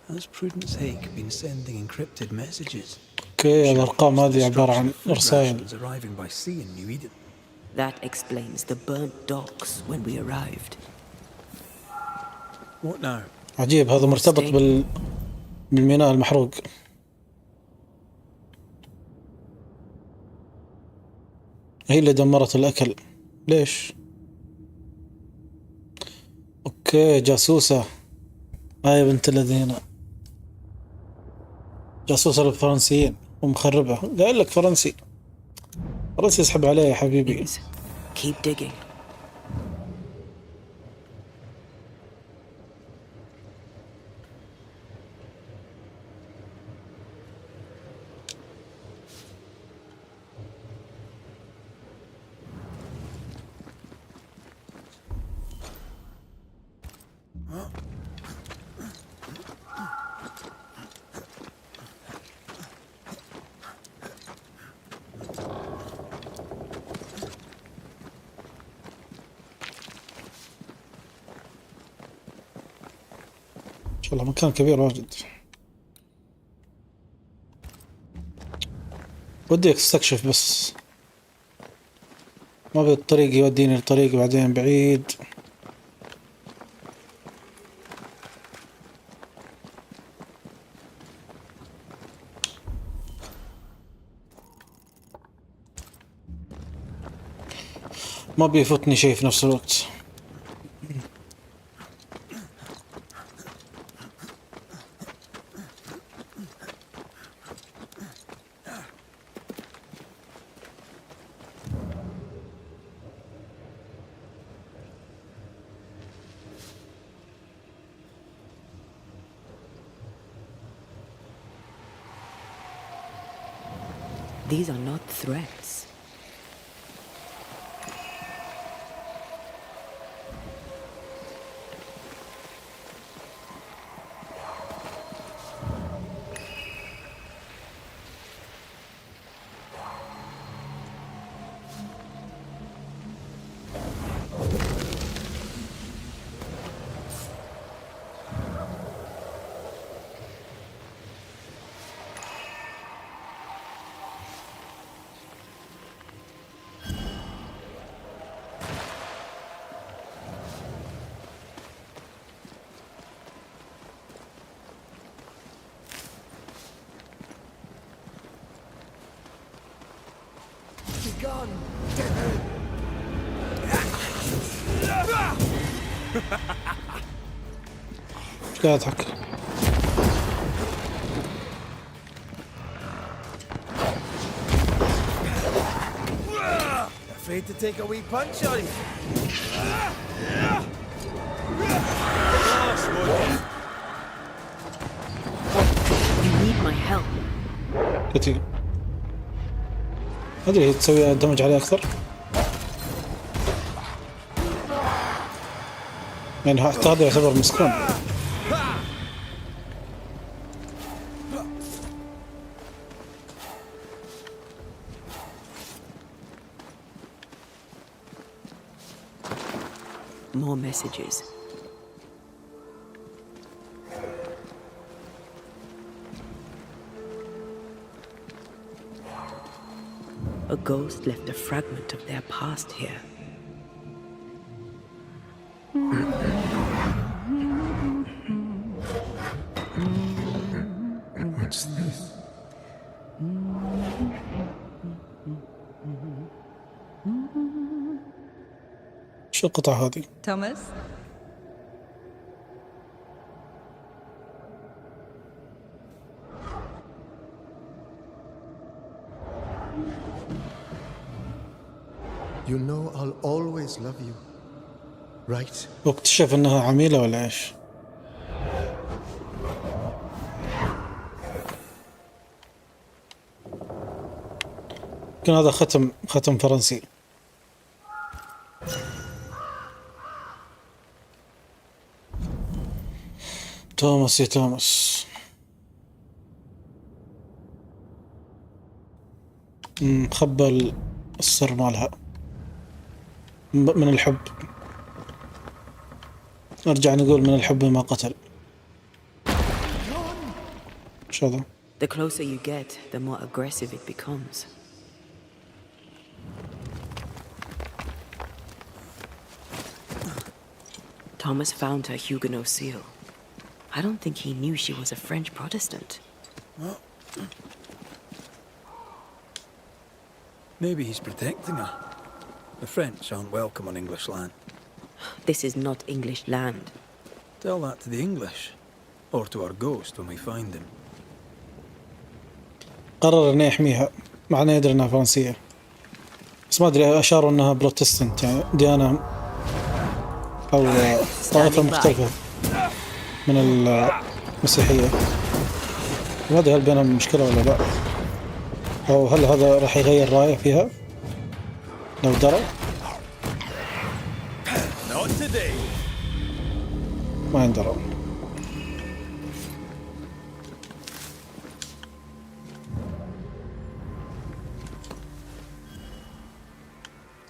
Has Prudence Hake been sending encrypted messages? اوكي، الارقام هذه عبارة عن رسائل. Arriving by sea in New Eden. That explains the burnt docks when we arrived. What now? عجيب، هذا مرتبط بالميناء المحروق. هي اللي دمرت الأكل. ليش؟ أوكي، جاسوسة. هاي بنت الذين جاسوسة للفرنسيين ومخربة. قايل لك فرنسي يسحب عليه يا حبيبي. Keep digging. إن شاء الله مكان كبير واجد. وديك استكشف بس، ما بالطريق يوديني لطريق بعدين بعيد. ما بيفوتني شيء في نفس الوقت. These are not threats. Gone. ايش قاعد تحكي؟ Afraid to take a wee punch on you? You need my help. كتير. أدري هي تسوي دمج عليه أكثر. يعني حتى هذا يعتبر مسكون. More messages. A ghost left a fragment of their past here. What's this? شو القطعة هذه؟ توماس؟ You know I'll always love you, right? واكتشف انها عميلة ولا ايش؟ كان هذا ختم فرنسي. توماس يا توماس. خبى السر مالها من الحب. نرجع نقول من الحب ما قتل. شو هذا؟ The closer you get, the more aggressive it becomes. Thomas found her Huguenot seal. I don't think he knew she was a French Protestant. Maybe he's protecting her. The French aren't welcome on English land. This is not English land. Tell that to the English, or to our ghost when we find him. قرر انه يحميها مع انه يدري انها فرنسية، بس ما ادري اشاروا انها بروتستانت، يعني ديانة او طائفة مختلفة من المسيحية. ما ادري هل بينهم مشكلة ولا لا، او هل هذا راح يغير رأيه فيها لو درى. ما يندرى.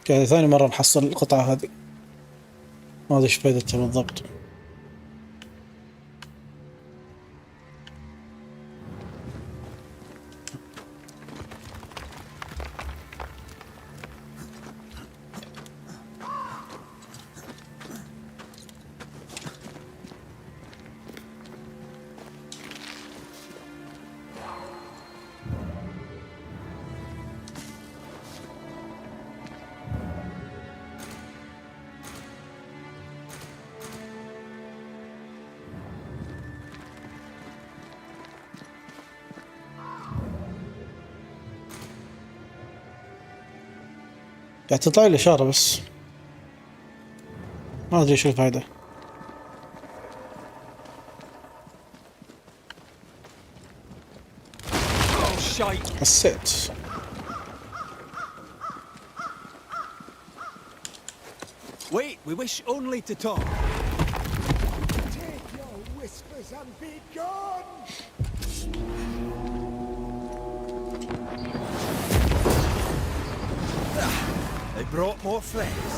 يعني ثاني مرة نحصل القطعة هذه، ما أدري إيش فايدتها بالضبط. يعني تطلع لي إشارة بس ما أدري شو الفائدة. حسيت. Wait, we wish only to talk. Take your whispers and be gone! They brought more friends.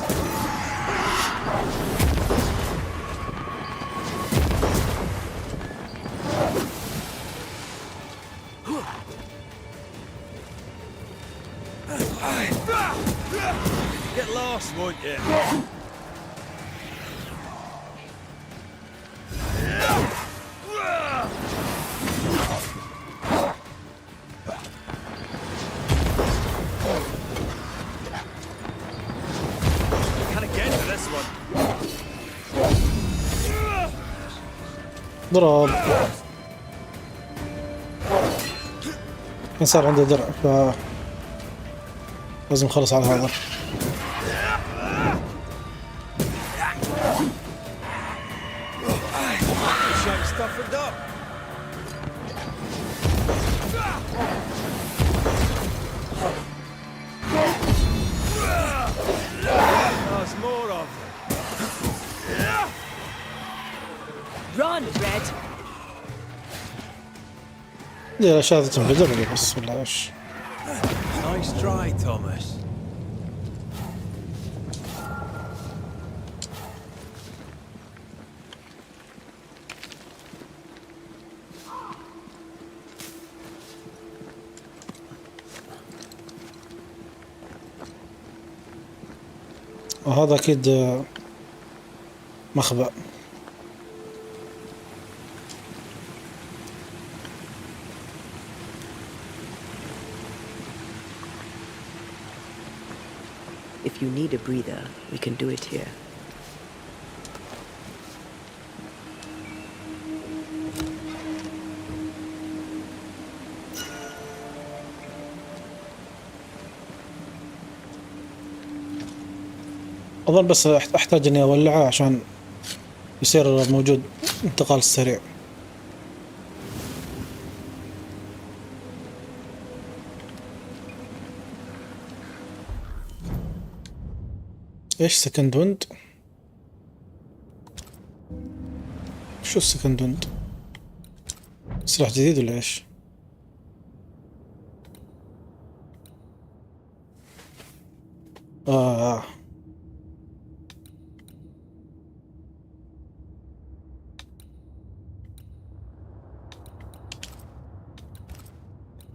Get lost, won't you? ضرب. كان صار عنده درع ف لازم نخلص على هذا. Run, Red. ليه الأشياء هذه تنفجر لي بس ولا إيش؟ Nice try, Thomas. وهذا أكيد مخبأ. If you need a breather, we can do it here. أظن بس أحتاج إني أولعه عشان يصير موجود انتقال سريع. إيش سكند ويند؟ شو السكند ويند؟ سلاح جديد ولا إيش؟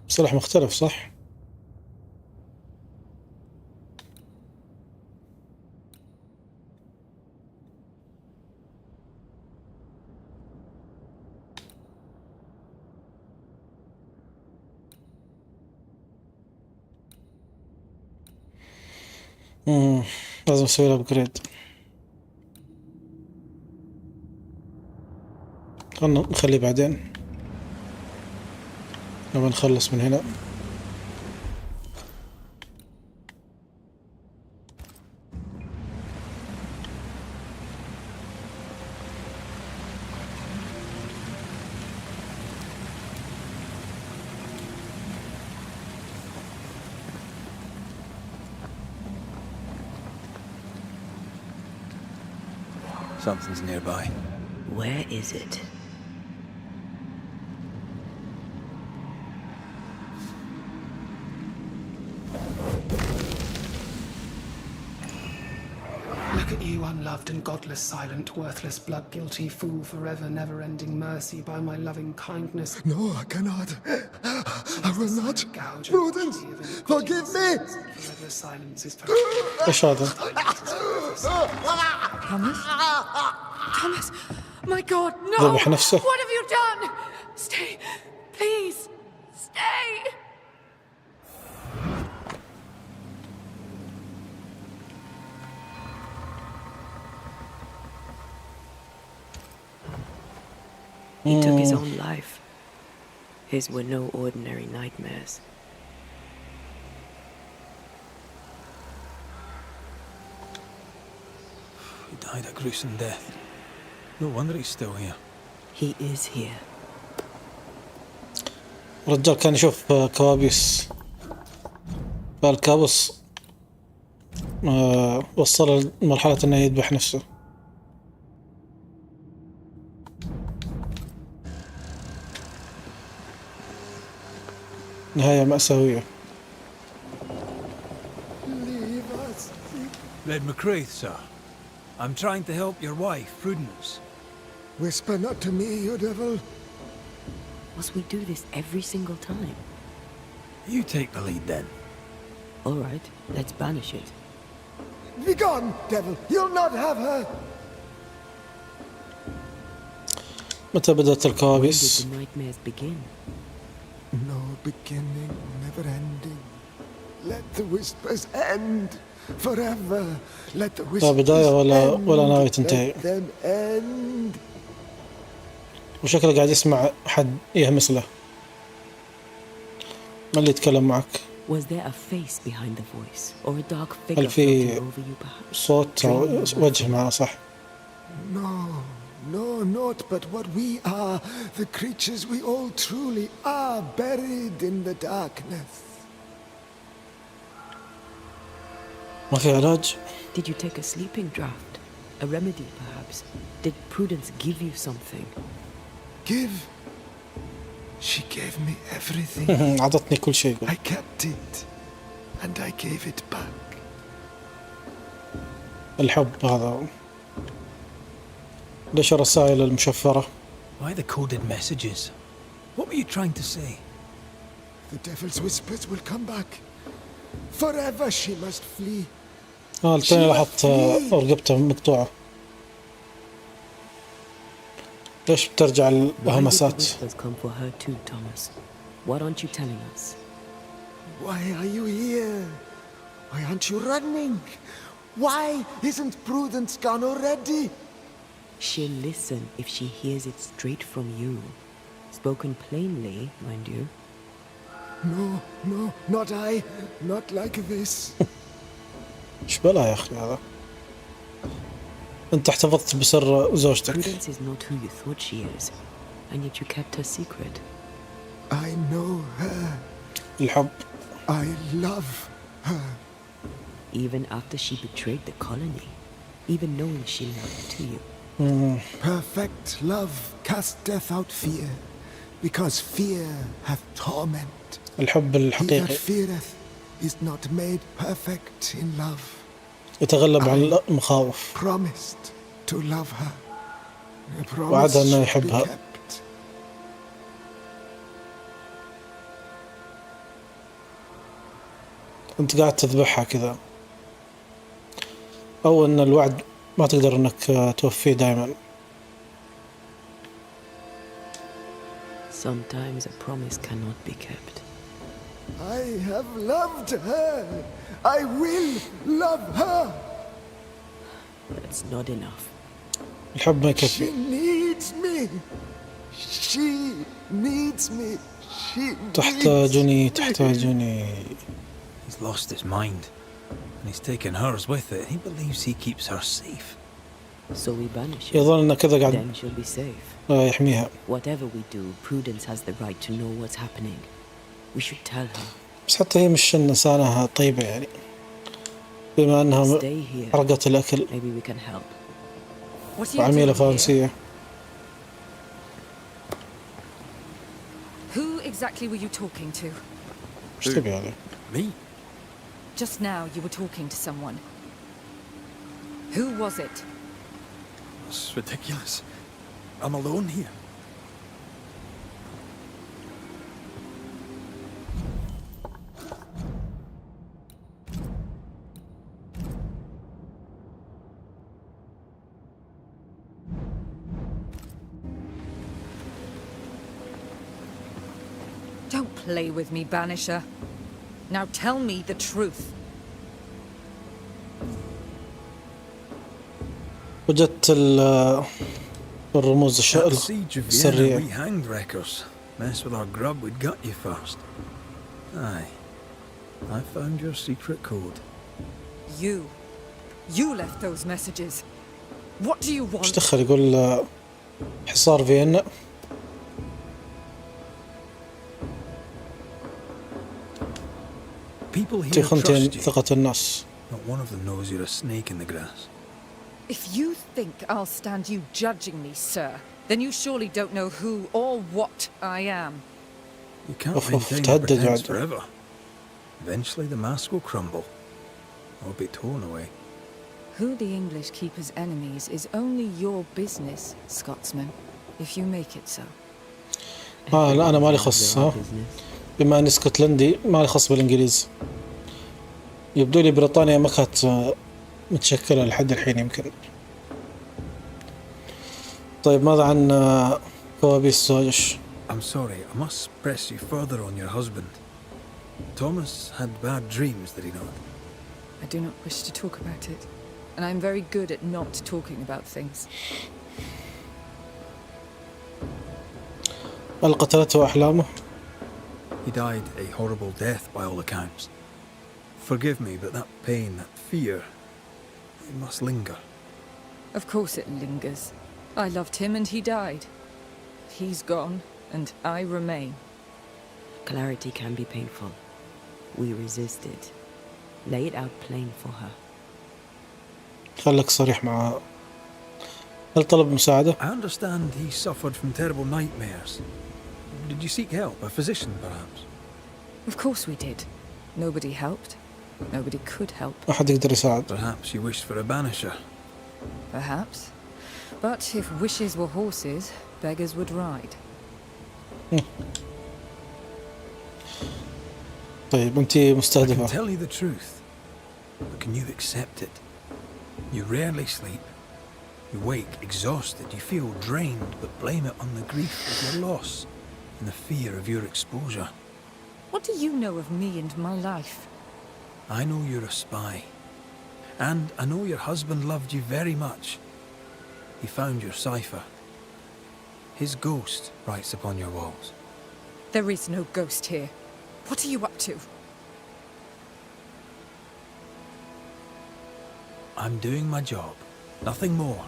سلاح مختلف صح؟ لازم أسوي له أبجريد. خلنا نخليه بعدين لما نخلص من هنا. Something's nearby. Where is it? Look at you, unloved and godless, silent, worthless, blood-guilty fool, forever, never-ending mercy by my loving kindness. No, I cannot. I will not. Prudence, forgive me. Forever silence is إيش هذا؟ Thomas? Thomas! My God, no! ذبح نفسه. What have you done? Stay, please, stay! He took his own life. His were no ordinary nightmares. He died a gruesome death. No wonder he's still here. He is here. الرجال كان يشوف كوابيس، فالكابوس وصل لمرحلة انه يذبح نفسه. نهاية مأساوية. Red McCraith, sir. I'm trying to help your wife, Prudence. Whisper not to me, you devil. Must we do this every single time? You take the lead then. All right, let's banish it. Begone, devil! You'll not have her! متى بدأت When الكوابيس؟ did the nightmares begin? No beginning, never ending. Let the whispers end forever. Let the لا whispers بداية ولا ناوية end. تنتهي. Let them end. وشكله قاعد يسمع حد يهمس له. من اللي يتكلم معك؟ Was there a face behind the voice, or a dark figure هل في floating over you perhaps? صوت أو وجه معه صح؟ No, not but what we are, the creatures we all truly are, buried in the darkness. ما في علاج؟ Did you take a sleeping draft? A remedy perhaps? Did Prudence give you something? Give? She gave me everything. عطتني كل شيء. I kept it, and I gave it back. الحب هذا. ليش الرسائل المشفرة؟ Why the coded messages? What were you trying to say? The devil's whispers will come back. Forever she must flee. التاني لاحظت رقبته مقطوعة. ليش بترجع الهمسات؟ Why did the whispers come for her too, Thomas? What aren't you telling us? Why are you here? Why aren't you running? Why isn't Prudence gone already? She'll listen if she hears it straight from you. Spoken plainly, mind you. No, not I. Not like this. ايش بلا يا اخي هذا؟ أنت احتفظت بسر زوجتك. Prudence is not who you thought she is, and yet you kept her secret. I know her. الحب. I love her. Even after she betrayed the colony, even knowing she lied to you. Perfect love casteth out fear, because fear hath torment. الحب He that الحقيقي feareth is not made perfect in love. يتغلب على المخاوف. Promised to love her. A promise وعدها أنه should be يحبها. kept. أنت قاعد تذبحها كذا، أو أن الوعد ما تقدر أنك توفيه دائما. Sometimes a promise cannot be kept. I have loved her. I will love her. That's not enough. الحب ما She يكفي. needs me. She needs me. She تحتاجني تحتاجني. He's lost his mind, and he's taken hers with it. He believes he keeps her safe. So we banish her. يظن أنه كذا قاعد Then she'll be safe. يحميها. Whatever we do, Prudence has the right to know what's happening. We should tell her. بس حتى هي مش إنسانة طيبة يعني، بما أنها Stay here. حرقت الأكل Maybe we can help. What are you وعميلة doing here? فرنسية. Who exactly were you talking to? إيش تبي هذا؟ Me? Just now you were talking to someone. Who was it? It's ridiculous. I'm alone here. Don't play with me, Banisher. Now tell me the truth. وجدت الرموز At the siege of Vienna, السرية. we hanged wreckers. Mess with our grub, we'd gut you first. Aye. I found your secret code. You left those messages. What do you إيش want? دخل يقول حصار فيينا. People here تخنتين trust you. ثقة الناس. Not one of them knows you're a snake in the grass. If you think I'll stand you judging me, sir, then you surely don't know who or what I am. You can't أوف، maintain the تهدد pretense بعد. forever. Eventually the mask will crumble. Or be torn away. Who the English keep as enemies is only your business, Scotsman, if you make it so. لا أنا مالي خص، ها بما أني اسكتلندي مالي خص بالإنجليز. يبدو لي بريطانيا ما كانت متشكلة لحد الحين يمكن. طيب ماذا عن كوابيس زوجش؟ I'm sorry, I must press you further on your husband. Thomas had bad dreams, did he not? I do not wish to talk about it, and I'm very good at not talking about things. هل قتلته أحلامه؟ He died a horrible death by all accounts. Forgive me, but that pain, that fear, it must linger. Of course it lingers. I loved him and he died. He's gone, and I remain. Clarity can be painful. We resisted. Lay it out plain for her. خلك صريح معها. هل طلب مساعدة؟ I understand he suffered from terrible nightmares. Did you seek help? A physician, perhaps? Of course we did. Nobody helped. Nobody could help. أحد يقدر يساعد. Perhaps you wished for a banisher. Perhaps. But if wishes were horses, beggars would ride. طيب أنت I can مستهدفة. tell you the truth, but can you accept it? You rarely sleep. You wake exhausted. You feel drained, but blame it on the grief of your loss and the fear of your exposure. What do you know of me and my life? I know you're a spy. And I know your husband loved you very much. He found your cipher. His ghost writes upon your walls. There is no ghost here. What are you up to? I'm doing my job. Nothing more.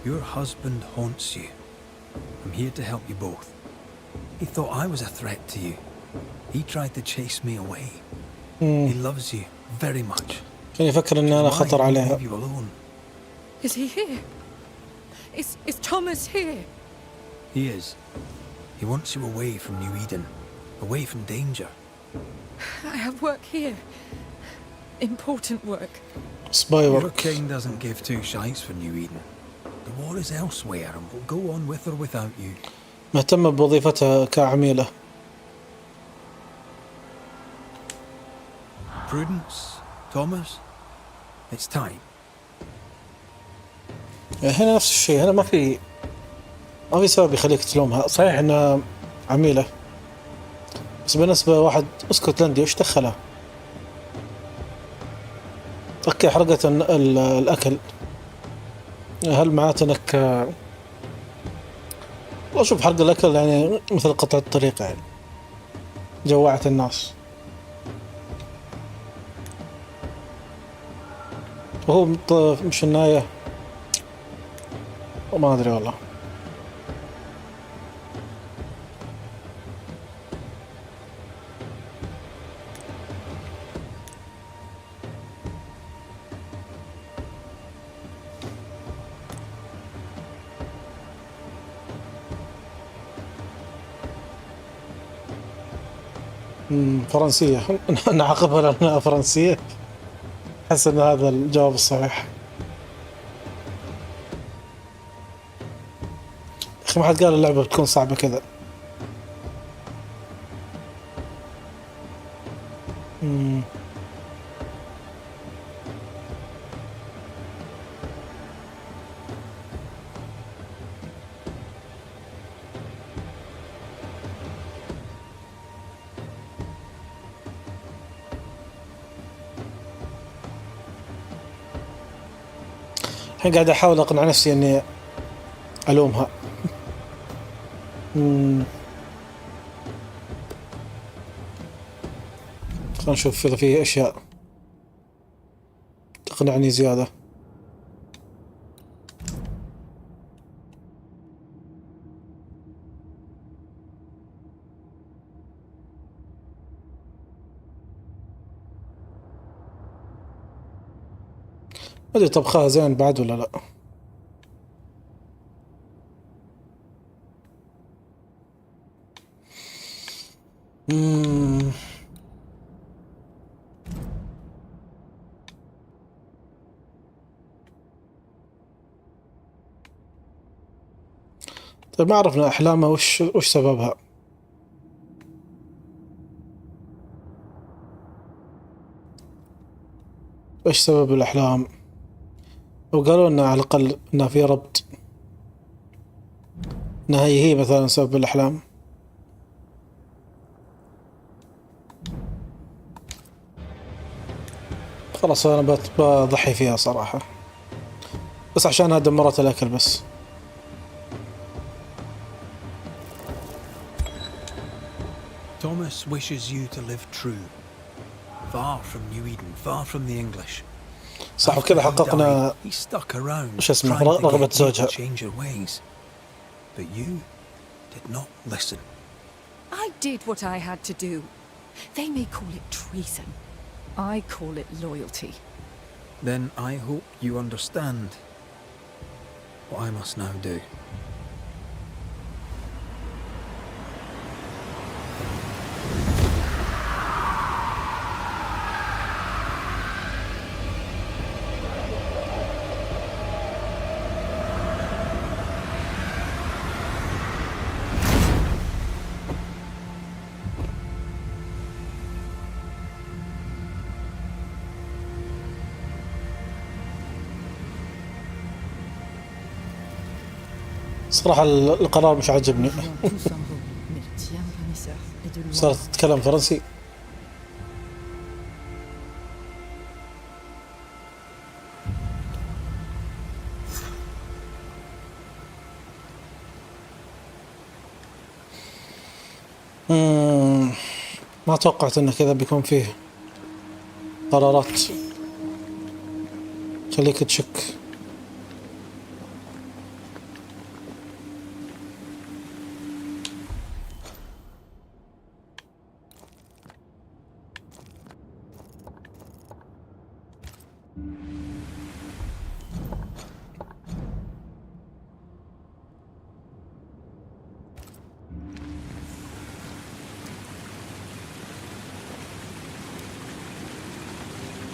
Your husband haunts you. I'm here to help you both. He thought I was a threat to you. He tried to chase me away. He loves you very much. كان يفكر إن أنا خطر عليها. Leave you alone. Is he here? Is Thomas here? He is. He wants you away from New Eden, away from danger. I have work here. Important work. Spy Your work. king doesn't give two shites for New Eden. The war is elsewhere and will go on with or without you. مهتمة بوظيفتها كعميلة. Prudence, Thomas, it's time. هنا نفس الشيء، هنا ما في سبب يخليك تلومها. صحيح انها عميلة، بس بالنسبة واحد اسكتلندي وش دخله؟ اوكي حرقت الاكل، هل معناته انك اشوف حرق الاكل يعني مثل قطع الطريق، يعني جوعت الناس. وهو مش النهاية، وما ادري والله. فرنسية. نعاقبها لأنها فرنسية. أحس أن هذا الجواب الصحيح. أخي ما حد قال اللعبة بتكون صعبة كذا. الحين قاعد أحاول أقنع نفسي إني ألومها. خلينا نشوف إذا في أشياء تقنعني زيادة. ما أدري طبخها زين بعد ولا لا. طيب ما عرفنا أحلامه وش سببها. إيش سبب الأحلام؟ وقالوا لنا على الأقل إنها في ربط، إنها هي مثلا سبب الأحلام. خلاص أنا بضحي فيها صراحة، بس عشانها دمرت الأكل بس. Thomas wishes you to live true, far from New Eden, far from the English. صح، وكذا حققنا وش اسمه رغبة زوجها. But you did not listen. I did what I had to do. They may call it treason. I call it loyalty. Then I hope you understand what I must now do. صراحة القرار مش عاجبني. صارت تتكلم فرنسي. ما توقعت انه كذا بيكون فيه قرارات خليك تشك.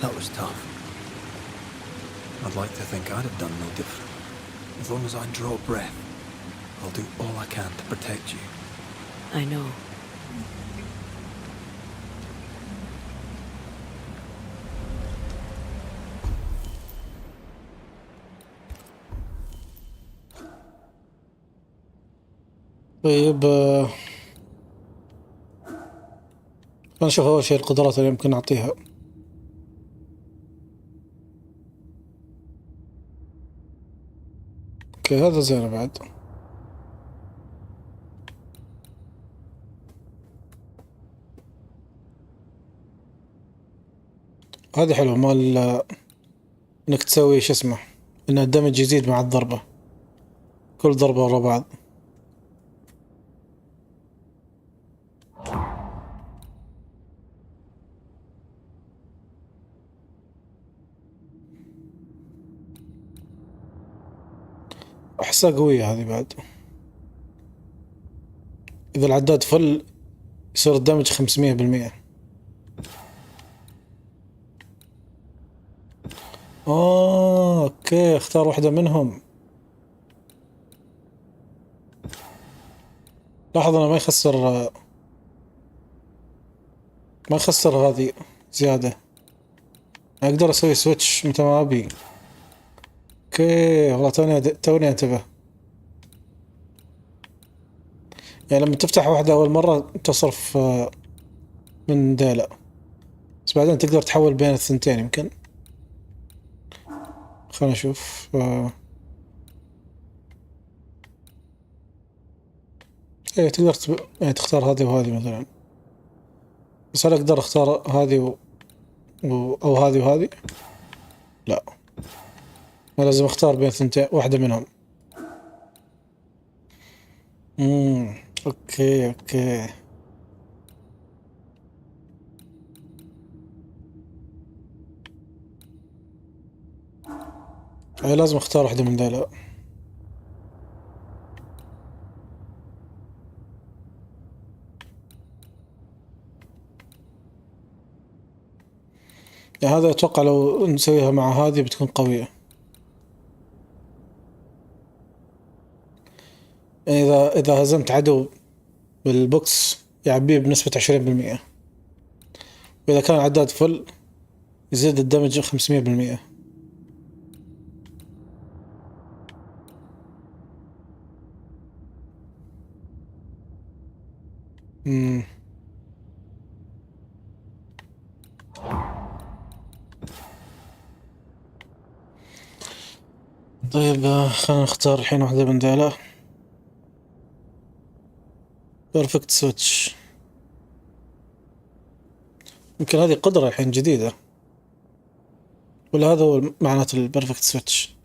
That was tough. I'd like to think I'd have done no different. As long as I draw breath, I'll do all I can to protect you. I know. طيب نشوف أول شيء القدرات اللي يمكن نعطيها. اوكي هذا زين بعد. هذه حلوة مال انك تسوي شو اسمه ان الدمج يزيد مع الضربة، كل ضربة ورا بعض. احسها قوية هذه بعد. اذا العداد فل يصير الدمج 500%. اوكي اختار واحدة منهم. لاحظ انا ما يخسر هذه زيادة، اقدر اسوي سويتش متى ما ابي. اوكي والله توني انتبه. يعني لما تفتح واحدة اول مرة تصرف من ديلة، بس بعدين تقدر تحول بين الثنتين يمكن. خلنا نشوف. ايه تقدر يعني تختار هذه وهذه مثلا، بس هل اقدر اختار هذه او هذه وهذه؟ لا، ما لازم اختار بين ثنتين واحدة منهم. اوكي يعني لازم اختار واحدة من ذولا. يعني هذا اتوقع لو نسويها مع هذه بتكون قوية. يعني اذا هزمت عدو بالبوكس يعبيه بنسبة 20%، واذا كان عداد فل يزيد الدمج 500%. طيب خلينا نختار الحين واحدة من ذولا. بيرفكت سويتش. يمكن هذه قدرة الحين جديدة، ولا هذا هو معنات البرفكت سويتش؟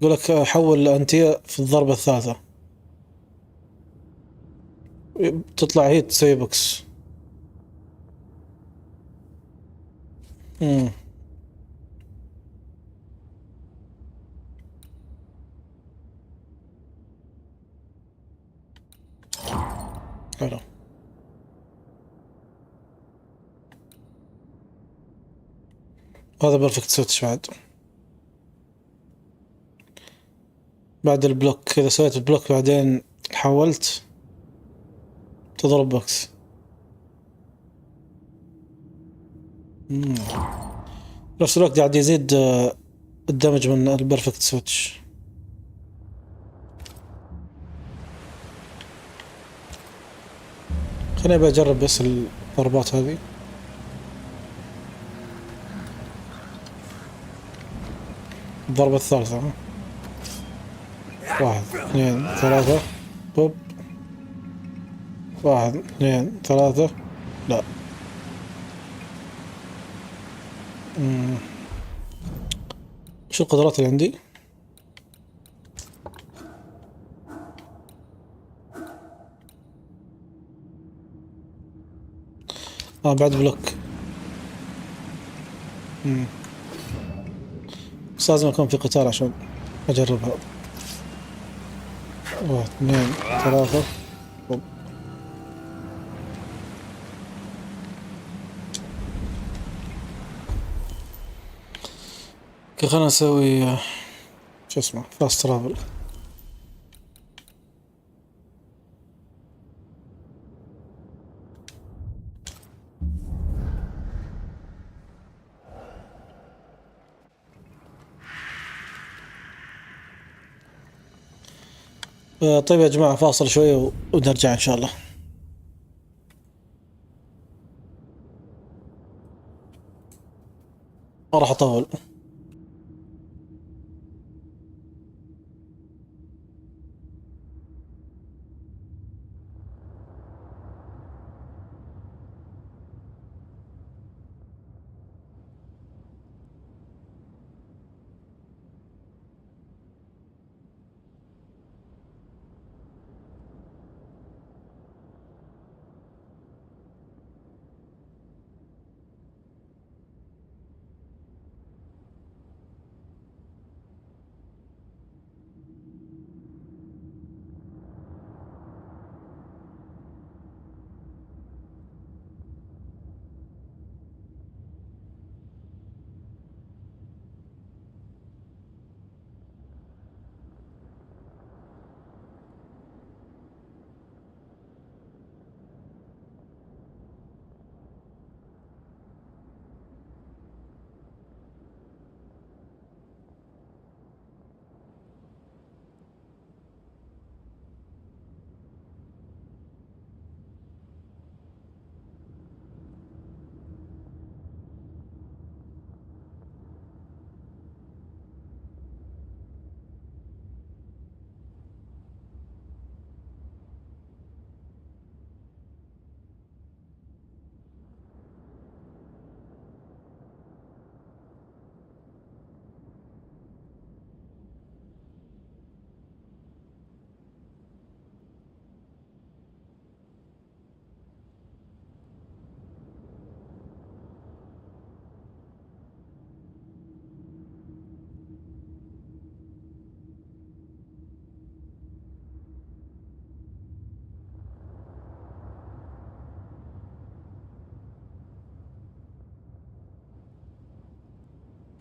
يقولك حول الأنتية في الضربة الثالثة تطلع هي تسوي بوكس. حلو. هذا بيرفكت سويتش بعد البلوك. إذا سويت البلوك بعدين حولت تضرب بوكس. نفس الوقت قاعد يزيد الدمج من البرفكت سويتش. خليني بجرب بس الضربات هذه. الضربة الثالثة. 1 2 3 بوب. 1 2 3. لا شو القدرات اللي عندي؟ بعد بلوك. بس لازم اكون في قتال عشان اجربها. 1 2 3 بوب. خلنا نسوي شو اسمه فاست ترافل. طيب يا جماعة فاصل شوية ونرجع إن شاء الله. ما راح أطول.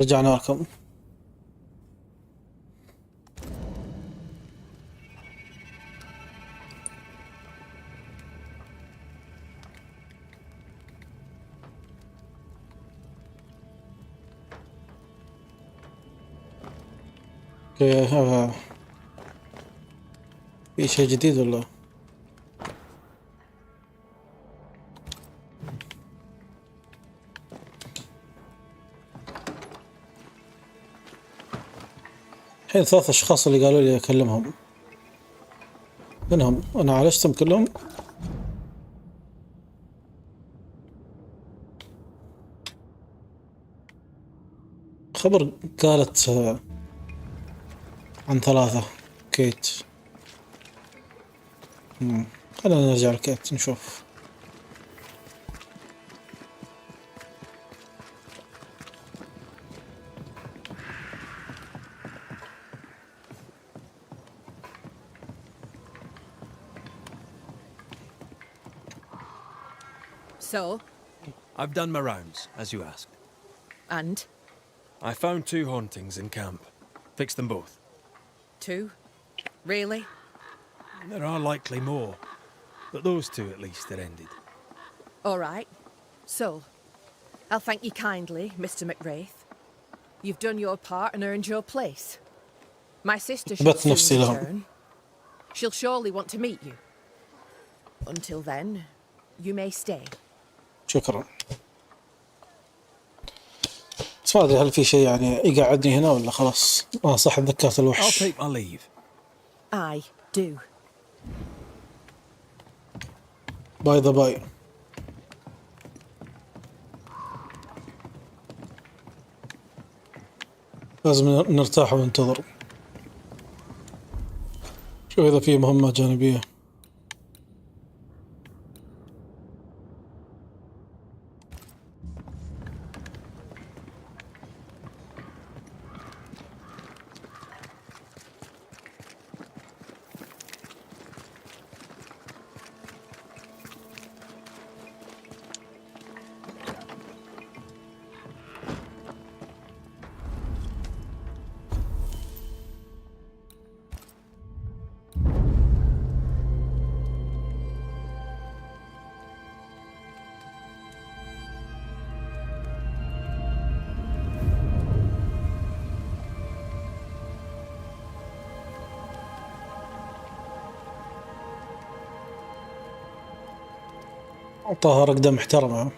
رجعنا لكم. اوكي في شيء جديد ولا؟ الحين 3 أشخاص اللي قالوا لي أكلمهم، منهم أنا عالجتهم كلهم. خبر قالت عن 3 كيت. خلينا نرجع لكيت نشوف. So? I've done my rounds, as you asked. And? I found 2 hauntings in camp. Fixed them both. 2? Really? There are likely more, but those 2 at least are ended. All right. So, I'll thank you kindly, Mr. McWraith. You've done your part and earned your place. My sister shall soon return. She'll surely want to meet you. Until then, you may stay. شكرا. بس ما أدري هل في شيء يعني يقعدني هنا ولا خلاص؟ صح تذكرت الوحش. I'll take my leave. I do. باي ذا باي. لازم نرتاح وننتظر. شوف إذا في مهمة جانبية. أعطاها رقدة محترمة.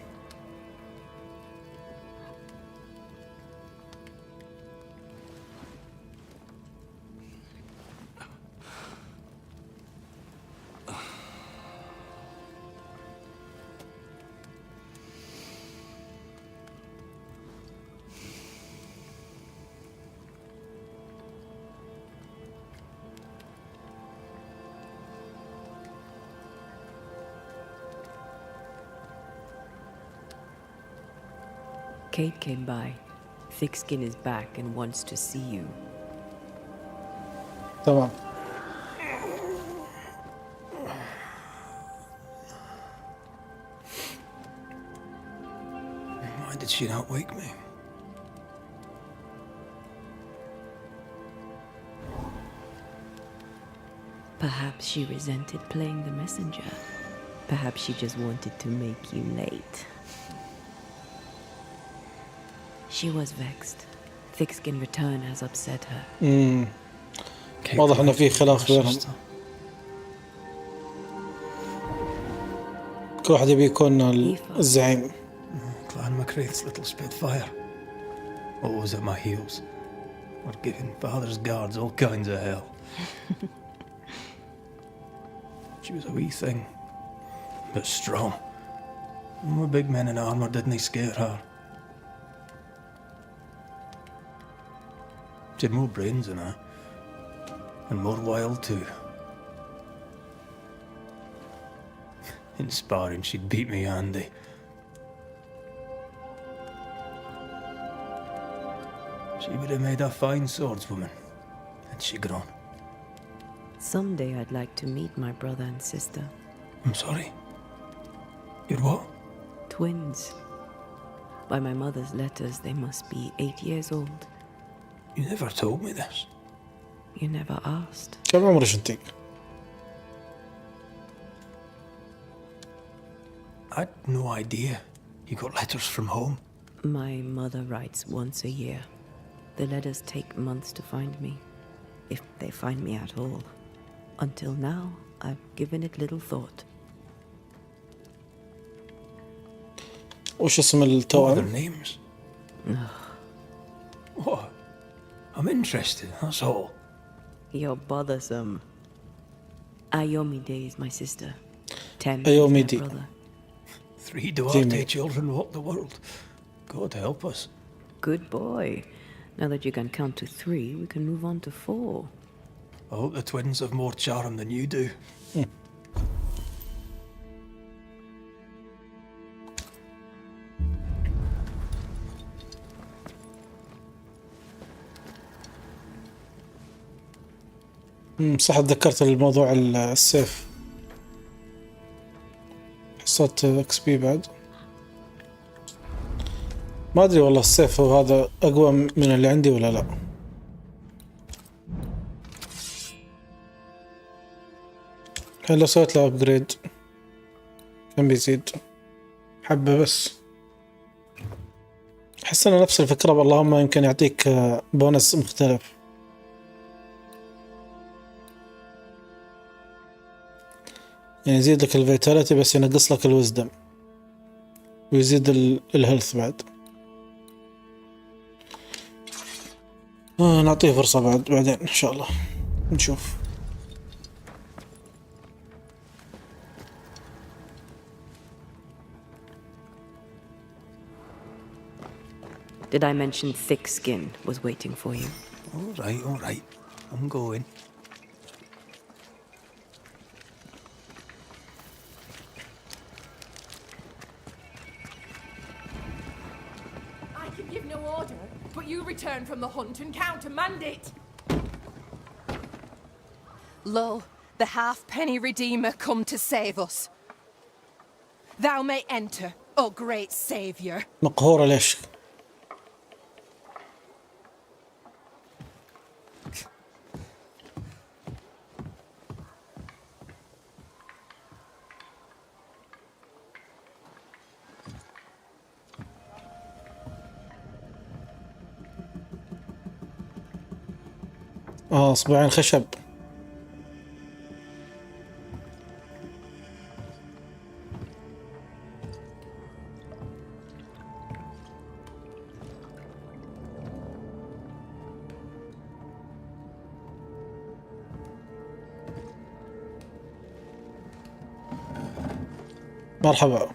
Kate came by. Thickskin is back and wants to see you. تمام. Why did she not wake me? Perhaps she resented playing the messenger. Perhaps she just wanted to make you late. She was vexed. Thickskin return has upset her. واضح إن في خلاف بينهم. كل واحد يبي يكون الزعيم. Clan McCraith's little spitfire. Always at my heels. Or giving father's guards all kinds of hell. She was a wee thing, but strong. And the big men in armour didn't scare her. She had more brains than her, and more wild too. In sparring, she'd beat me handy. She would have made a fine swordswoman, had she grown. Someday I'd like to meet my brother and sister. I'm sorry. You're what? Twins. By my mother's letters, they must be 8 years old. You never told me this. You never asked. كم عمرك أنت؟ I'd no idea. You got letters from home? My mother writes once a year. The letters take months to find me, if they find me at all. Until now, I've given it little thought. وش اسم What are التوأم؟ their names? What? I'm interested, that's all. You're bothersome. Ayomide is my sister. Tem is Ayomide. my brother. 3 Duarte children walk the world. God help us. Good boy. Now that you can count to 3, we can move on to 4. I hope the twins have more charm than you do. صح، تذكرت الموضوع السيف. حصلت اكس بي بعد. ما ادري والله السيف هو هذا اقوى من اللي عندي ولا لا. الحين لو سويت له ابجريد كم بيزيد حبة بس. احس انه نفس الفكرة، اللهم يمكن يعطيك بونس مختلف. يعني يزيد لك الفيتاليتي بس ينقص لك الوزدم، ويزيد الهيلث بعد. نعطيه فرصة بعدين إن شاء الله نشوف. Did I mention Thickskin was waiting for you? All right. I'm going. I can give no order, but you return from the hunt and countermand it. Lo, the halfpenny redeemer come to save us. Thou may enter, O great saviour. مقهورة ليش؟ صباعين خشب. مرحبا.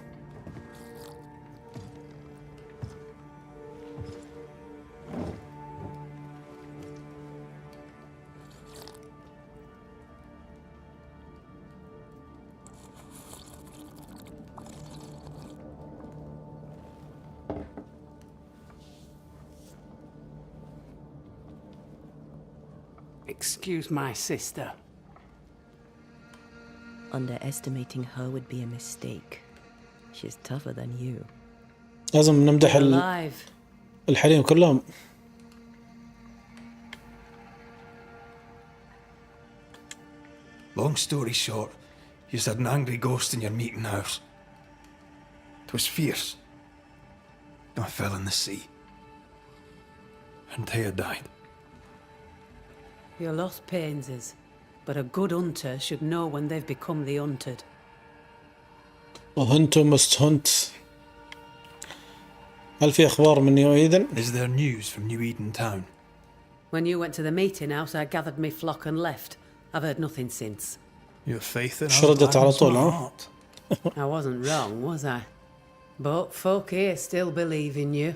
Excuse my sister. Underestimating her would be a mistake. She's tougher than you. لازم نمدح Alive. الحريم كلهم. Long story short, you had an angry ghost in your meeting house. It was fierce. I fell in the sea. And Thea died. Your loss pains us, but a good hunter should know when they've become the hunted. وهنتو must hunt. هل في أخبار من نيو إيدن؟ Is there news from New Eden town? When you went to the meeting house, I gathered me flock and left. I've heard nothing since. Your faith in شردت على طول ها؟ I wasn't wrong, was I? But folk here still believe in you.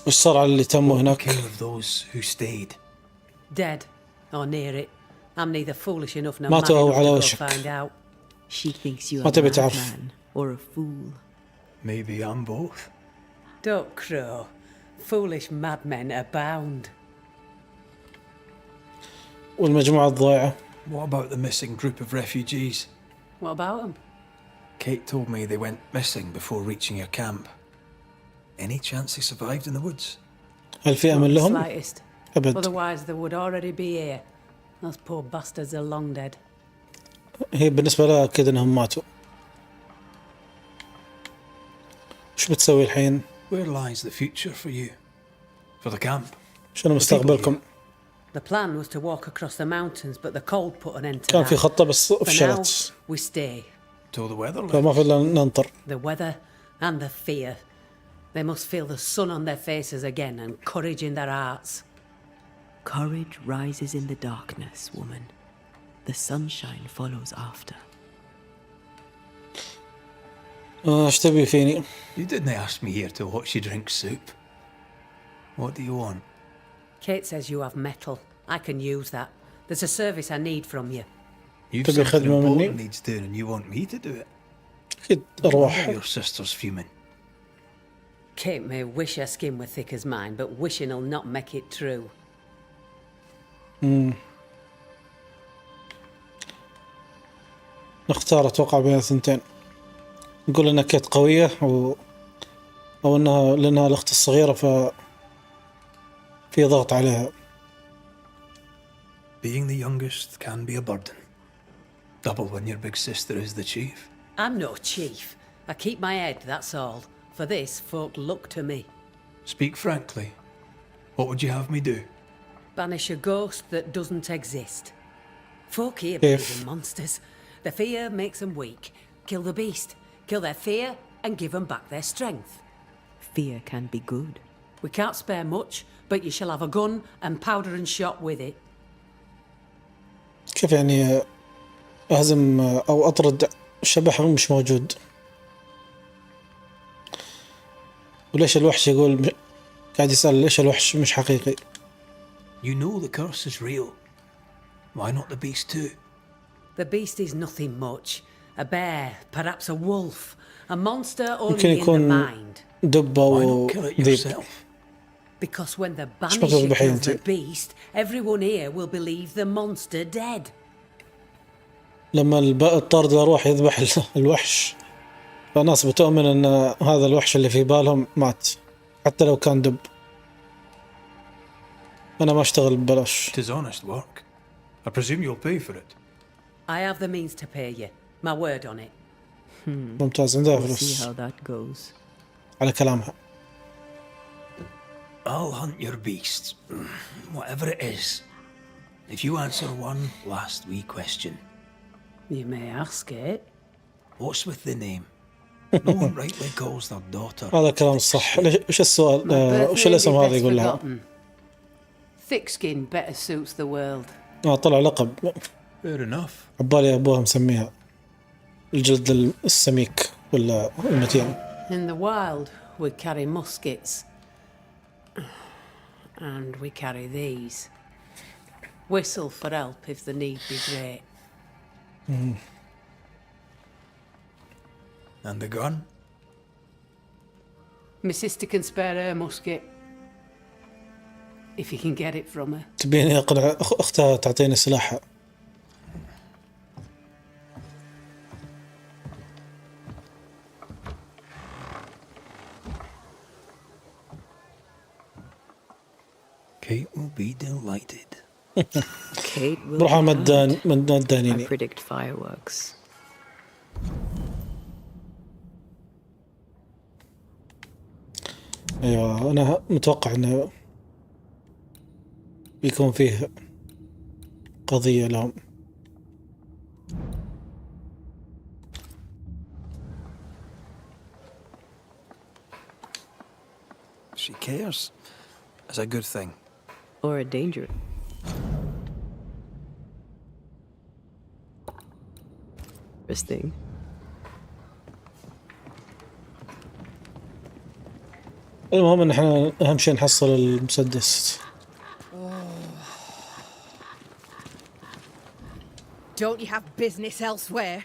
وش صار على اللي تموا هناك؟ What became of those who stayed? Dead, or near it. I'm neither foolish enough nor mad ماتوا enough على to go وشك. find out. She thinks you ما a تبي تعرف. madman or a fool. Maybe I'm both. Don't crow. Foolish madmen abound. والمجموعة الضائعة. What about the missing group of refugees? What about them? Kate told me they went missing before reaching your camp. Any chance they survived in the woods? هل في أمل Not the لهم؟ slightest. أبد. Otherwise they would already be here. Those poor bastards are long dead. هي بالنسبة لها أكيد إنهم ماتوا. وش بتسوي الحين؟ Where lies the future for you? For the camp? شنو مستقبلكم؟ The plan was to walk across the mountains, but the cold put an end to كان that. في خطة بس For now, فشلت. we stay. Till the weather فما في إلا ننطر. The weather and the fear. They must feel the sun on their faces again and courage in their hearts. Courage rises in the darkness, woman. The sunshine follows after. إيش تبي فيني؟ You didn't ask me here to watch you drink soup. What do you want? Kate says you have metal. I can use that. There's a service I need from you. You've تبي something خدمة مني؟ important needs doing and you want me to do it? أكيد No أرواح. wonder your sister's fuming. Kate may wish her skin were thick as mine, but wishing'll not make it true. نختار أتوقع بين الثنتين. نقول إنها كيت قوية أو إنها لأنها الأخت الصغيرة في ضغط عليها. Being the youngest can be a burden. Double when your big sister is the chief. I'm no chief. I keep my head, that's all. For this, folk look to me. Speak frankly. What would you have me do? Banish a ghost that doesn't exist. Folk here If- believe in monsters. The fear makes them weak. Kill the beast. Kill their fear and give them back their strength. Fear can be good. We can't spare much, but you shall have a gun and powder and shot with it. كيف يعني أهزم أو أطرد شبح مش موجود؟ وليش الوحش يقول قاعد يسأل ليش الوحش مش حقيقي؟ You know the curse is real. Why not the beast too? The beast is nothing much. A bear, perhaps a wolf. A monster يمكن only in the يكون mind. دب أو ذيب. Because when the ما Banisher تذبحين kills the أنت. beast, everyone here will believe the monster dead. لما الطارد الأرواح يذبح الوحش فالناس بتؤمن أن هذا الوحش اللي في بالهم مات حتى لو كان دب. أنا ما أشتغل ببلاش. It is honest work. I presume you'll pay for it. I have the means to pay you. My word on it. ممتاز عندها We'll see فلوس how that goes. على كلامها. I'll hunt your beast, whatever it is. If you answer one last wee question. You may ask it. What's with the name? No one rightly calls their daughter. هذا كلام صح. وش السؤال؟ My وش birth الاسم name هذا is يقول لها؟ forgotten. Thick skin better suits the world. طلع لقب. Fair enough. عبالي أبوها مسميها. الجلد السميك ولا المتين. In the wild, we carry muskets. And we carry these. Whistle for help if the need be great. And the gun? My sister can spare her musket. If you can get it from her. تبيني أقنع أختها تعطيني سلاحها. Kate will be delighted. Kate will بروح be glad. مدانيني. I predict fireworks. أيوة أنا متوقع إنه بيكون فيه قضية لهم. She cares. It's a good thing. Or a danger. Interesting. المهم إن إحنا أهم شيء نحصل المسدس. Don't you have business elsewhere?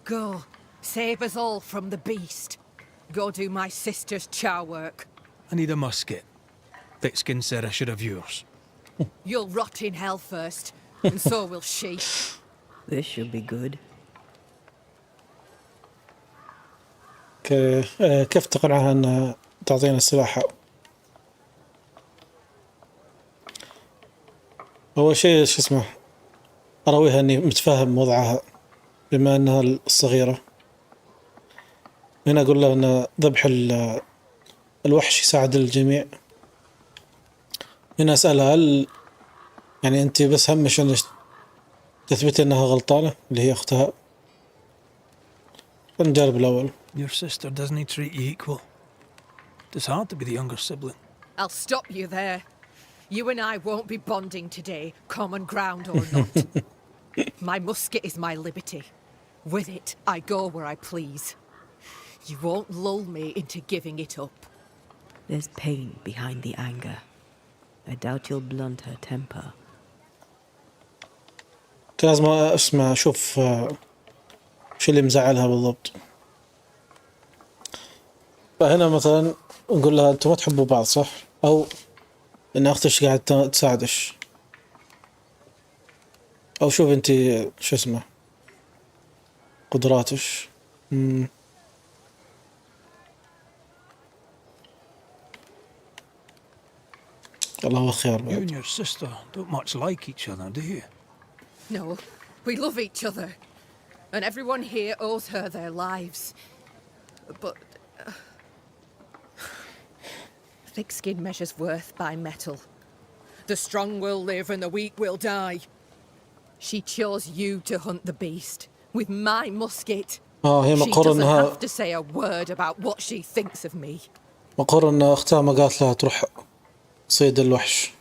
Go, save us all from the beast. Go do my sister's char work. I need a musket. Thick-skinned said I should have yours. You'll rot in hell first, and so will she. This should be good. كيف تقنعها أن تعطينا السلاح؟ أول شيء شو اسمه أراويها إني متفاهم وضعها بما أنها الصغيرة. هنا أقول لها أن ذبح الوحش يساعد الجميع. هنا أسألها هل يعني أنت بس همش أن تثبتي أنها غلطانة اللي هي أختها. نجرب الأول. Your sister doesn't treat you equal. It's hard to be the younger sibling. I'll stop you there. You and I won't be bonding today, common ground or not. My musket is my liberty. With it, I go where I please. You won't lull me into giving it up. There's pain behind the anger. I doubt you'll blunt her temper. لازم اسمع اشوف شو اللي مزعلها بالضبط. فهنا مثلا نقول لها انتم ما تحبوا بعض صح؟ او ان اختش قاعد تساعدش، او شوف انت شو اسمه قدراتش. الله خير. You and your sister don't much like each other, do you? No, we love each other. And everyone here owes her their lives. But thick skin measures worth by metal. The strong will live and the weak will die. She chose you to hunt the beast with my musket. هي She مقر doesn't انها have to say a word about what she thinks of me. مقر ان اختها ما قالت لها تروح صيد الوحش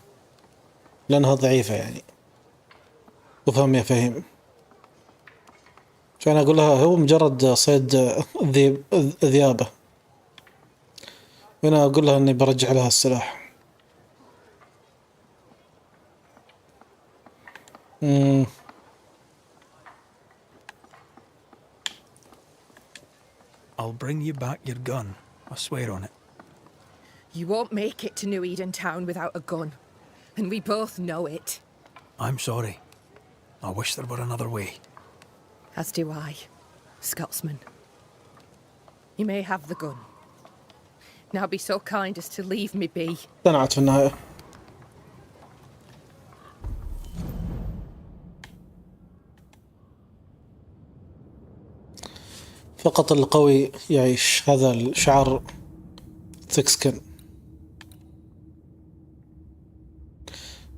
لانها ضعيفة يعني. وفهم يا فهيم. فأنا أقول لها هو مجرد صيد ذيابة. هنا أقول لها إني برجع لها السلاح. I'll bring you back your gun. I swear on it. You won't make it to New Eden Town without a gun. And we both know it. I'm sorry. I wish there were another way. As do I, Scotsman. You may have the gun. Now be so kind as to leave me be. اقتنعت في النهاية. فقط القوي يعيش، هذا الشعار ثيك سكن.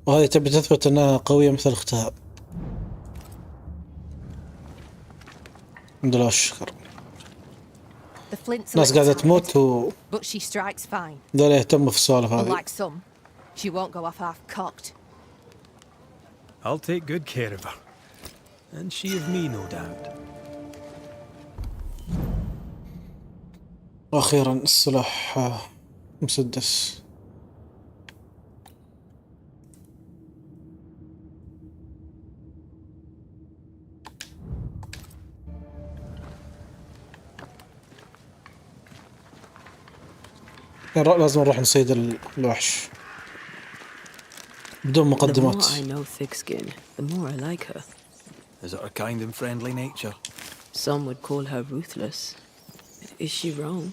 وهذه تبي تثبت انها قوية مثل اختها. الحمد لله والشكر. ناس قاعدة تموت But she strikes fine. ذولا يهتموا في السوالف هذه. Unlike some, she won't go off half-cocked. I'll take good care of her. And she of me, no doubt. واخيرا السلاح مسدس. لازم نروح نصيد الوحش بدون مقدمات. The more I know Thickskin, the more I like her. Is it her kind and friendly nature? Some would call her ruthless. Is she wrong?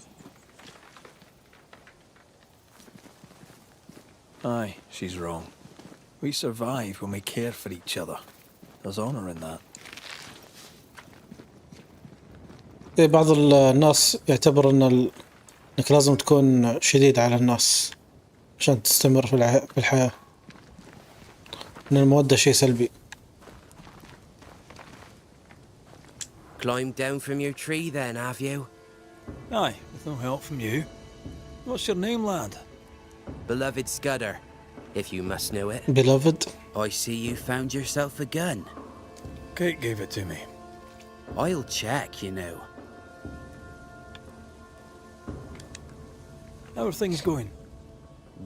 Aye, she's wrong. We survive when we care for each other. There's honor in that. بعض الناس يعتبر انك لازم تكون شديد على الناس عشان تستمر في الحياة، ان المودة شيء سلبي. Climbed down from your tree then, have you? Aye, with no help from you. What's your name, lad? Beloved Scudder, if you must know it. Beloved? I see you found yourself a gun. Kate gave it to me. I'll check, you know. How are things going?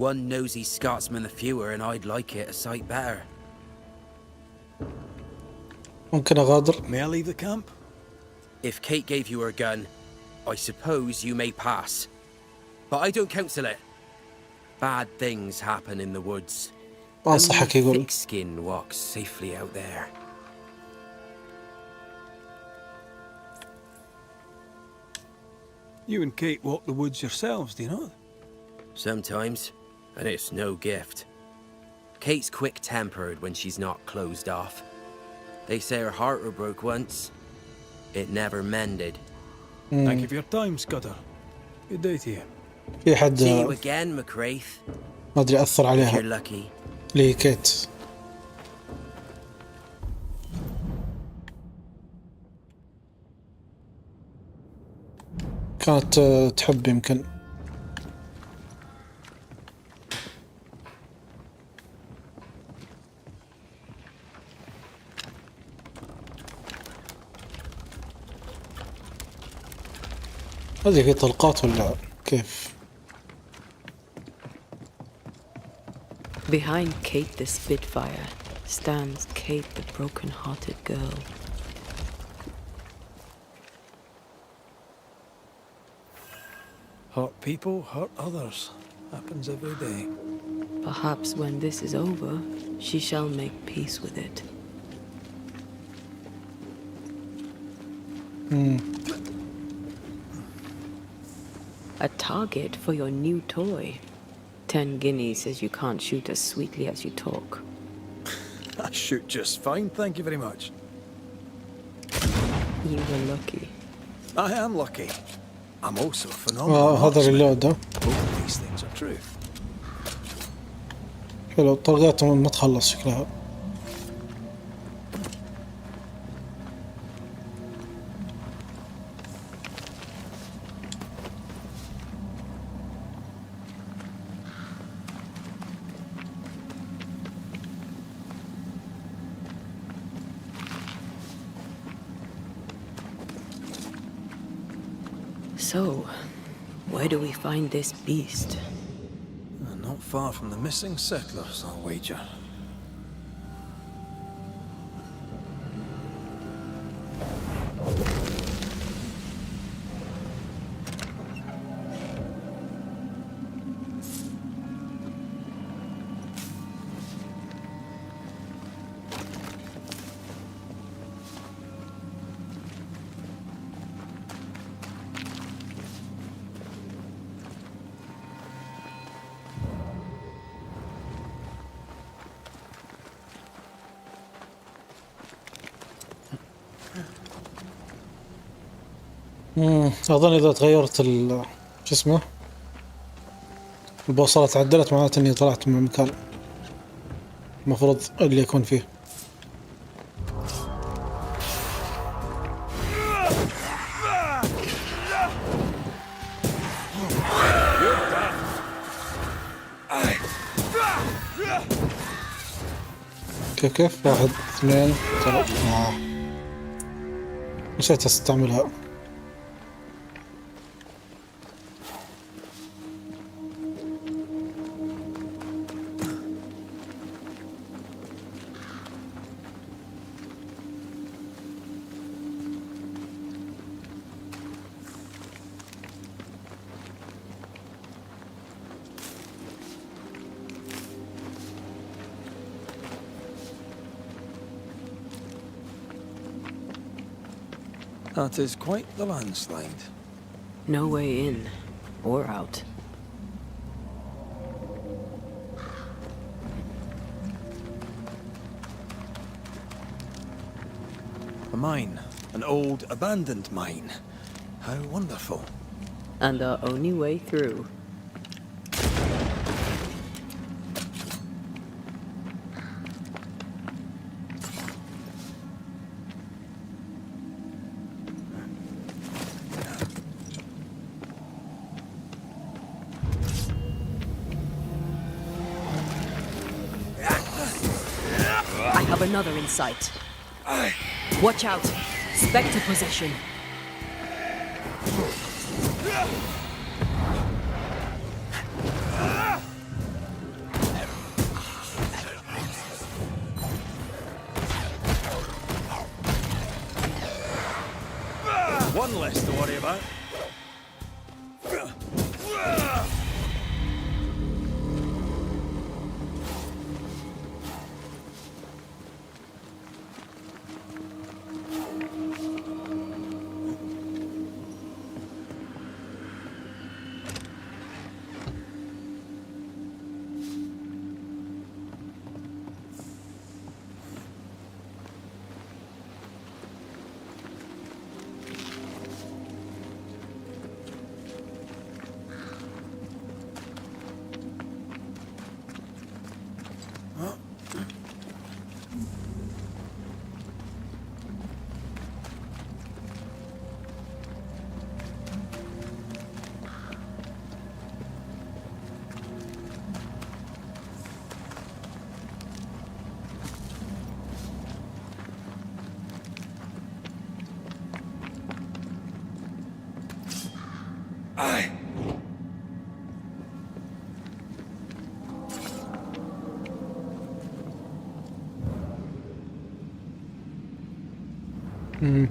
One nosy Scotsman the fewer, and I'd like it a sight better. ممكن أغادر. May I leave the camp? If Kate gave you her gun, I suppose you may pass. But I don't counsel it. Bad things happen in the woods. أنصحك يقول. Thickskin walks safely out there. You and Kate walk the woods yourselves, do you not? Sometimes, and it's no gift. Kate's quick-tempered when she's not closed off. They say her heart were broke once. It never mended. Thank you for your time, Scudder. Good day to you. في حد See you again, McCraith. ما أدري أثر If عليها. you're lucky. لي كيت. كانت تحب يمكن. هذه في طلقات ولا كيف؟ Behind Kate the Spitfire stands Kate the broken-hearted girl. Hurt people, hurt others. Happens every day. Perhaps when this is over, she shall make peace with it. A target for your new toy. 10 guineas says you can't shoot as sweetly as you talk. I shoot just fine, thank you very much. You were lucky. I am lucky. I'm also phenomenal. هذا اللود. Both of these things are true. حلو طلقاتهم ما تخلص شكلها. So, where do we find this beast? Not far from the missing settlers, I'll wager. أظن إذا تغيرت شو اسمه البوصلة تعدلت معناته إني طلعت من المكان المفروض اللي يكون فيه. كيف 1 2 3 نسيت استعملها. That is quite the landslide. No way in or out. A mine. An old, abandoned mine. How wonderful. And our only way through. I have another in sight. Watch out! Spectre possession. One less to worry about.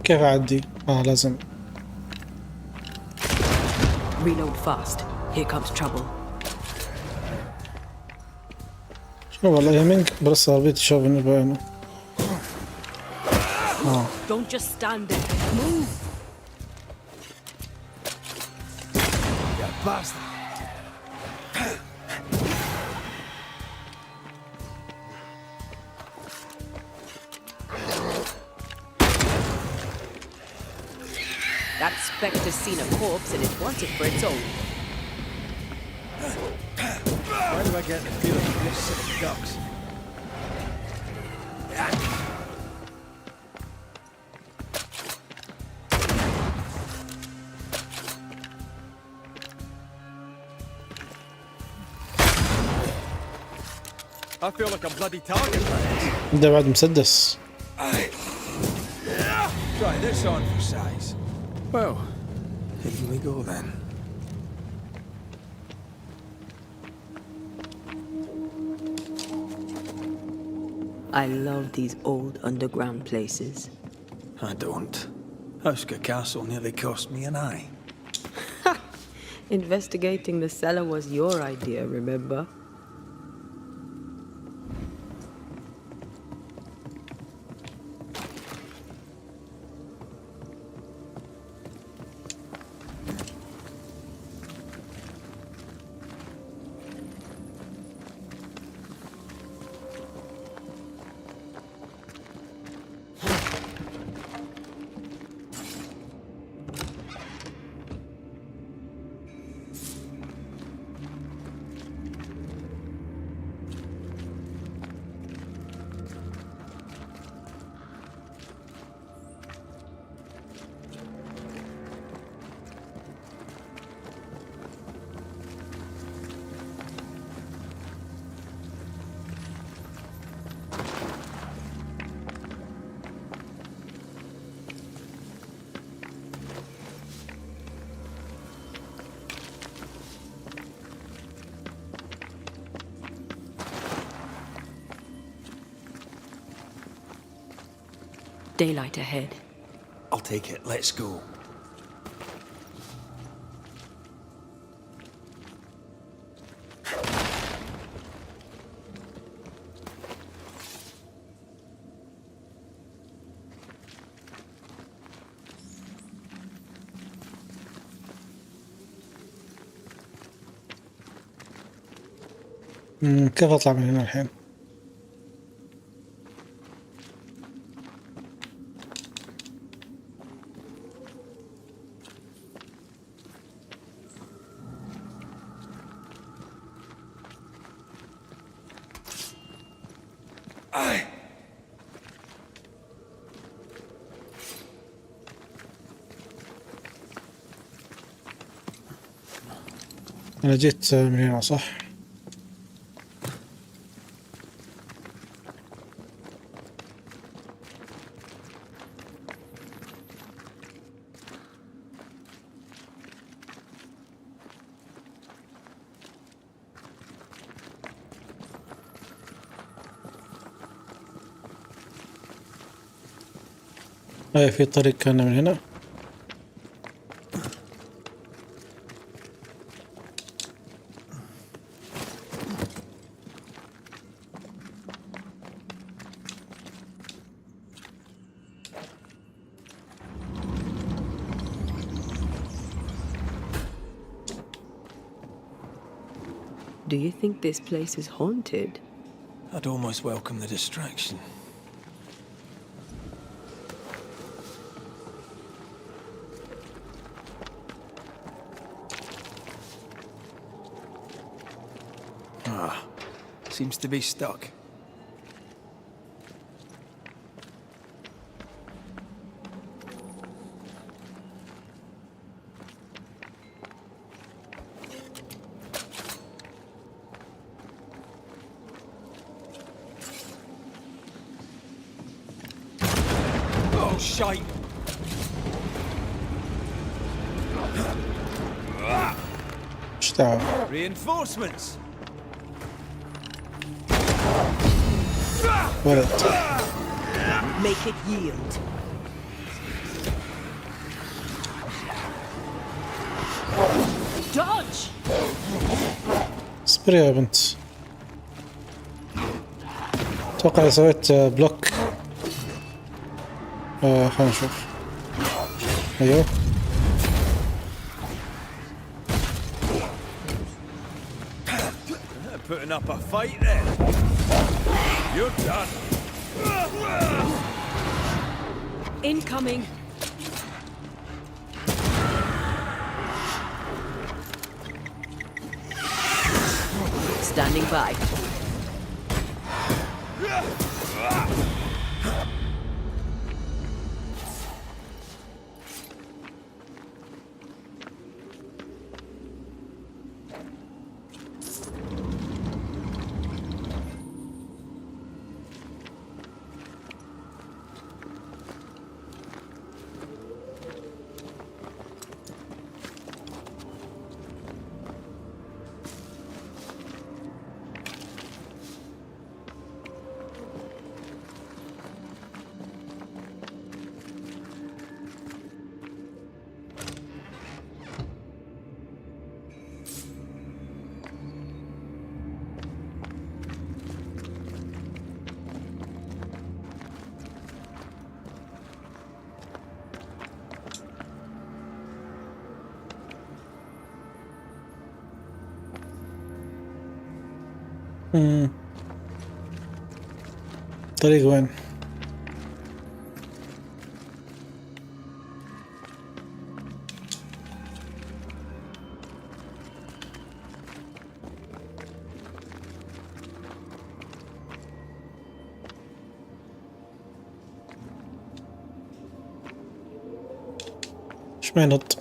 كيف أعدي؟ لازم. Reload fast. Here comes trouble. شنو والله يمينك بس عربيتي شوف إنه بعينه. Don't just stand there. Move. You bastard. That spectre's seen a corpse and is wanted for its own. Why do I get the feeling of this sick ducks? I feel like a bloody target. ده بعد مسدس. Try this on for size. Well, here we go then. I love these old underground places. I don't. Huska Castle nearly cost me an eye. Investigating the cellar was your idea, remember? Daylight ahead. I'll take it. Let's go. كيف اطلع من هنا الحين؟ أنا جيت من هنا صح؟ أي في طريق كان من هنا. Do you think this place is haunted? I'd almost welcome the distraction. Seems to be stuck. Oh, shite! Reinforcements! ولد. Make it yield. Dodge! اصبري يا بنت. اتوقع إذا سويت بلوك. خلينا نشوف. ايوه. Putting up a fight then. You're done. Incoming. Standing by. طريق وين؟ ايش ما ينط؟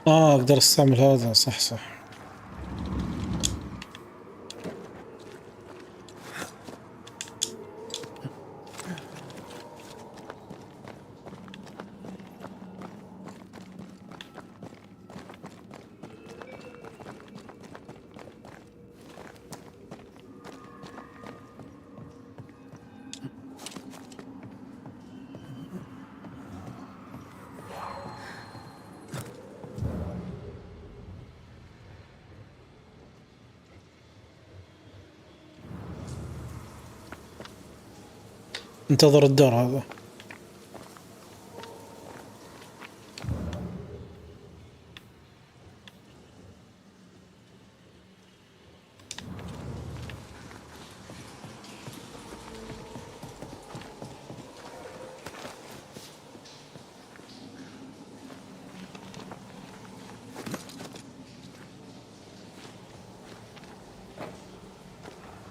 اقدر استعمل هذا صح. انتظر الدور هذا.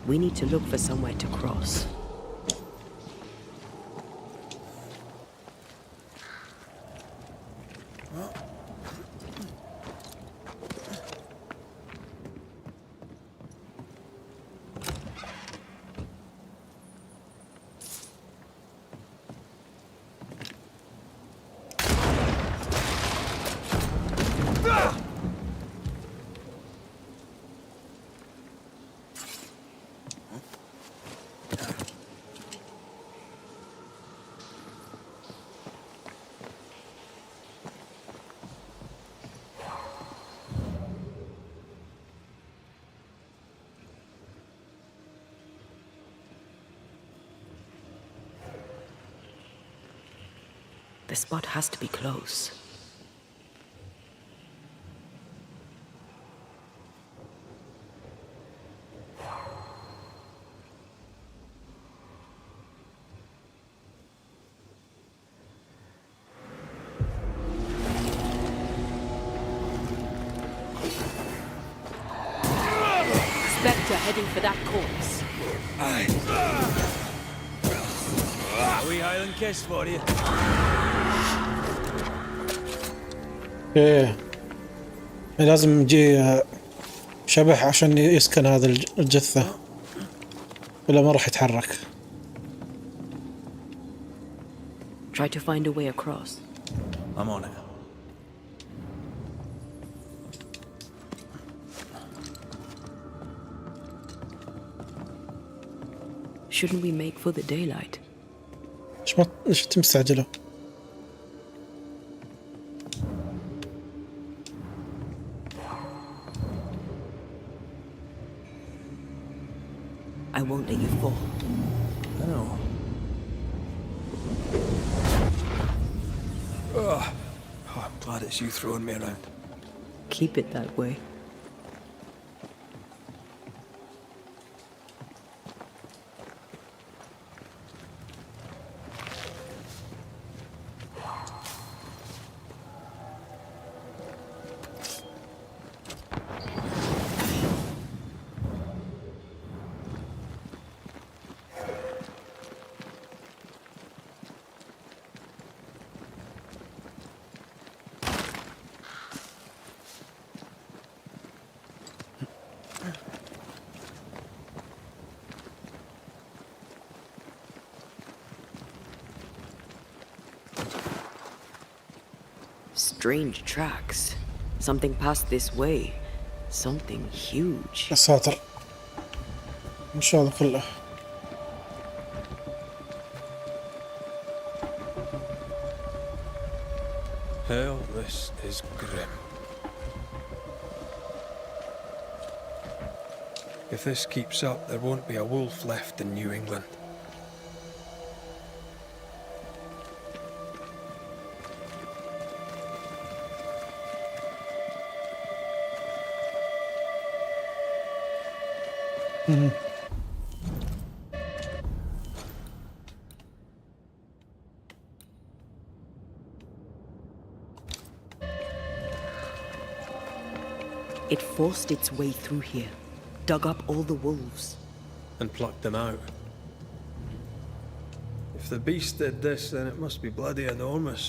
We need to look for somewhere to cross. The spot has to be close. Spectre heading for that corpse. A wee Highland kiss for you. ايه لازم يجي شبح عشان يسكن هذا الجثة ولا ما راح يتحرك. Try to find a way across. I'm on it. Shouldn't we make for the daylight? ليش انت مستعجلة؟ I won't let you fall. I know. Oh, I'm glad it's you throwing me around. Keep it that way. Strange tracks. Something passed this way. Something huge. يا ساتر إن شاء الله كله. Hell, this is grim. If this keeps up, there won't be a wolf left in New England. It forced its way through here, dug up all the wolves. And plucked them out. If the beast did this, then it must be bloody enormous.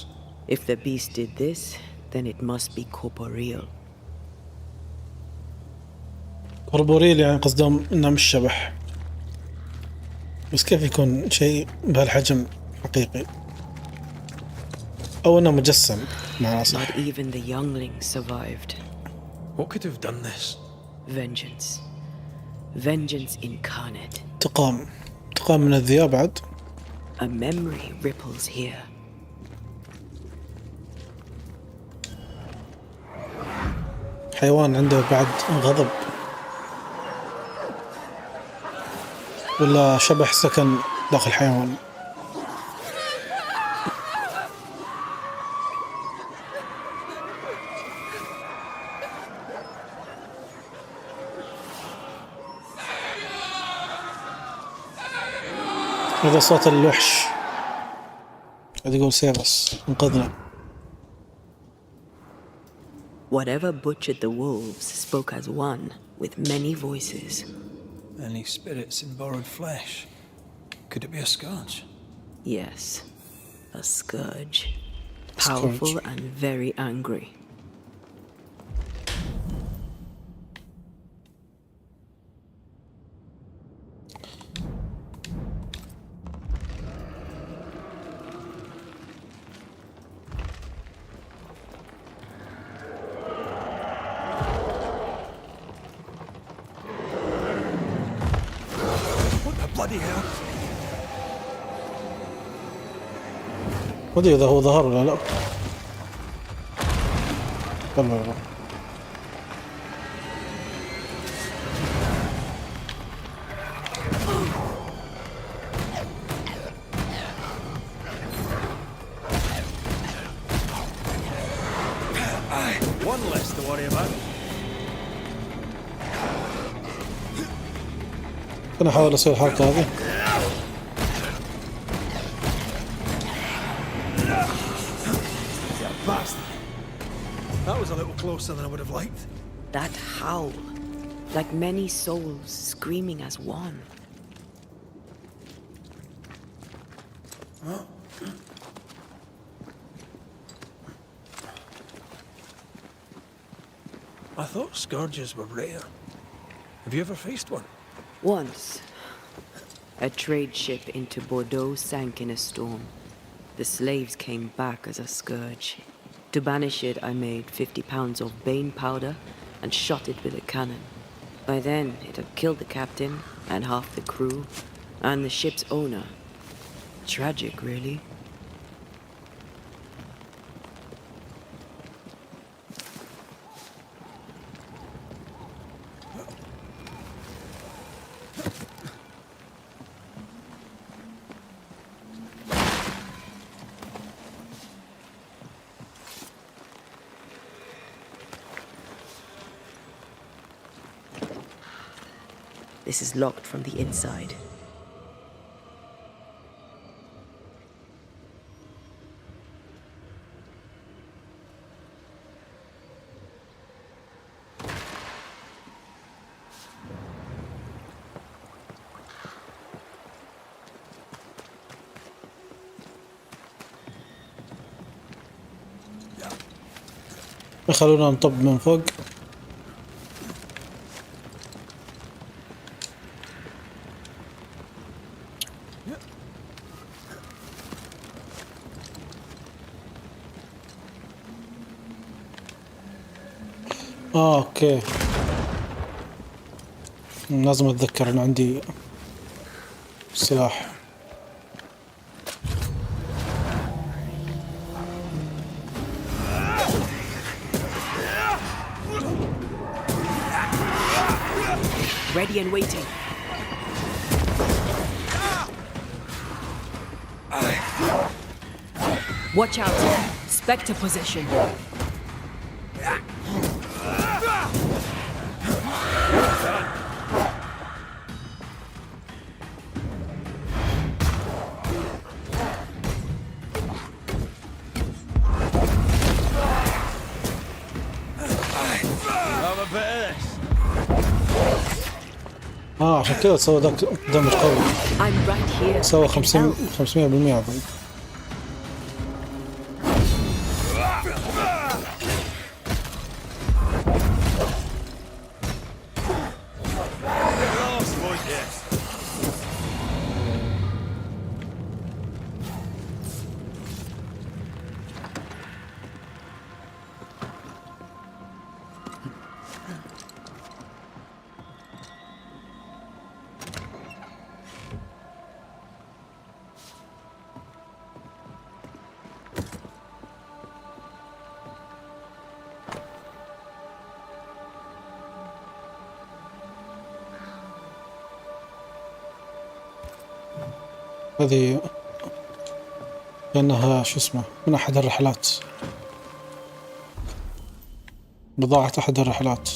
If the beast did this, then it must be corporeal. كوربوريل يعني قصدهم انه مش شبح، بس كيف يكون شيء بهالحجم حقيقي او انه مجسم معناه صح. Not even the younglings survived. What could have done this? Vengeance. Vengeance incarnate. انتقام من الذئاب بعد. A memory ripples here. حيوان عنده بعد غضب ولا شبح سكن داخل حيوان. هذا صوت الوحش قاعد يقول سيبس انقذنا. Whatever butchered the wolves spoke as one, with many voices. Any spirits in borrowed flesh? Could it be a scourge? Yes, a scourge. Powerful and very angry. ما ادري اذا هو ظهر ولا لا. والله One less to worry about. انا احاول اسوي الحركة هذه. That was a little closer than I would have liked. That howl, like many souls screaming as one. I thought scourges were rare. Have you ever faced one? Once, a trade ship into Bordeaux sank in a storm. The slaves came back as a scourge. To banish it, I made 50 pounds of bane powder and shot it with a cannon. By then, it had killed the captain and half the crew and the ship's owner. Tragic, really. This is locked from the inside. يخلونا نطب من فوق. اوكي لازم اتذكر ان عندي سلاح. Ready and waiting. Watch out. Spectre position. عشان كذا سوى ذاك دمج قوي. سوى 500% أظن. هذه لأنها شو اسمه من أحد الرحلات، بضاعة أحد الرحلات.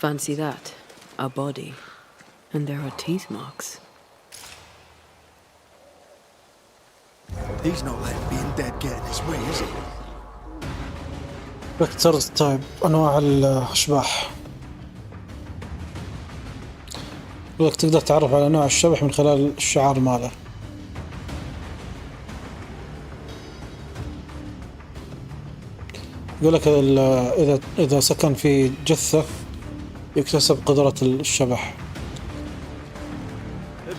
Fancy that. A body. And there are teeth marks. He's not letting being dead get in his way, is he? فيكتورز تايب أنواع الأشباح. يقولك تقدر تعرف على نوع الشبح من خلال الشعار ماله. يقولك إذا سكن في جثة يكتسب قدرة الشبح.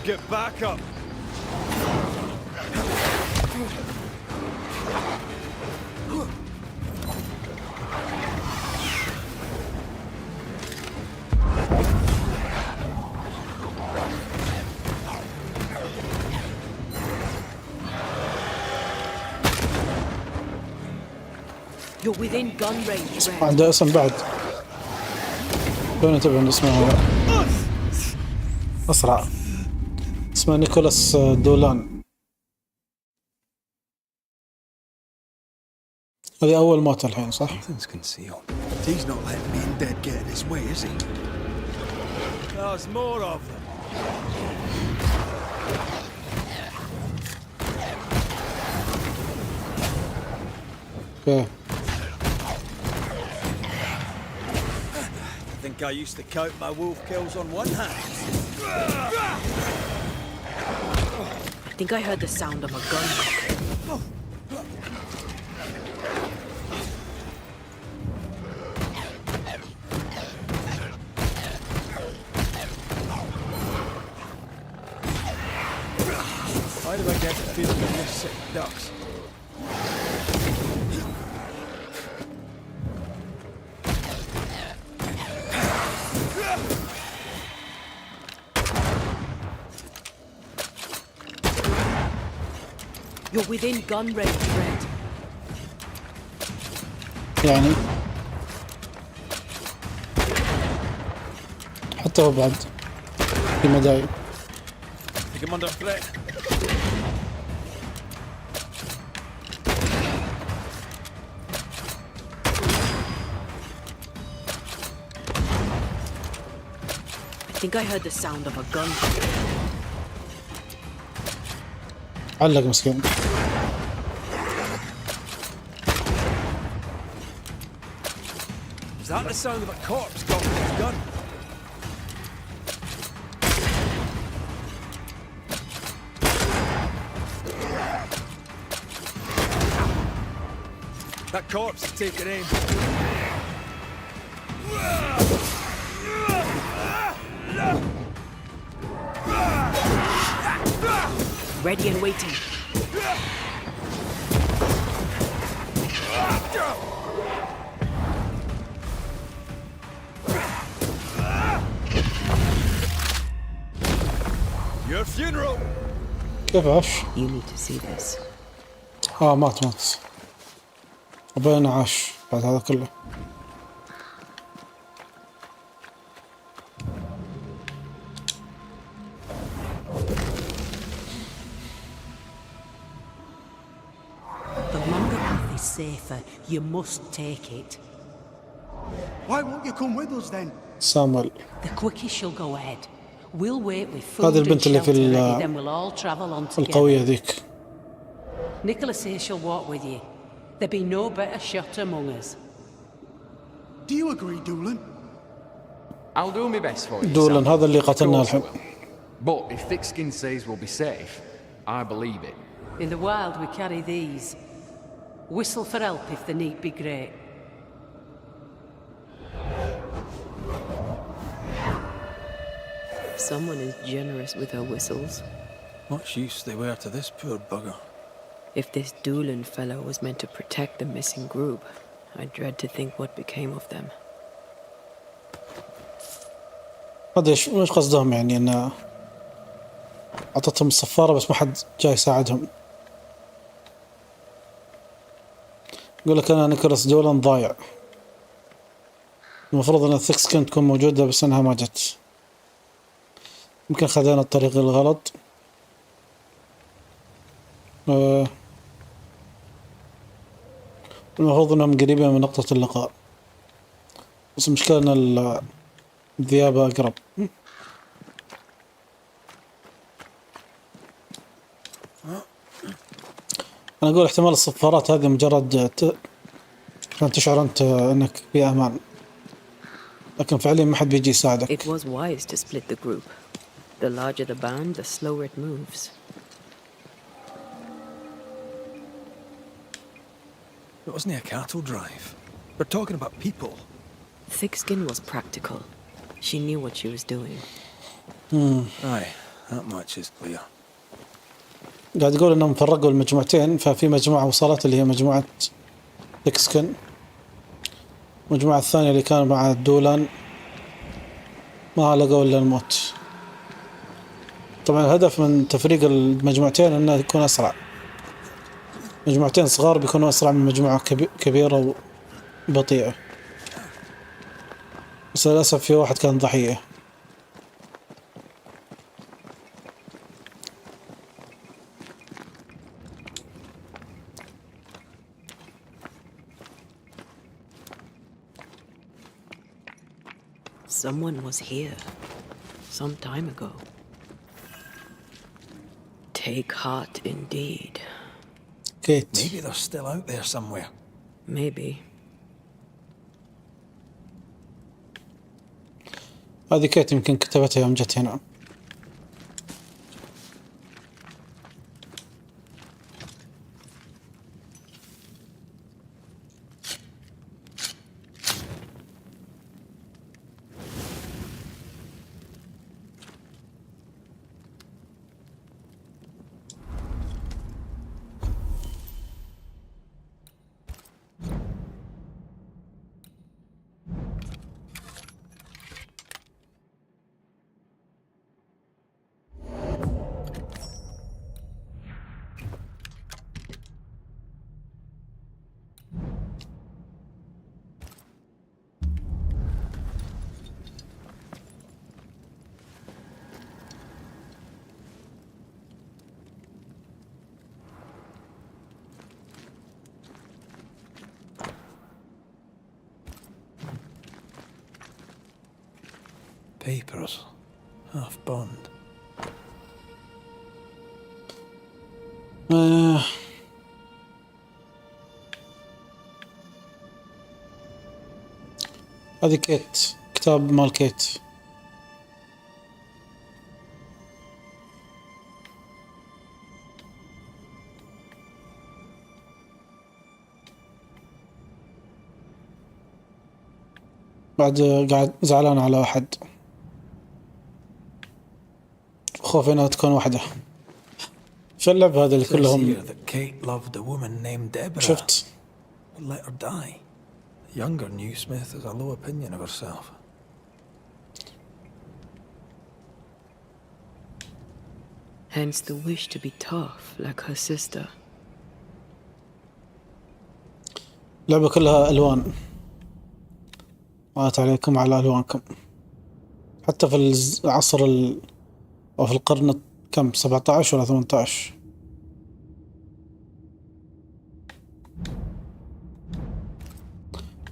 Get back up. You're within gun range, Red. عنده اسم بعد. وين تبع اسمه هذا؟ أسرع. اسمه نيكولاس دولان. هذه أول موت الحين صح؟ He's not letting being dead get in his way, is he? There's more of them. Okay. I think I used to count my wolf kills on one hand. I think I heard the sound of a gun. Why do I get the feeling of this sick ducks? You're within gun range, Red. يعني حتى هو بعد في مدايم. Take him under threat. I think I heard the sound of a gun. علق مسكين. Is that the sound of a corpse cocking his gun? That corpse is taking aim. Ready and waiting. Your funeral. كيف عاش؟ You need to see this. مات وبين عاش بعد هذا كله. Safer. You must take it. Why won't you come with us then? سامويل. The quickest she'll go ahead. We'll wait with food هذه and البنت اللي في shelter ready, then we'll all travel on together. القوية ذيك. Nicholas says she'll walk with you. There'll be no better shot among us. Do you agree, Doolan? I'll do my best for you. دولان هذا اللي قتلناه الحين. But if Thickskin says we'll be safe, I believe it. In the wild we carry these. Whistle for help if the need be great. Someone is generous with her whistles. Much use they were to this poor bugger. If this Doolan fellow was meant to protect the missing group, I dread to think what became of them. هذا ايش قصدهم يعني انه اعطتهم الصفارة بس ما حد جاي يساعدهم. يقول لك أنا نيكولاس دولان ضايع. المفروض أن الثكسكن تكون موجودة بس أنها ما جت. يمكن خذينا الطريق الغلط. المفروض أنهم قريبين من نقطة اللقاء. بس المشكلة أن الذئاب أقرب. أنا أقول احتمال الصفارات هذه مجرد عشان تشعر أنت أنك في أمان، لكن فعليا ما حد بيجي يساعدك. It was wise to split the group. The larger the band, the slower it moves. It wasn't a cattle drive. We're talking about people. Thickskin was practical. She knew what she was doing. Aye, that much is clear. قاعد يقول انهم فرقوا المجموعتين، ففي مجموعة وصلت اللي هي مجموعة ثيكسكن، المجموعة الثانية اللي كان مع دولان ما لقوا الا الموت. طبعا الهدف من تفريق المجموعتين انه يكون اسرع، مجموعتين صغار بيكونوا اسرع من مجموعة كبيرة وبطيئة، بس للأسف في واحد كان ضحية. Someone was here some time ago. Take heart indeed. Kate. Maybe they're still out there somewhere. Maybe. هذه كيت يمكن كتبتها يوم جت هنا. Papers, half burned. هذه كيت، كتاب مال كيت. بعد قاعد زعلان على واحد، خوفي انها تكون واحدة. شو اللعبة هذه اللي كلهم شفت؟ Let her die. The younger new Smith has a low opinion of herself. Hence the wish to be tough like her sister. اللعبة كلها ألوان، عليكم على ألوانكم. حتى في العصر أو في القرن كم 17 ولا 18.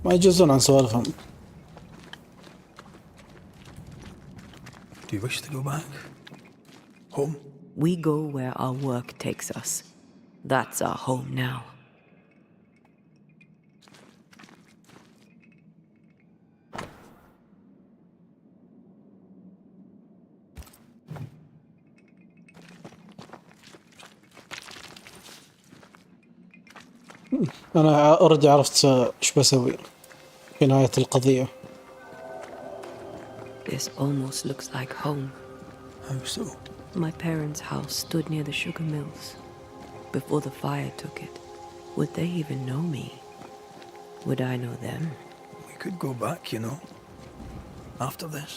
ما يجوزون عن سوالفهم. Do you wish to go back? Home? We go where our work takes us. That's our home now. أنا أوريدي عرفت إيش بسوي في نهاية القضية. This almost looks like home. How so? My parents' house stood near the sugar mills before the fire took it. Would they even know me? Would I know them? We could go back, you know. After this,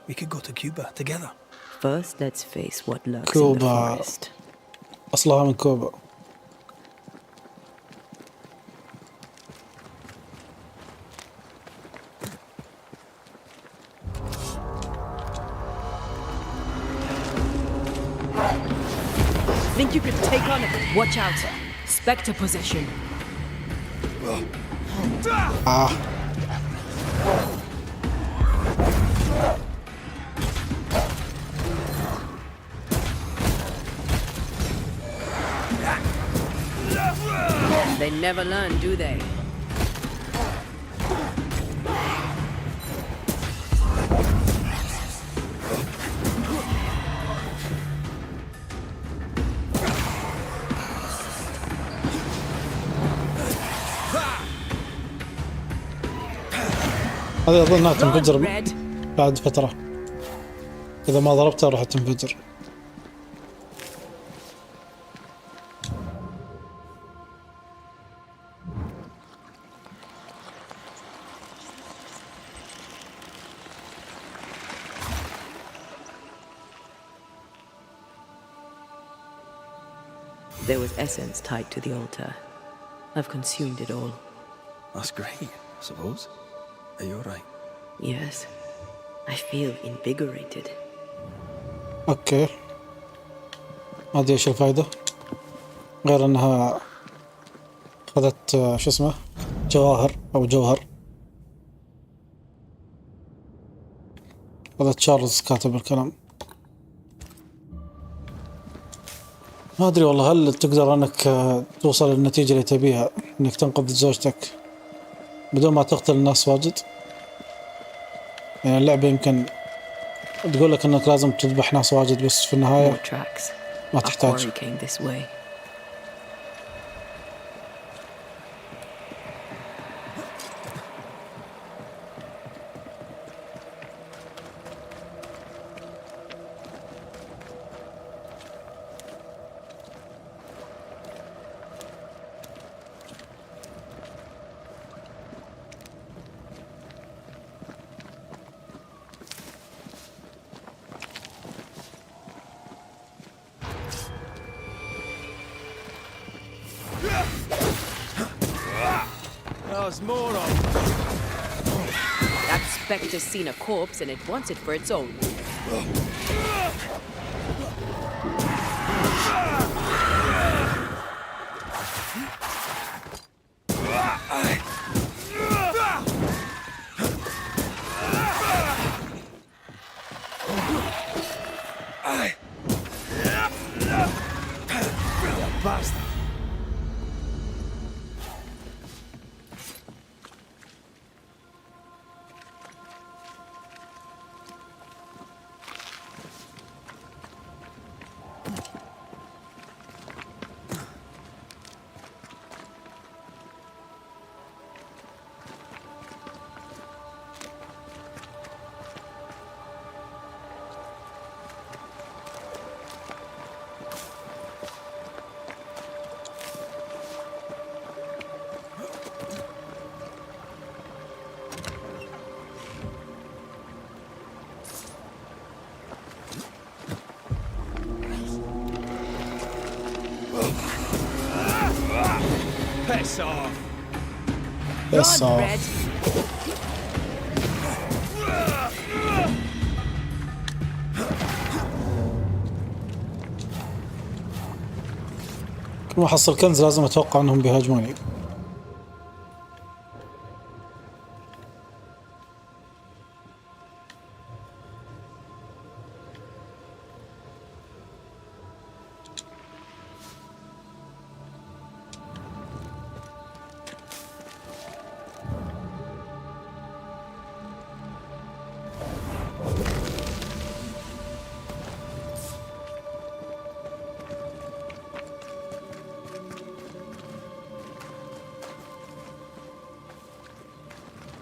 we could go to Cuba together. First, let's face what lurks in the كوبا forest. أصلها من كوبا. Think you could take on it? Watch out. Spectre possession. never learn, do they? هذه أظن أنها تنفجر بعد فترة، إذا ما ضربتها راح تنفجر. There was essence tied to the altar. I've consumed it all. That's great, I suppose. Are you alright? Yes. I feel invigorated. اوكي، ما ادري ايش الفايدة غير انها اخذت شو اسمه جواهر او جوهر. هذا تشارلز كاتب الكلام. ما ادري والله، هل تقدر انك توصل للنتيجة اللي تبيها، انك تنقذ زوجتك بدون ما تقتل الناس واجد؟ يعني اللعبة يمكن تقول لك انك لازم تذبح ناس واجد، بس في النهاية ما تحتاج. There's more of that spectre's seen a corpse and it wants it for its own. Bastard. Piss off. Piss off. كل ما احصل كنز لازم اتوقع انهم بيهاجموني.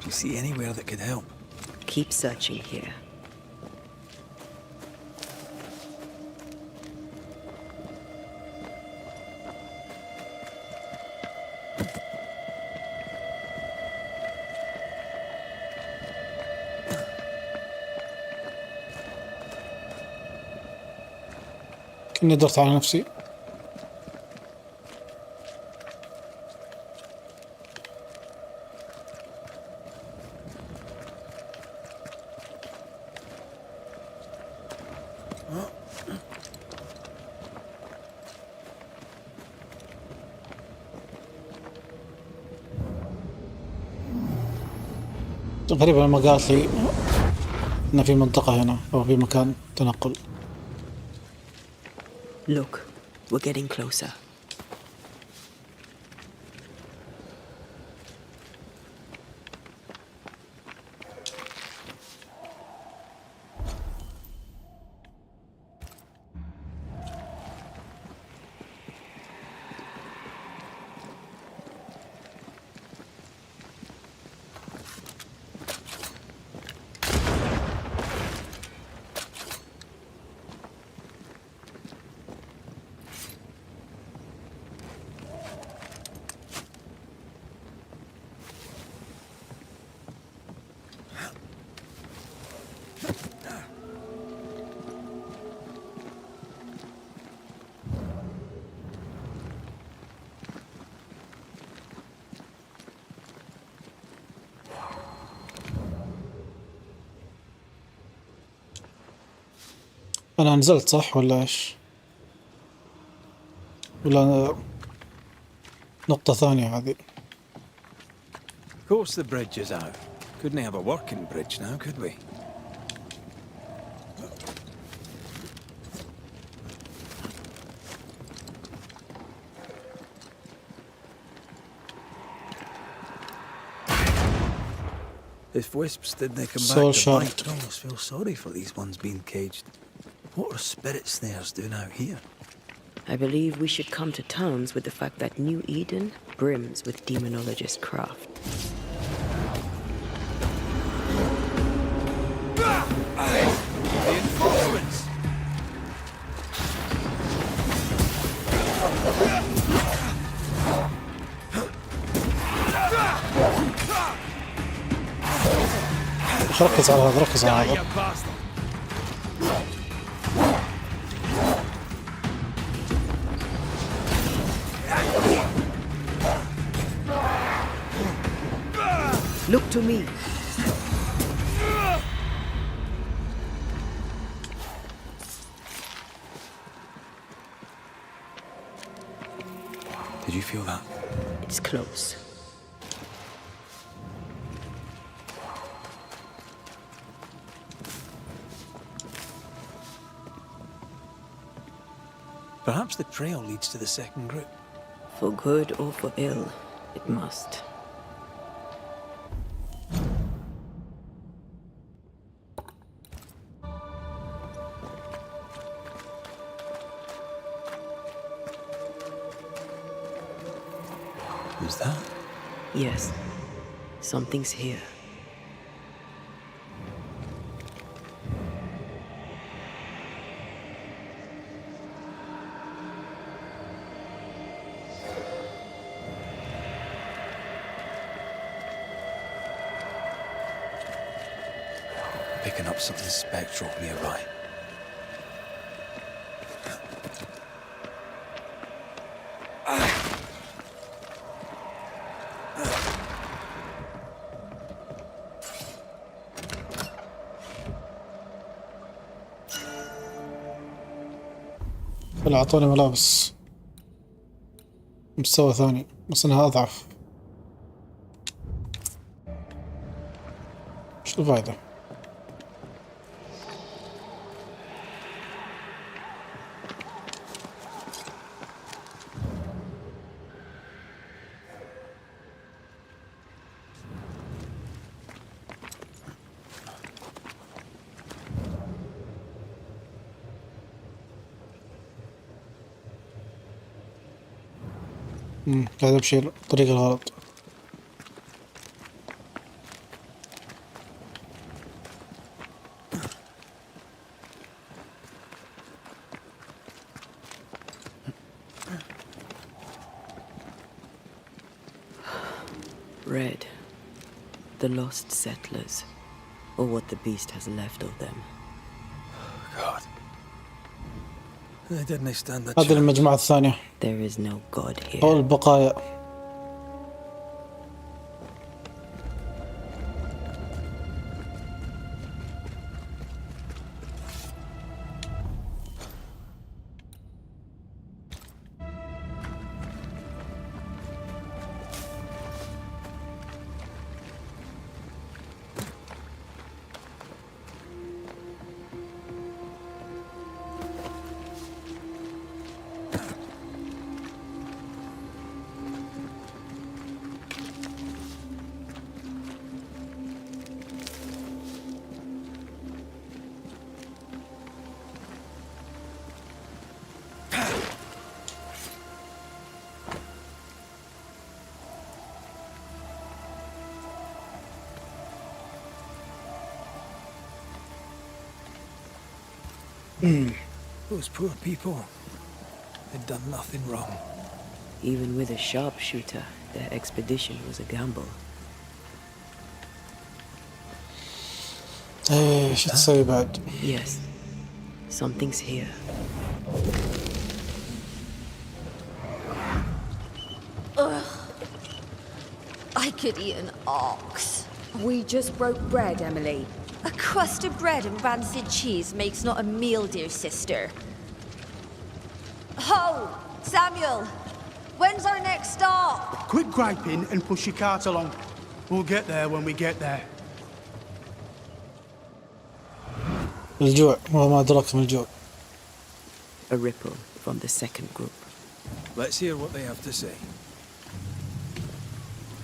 Do you see anywhere that could help? Keep searching here. كني درت على نفسي. غريبة لما قالت لي إن في منطقة هنا أو في مكان تنقل. Look, we're getting closer. أنا نزلت صح ولا إيش؟ ولا نقطة ثانية هذه؟ Of course the bridge is out. Couldn't have a working bridge now, could we? If wisps didn't come Soul back to shard. bite, I almost feel sorry for these ones being caged. What are spirit snares doing out here? I believe we should come to terms with the fact that New Eden brims with demonologist craft. Reinforcements! ركز على هذا، ركز على هذا. Look to me. Did you feel that? It's close. Perhaps the trail leads to the second group. For good or for ill, it must. Who's that? Yes, something's here. Picking up something spectral nearby. هلا أعطوني ملابس مستوى ثاني بس إنها أضعف. شو الفايدة؟ قاعد أمشي الطريق الغلط. Red. The lost settlers. Or what the beast has left of them. God. They didn't stand that هذه chance. المجموعة الثانية There is no god here. أو البقايا. Those poor people. They'd done nothing wrong. Even with a sharpshooter, their expedition was a gamble. إيه شو تسوي بعد؟ Yes, something's here. Ugh. I could eat an ox. We just broke bread, Emily. A crust of bread and rancid cheese makes not a meal, dear sister. Ho! Samuel! When's our next stop? Quit griping and push your cart along. We'll get there when we get there. الجوع وما أدراك ما الجوع. A ripple from the second group. Let's hear what they have to say.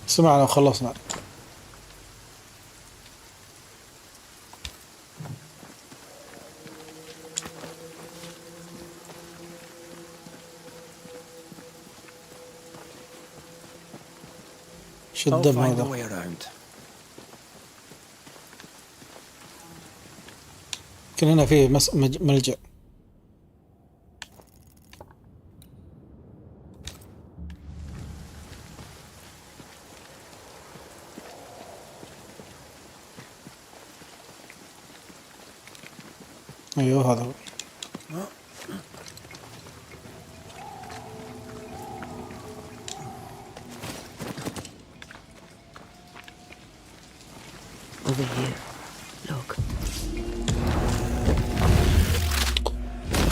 سمعنا وخلصنا. شو I'll الدم find a هذا؟ way around. كان هنا فيه ملجأ. ايوه هذا هو. Over here. Look.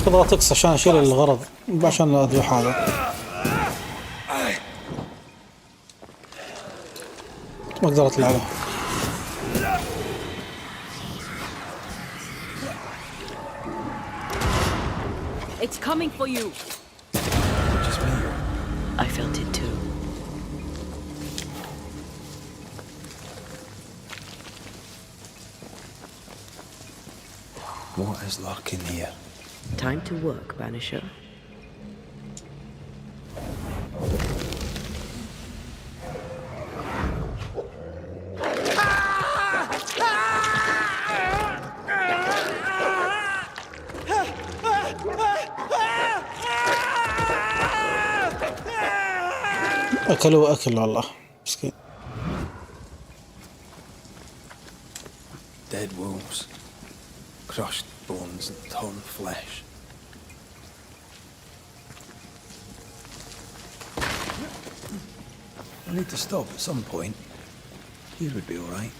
خذ تكس عشان اشيل الغرض عشان اذبح هذا. ما اقدر اطلع له. It's coming for you. Just me. I felt it too. What is luck in here? Time to work, Banisher. أكلوا أكل والله مسكين. Dead wolves, crushed bones and torn flesh. I need to stop at some point. Here would be all right.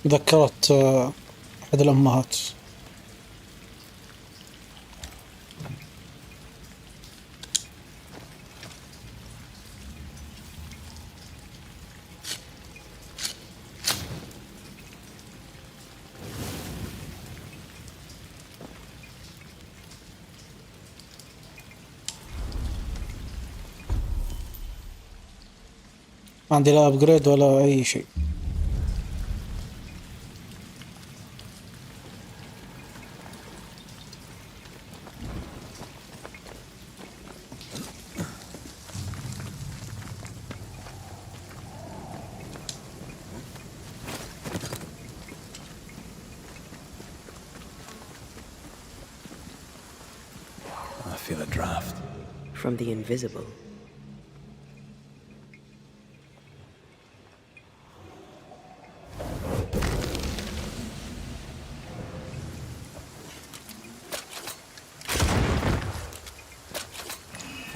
ذكرت أحد الأمهات. ما عندي لا أبجريد ولا أي شيء. I feel a draft. From the invisible.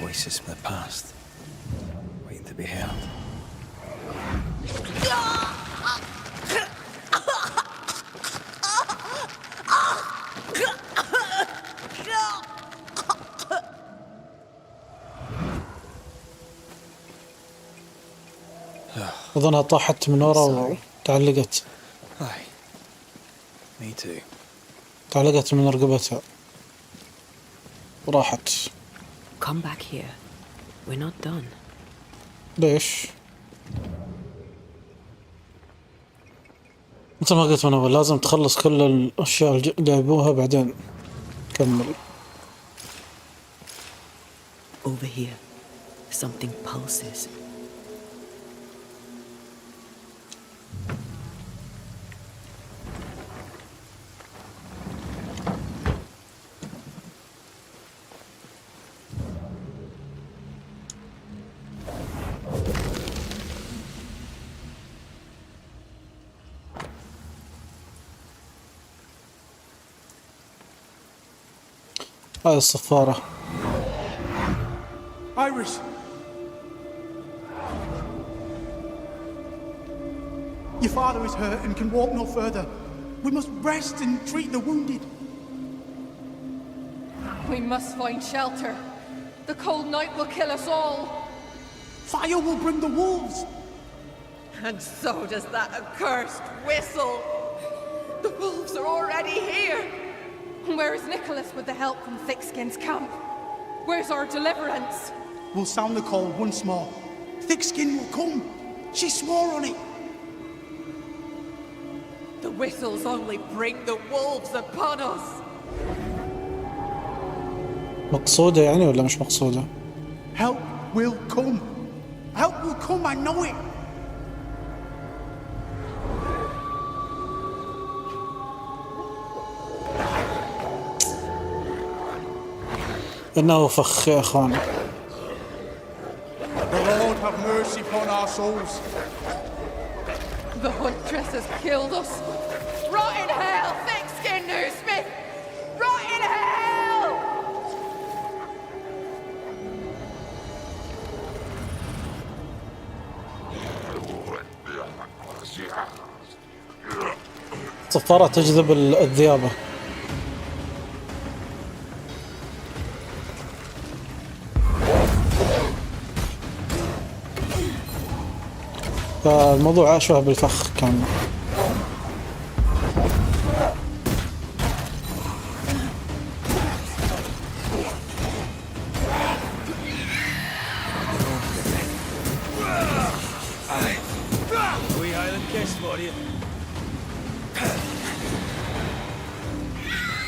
Voices from the past, waiting to be heard. أظنها طاحت من ورا وتعلقت. Aye. Me too. تعلقت من رقبتها وراحت. Come back here. We're not done. ليش؟ مثل ما قلت من أول لازم تخلص كل الأشياء اللي يبوها بعدين كمل. Over here. Something pulses. هاي الصفارة. Iris! Your father is hurt and can walk no further. We must rest and treat the wounded. We must find shelter. The cold night will kill us all. Fire will bring the wolves. And so does that accursed whistle. The wolves are already here. Where is Nicholas with the help from Thickskin's camp? Where's our deliverance? We'll sound the call once more. Thickskin will come. She swore on it. The whistles only bring the wolves upon us. مقصودة يعني ولا مش مقصودة؟ Help will come. Help will come, I know it. إنه فخ يا إخوان. The Lord have mercy upon our souls. The huntress has killed us. Rot in hell, thick-skinned Newsmith! Rot in hell! صفارة تجذب الذئابة. فالموضوع أشبه بالفخ كان.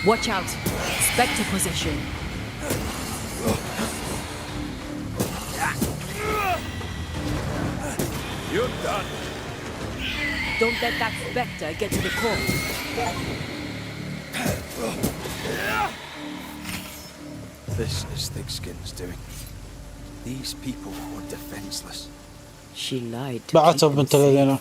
Watch out! Spectre possession. You're done. Don't let that spectre get to the core. This is Thickskin's doing. These people were defenseless. She lied to بعتها بنت الذين.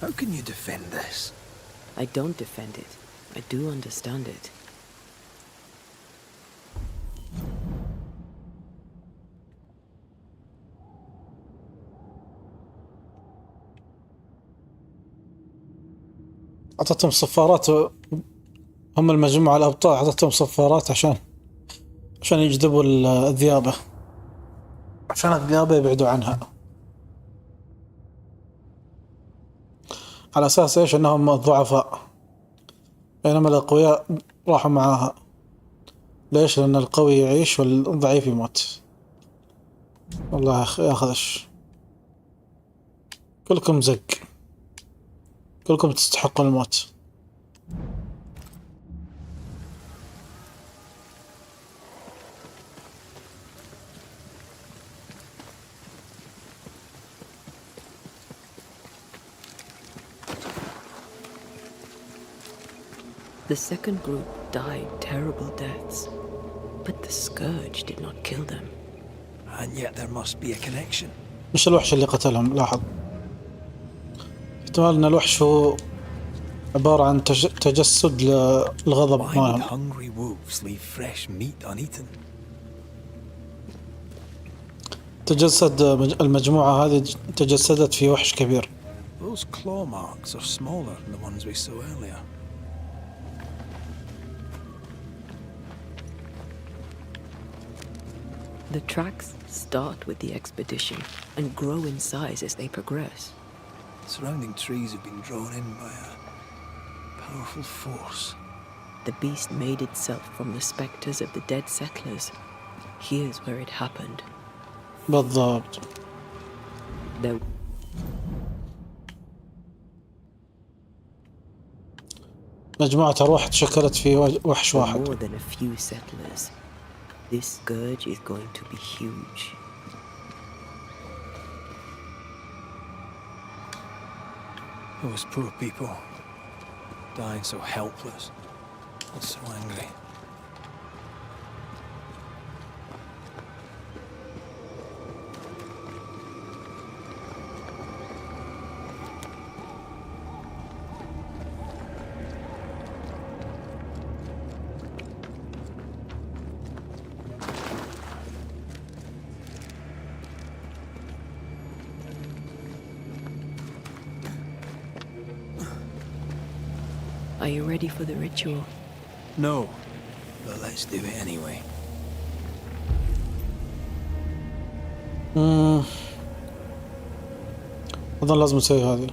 How can you defend this? I don't defend it. I do understand it. أعطتهم صفارات. هم المجموعة الأبطال أعطتهم صفارات عشان يجذبوا الذئابة، عشان الذئابة يبعدوا عنها، على أساس إيش؟ أنهم الضعفاء، بينما الأقوياء راحوا معاها. ليش؟ لأن القوي يعيش والضعيف يموت. والله يا خدش، كلكم زق، كلكم تستحقون الموت. The second group died terrible deaths, but the scourge did not kill them. And yet there must be a connection. مش الوحش اللي قتلهم، لاحظ. احتمال ان الوحش هو عبارة عن تجسد للغضب مالهم. Hungry wolves leave fresh meat uneaten. تجسد المجموعة هذه تجسدت في وحش كبير. Those claw marks are smaller than the ones we saw earlier. The tracks start with the expedition and grow in size as they progress. Surrounding trees have been drawn in by a powerful force. The beast made itself from the spectres of the dead settlers. Here's where it happened. بالضبط. مجموعة أرواح تشكلت في وحش واحد. More than a few settlers. This scourge is going to be huge. Those poor people, dying so helpless and so angry. Are you ready for the ritual? No, but let's do it anyway. أظن لازم نسوي هذه.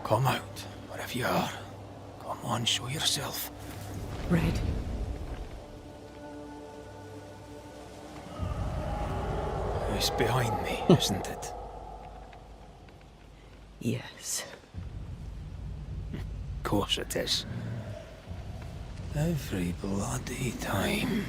Come out, wherever you are. Come on, show yourself. Red. It's behind me, isn't it? Yes. Of course it is. Every bloody time.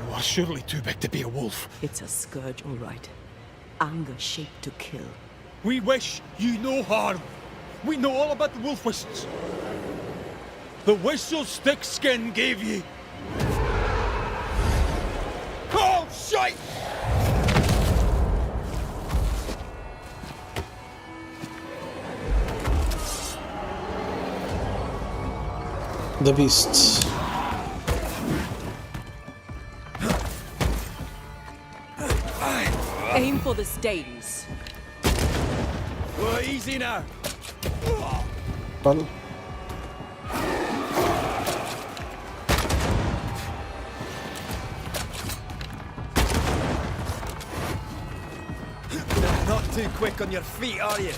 You are surely too big to be a wolf. It's a scourge, all right. Anger shaped to kill. We wish you no harm. We know all about the wolf whistles. The whistle Stickskin gave you. Oh, shite! The beasts. Aim for the stains. Well, easy now. Well. Not too quick on your feet, are you?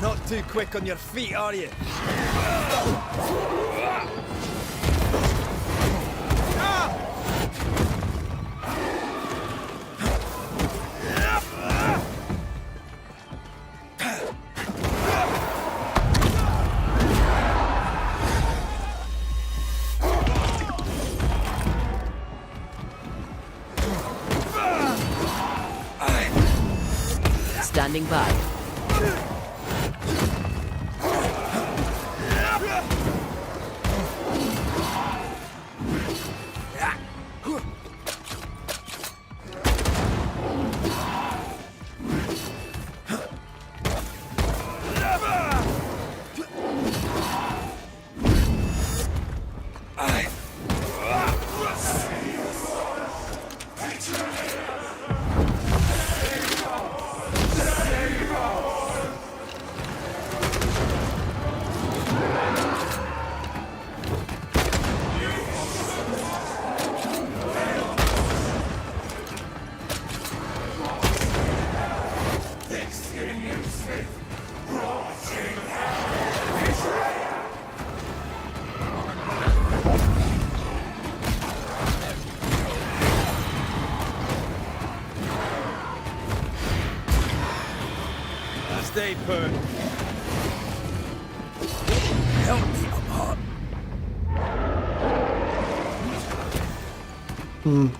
Not too quick on your feet, are you? Standing by. Stay put. Help me, I'm hurt.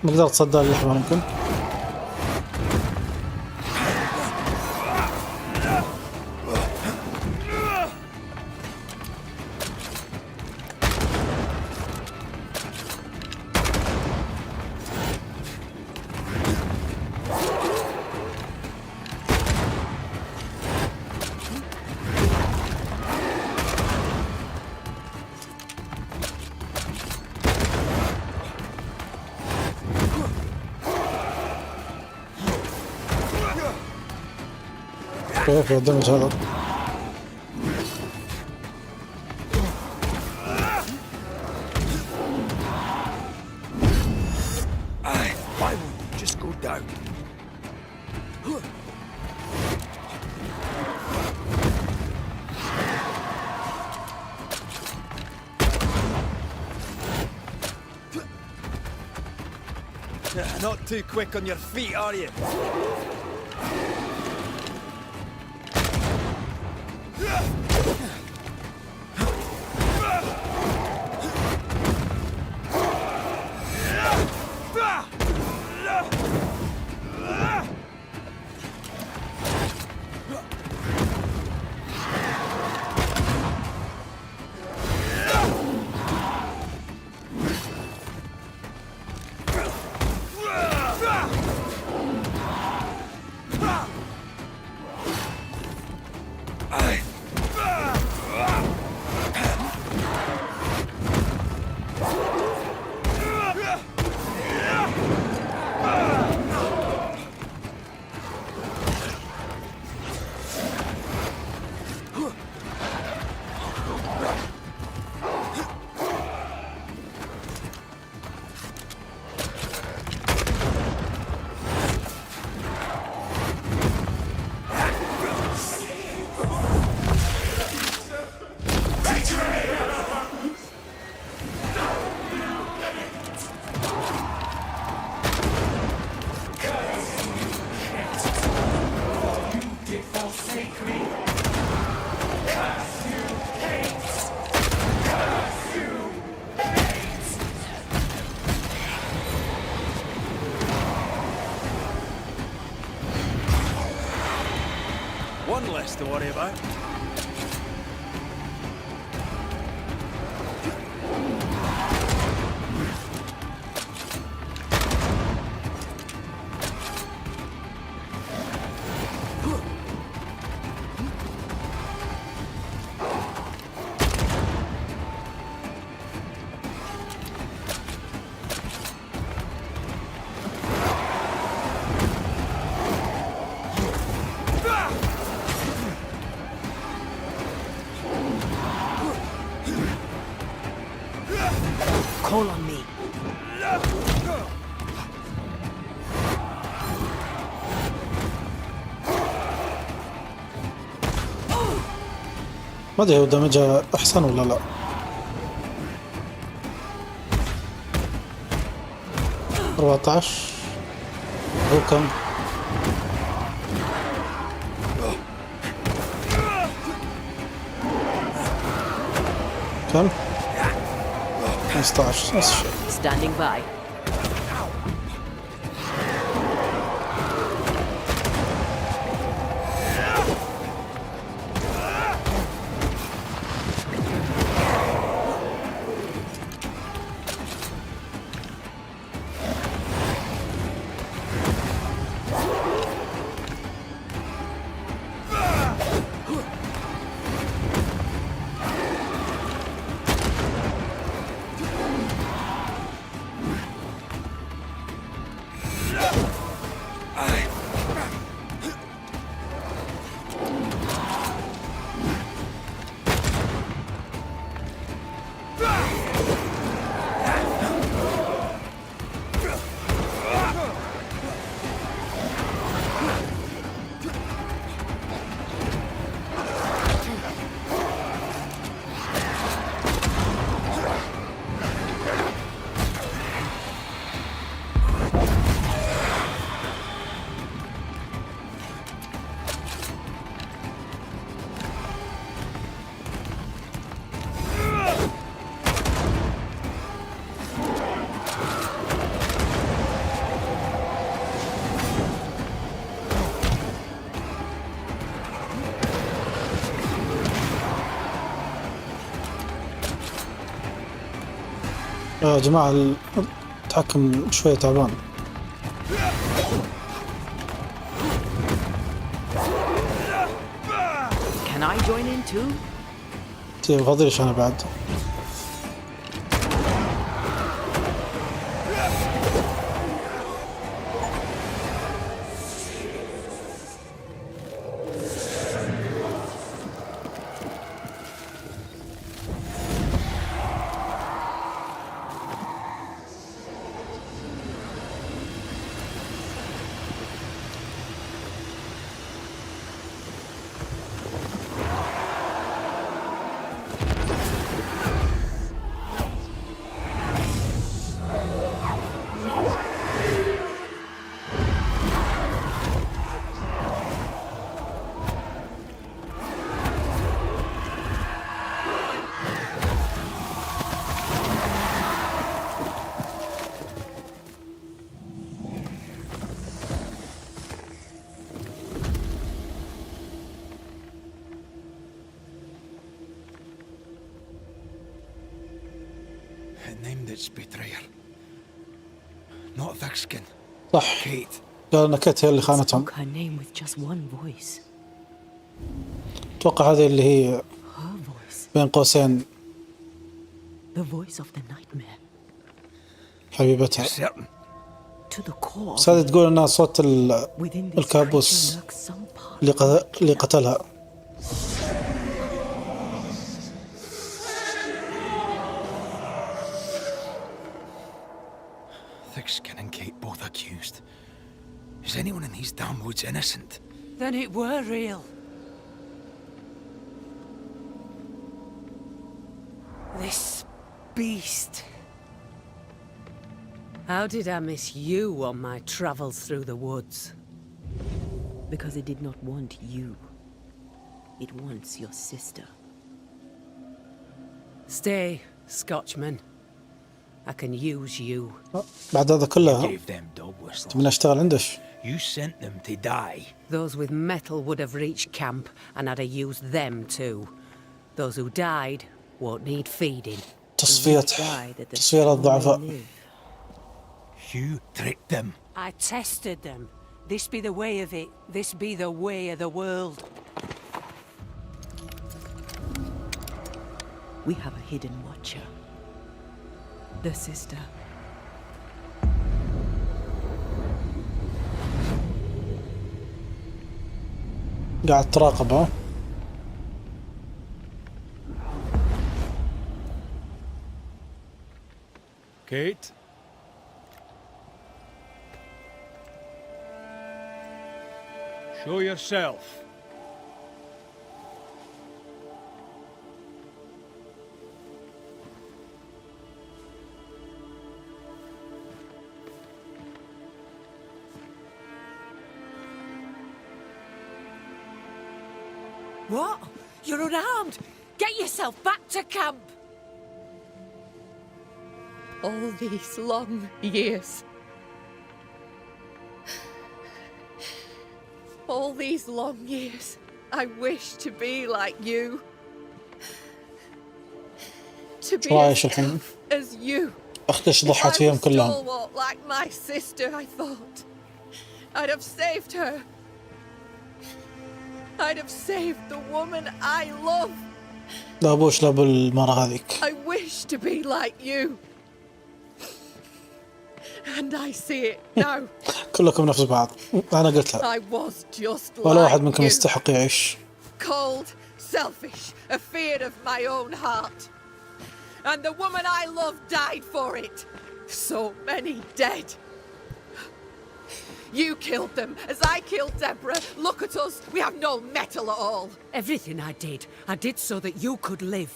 ما قدرت تصدى اللحمة ممكن. كيف الدمج هذا؟ Why won't you just go down? Not too quick on your feet, are you? One less to worry about. Call on me. ما ادري هو دمجها احسن ولا لا. أربعتاش هو كم؟ كم؟ 15 نفس الشيء. Standing by. يا جماعة التحكم شوية تعبان. Can I join in too? فاضيلش أنا بعد. Named its betrayer. Not Thickskin. صح. Kate. قال إن كيت هي اللي خانتهم. Her name with just one voice. أتوقع هذه اللي هي بين قوسين The voice of the nightmare. حبيبتها. To the core. بس هذه تقول إنها صوت الكابوس اللي قتلها. Thickskin and Kate both accused. Is anyone in these damn woods innocent? Then it were real. This beast. How did I miss you on my travels through the woods? Because it did not want you. It wants your sister. Stay, Scotchman. I can use you. بعد هذا كله Gave them dog whistles. تبين أشتغل عندش. You sent them to die. Those with metal would have reached camp, and I'd have used them too. Those who died won't need feeding. تصفية الضعفاء. You tricked them. I tested them. This be the way of it. This be the way of the world. We have a hidden watcher. The sister. قاعد تراقبه. Kate? Show yourself. What? You're unarmed! Get yourself back to camp! All these long years. All these long years, I wish to be like you. To be as tough as you. أختش ضحت فيهم كلهم. Stalwart like my sister, I thought. I'd have saved her. I'd have saved the woman I love. لا أبوش لا بالمرة هذيك. I wish to be like you. And I see it now. كلكم نفس بعض. أنا قلت لها. I was just ولا واحد like منكم you. يستحق يعيش. Cold, selfish, afeard of my own heart. And the woman I love died for it. So many dead. You killed them, as I killed Deborah. Look at us, we have no metal at all. Everything I did so that you could live.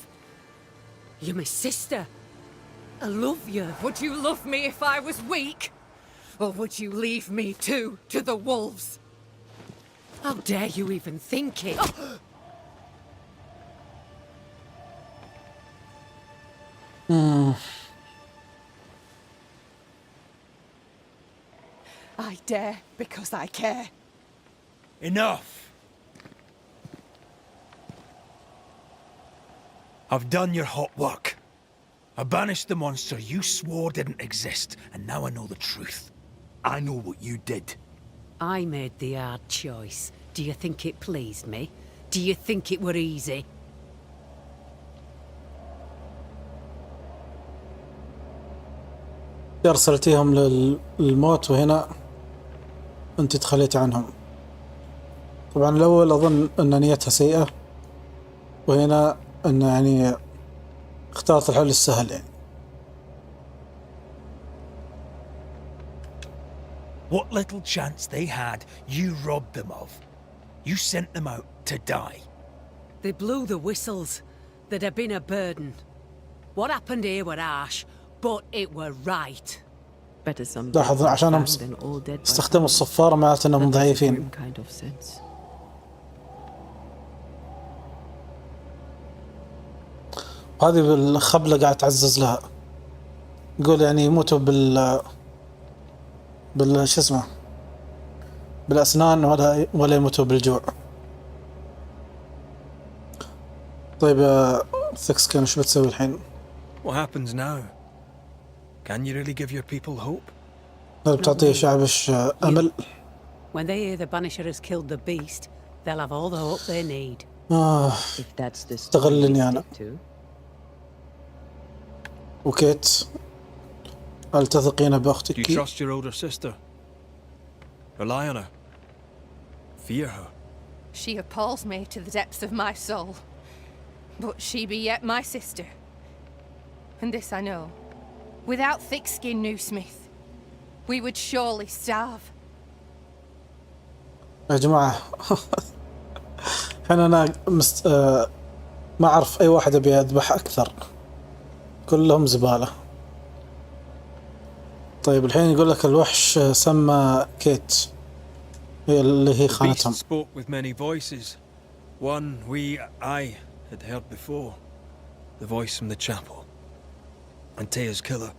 You're my sister. I love you. Would you love me if I was weak? Or would you leave me too, to the wolves? How dare you even think it? I dare because I care. Enough! I've done your hot work. I banished the monster you swore didn't exist, and now I know the truth. I know what you did. I made the hard choice. Do you think it pleased me? Do you think it were easy? أرسلتيهم للموت وهنا أنت تخليت عنهم. طبعا الأول أظن أن نيتها سيئة، وهنا أن يعني اختارت الحل السهل يعني. What little chance they had, you robbed them of. You sent them out to die. They blew the whistles. They'd have been a burden. What happened here were harsh, but it were right. Better some لاحظ عشانهم استخدموا الصفارة معناته أنهم ضعيفين. kind of sense. وهذه الخبلة قاعد تعزز لها. يقول يعني يموتوا شو اسمه بالأسنان ولا يموتوا بالجوع. طيب يا ثكسكن شو بتسوي الحين؟ What happens now? Can you really give your people hope? بتعطي شعبش أمل. When they hear the Banishers killed the beast, they'll have all the hope they need. If that's the استغلني أنا. وكيت هل تثقين بأختك؟ Do you trust your older sister? Rely on her. Fear her. She appalls me to the depths of my soul. But she be yet my sister. And this I know. Without thick-skinned Newsmith, we would surely starve. يا جماعة أنا ما أعرف أي واحد أبي أذبح أكثر، كلهم زبالة. طيب الحين يقول لك الوحش سمى كيت اللي هي خانتهم. The beast spoke with many voices. One I had heard before. The voice from the chapel. Antea's killer.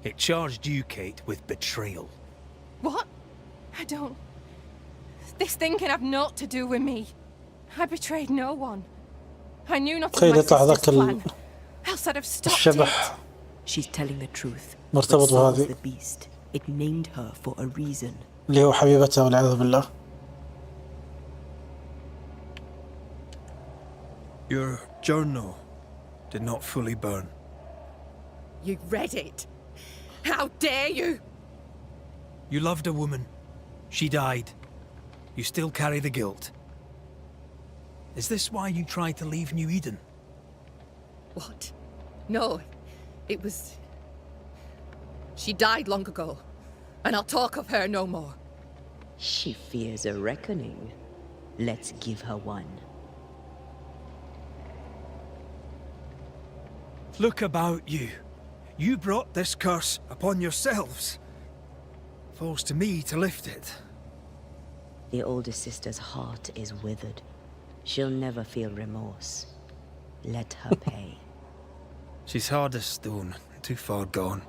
It charged you, Kate, with betrayal. What? I don't... This thing can have naught to do with me. I betrayed no one. I knew not of my sister's plan. Else I'd have stopped it. She's telling the truth. مرتبط بهذه. The beast. It named her for a reason. اللي هو حبيبتها والعياذ بالله. Your journal did not fully burn. You read it. How dare you? You loved a woman. She died. You still carry the guilt. Is this why you tried to leave New Eden? What? No. It was... She died long ago. And I'll talk of her no more. She fears a reckoning. Let's give her one. Look about you. You brought this curse upon yourselves. Falls to me to lift it. The older sister's heart is withered. She'll never feel remorse. Let her pay. She's hard as stone, too far gone.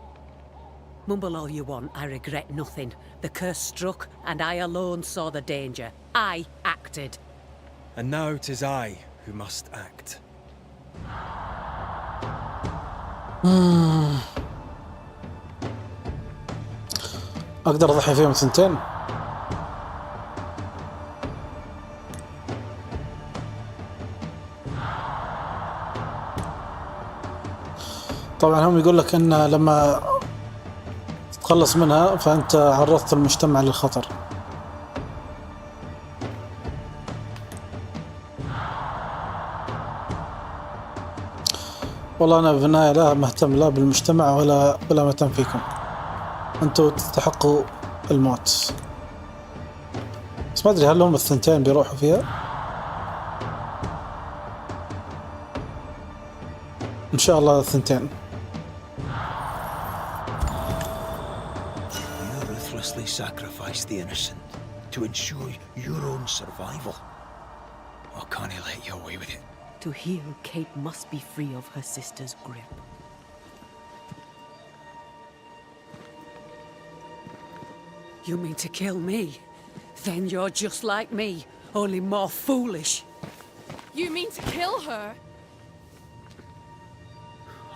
Mumble all you want, I regret nothing. The curse struck, and I alone saw the danger. I acted. And now 'tis I who must act. أقدر أضحي فيهم ثنتين؟ طبعا هم يقول لك إن لما تتخلص منها فأنت عرضت المجتمع للخطر. والله أنا في النهاية لا مهتم لا بالمجتمع ولا مهتم فيكم، أنتوا تستحقوا الموت. بس ما أدري هل هم الثنتين بيروحوا فيها؟ إن شاء الله الثنتين. You ruthlessly sacrificed the innocent to ensure your own survival. Or can't he let you away with it? To heal, Kate must be free of her sister's grip. You mean to kill me? Then you're just like me, only more foolish. You mean to kill her?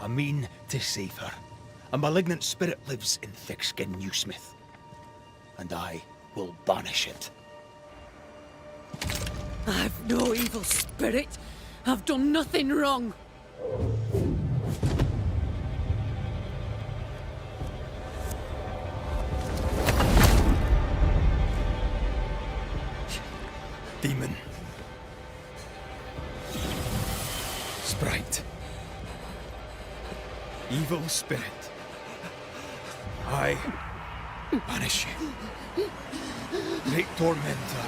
I mean to save her. A malignant spirit lives in thick-skinned Newsmith, and I will banish it. I've no evil spirit. I've done nothing wrong. Demon. Sprite. Evil spirit. I banish you. Great tormentor.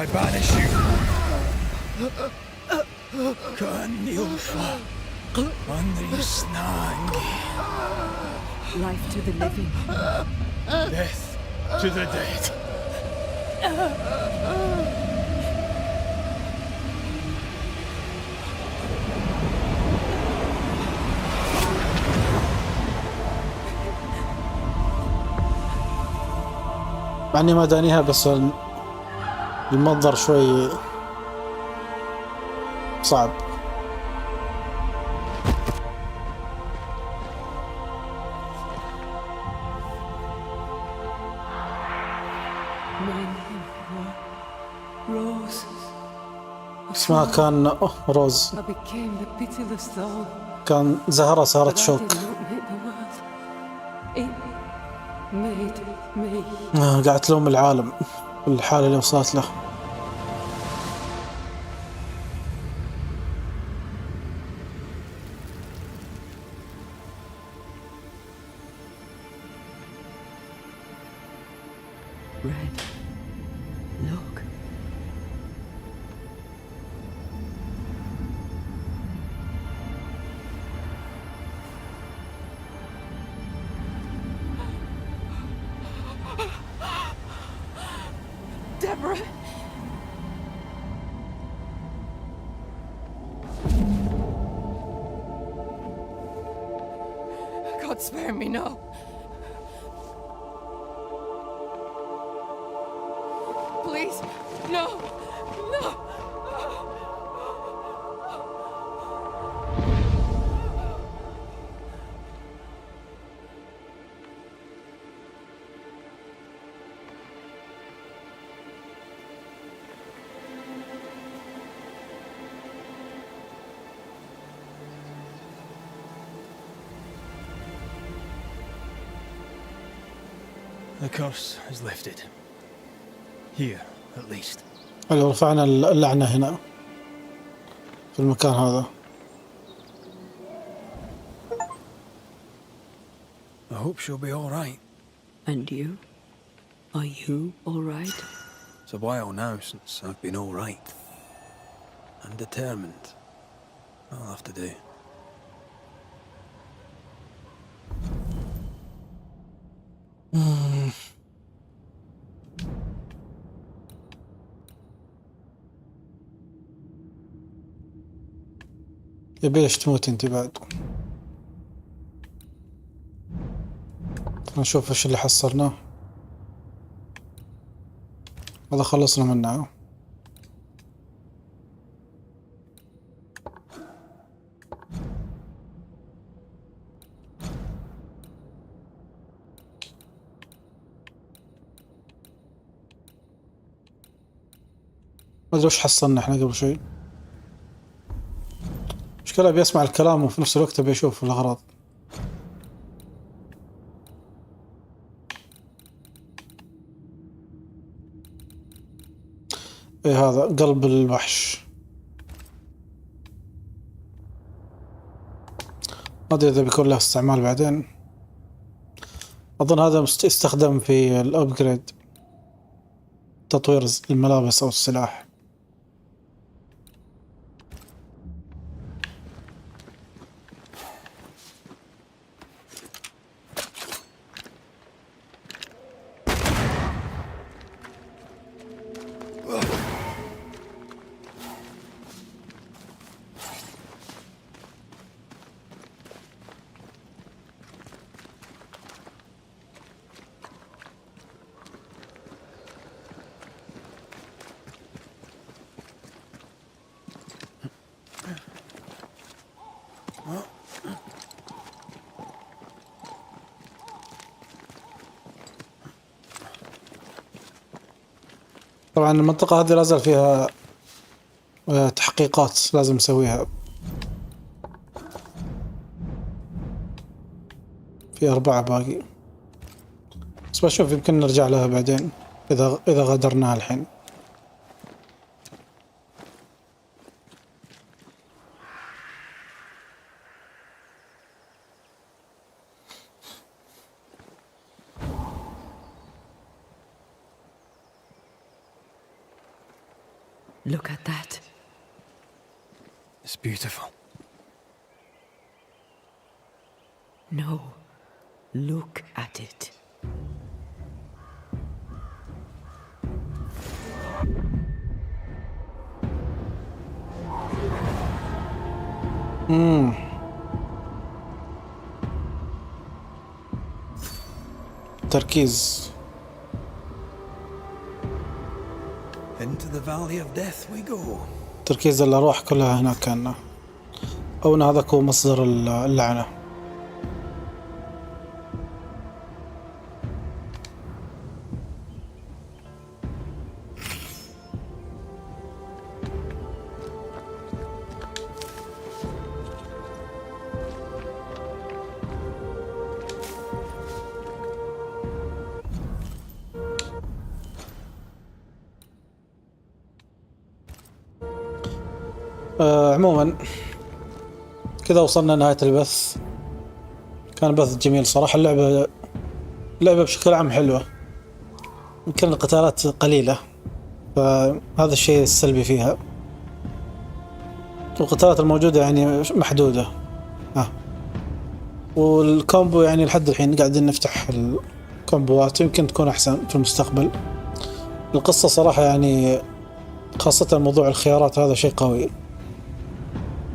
I banish you. Kanilfa. Andrisnangi. Life to the living. Death to the dead. مع اني ما دانيها بس المنظر شوي صعب. اسمها كان روز. كان زهرة صارت شوك. قاعد تلوم العالم الحالة اللي وصلت له. Red, look. Deborah! God spare me, no. Please, no, no. The curse is lifted. Here, at least. حلو رفعنا اللعنة هنا في المكان هذا. I hope she'll be all right. And you? Are you all right? It's a while now since I've been all right. I'm determined. I'll have to do. يبيلش تموت انت بعد. نشوف ايش اللي حصلناه. هذا خلصنا منه. ما ادري وش حصلنا احنا قبل شوي. مشكلة بيسمع الكلام وفي نفس الوقت بيشوف الأغراض. ايه هذا قلب الوحش. ما ادري اذا بيكون له استعمال بعدين. اظن هذا يستخدم في الابجريد، تطوير الملابس او السلاح. طبعا المنطقة هذه لازال فيها تحقيقات لازم نسويها. في 4 باقي، بس بشوف يمكن نرجع لها بعدين إذا غادرناها الحين. Look at that. It's beautiful. No, look at it. تركيز. Into the valley of death we go. تركيز الأرواح كلها هناك كأنه، أو أن هذاك هو مصدر اللعنة. عموما كذا وصلنا نهاية البث. كان بث جميل صراحة. اللعبة بشكل عام حلوة، يمكن القتالات قليلة فهذا الشيء السلبي فيها، والقتالات الموجودة يعني محدودة. والكومبو يعني لحد الحين قاعدين نفتح الكومبوات، يمكن تكون أحسن في المستقبل. القصة صراحة يعني خاصة موضوع الخيارات هذا شيء قوي،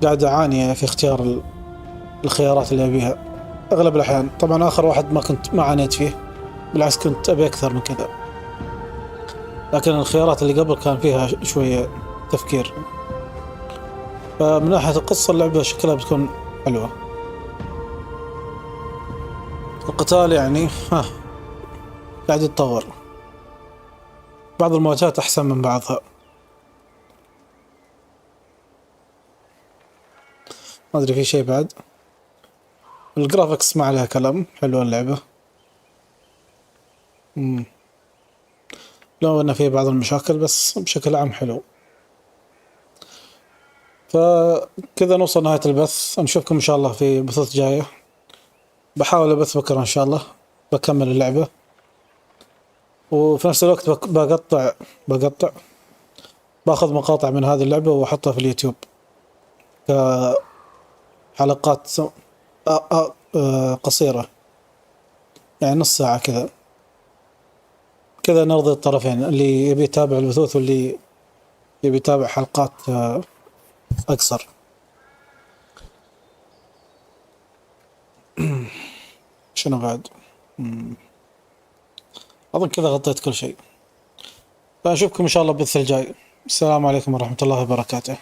قاعد أعاني في اختيار الخيارات اللي أبيها أغلب الأحيان. طبعا آخر واحد ما عانيت فيه، بالعكس كنت أبي أكثر من كذا، لكن الخيارات اللي قبل كان فيها شوية تفكير. فمن ناحية القصة اللعبة شكلها بتكون حلوة. القتال يعني قاعد يتطور، بعض المواجهات أحسن من بعضها. ما أدري في شيء بعد. الجرافيكس ما عليها كلام، حلوة اللعبة. لو أن فيه بعض المشاكل بس بشكل عام حلو. فكذا نوصل نهاية البث. نشوفكم إن شاء الله في بثوث جاية. بحاول أبث بكرة إن شاء الله، بكمل اللعبة، وفي نفس الوقت باخذ مقاطع من هذه اللعبة وأحطها في اليوتيوب كحلقات قصيرة، يعني نص ساعة كذا نرضي الطرفين، اللي يبي يتابع البثوث واللي يبي يتابع حلقات أقصر. شنو بعد؟ أظن كذا غطيت كل شيء. فأشوفكم إن شاء الله بالبث الجاي. السلام عليكم ورحمة الله وبركاته.